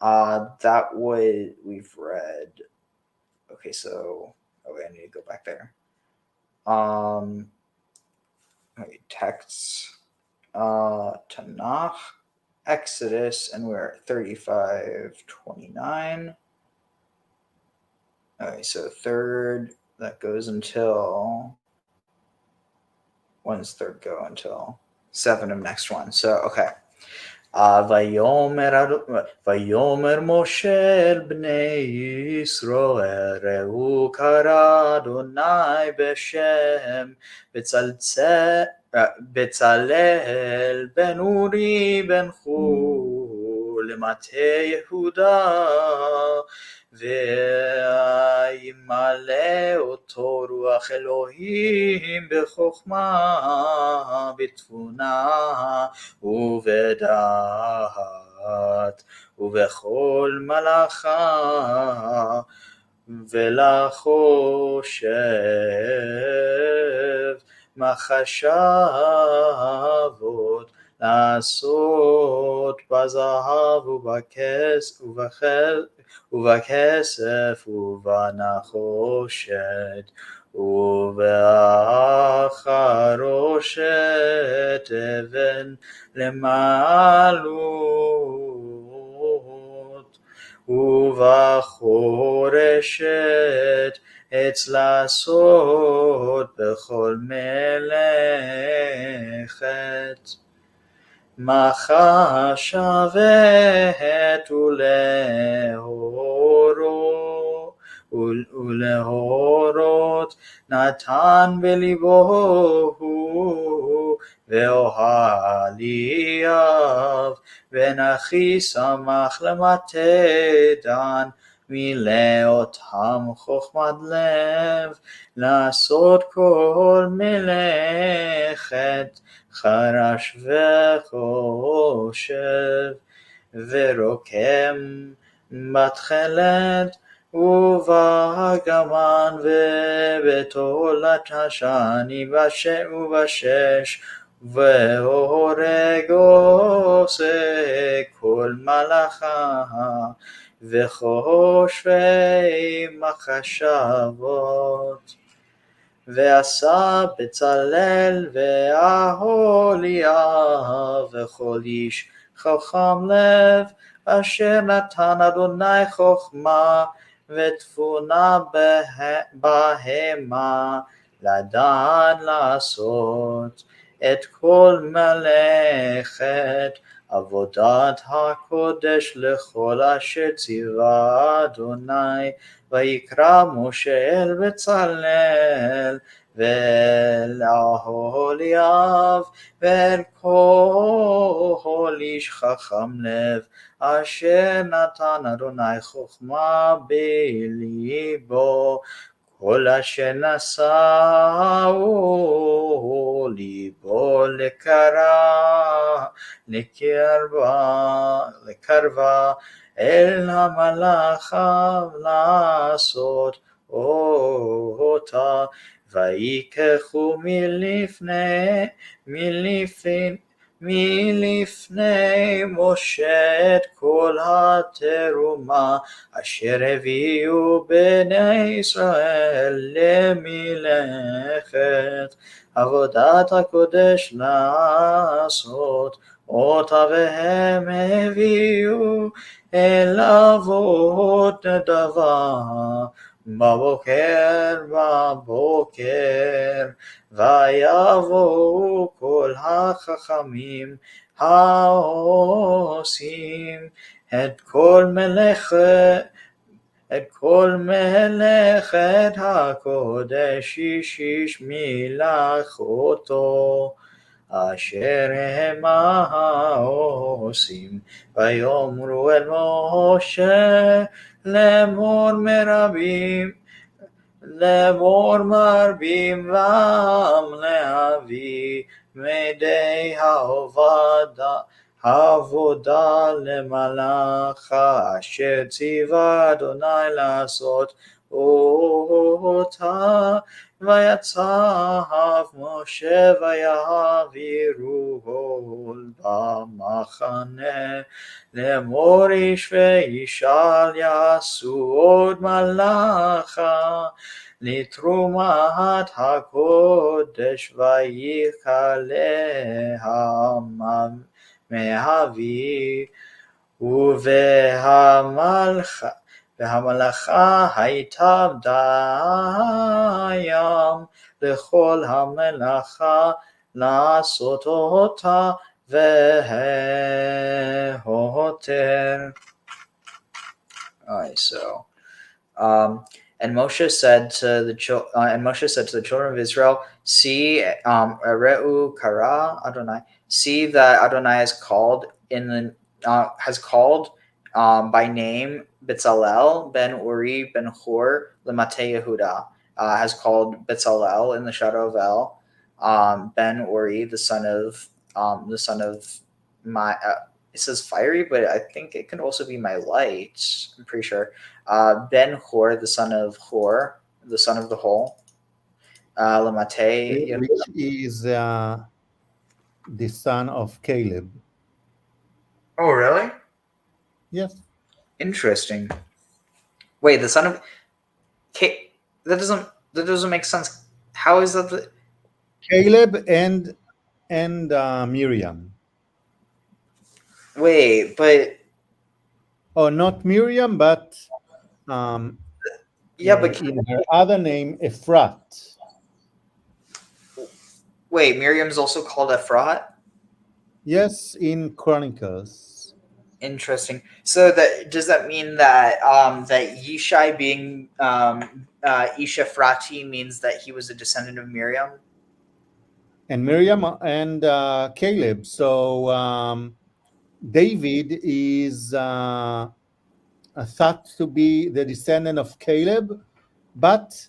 that would we've read. Okay, so I need to go back there. Okay, texts, Tanakh, Exodus, and we're at 35:29. Okay, so third, that goes until, when's third go until? 7 of next one. So, okay. ויאמר משה אל בני ישראל, ראו קרא אדוני בשם בצלאל בן אורי בן חור למטה יהודה, וימלא אותו רוח אלוהים בחוכמה, בתבונה ובדעת ובכל מלאכה, ולחושב מחשבות לעשות בזהב ובכסף ובנחושת ובחרושת אבן למעלות ובחורשת עץ לעשות בכל מלאכת מחשבת ולהורות נתן בליבו ואוהליו בן אחי שמח למטה דן מילא אותם חוכמת לב, לעשות כל מלאכת חרש וחושב, ורוקם בתכלת ובגמן ובתולת השני ובשש, והורג עושה כל מלאכה וחושבי מחשבות. ועשה בצלאל ואהוליה וכל איש חכם לב, אשר נתן אדוני חוכמה ותבונה בהמה, לדעת לעשות את כל מלאכת עבודת הקודש לכל אשר ציווה אדוני. ויקרא משה אל בצלאל ואל אהוליאב ואל כל איש חכם לב, אשר נתן אדוני חוכמה בליבו, כל אשר נשאו ליבו לקרבה אל המלאכה לעשות אותה. ויקחו מלפני משה את כל התרומה אשר הביאו בני ישראל למלאכת עבודת הקודש לעשות אותה, והם הביאו אל אבות נדבה בבוקר, ויבואו כל החכמים העושים את כל מלאכת הקודש, איש מלאכתו אשר הם העושים. ויאמרו אל משה לאמור מרבים בם להביא מדי העבודה למלאכה אשר ציווה אדוני לעשות אותה. ויצב משה ויעבירו במחנה לאמור איש ואישה יעשו עוד מלאכה לתרומת הקודש, ויקהל מהאבי, והמלאכה הייתה דים לכל המלאכה לעשות אותה והותר. Alright, so and Moshe said to the children of Israel, see, Re'u kara Adonai, see that Adonai has called by name Bezalel ben Uri ben Hur lemate Yehuda, has called Bezalel in the shadow of El, ben Uri the son of my it says fiery, but I think it can also be my light. I'm pretty sure. Ben Hur, the son of Hur, the son of the hole. Lamate, which is the son of Caleb. Oh, really? Yes. Interesting. Wait, the son of that doesn't make sense. How is that Caleb and Miriam? Wait, but not Miriam, but but in her other name, Ephrat. Wait, Miriam's also called Ephrat? Yes, in Chronicles. Interesting. So does that mean that that Yishai being Ish Ephrati means that he was a descendant of Miriam? And Miriam and Caleb. So David is thought to be the descendant of Caleb, but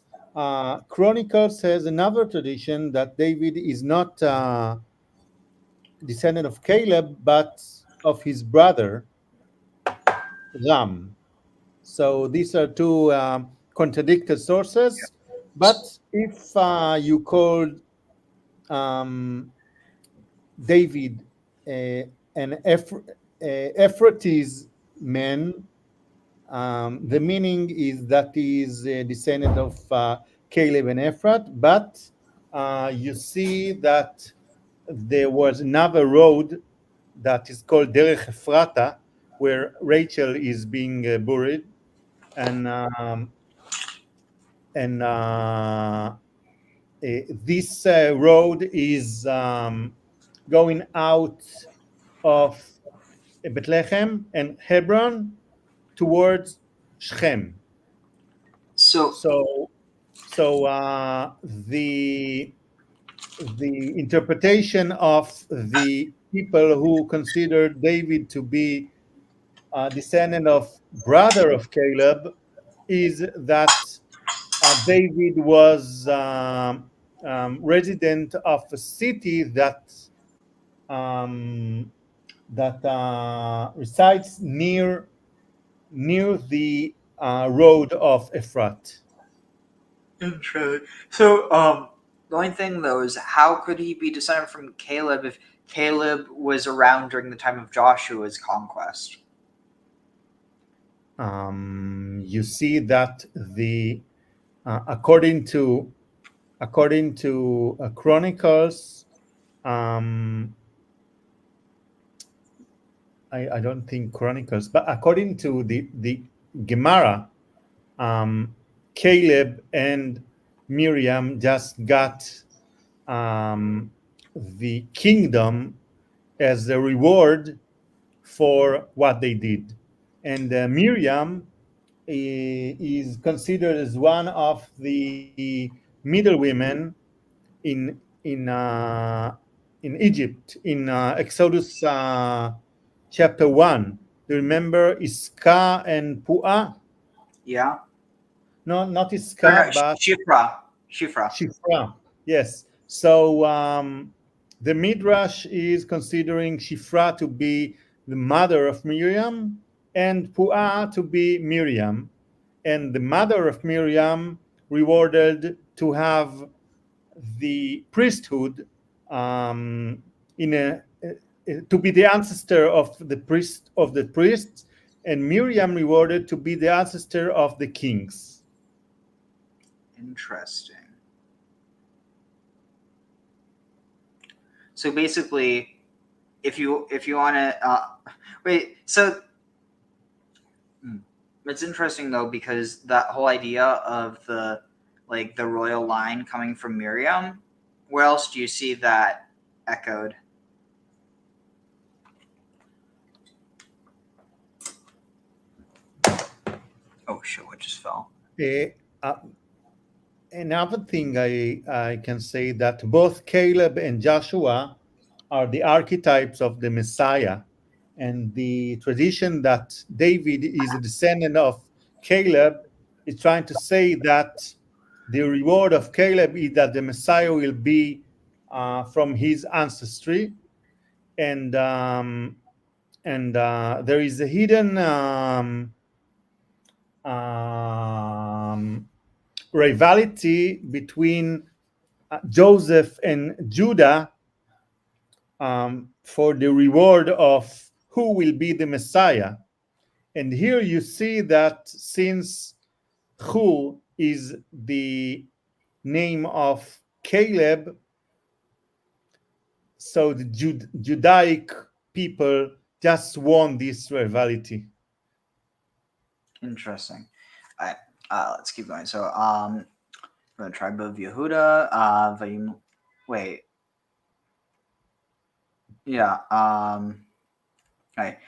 Chronicles has another tradition that David is not descendant of Caleb, but of his brother Ram. So these are two contradicted sources. But if you called David an Ephratite man, the meaning is that he is a descendant of Caleb and Ephrat, but you see that there was another road that is called Derech Ephrata, where Rachel is being buried, and this road is going out of Bethlehem and Hebron towards Shechem. So the interpretation of the people who considered David to be a descendant of brother of Caleb is that David was resident of a city that resides near the road of Ephrat. Interesting. So, the only thing though is how could he be descended from Caleb if Caleb was around during the time of Joshua's conquest? You see that the according to Chronicles, I don't think Chronicles, but according to the Gemara, Caleb and Miriam just got the kingdom as a reward for what they did, and Miriam is considered as one of the middle women in Egypt in Exodus chapter 1. Do you remember Iska and Puah? Yeah. No, not Iska, but Shifra. Yes. So the Midrash is considering Shifra to be the mother of Miriam and Puah to be Miriam. And the mother of Miriam rewarded to have the priesthood to be the ancestor of the priests, and Miriam rewarded to be the ancestor of the kings. Interesting. So basically, if you want to wait, so it's interesting though because that whole idea of the royal line coming from Miriam, where else do you see that echoed? Oh shit! What just fell? Another thing I can say that both Caleb and Joshua are the archetypes of the Messiah, and the tradition that David is a descendant of Caleb is trying to say that the reward of Caleb is that the Messiah will be from his ancestry, and there is a hidden rivalry between Joseph and Judah for the reward of who will be the Messiah. And here you see that since Hu is the name of Caleb, so the Judaic people just won this rivalry. Interesting. All right, let's keep going. So, from the tribe of Yehuda, wait. Yeah. Right.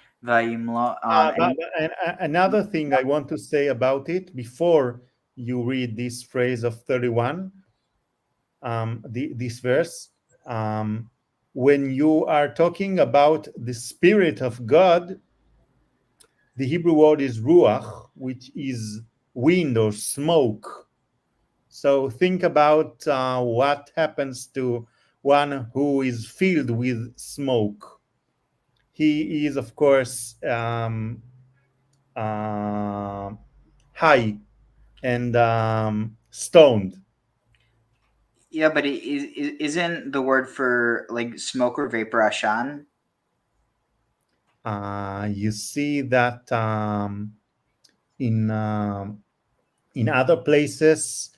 Another thing I want to say about it before you read this phrase of 31, this verse, when you are talking about the Spirit of God, the Hebrew word is ruach, which is wind or smoke. So think about what happens to one who is filled with smoke. He is, of course, high and stoned. Yeah, but isn't the word for like smoke or vapor ashan? You see that in other places,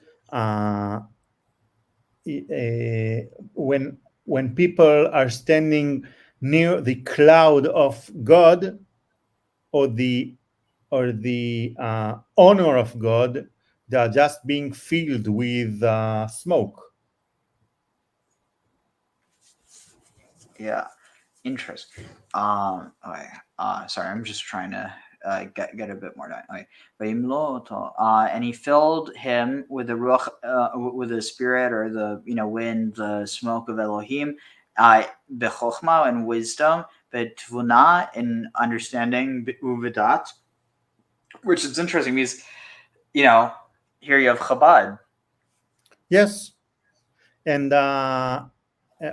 when people are standing near the cloud of God or the honor of God, they are just being filled with smoke. Yeah, interesting. Okay. Sorry, I'm just trying to get a bit more done. Okay. And he filled him with the ruach, with the spirit or the wind, the smoke of Elohim, bechokma and wisdom, betvuna and understanding, uvedat, which is interesting because here you have Chabad. Yes, and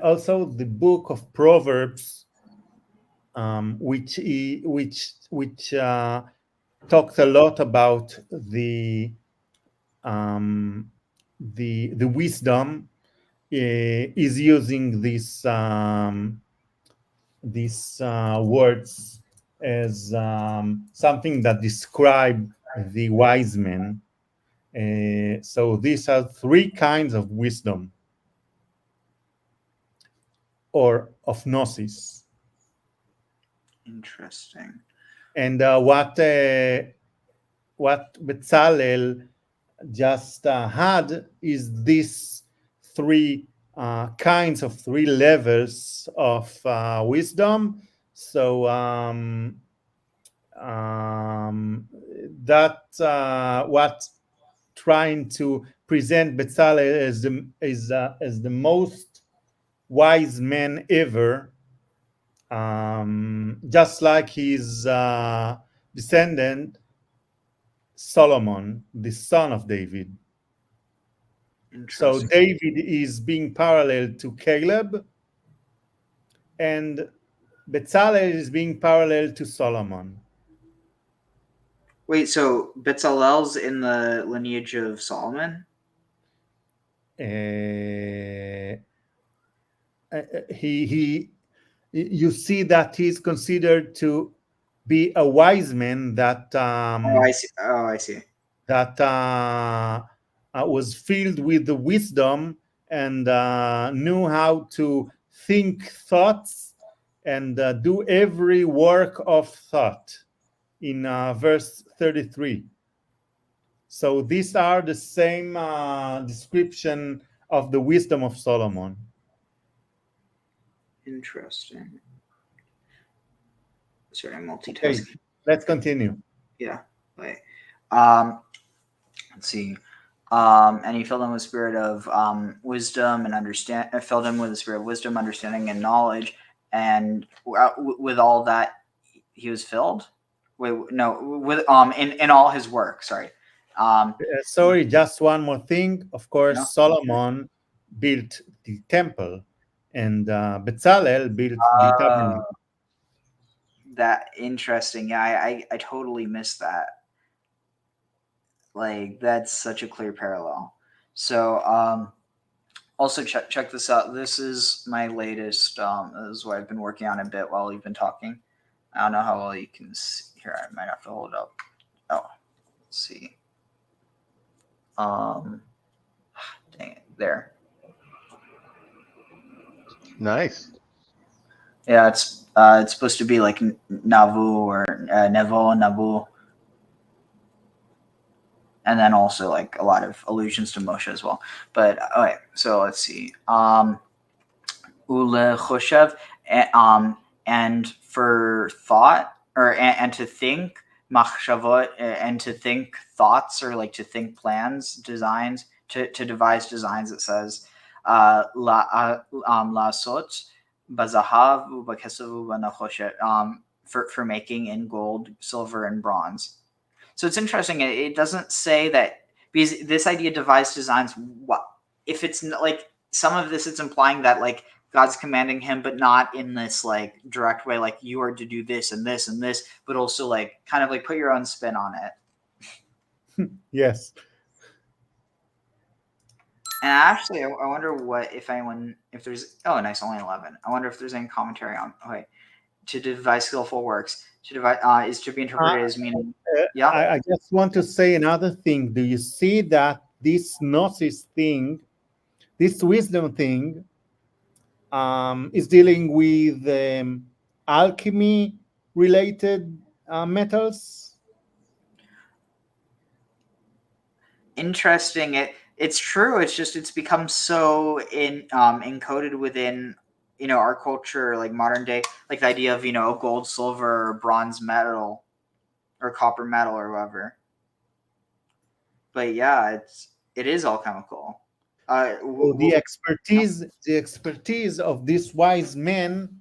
also the book of Proverbs, which talks a lot about the wisdom, is using these words as something that describe the wise men. So these are three kinds of wisdom or of gnosis. Interesting. And what Bezalel just had is these three kinds of three levels of wisdom. So that's what trying to present Bezalel as the most wise man ever, just like his descendant Solomon, the son of David. So David is being parallel to Caleb, and Bezalel is being parallel to Solomon. Wait, so Bezalel's in the lineage of Solomon? You see that he's considered to be a wise man that I see. That was filled with the wisdom and knew how to think thoughts and do every work of thought in verse 33. So these are the same description of the wisdom of Solomon. Interesting. Sorry, I'm multitasking. Okay, let's continue. Yeah. Wait. Let's see. And he filled him with spirit of wisdom and filled him with the spirit of wisdom, understanding, and knowledge. And with all that, he was filled. Wait, no, with in all his work. Sorry. Sorry, just one more thing. Of course, Solomon built the temple, and Bezalel built the tabernacle. That interesting. Yeah, I totally missed that. Like, that's such a clear parallel. So also check this out. This is my latest. This is what I've been working on a bit while we've been talking. I don't know how well you can see here. I might have to hold up. Oh, let's see. Dang it, there. Nice. Yeah, it's supposed to be like Navu or Nevo, Nabu. And then also like a lot of allusions to Moshe as well. But okay, so let's see. Ule Choshev, and for thought and to think, machshavot, and to think thoughts or like to think plans, designs, to devise designs. It says lasot bazahav u'bakesav u'banachoshet, for making in gold, silver, and bronze. So it's interesting. It doesn't say that, because this idea devised designs. What if it's like some of this? It's implying that like God's commanding him, but not in this like direct way. Like you are to do this and this and this, but also like kind of like put your own spin on it. Yes. And actually, I wonder what if there's nice, only 11. I wonder if there's any commentary on to devise skillful works. To devise is to be interpreted as meaning. Yeah. I just want to say another thing. Do you see that this gnosis thing, this wisdom thing, is dealing with alchemy related metals? Interesting. It's true. It's just it's become so encoded within our culture, like modern day, like the idea of gold, silver, or bronze metal, or copper metal, or whatever. But yeah, it is alchemical. The expertise of these wise men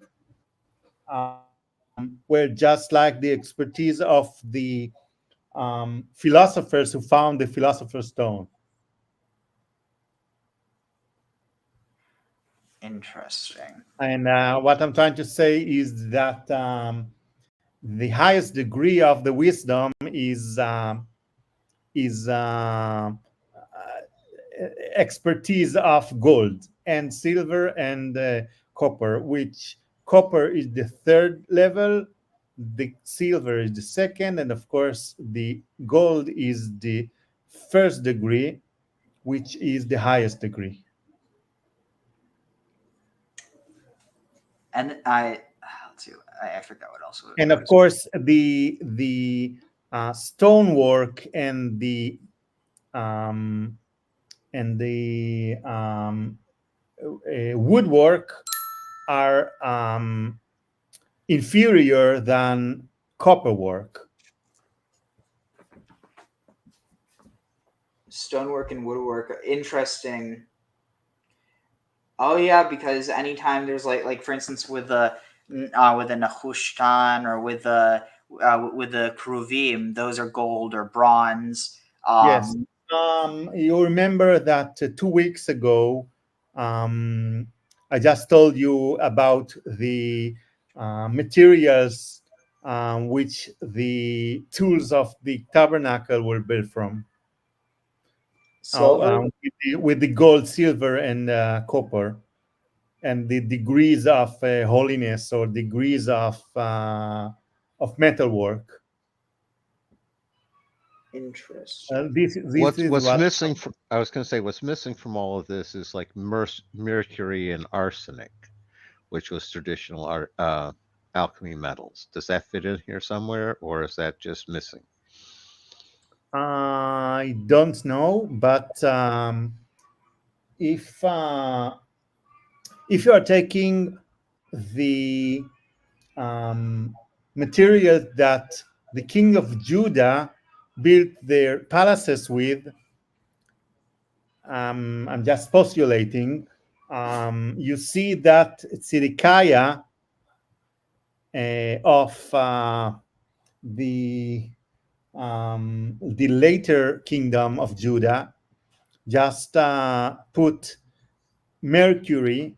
were just like the expertise of the philosophers who found the Philosopher's Stone. Interesting. And what I'm trying to say is that the highest degree of the wisdom is expertise of gold and silver and copper, which copper is the third level, the silver is the second, and of course the gold is the first degree, which is the highest degree. And let's see, I forgot what else. And of course, the stonework and the woodwork are inferior than copper work. Stonework and woodwork, interesting. Oh yeah, because anytime there's like for instance with the Nehushtan or with the Kruvim, those are gold or bronze. Yes. You remember that 2 weeks ago, I just told you about the materials which the tools of the tabernacle were built from. With the gold, silver, and copper, and the degrees of holiness or degrees of metalwork. Interesting. What's missing from? I was going to say what's missing from all of this is like mercury and arsenic, which was traditional alchemy metals. Does that fit in here somewhere, or is that just missing? I don't know, but if you are taking the material that the king of Judah built their palaces with, I'm just postulating, you see that Zedekiah of the later kingdom of Judah just put mercury,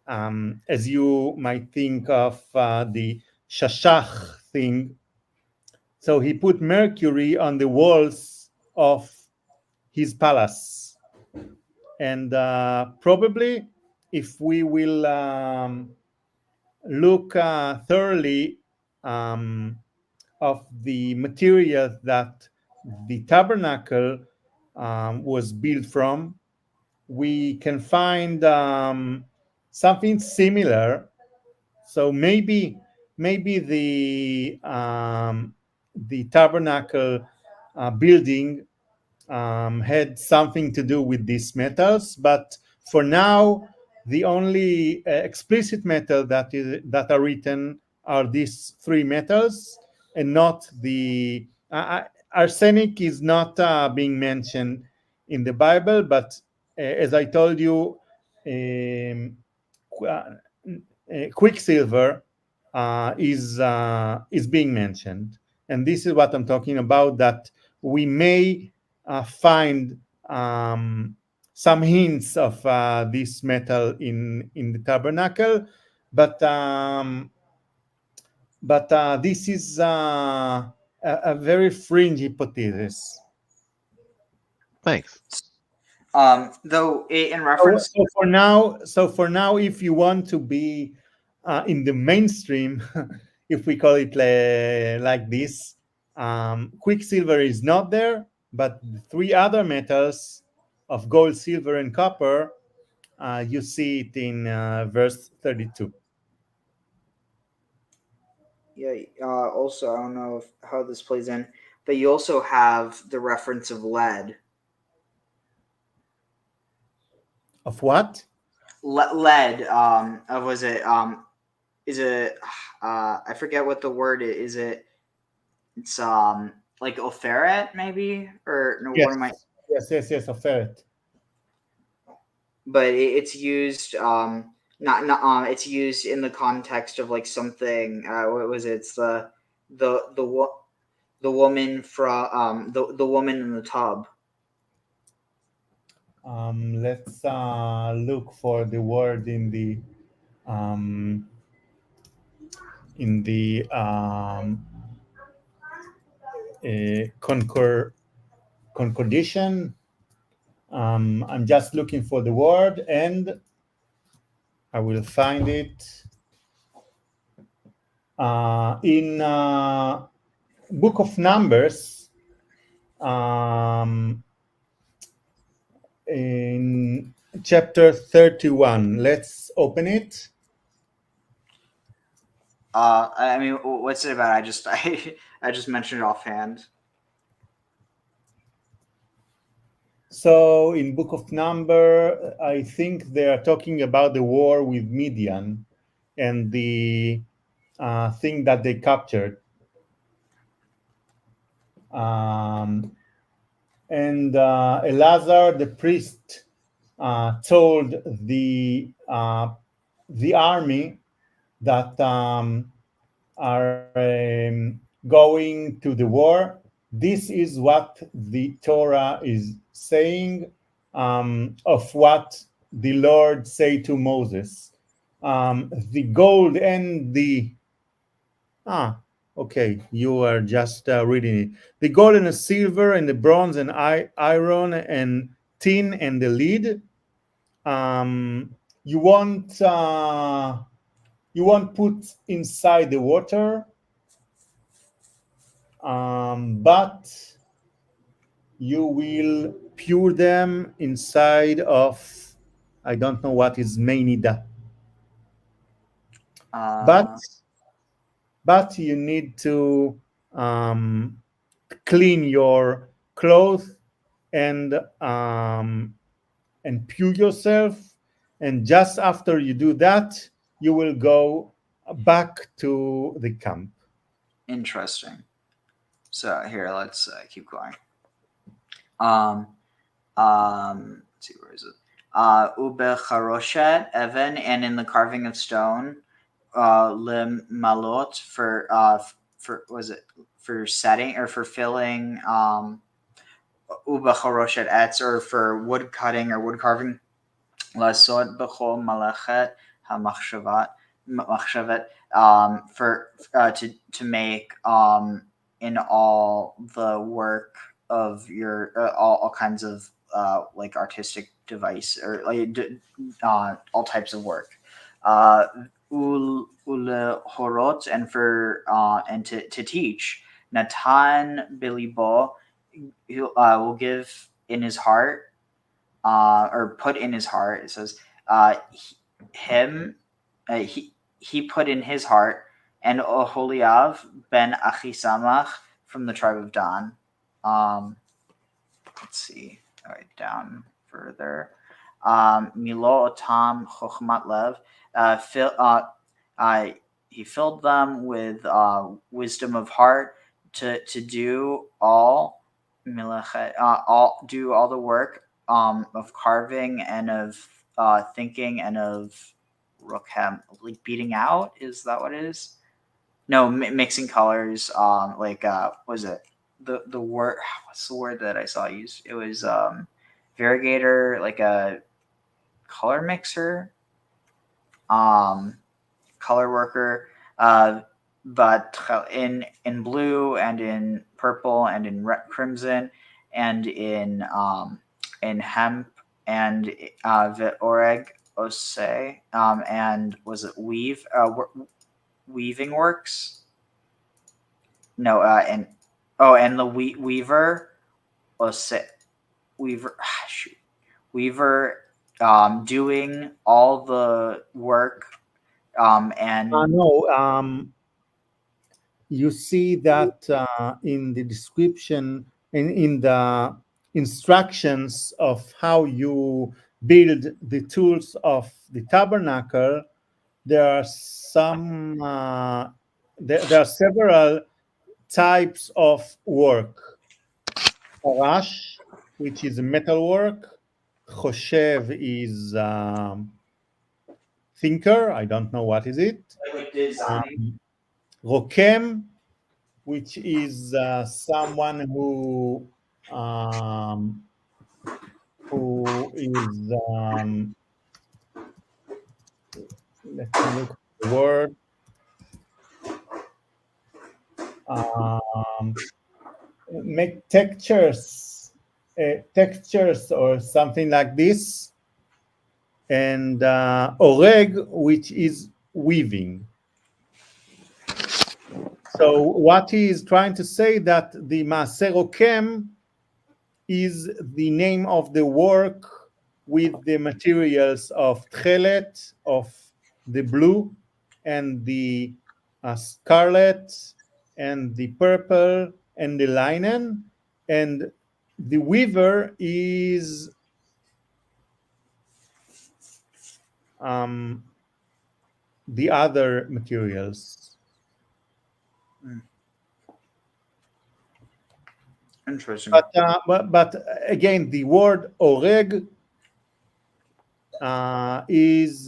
as you might think of the shashach thing. So he put mercury on the walls of his palace. And probably if we will look thoroughly of the material that the tabernacle was built from, we can find something similar. So maybe the tabernacle building had something to do with these metals, but for now, the only explicit metal that are written are these three metals, and not the arsenic is not being mentioned in the Bible, but as I told you, quicksilver is being mentioned, and this is what I'm talking about. That we may find some hints of this metal in the tabernacle, but this is a very fringe hypothesis. Thanks. Though in reference, So for now, if you want to be in the mainstream, if we call it like this, quicksilver is not there, but the three other metals of gold, silver, and copper, you see it in verse 32. yeah. Also, I don't know how this plays in, but you also have the reference of lead. Of what? Lead. Was it? Is it? I forget what the word is. It's like opheret maybe, or no? Yes. What am I? Yes, a ferret. But it's used not it's used in the context of like something. What was it? It's the woman from the woman in the tub. Let's look for the word in the concordation. I'm just looking for the word, and I will find it in Book of Numbers. In chapter 31. Let's open it. I mean, what's it about? I just mentioned it offhand. So in Book of Number, I think they are talking about the war with Midian and the thing that they captured. And Elazar, the priest, told the army that are going to the war. This is what the Torah is saying of what the Lord said to Moses. The gold and the okay, you are just reading it. The gold and the silver and the bronze and iron and tin and the lead. You won't put inside the water, but you will pour them inside of, I don't know what is Meinida. But you need to clean your clothes and pure yourself. And just after you do that, you will go back to the camp. Interesting. So here, let's keep going. Let's see, where is it? Ube Evan, and in the carving of stone, lim malot for was it for setting or for filling ube charoshet etz, or for wood cutting or wood carving. Lasod b'chol malachet hamachshavet for to make in all the work of your all kinds of like artistic device or like all types of work. Horot, and for and to teach. Natan bilibo, will give in his heart, or put in his heart. It says he put in his heart, and Oholiav ben Achisamach from the tribe of Dan. Let's see, all right, down further. Milo otam chokhmat lev. He filled them with wisdom of heart to do all do all the work of carving and of thinking and of rokhem, like beating out. Is that what it is? no, mixing colors. Was it the word? What's the word that I saw used? It was variegator, like a color mixer, color worker. But in blue and in purple and in crimson and in hemp and ve'oreg ose, and was it weaving works? No, and the weaver ose, weaver shoot, weaver doing all the work and no. You see that in the description, in the instructions of how you build the tools of the tabernacle, there are some there are several types of work. Arash, which is metal work. Choshev is thinker. I don't know what is it. like design. Rokem, which is someone who is let me look at the word. Make textures or something like this, and oreg, which is weaving. So what he is trying to say that the Maaser Rokem is the name of the work with the materials of tchelet, of the blue, and the scarlet, and the purple, and the linen, and the weaver is the other materials. Interesting. But again, the word oreg is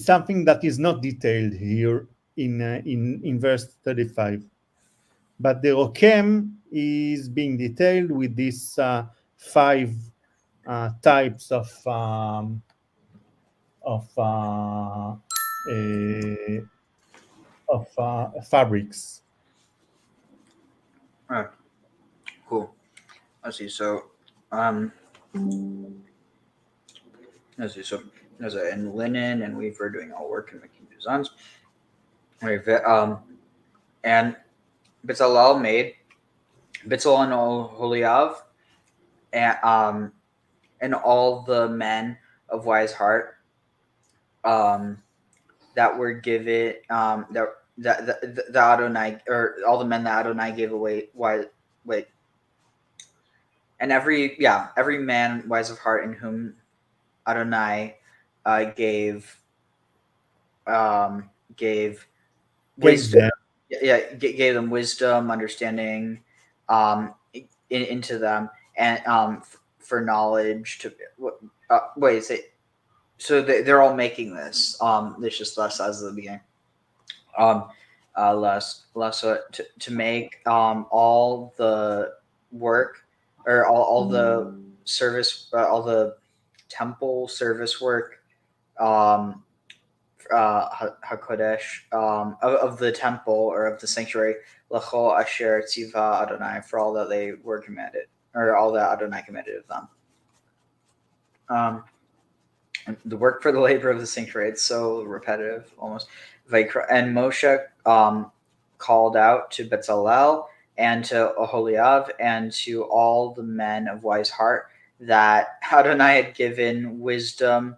something that is not detailed here in verse 35. But the rokem is being detailed with these 5 types of fabrics. All right. Cool. Let's see. So, let's see. So, there's in linen and weaver doing all work and making designs. And Bezalel made Bitzel and Oholiav, and all the men of wise heart, that were given the Adonai, or all the men that Adonai gave away. Wait. And every man wise of heart in whom Adonai gave wisdom. Gave them wisdom, understanding, into them, and for knowledge to so they're all making this. There's just less as the beginning. Less to make all the work, or all the service, all the temple service work, hakodesh, of the temple or of the sanctuary, lachol asher tziva Adonai, for all that they were commanded, or all that Adonai commanded of them. The work for the labor of the sanctuary, it's so repetitive almost. And Moshe called out to Bezalel and to Oholiav and to all the men of wise heart that Adonai had given wisdom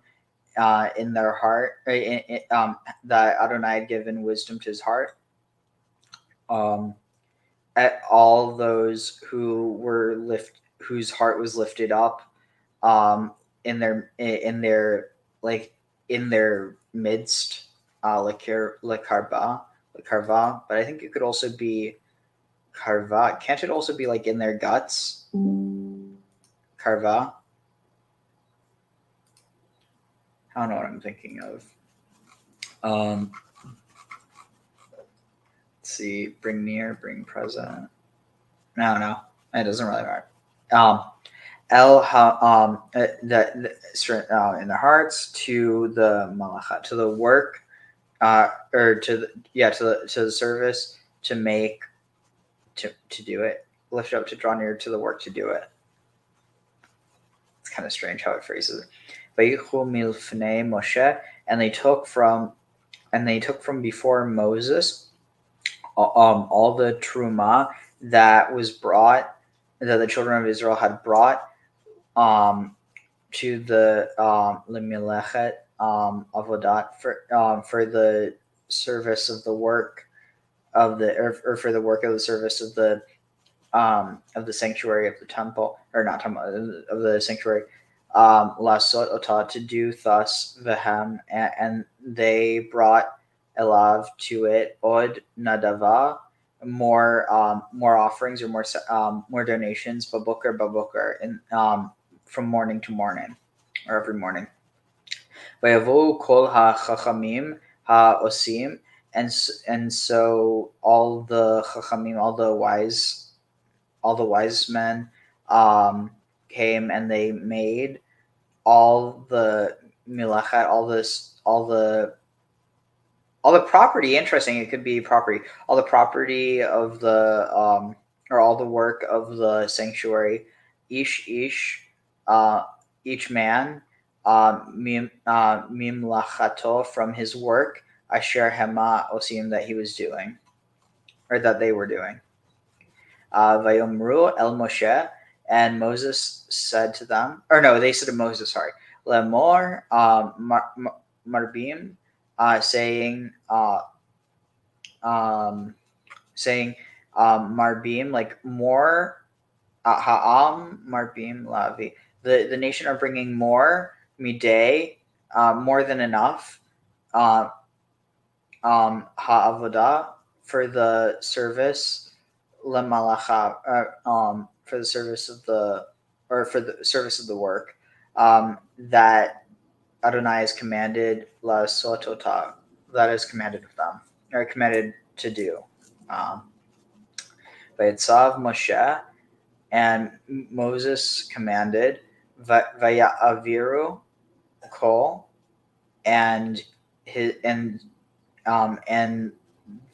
in their heart, that Adonai had given wisdom to his heart. At all those whose heart was lifted up, in their midst, karva, but I think it could also be karva. Can't it also be like in their guts? Karva. I don't know what I'm thinking of. see, bring near, bring present. No, it doesn't really matter. In their hearts to the malacha, to the work, or to the service, to make, to do it, lift up, to draw near, to the work, to do it. It's kind of strange how it phrases it. Vayichlu milfnei Moshe, and they took from before Moses all the truma that was brought, that the children of Israel had brought to the lemilechet avodat, for the service of the work of the, or for the work of the service of the sanctuary of the temple, or not temple, of the sanctuary, lasot otah, to do thus, vehem, and they brought elav, to it, od nadava, more offerings, or more donations, babukar, and from morning to morning, or every morning. Vayavu kol ha-chachamim ha-osim, and so all the chachamim, all the wise men came, and they made all the milachat, all the property. Interesting, it could be property. All the property of the or all the work of the sanctuary. Each man, mimlachato, from his work, asher hema osim, that he was doing, or that they were doing. Vayomru el Moshe, and Moses said to them, or no, they said to Moses, sorry, lemor marbim, saying marbim, like more, ha'am marbim lavi, the nation are bringing more, midday, more than enough, ha'avodah, for the service, lemalacha, for the service of the, or for the service of the work, that Adonai is commanded, la sotota, that is commanded of them, or commanded to do. Vayitzav Moshe, and Moses commanded, Vayaviru kol, and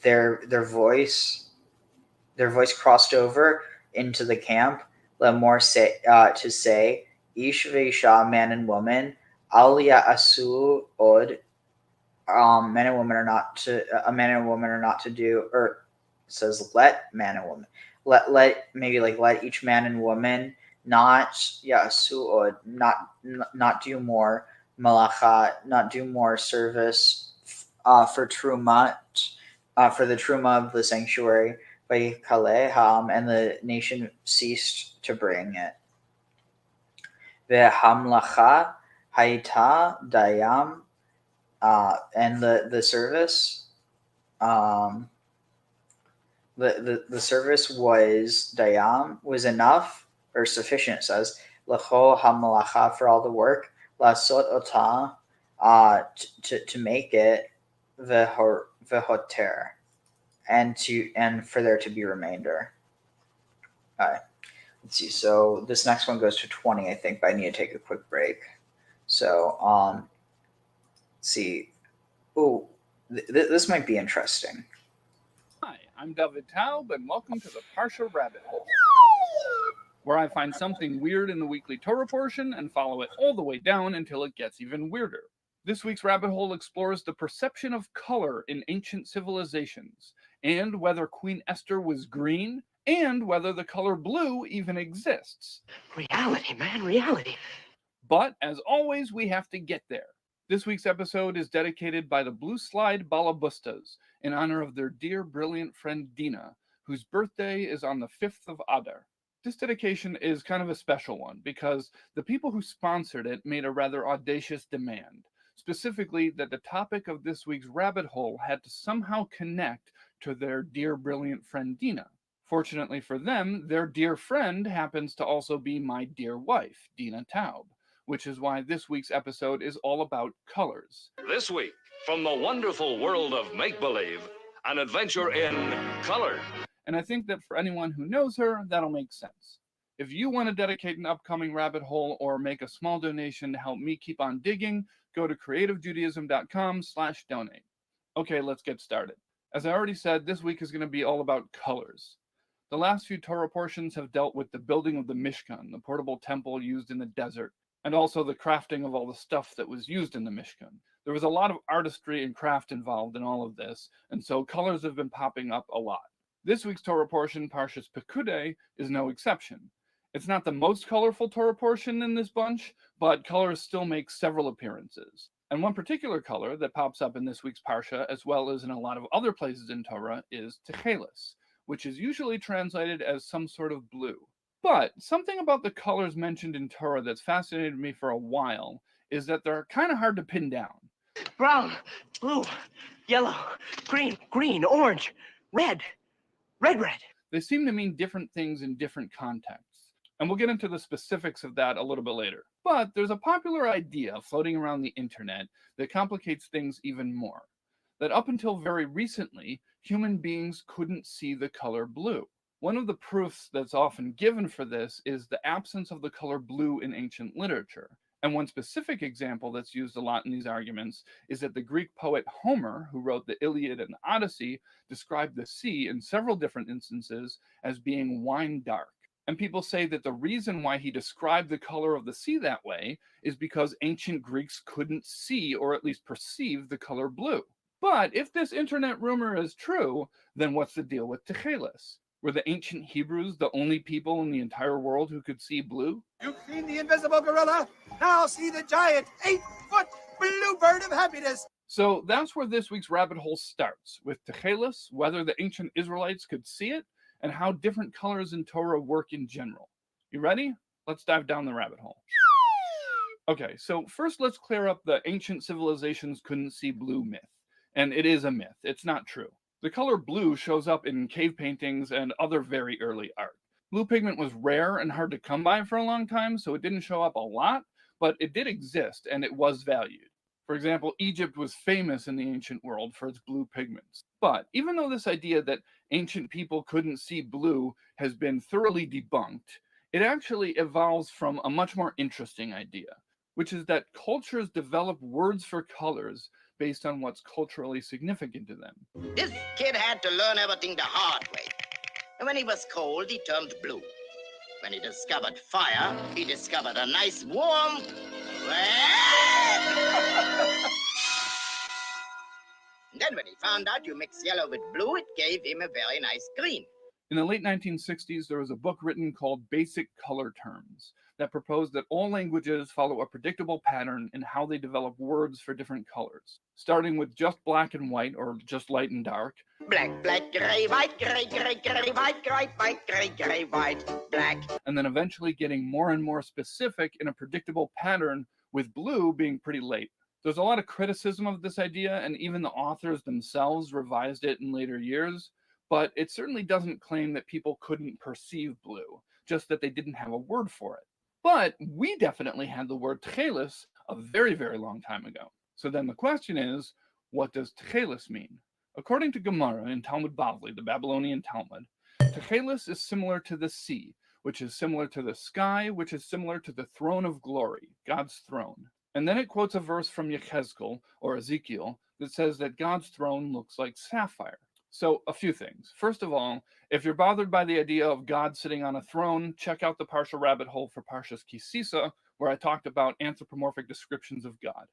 their voice crossed over into the camp. Lemor, to say, ish veisha, man and woman, al ya'asu od, man and woman are not to, a man and woman are not to do, or it says let man and woman, let each man and woman not ya'asu od, not do more malacha, not do more service for truma, for the truma of the sanctuary. Vayakhel, and the nation ceased to bring it. Vehamlacha haita dayam, and the service, the service was dayam, was enough or sufficient. It says lachol hamalacha, for all the work, lasot otah, to make it, vehoter, and for there to be remainder. All right. Let's see. So this next one goes to 20, I think, but I need to take a quick break. So let's see. Oh, this might be interesting. Hi, I'm David Taub, and welcome to the Parsha Rabbit Hole, where I find something weird in the weekly Torah portion and follow it all the way down until it gets even weirder. This week's rabbit hole explores the perception of color in ancient civilizations, and whether Queen Esther was green, and whether the color blue even exists. Reality, man, reality. But, as always, we have to get there. This week's episode is dedicated by the Blue Slide Balabustas in honor of their dear, brilliant friend Dina, whose birthday is on the 5th of Adar. This dedication is kind of a special one because the people who sponsored it made a rather audacious demand. Specifically, that the topic of this week's rabbit hole had to somehow connect to their dear, brilliant friend Dina. Fortunately for them, their dear friend happens to also be my dear wife, Dina Taub, which is why this week's episode is all about colors. This week, from the wonderful world of make-believe, an adventure in color. And I think that for anyone who knows her, that'll make sense. If you want to dedicate an upcoming rabbit hole or make a small donation to help me keep on digging, go to creativejudaism.com/donate. Okay, let's get started. As I already said, this week is going to be all about colors. The last few Torah portions have dealt with the building of the Mishkan, the portable temple used in the desert, and also the crafting of all the stuff that was used in the Mishkan. There was a lot of artistry and craft involved in all of this, and so colors have been popping up a lot. This week's Torah portion, Parshas Pekudei, is no exception. It's not the most colorful Torah portion in this bunch, but colors still make several appearances. And one particular color that pops up in this week's Parsha, as well as in a lot of other places in Torah, is Techelis, which is usually translated as some sort of blue. But something about the colors mentioned in Torah that's fascinated me for a while is that they're kind of hard to pin down. Brown, blue, yellow, green, orange, red. They seem to mean different things in different contexts. And we'll get into the specifics of that a little bit later. But there's a popular idea floating around the internet that complicates things even more. That up until very recently, human beings couldn't see the color blue. One of the proofs that's often given for this is the absence of the color blue in ancient literature. And one specific example that's used a lot in these arguments is that the Greek poet Homer, who wrote the Iliad and the Odyssey, described the sea in several different instances as being wine dark. And people say that the reason why he described the color of the sea that way is because ancient Greeks couldn't see or at least perceive the color blue. But if this internet rumor is true, then what's the deal with Techelis? Were the ancient Hebrews the only people in the entire world who could see blue? You've seen the invisible gorilla. Now see the giant 8-foot bluebird of happiness. So that's where this week's rabbit hole starts, with Techelis, whether the ancient Israelites could see it, and how different colors in Torah work in general. You ready? Let's dive down the rabbit hole. Okay, so first let's clear up the ancient civilizations couldn't see blue myth. And it is a myth. It's not true. The color blue shows up in cave paintings and other very early art. Blue pigment was rare and hard to come by for a long time, so it didn't show up a lot, but it did exist and it was valued. For example, Egypt was famous in the ancient world for its blue pigments. But even though this idea that ancient people couldn't see blue has been thoroughly debunked, it actually evolves from a much more interesting idea, which is that cultures develop words for colors based on what's culturally significant to them. This kid had to learn everything the hard way. And when he was cold, he turned blue. When he discovered fire, he discovered a nice warm red. And then when he found out you mix yellow with blue, it gave him a very nice green. In the late 1960s, there was a book written called Basic Color Terms that proposed that all languages follow a predictable pattern in how they develop words for different colors, starting with just black and white or just light and dark. Black, gray, white, gray, white, black. And then eventually getting more and more specific in a predictable pattern, with blue being pretty late. There's a lot of criticism of this idea, and even the authors themselves revised it in later years, but it certainly doesn't claim that people couldn't perceive blue, just that they didn't have a word for it. But we definitely had the word Techelis a very, very long time ago. So then the question is, what does Techelis mean? According to Gemara in Talmud Bavli, the Babylonian Talmud, Techelis is similar to the sea, which is similar to the sky, which is similar to the throne of glory, God's throne. And then it quotes a verse from Yechezkel, or Ezekiel, that says that God's throne looks like sapphire. So a few things. First of all, if you're bothered by the idea of God sitting on a throne, check out the Parsha rabbit hole for Parshas Kisisa, where I talked about anthropomorphic descriptions of God.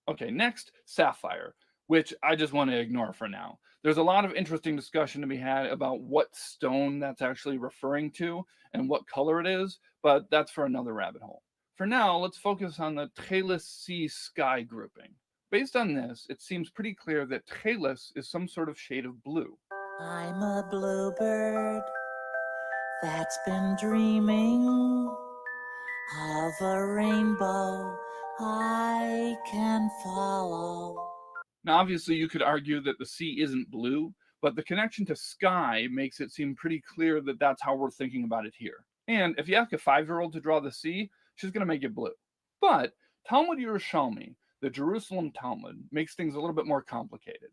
Okay, next, sapphire, which I just want to ignore for now. There's a lot of interesting discussion to be had about what stone that's actually referring to and what color it is, but that's for another rabbit hole. For now, let's focus on the Techelis sea sky grouping. Based on this, it seems pretty clear that Techelis is some sort of shade of blue. I'm a bluebird that's been dreaming of a rainbow I can follow. Now, obviously, you could argue that the sea isn't blue, but the connection to sky makes it seem pretty clear that that's how we're thinking about it here. And if you ask a 5-year-old to draw the sea, she's going to make it blue. But Talmud Yerushalmi, the Jerusalem Talmud, makes things a little bit more complicated.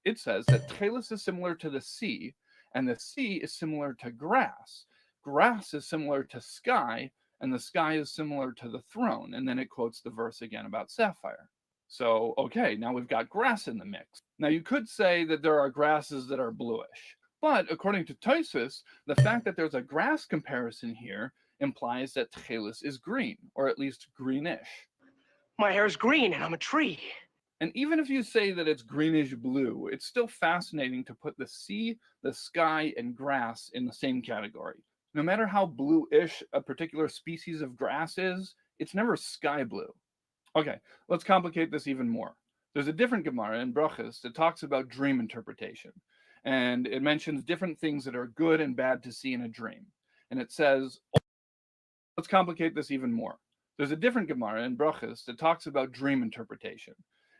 It says that Tchelis is similar to the sea, and the sea is similar to grass. Grass is similar to sky, and the sky is similar to the throne. And then it quotes the verse again about sapphire. So, okay, now we've got grass in the mix. Now you could say that there are grasses that are bluish, but according to Tosfos, the fact that there's a grass comparison here implies that Tchelis is green, or at least greenish. My hair's green and I'm a tree. And even if you say that it's greenish blue, it's still fascinating to put the sea, the sky, and grass in the same category. No matter how bluish a particular species of grass is, it's never sky blue. Okay, let's complicate this even more. There's a different Gemara in Brachos that talks about dream interpretation, and it mentions different things that are good and bad to see in a dream. And it says, let's complicate this even more. There's a different Gemara in Brachos that talks about dream interpretation,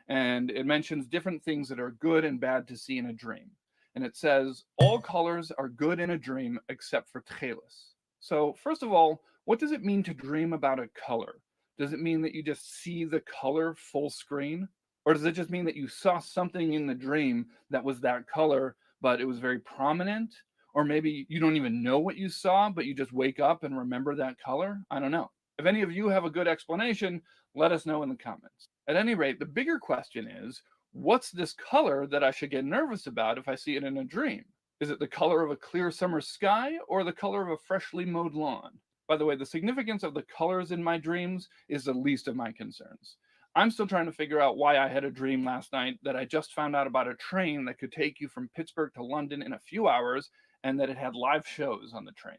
and it mentions different things that are good and bad to see in a dream. And it says, all colors are good in a dream except for Tchelis. So first of all, what does it mean to dream about a color? Does it mean that you just see the color full screen? Or does it just mean that you saw something in the dream that was that color, but it was very prominent? Or maybe you don't even know what you saw, but you just wake up and remember that color? I don't know. If any of you have a good explanation, let us know in the comments. At any rate, the bigger question is, what's this color that I should get nervous about if I see it in a dream? Is it the color of a clear summer sky or the color of a freshly mowed lawn? By the way, the significance of the colors in my dreams is the least of my concerns. I'm still trying to figure out why I had a dream last night that I just found out about a train that could take you from Pittsburgh to London in a few hours and that it had live shows on the train.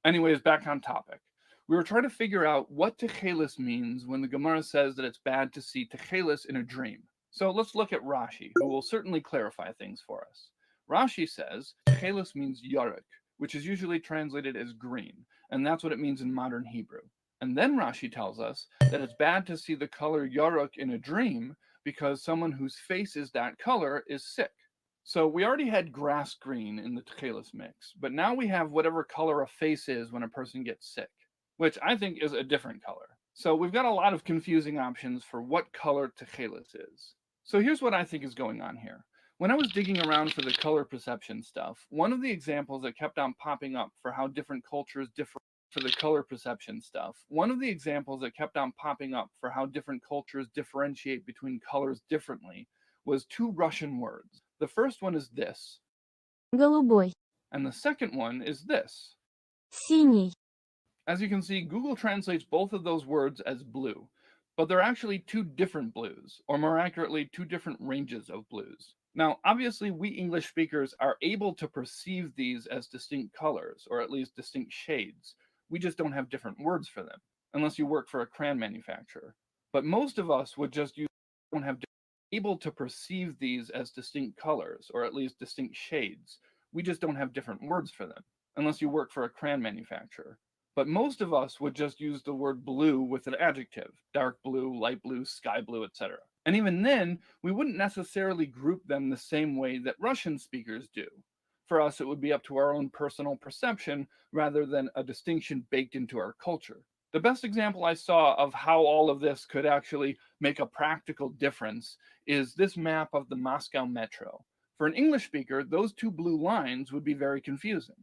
Anyways, back on topic. We were trying to figure out what Tchelis means when the Gemara says that it's bad to see Tchelis in a dream. So let's look at Rashi, who will certainly clarify things for us. Rashi says Tchelis means yarek, which is usually translated as green, and that's what it means in modern Hebrew. And then Rashi tells us that it's bad to see the color yarek in a dream because someone whose face is that color is sick. So we already had grass green in the Tchelis mix, but now we have whatever color a face is when a person gets sick, which I think is a different color. So we've got a lot of confusing options for what color Tchelis is. So here's what I think is going on here. When I was digging around for the color perception stuff, one of the examples that kept on popping up for how different cultures differ for the color perception stuff, one of the examples that kept on popping up for how different cultures differentiate between colors differently was two Russian words. The first one is this. Голубой. And the second one is this. Синий. As you can see, Google translates both of those words as blue, but they're actually two different blues, or more accurately, two different ranges of blues. Now, obviously, we English speakers are able to perceive these as distinct colors, or at least distinct shades. We just don't have different words for them, unless you work for a crayon manufacturer. But most of us would just able to perceive these as distinct colors, or at least distinct shades. We just don't have different words for them, unless you work for a crayon manufacturer. But most of us would just use the word blue with an adjective, dark blue, light blue, sky blue, etc. And even then, we wouldn't necessarily group them the same way that Russian speakers do. For us, it would be up to our own personal perception rather than a distinction baked into our culture. The best example I saw of how all of this could actually make a practical difference is this map of the Moscow Metro. For an English speaker, those two blue lines would be very confusing.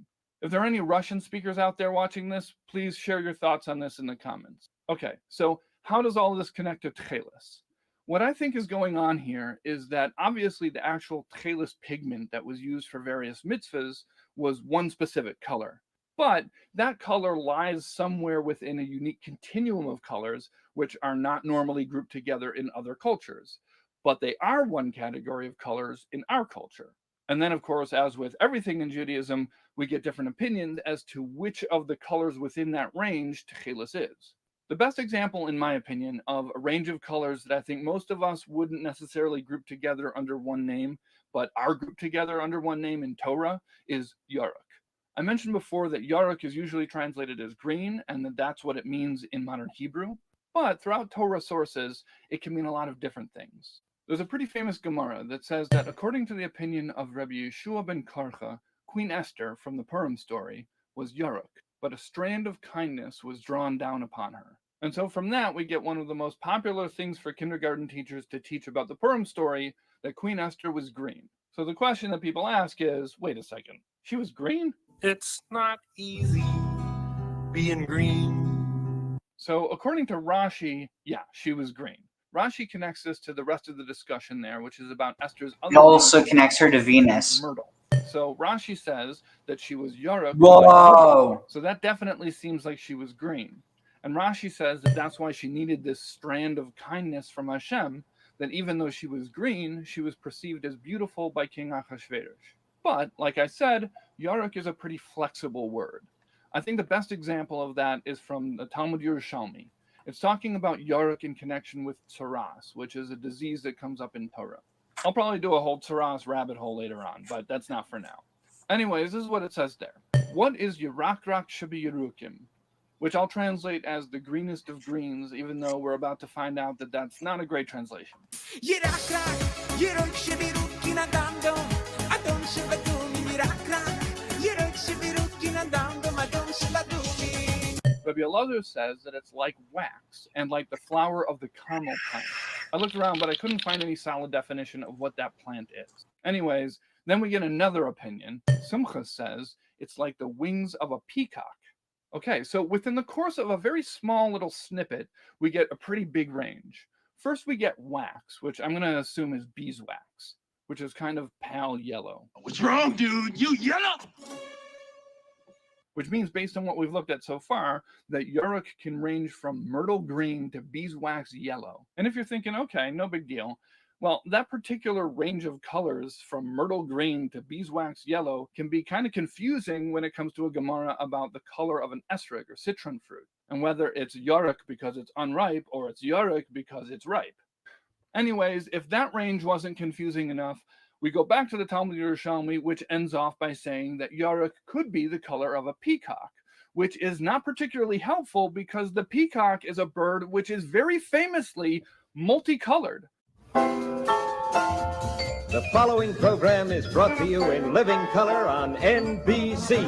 If there are any Russian speakers out there watching this, please share your thoughts on this in the comments. Okay, so how does all this connect to Tchelis? What I think is going on here is that obviously the actual Tchelis pigment that was used for various mitzvahs was one specific color. But that color lies somewhere within a unique continuum of colors which are not normally grouped together in other cultures. But they are one category of colors in our culture. And then, of course, as with everything in Judaism, we get different opinions as to which of the colors within that range Tchelis is. The best example, in my opinion, of a range of colors that I think most of us wouldn't necessarily group together under one name, but are grouped together under one name in Torah, is yarek. I mentioned before that yarek is usually translated as green, and that that's what it means in modern Hebrew. But throughout Torah sources, it can mean a lot of different things. There's a pretty famous Gemara that says that according to the opinion of Rabbi Yeshua ben Karcha, Queen Esther from the Purim story was yarek, but a strand of kindness was drawn down upon her. And so from that, we get one of the most popular things for kindergarten teachers to teach about the Purim story, that Queen Esther was green. So the question that people ask is, wait a second, she was green? It's not easy being green. So according to Rashi, yeah, she was green. Rashi connects this to the rest of the discussion there, which is about Esther's other It also name, connects her to Venus. Myrtle. So Rashi says that she was Yaruk. Whoa! So that definitely seems like she was green. And Rashi says that that's why she needed this strand of kindness from Hashem, that even though she was green, she was perceived as beautiful by King Achashverosh. But, like I said, Yaruk is a pretty flexible word. I think the best example of that is from the Talmud Yerushalmi. It's talking about Yaruk in connection with tsaras, which is a disease that comes up in Torah. I'll probably do a whole tsaras rabbit hole later on, but that's not for now. Anyways, this is what it says there. What is Yerakrak Shabi Yerukim? Which I'll translate as the greenest of greens, even though we're about to find out that that's not a great translation. Rabbi Elazar says that it's like wax and like the flower of the caramel plant. I looked around, but I couldn't find any solid definition of what that plant is. Anyways, then we get another opinion. Simcha says it's like the wings of a peacock. Okay, so within the course of a very small little snippet, we get a pretty big range. First, we get wax, which I'm going to assume is beeswax, which is kind of pale yellow. What's wrong, dude? You yellow? Which means, based on what we've looked at so far, that Yaruk can range from myrtle green to beeswax yellow. And if you're thinking, okay, no big deal, well, that particular range of colors from myrtle green to beeswax yellow can be kind of confusing when it comes to a Gemara about the color of an esrog or citron fruit, and whether it's Yaruk because it's unripe or it's Yaruk because it's ripe. Anyways, if that range wasn't confusing enough, we go back to the Talmud Yerushalmi, which ends off by saying that Yaruk could be the color of a peacock, which is not particularly helpful because the peacock is a bird which is very famously multicolored. The following program is brought to you in living color on NBC.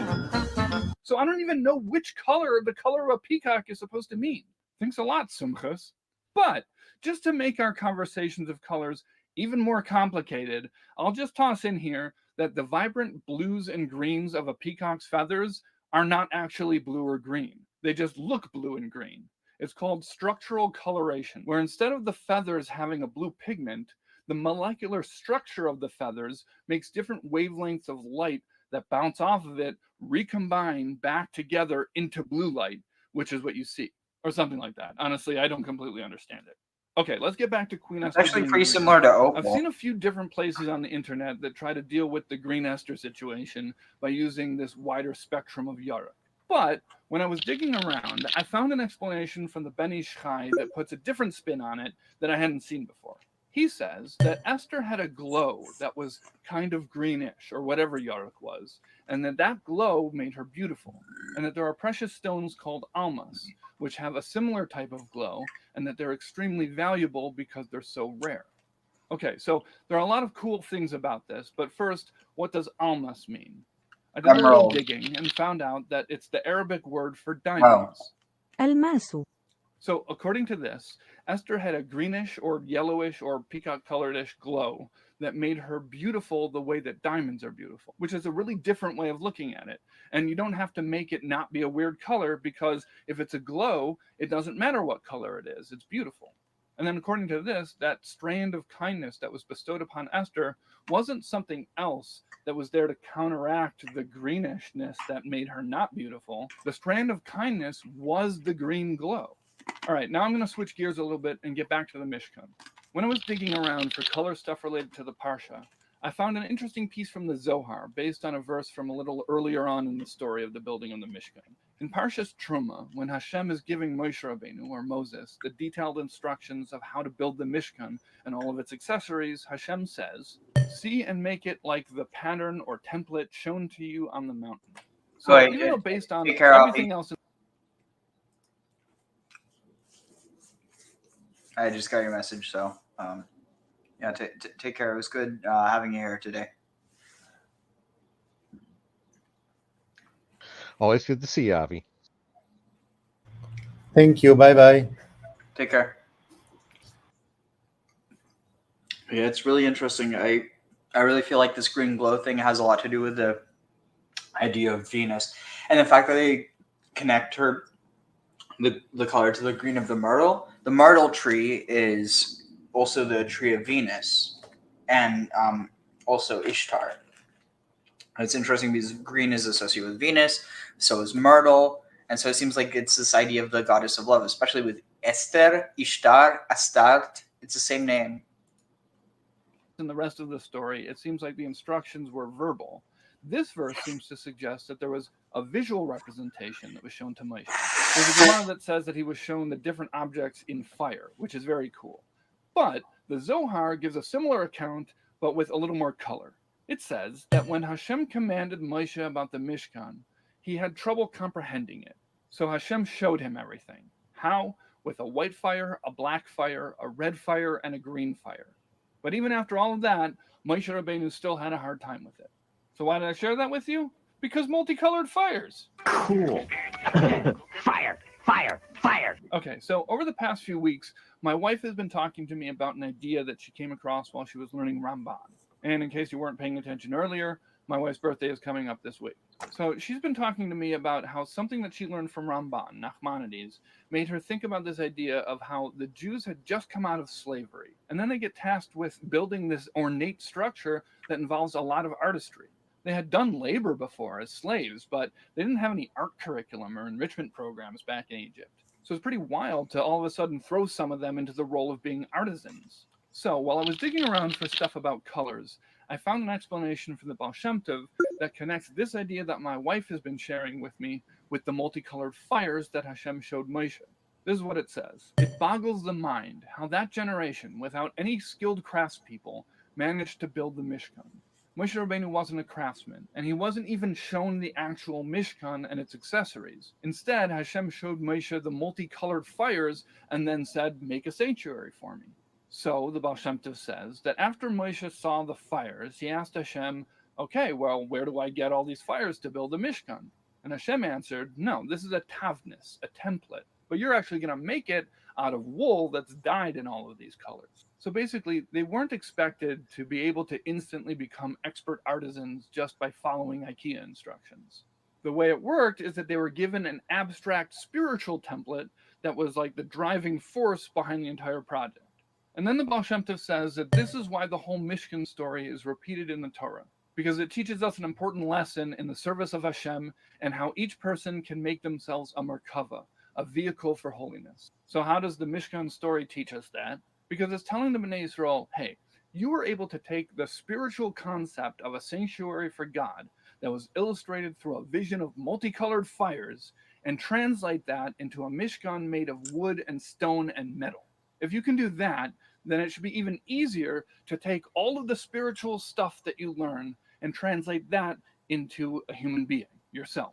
So I don't even know which color the color of a peacock is supposed to mean. Thanks a lot, Sumchus. But just to make our conversations of colors even more complicated, I'll just toss in here that the vibrant blues and greens of a peacock's feathers are not actually blue or green. They just look blue and green. It's called structural coloration, where instead of the feathers having a blue pigment, the molecular structure of the feathers makes different wavelengths of light that bounce off of it recombine back together into blue light, which is what you see, or something like that. Honestly, I don't completely understand it. Okay, let's get back to Queen Esther. It's actually pretty similar to opal. I've seen a few different places on the internet that try to deal with the green Esther situation by using this wider spectrum of Yaruk. But when I was digging around, I found an explanation from the Ben Ish Chai that puts a different spin on it that I hadn't seen before. He says that Esther had a glow that was kind of greenish, or whatever Yaruk was, and that glow made her beautiful, and that there are precious stones called almas, which have a similar type of glow, and that they're extremely valuable because they're so rare. Okay, so there are a lot of cool things about this, but first, what does almas mean? I did a little digging and found out that it's the Arabic word for diamonds. Almasu. So according to this, Esther had a greenish or yellowish or peacock-coloredish glow that made her beautiful the way that diamonds are beautiful, which is a really different way of looking at it. And you don't have to make it not be a weird color, because if it's a glow, it doesn't matter what color it is. It's beautiful. And then according to this, that strand of kindness that was bestowed upon Esther wasn't something else that was there to counteract the greenishness that made her not beautiful. The strand of kindness was the green glow. All right, now I'm going to switch gears a little bit and get back to the Mishkan. When I was digging around for color stuff related to the Parsha, I found an interesting piece from the Zohar based on a verse from a little earlier on in the story of the building of the Mishkan. In Parshas Truma, when Hashem is giving Moshe Rabbeinu, or Moses, the detailed instructions of how to build the Mishkan and all of its accessories, Hashem says, "See and make it like the pattern or template shown to you on the mountain." So even though based on everything else... I just got your message, so yeah, take care. It was good having you here today. Always good to see you, Avi. Thank you. Bye-bye. Take care. Yeah, it's really interesting. I I really feel like this green glow thing has a lot to do with the idea of Venus, and the fact that they connect the color to the green of the myrtle. The myrtle tree is also the tree of Venus, and also Ishtar. It's interesting because green is associated with Venus, so is myrtle, and so it seems like it's this idea of the goddess of love, especially with Esther, Ishtar, Astarte. It's the same name. In the rest of the story, it seems like the instructions were verbal. This verse seems to suggest that there was a visual representation that was shown to Moshe. There's a Gemara that says that he was shown the different objects in fire, which is very cool. But the Zohar gives a similar account, but with a little more color. It says that when Hashem commanded Moshe about the Mishkan, he had trouble comprehending it. So Hashem showed him everything. How? With a white fire, a black fire, a red fire, and a green fire. But even after all of that, Moshe Rabbeinu still had a hard time with it. So why did I share that with you? Because multicolored fires. Cool. Fire, fire, fire. Okay, so over the past few weeks, my wife has been talking to me about an idea that she came across while she was learning Ramban. And in case you weren't paying attention earlier, my wife's birthday is coming up this week. So she's been talking to me about how something that she learned from Ramban, Nachmanides, made her think about this idea of how the Jews had just come out of slavery. And then they get tasked with building this ornate structure that involves a lot of artistry. They had done labor before as slaves, but they didn't have any art curriculum or enrichment programs back in Egypt. So it's pretty wild to all of a sudden throw some of them into the role of being artisans. So while I was digging around for stuff about colors, I found an explanation from the Baal Shem Tov that connects this idea that my wife has been sharing with me with the multicolored fires that Hashem showed Moshe. This is what it says. It boggles the mind how that generation, without any skilled craftspeople, managed to build the Mishkan. Moshe Rabbeinu wasn't a craftsman, and he wasn't even shown the actual Mishkan and its accessories. Instead, Hashem showed Moshe the multicolored fires and then said, make a sanctuary for me. So the Baal Shem Tov says that after Moshe saw the fires, he asked Hashem, okay, well, where do I get all these fires to build a Mishkan? And Hashem answered, no, this is a tavnis, a template, but you're actually going to make it out of wool that's dyed in all of these colors. So basically, they weren't expected to be able to instantly become expert artisans just by following IKEA instructions. The way it worked is that they were given an abstract spiritual template that was like the driving force behind the entire project. And then the Baal Shem Tov says that this is why the whole Mishkan story is repeated in the Torah, because it teaches us an important lesson in the service of Hashem and how each person can make themselves a merkava, a vehicle for holiness. So how does the Mishkan story teach us that? Because it's telling the Bnei Yisrael, hey, you were able to take the spiritual concept of a sanctuary for God that was illustrated through a vision of multicolored fires and translate that into a Mishkan made of wood and stone and metal. If you can do that, then it should be even easier to take all of the spiritual stuff that you learn and translate that into a human being, yourself.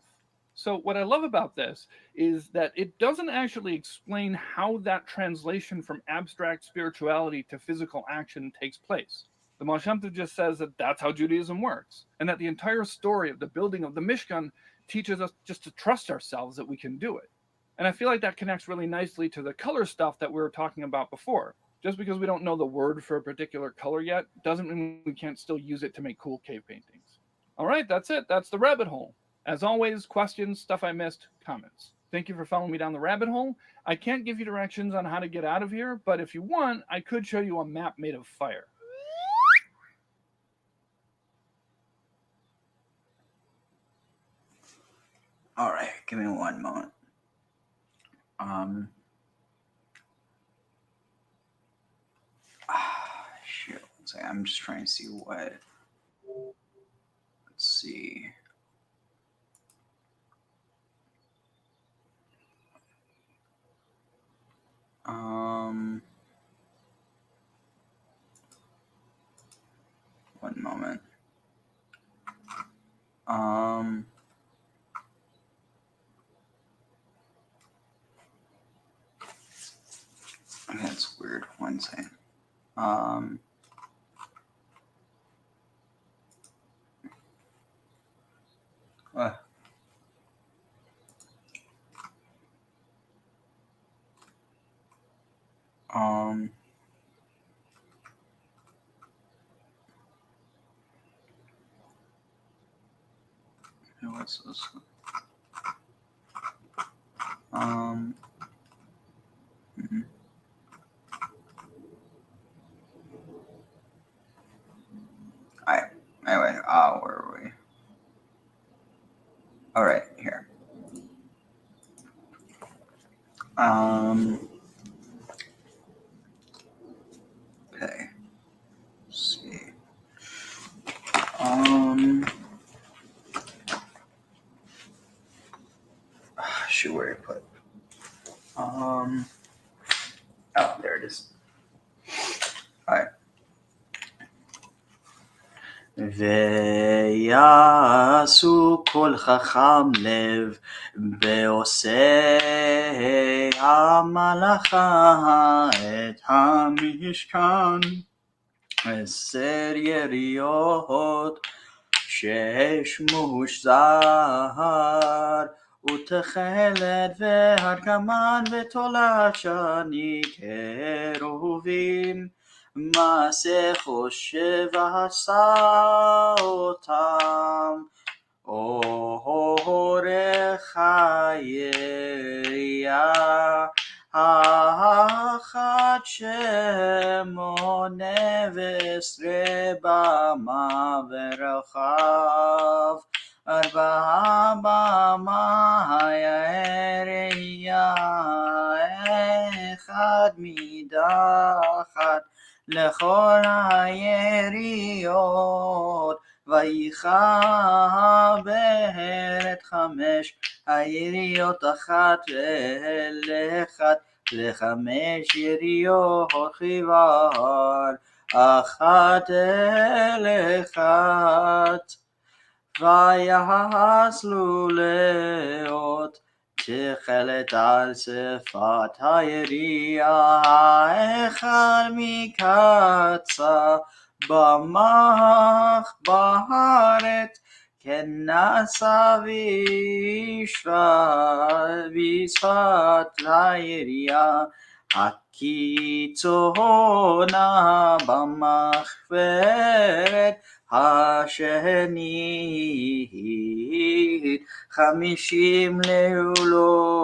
So what I love about this is that it doesn't actually explain how that translation from abstract spirituality to physical action takes place. The Baal Shem Tov just says that that's how Judaism works, and that the entire story of the building of the Mishkan teaches us just to trust ourselves that we can do it. And I feel like that connects really nicely to the color stuff that we were talking about before. Just because we don't know the word for a particular color yet doesn't mean we can't still use it to make cool cave paintings. All right, that's it. That's the rabbit hole. As always, questions, stuff I missed, comments. Thank you for following me down the rabbit hole. I can't give you directions on how to get out of here, but if you want, I could show you a map made of fire. All right, give me one moment. Shoot. I'm just trying to see what. Let's see. One moment. Okay, that's weird. One second. What's this one? Alright. Anyway, where are we? All right, here. Okay. Let's see. Shoot, where did I put? Oh, there it is. All right. ויעשו כל חכם לב בעושה המלאכה את המשכן 10 יריות 6 מושזר ותכלת והרגמן ותולעת שני קרובים מעשה חושב עשה אותם אורך היריעה האחת 18 במה ורחב 4 במה היריעה 1 מדחת לכל היריות ויחבר את 5 היריות 1 אל 1 ל5 יריות חיוור 1 אל 1 ויעשו לאות תכלת על שפת היריעה 1 מקצה במח בארץ כן נשא בשפת היריעה הקיצונה במחברת השנית 50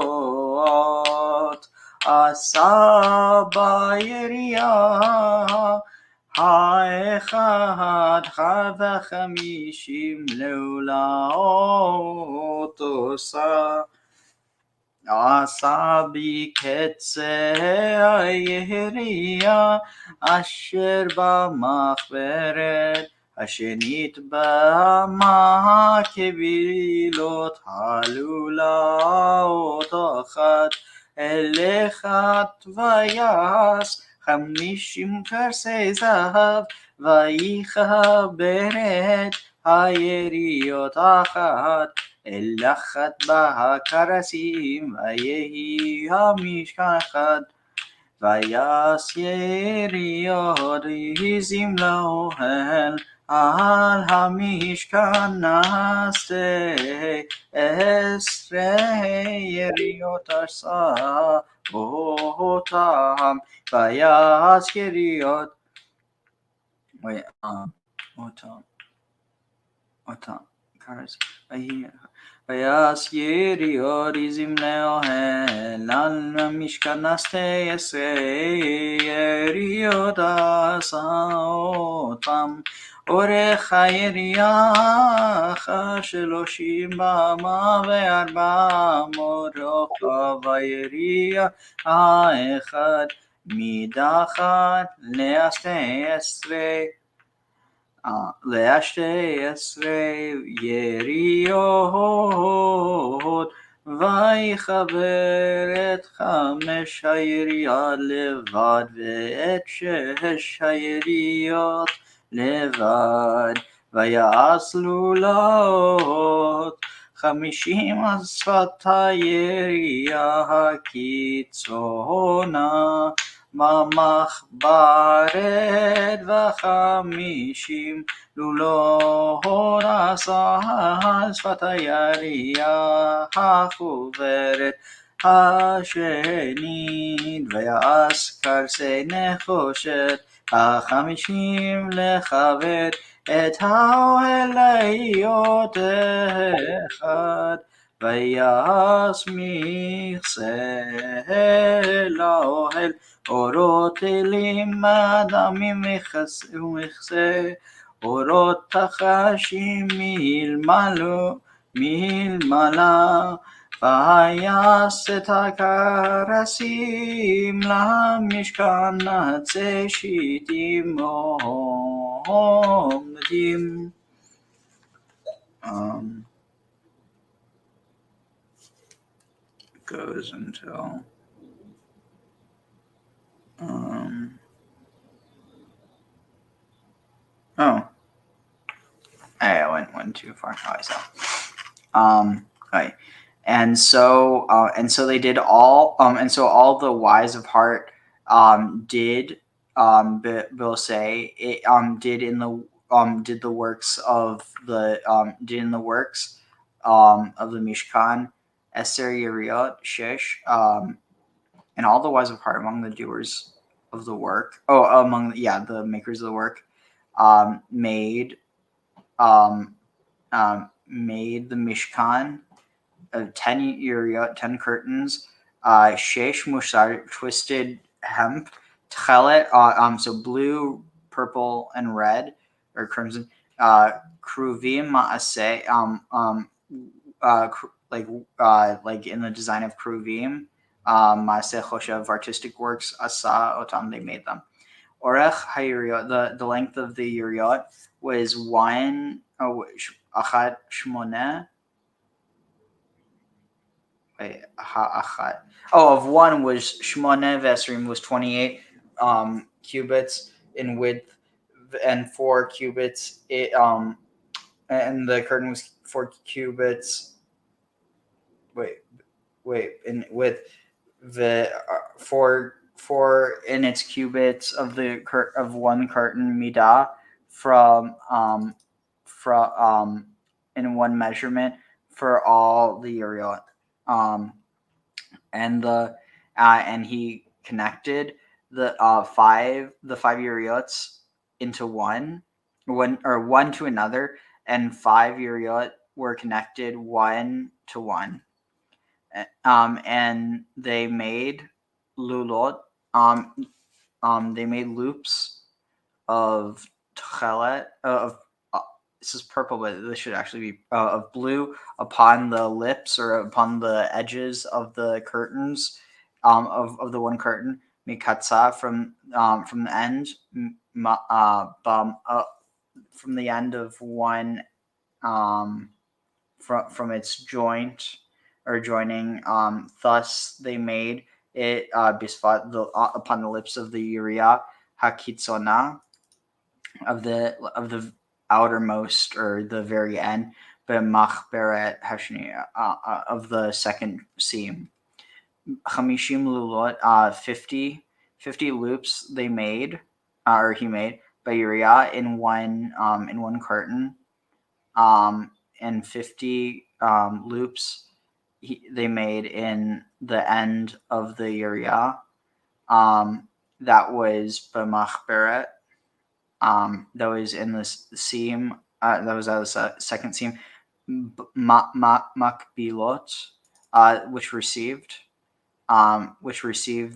לעולות עשה ביריעה 1 50 לעולות עשה בקצה היריעה אשר במחברת השנית במה כבילות הלולאות 1 אל 1 ויעש 50 קרסי זהב ויחבר את היריות 1 אל 1 בקרסים ויהי המשכן 1 ויעש יריות עזים לאוהל על המשכן 10 יריות עשה אותם ויעש יריות ויעש יריות עזים לאוהל על המשכן 12 יריות עשה אותם אורך היריעה 30 במה ו400 רוחב היריעה 1 מדחת ל12 יריות ויחבר את 5 היריעה לבד ואת 6 היריות לבד ויעש לולות 50 על שפת היריעה הקיצונה במחברת 50 לולות עשה על שפת היריעה החוברת השנית ויעש קרסי נחושת 50 לכבד את האוהל להיות אחד, ויסמיך זה לאוהל אורות אלים אדמים ומכסה, אורות תחשים מלמעלה, ויעש הכרסים למשכן נצי שיטים עומדים. Goes until I went too far. Right. And so they did all and so all the wise of heart did Bill say it did in the did the works of the Mishkan, Esther, Yeriot, Shish, and all the wise of heart among the doers of the work. The makers of the work made the Mishkan of 10 Uriot, 10 curtains, Shesh Musar, twisted hemp, Tchelet, so blue, purple, and red, or crimson, Kruvim Maaseh, like in the design of Kruvim, Maaseh Choshev, artistic works, Asa Otam, they made them. Orech HaYuriot, the length of the Uriot was Achat Shmoneh. Of one was Shmoneh Vesrim, was 28 cubits in width, and 4 cubits. And the curtain was 4 cubits. In width, the 4 in its cubits of the of one curtain midah from in one measurement for all the Uriot. And he connected the 5 Uriots into one to another, and 5 Uriot were connected one to one. And they made lulot. They made loops of tchelet this is purple, but this should actually be of blue upon the lips or upon the edges of the curtains of the one curtain. Mikatsa from the end, from the end of one from its joint or joining. Thus they made it bisfat upon the lips of the Uriah Hakitzona of the outermost or the very end, but machberet hashni of the second seam. Chamishim lulot, 50 loops they made, or he made by Uriah in one curtain, and 50 loops they made in the end of the Uriah. That was b'machberet. That was in the seam. That was out of the second seam. Makbilot, which received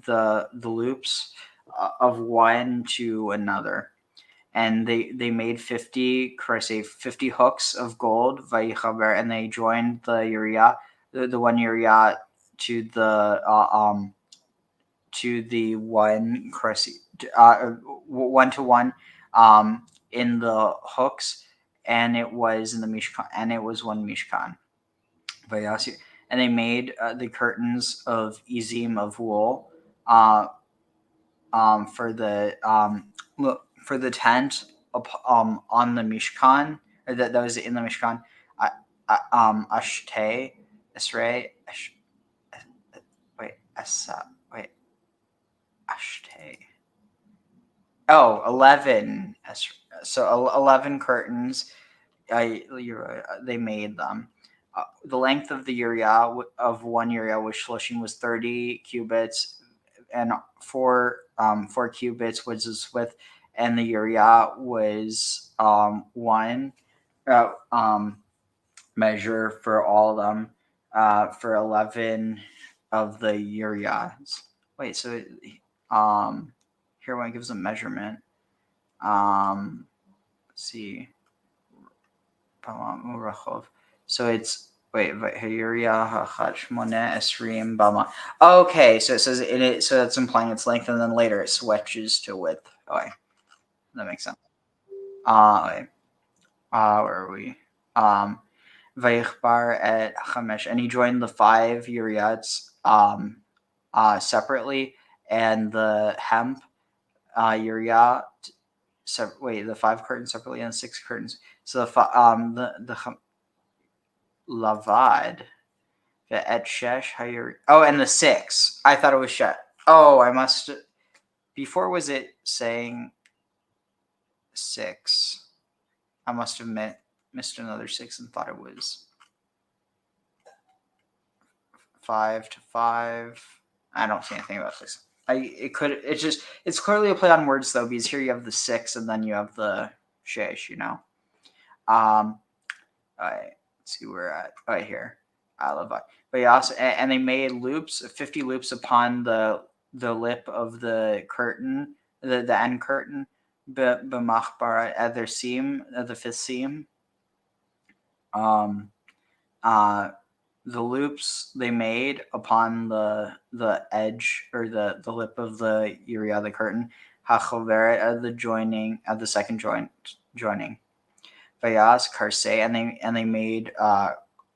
the loops of one to another, and they made 50 hooks of gold. Vayakhel, and they joined the Uriah, the one Uriah to the one one to one. In the hooks, and it was in the Mishkan, and it was one Mishkan. And they made the curtains of izim of wool for the tent on the Mishkan, or that was in the Mishkan. Ashtei Esrei Ashtei. 11. So 11 curtains. They made them. The length of the Uriah of one Uriah was shloshim was 30 cubits, and 4 cubits was its width, and the Uriah was 1 measure for all of them, for 11 of the Uriahs. Wait, so here one gives a measurement. Let's see. So it's okay, so it says in it, so that's implying its length, and then later it switches to width. Okay, that makes sense. Where are we? Vayikhbar at Chamesh, and he joined the 5 Uriats separately, and the hemp Uriah. The 5 curtains separately and 6 curtains. So the Lavad, the et shesh hayur. Oh, and the 6. I thought it was shet. Oh, I must. Before was it saying 6? I must have missed another 6 and thought it was 5 to 5. I don't see anything about this. It's clearly a play on words though, because here you have the 6 and then you have the shesh, all right, let's see where we're at. Right here. But also, and they made loops, 50 loops upon the lip of the curtain, the end curtain, b'machbar at their seam, at the 5th seam. The loops they made upon the edge or the lip of the Uriah, the curtain, hachoveret at the joining, at the second joining. Vayas karsei, and they made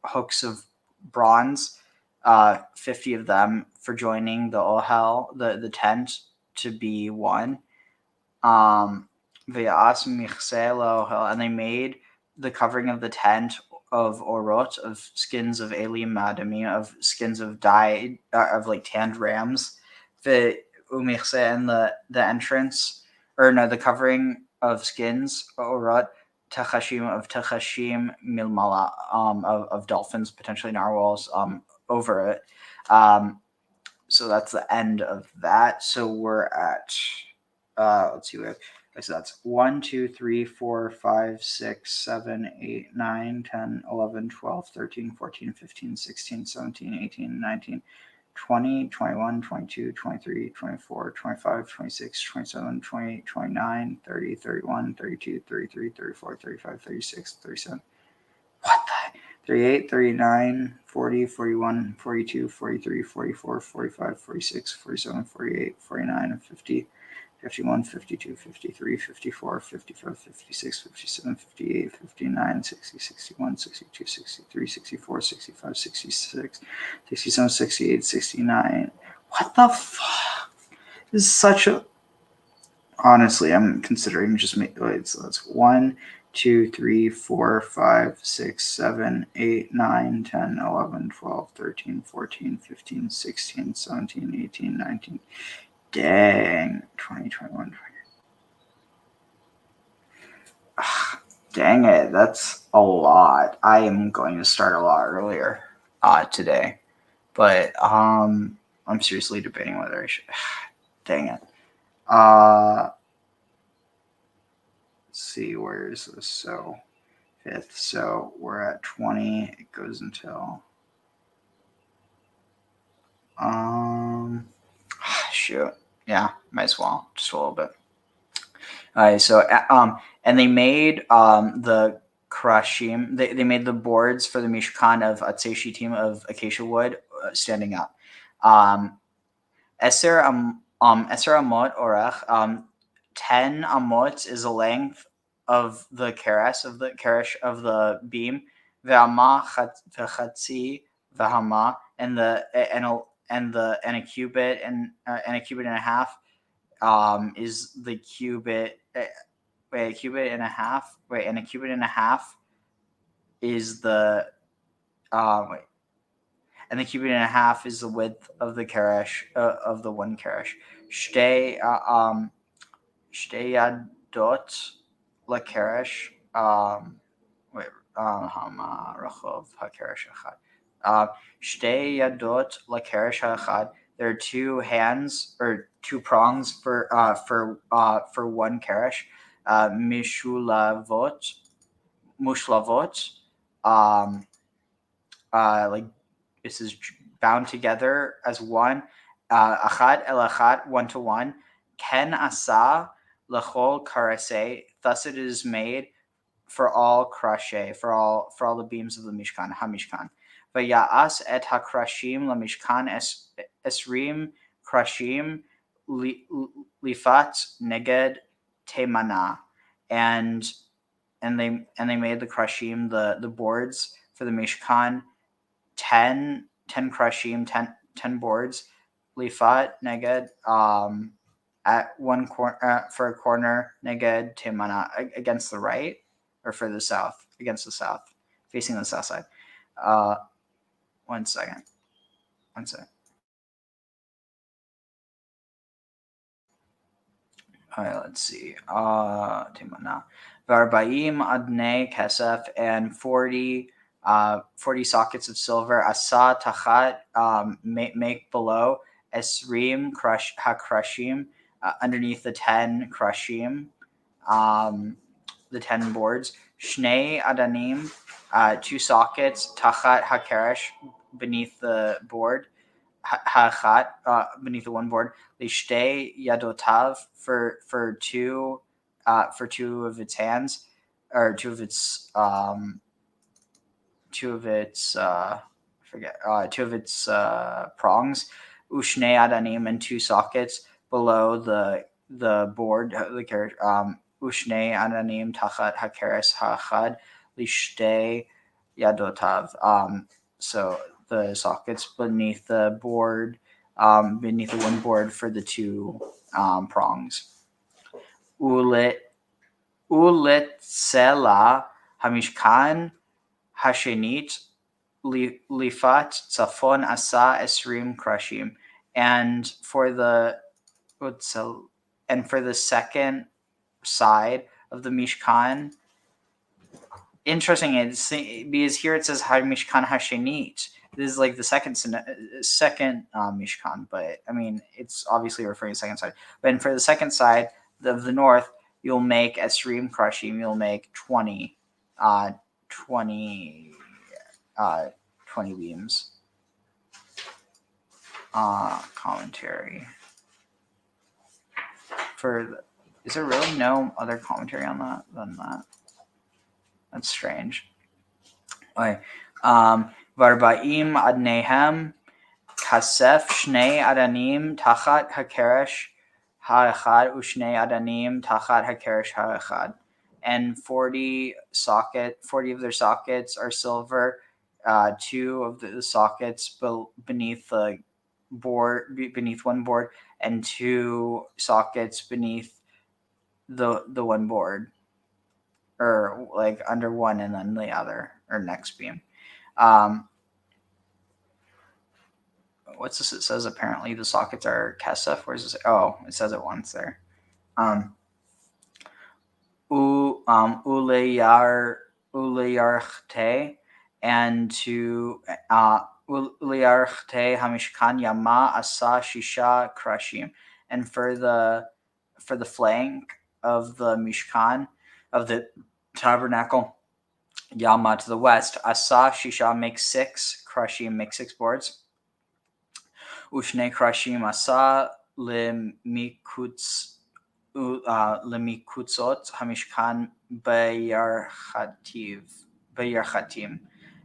hooks of bronze, 50 of them, for joining the ohel, the tent, to be one. Vayas michsei ohel, and they made the covering of the tent of orot, of skins of elim madami, of skins of dyed, of like tanned rams. The umichsei, and the entrance, or no, the covering of skins orot, Tachashim milmala, of dolphins, potentially narwhals, over it. So that's the end of that. So we're at let's see, so that's 1, 2, 3, 4, 5, 6, 7, 8, 9, 10, 11, 12, 13, 14, 15, 16, 17, 18, 19, 20, 21, 22, 23, 24, 25, 26, 27, 28, 29, 30, 31, 32, 33, 34, 35, 36, 37. What the? 38, 39, 40, 41, 42, 43, 44, 45, 46, 47, 48, 49, 50, 51, 52, 53, 54, 55, 56, 57, 58, 59, 60, 61, 62, 63, 64, 65, 66, 67, 68, 69. What the fuck? This is such a... Honestly, I'm considering just wait, so that's 1, 2, 3, 4, 5, 6, 7, 8, 9, 10, 11, 12, 13, 14, 15, 16, 17, 18, 19. Dang, 20, 21, 20. Dang it, that's a lot. I am going to start a lot earlier today, but I'm seriously debating whether I should. Dang it. Let's see, where is this? So 5th, so we're at 20. It goes until shoot. Yeah, might as well, just a little bit. All right, so and they made the krashim. They made the boards for the mishkan of atzei shitim, of acacia wood, standing up. Eser amot orach. 10 amot is the length of the keresh, of the beam. Ve'ama v'chatzi v'hama, and a cubit and a cubit and a half is the cubit. A cubit and a half. And a cubit and a half is the and the cubit and a half is the width of the keresh, of the one keresh. Shtei yadot lakeresh. Hama rachov hakeresh echad. Shtei yadot lakeresh echad there are two hands or two prongs for one keresh, mushlavot, like this is bound together as one, achad el achad, 1 to 1, ken asa lechol karase, thus it is made for all krashe, for all the beams of the mishkan, hamishkan. Vaya'as et hakrashim lamishkan esrim krashim lifat neged temana, and they made the krashim, the boards for the mishkan, 10 krashim, 10 boards, lifat neged, at one corner, for a corner, neged temana, against the right, or for the south, against the south, facing the south side. One second. All right, let's see. Timana. Varbaim adnei kesef, and 40 sockets of silver. Asa tachat, make below. Esrim hakrashim, underneath the 10 krashim, the 10 boards. Shnei adanim, 2 sockets. Tachat hakeresh, beneath the board. Hachat, beneath the one board. Lishtei yadotav, for two of its hands, or two of its prongs. Ushnei adanim, and 2 sockets below the board, the carriage. Ushnei adanim tachat hakeres hachad lishtei yadotav. So the sockets beneath the board, beneath the one board for the 2 prongs. Ulet sela hamishkan hashenit lifat tzafon asa esrim krashim, and for the second side of the mishkan. Interesting, because here it says Mishkan Hashenit. This is like the second Mishkan, but I mean, it's obviously referring to the second side. But for the second side of the north, you'll make Esrim Krashim, you'll make 20 beams. Commentary. Is there really no other commentary on that than that? That's strange. Okay. Varba'im adnehem kasef shnei adanim tachat hakeresh ha'echad ushnei adanim tachat hakeresh ha'echad. And 40 of their sockets are silver. 2 of the sockets beneath the board, beneath one board, and 2 sockets beneath the one board, or like under one and then the other, or next beam. What's this? It says apparently the sockets are kesef. Where's this? Oh, it says it once there. Uleyarchte, and to uleyarchte hamishkan yama asa shisha krashim, and for the flank of the mishkan, of the tabernacle, yama, to the west, asa shisha, makes 6 krashim, makes 6 boards. Ushne krashim asa lemikutzot hamishkan bayarchatim,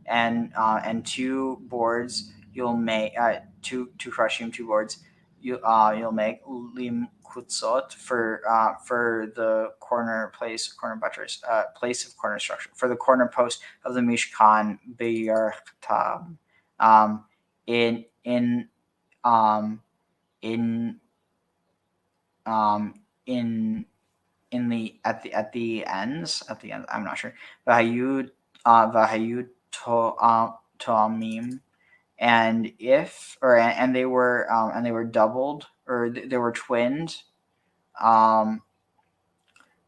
and 2 boards you'll make, 2 krashim, 2 boards you'll make limkutzot for the corner buttress, place of corner structure, for the corner post of the mishkan bayarchatam, at the ends. I'm not sure. Vahayud toamim, and they were doubled, or they were twinned.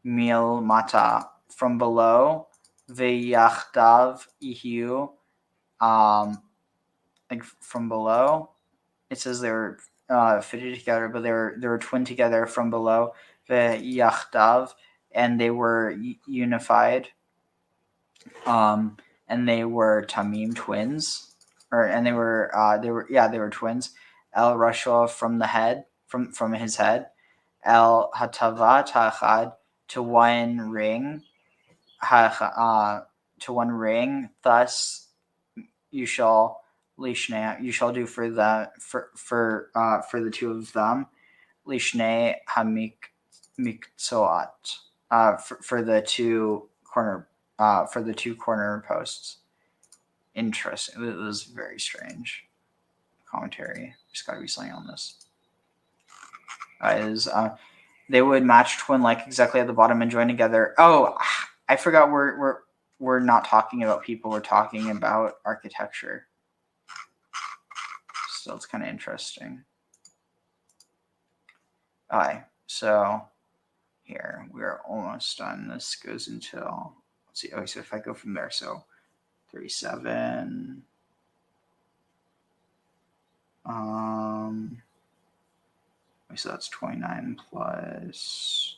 Mil mata, from below. Vayachdav ihu, like from below. It says they were fitted together, but they were twin together from below. Vayachdav, and they were unified. And they were tamim twins, and they were twins. El Rashua, from the head, from his head. El Hatavat Hachad, to one ring. To one ring. Thus you shall lishnei. You shall do for the two of them. Lishnei hamikzoat. For the two corner posts. Interesting. It was very strange commentary. There's got to be something on this. They would match twin like exactly at the bottom and join together. Oh, I forgot we're not talking about people. We're talking about architecture. So it's kind of interesting. All right, so here we're almost done. This goes until, let's see. Okay, so if I go from there, so 37. So that's 29 plus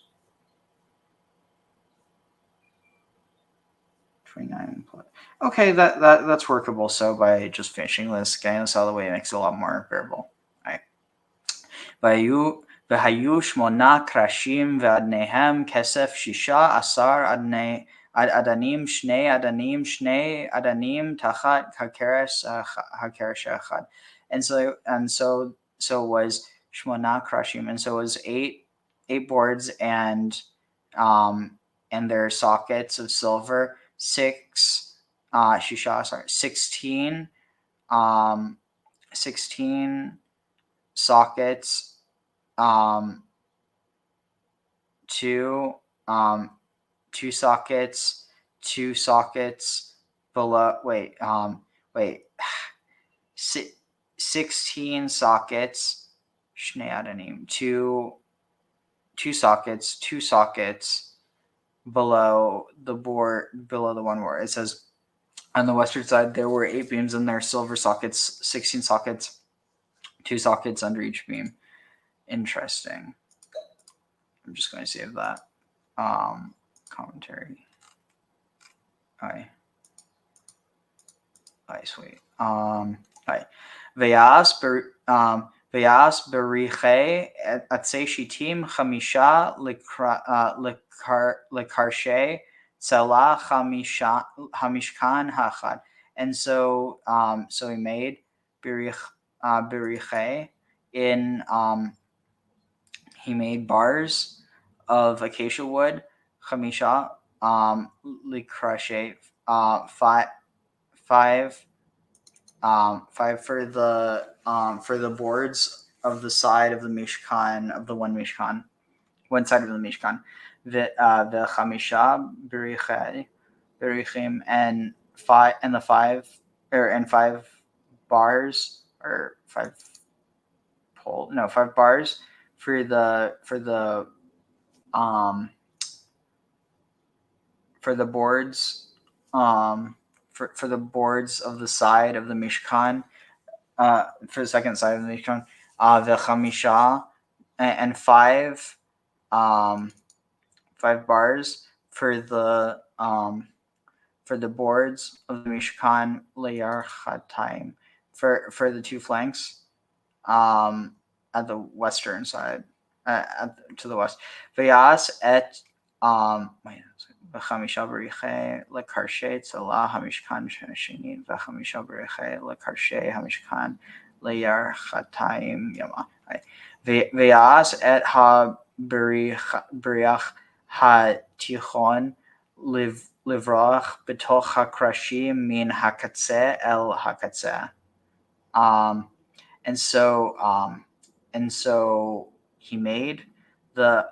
29 plus. Okay, that's workable. So by just finishing this, getting this out of the way, it makes it a lot more bearable. All right. והיו 8 קרשים ואדניהם כסף 16 אדנים 2 אדנים 2 אדנים תחת הקרש האחד. And so it was 8 krashim, and so it was eight boards and their sockets of silver, 16 sockets, two sockets below. 16 sockets. Two sockets below the one board. It says on the western side there were 8 beams and their silver sockets, 16 sockets, 2 sockets under each beam. Interesting. I'm just going to save that commentary. Alright, sweet. Alright. Vayas beriche atzei shitim chamisha lekarshe tzela hamishkan hachad. And so he made beriche in he made bars of acacia wood, chamisha lekarshe, 5 for the boards of the side of the Mishkan, of the one side of the Mishkan. The chamisha berichim, and 5 bars, or 5 bars for the boards, for the boards of the side of the Mishkan, for the second side of the Mishkan, the chamisha, and 5 bars for the boards of the Mishkan leyarchatayim, for the 2 flanks, at the western side, to the west. Vayas et וחמישה בריחי לקרשי צלה המשכן השני, וחמישה בריחי לקרשי המשכן לירכתיים ימה. ויעש את הבריח התיכון לברוח בתוך הקרשים מן הקצה אל הקצה. And so he made the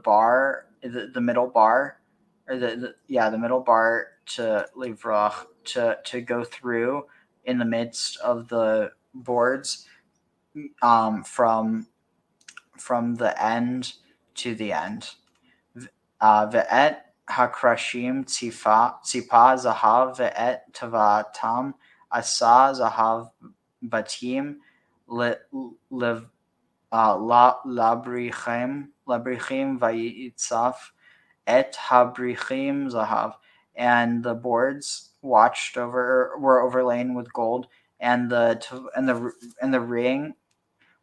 bar, the middle bar, or the middle bar to livrach, to go through in the midst of the boards, from the end to the end. Ve'et hakrashim tzipa zahav ve'et tavatam asa zahav batim labrichim vayitzaf et habrichim zahav, and the boards were overlain with gold, and the ring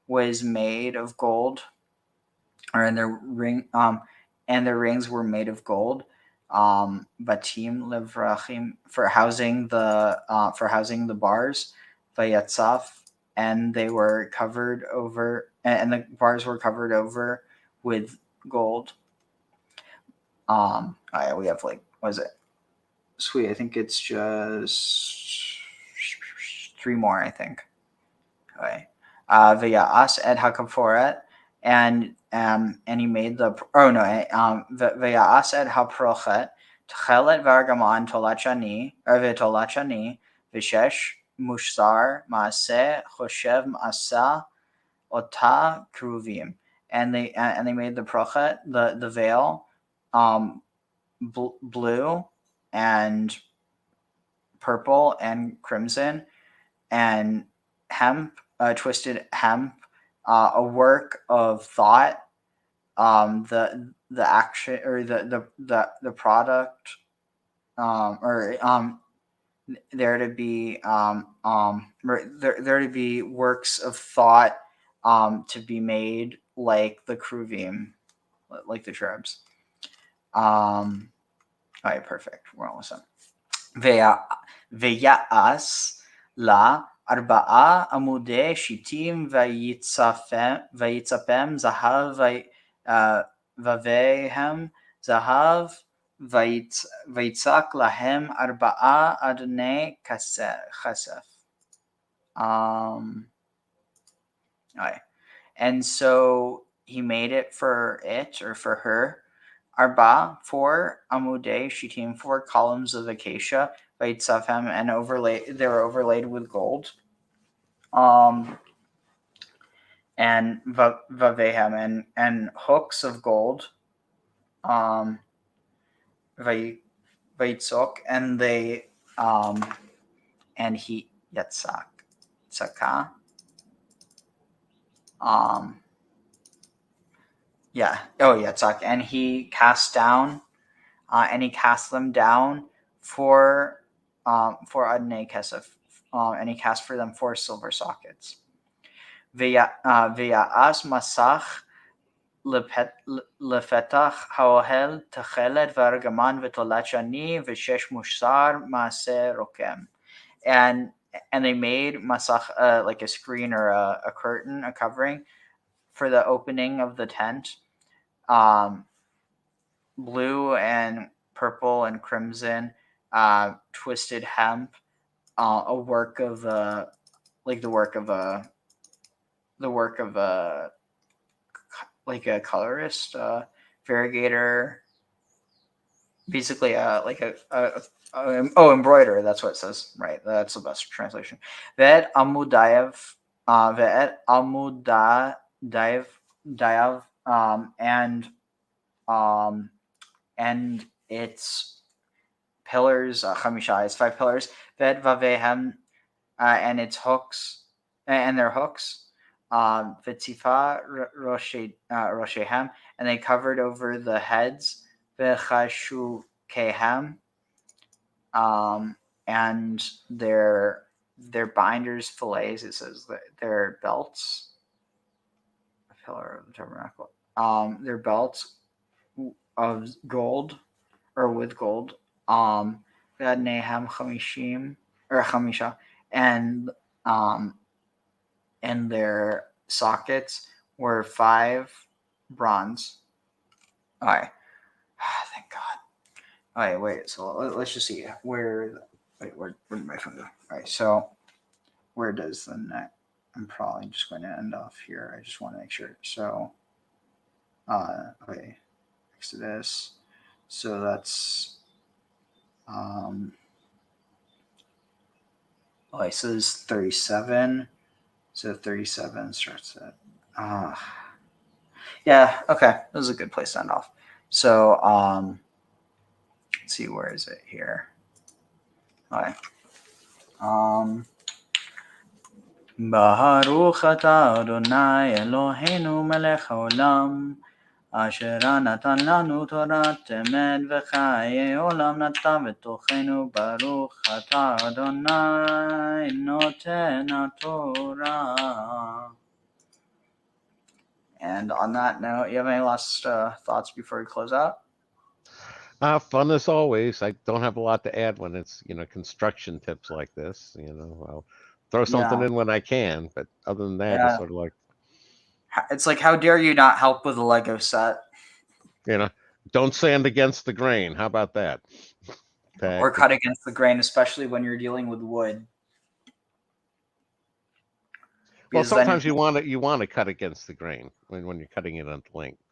was made of gold, or in the ring and the rings were made of gold. Batim levrachim, for housing the bars, vayatzaf, and they were covered over, and the bars were covered over with gold. We have what is it? Sweet, I think it's just 3 more, I think. Okay. Vayas ed hakaforet, and he made the Vayas ed haprochet tchelet vargaman tolachani tolachani vishesh mushsar maaseh choshev maasa ota kruvim, and they made the prochet, the veil, blue and purple and crimson, and hemp, twisted hemp, a work of thought, the action, or the product, there to be works of thought to be made like the kruvim, like the cherubs. All right, perfect. We're almost done. Veya'as la arba'a amudei shitim vayitzapem zahav vavehem zahav vayitzak lahem arba'a adonai chasef. All right. And so he made it for her. Arba, 4 amudei shitim, 4 columns of acacia, vaitzafem, and they were overlaid with gold. And vavehem, and hooks of gold. Vaitzok, and they and he yatzaka. Yatzak, and he cast down, and he cast them down for Adonai Kesef, and he cast for them 4 silver sockets. V'ya'as masach lefetach haohel techelet v'argaman v'tolachani v'shesh mushsar maaseh rokem, and they made masach, like a screen or a curtain, a covering for the opening of the tent, blue and purple and crimson, twisted hemp, a work of like a colorist, variegator, basically embroiderer. That's what it says, right? That's the best translation. Ve'et amudayev, and its pillars, chamisha is 5 pillars. Ve'et vavehem, and its hooks, and their hooks. V'tzifa roshehem, and they covered over the heads. V'chashukehem, and their binders, fillets. It says that their belts. A pillar of the tabernacle. Their belts of gold, or with gold. Nehem chamishim, or chamisha, and their sockets were 5 bronze. All right. Thank God. All right, wait. So let's just see where did my phone go? All right. So where does the neck? I'm probably just going to end off here. I just want to make sure. So, okay. Next to this. So that's okay. So this is 37. So 37 starts at yeah, okay. This is a good place to end off. So let's see, where is it here? All right. Baruch atah Adonai Eloheinu melech haolam, asher natan lanu torat emet v'chayei olam natan v'tochenu. Baruch atah Adonai noten haTorah. And on that note, you have any last thoughts before we close out? Fun as always. I don't have a lot to add when it's, construction tips like this. I'll throw something in when I can, but other than that, it's sort of like, it's like, how dare you not help with a Lego set? Don't sand against the grain. How about that? Or cut against the grain, especially when you're dealing with wood. Well, sometimes you want to cut against the grain when you're cutting it on length.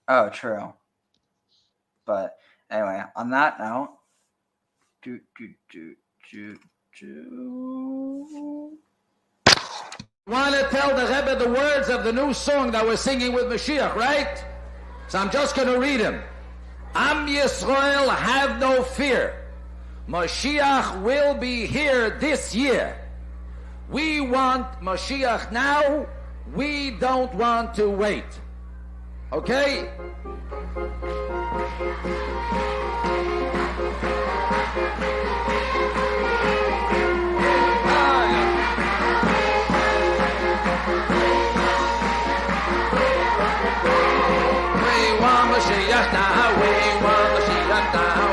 Oh, true. But anyway, on that note, Want to tell the Rebbe the words of the new song that we're singing with Mashiach, right? So I'm just going to read him. Am Yisrael, have no fear. Mashiach will be here this year. We want Mashiach now. We don't want to wait. Okay? We want Mashiach now. We want Mashiach now.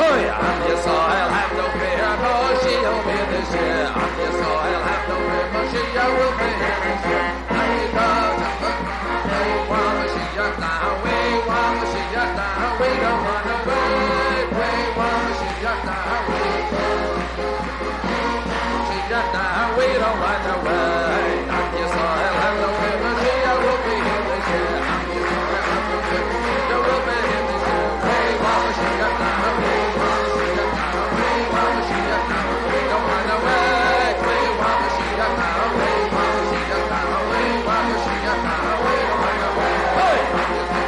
Oh yeah, Am Yisrael, have no fear. Mashiach will be this year. Am Yisrael, have no fear. Mashiach will be here this year. We want Mashiach now. We want Mashiach now. We don't want to wait. We want Mashiach now. Mashiach now. We don't want to wait. Am Yisrael, have no fear. Mashiach will be here this year. Am Yisrael, have no fear. Mashiach will be here this year. We want Mashiach now. We want Mashiach now. We want Mashiach now. We don't want to wait. We want Mashiach now. We want Mashiach now. We want Mashiach now. We don't want to wait. Hey! Mashiach now.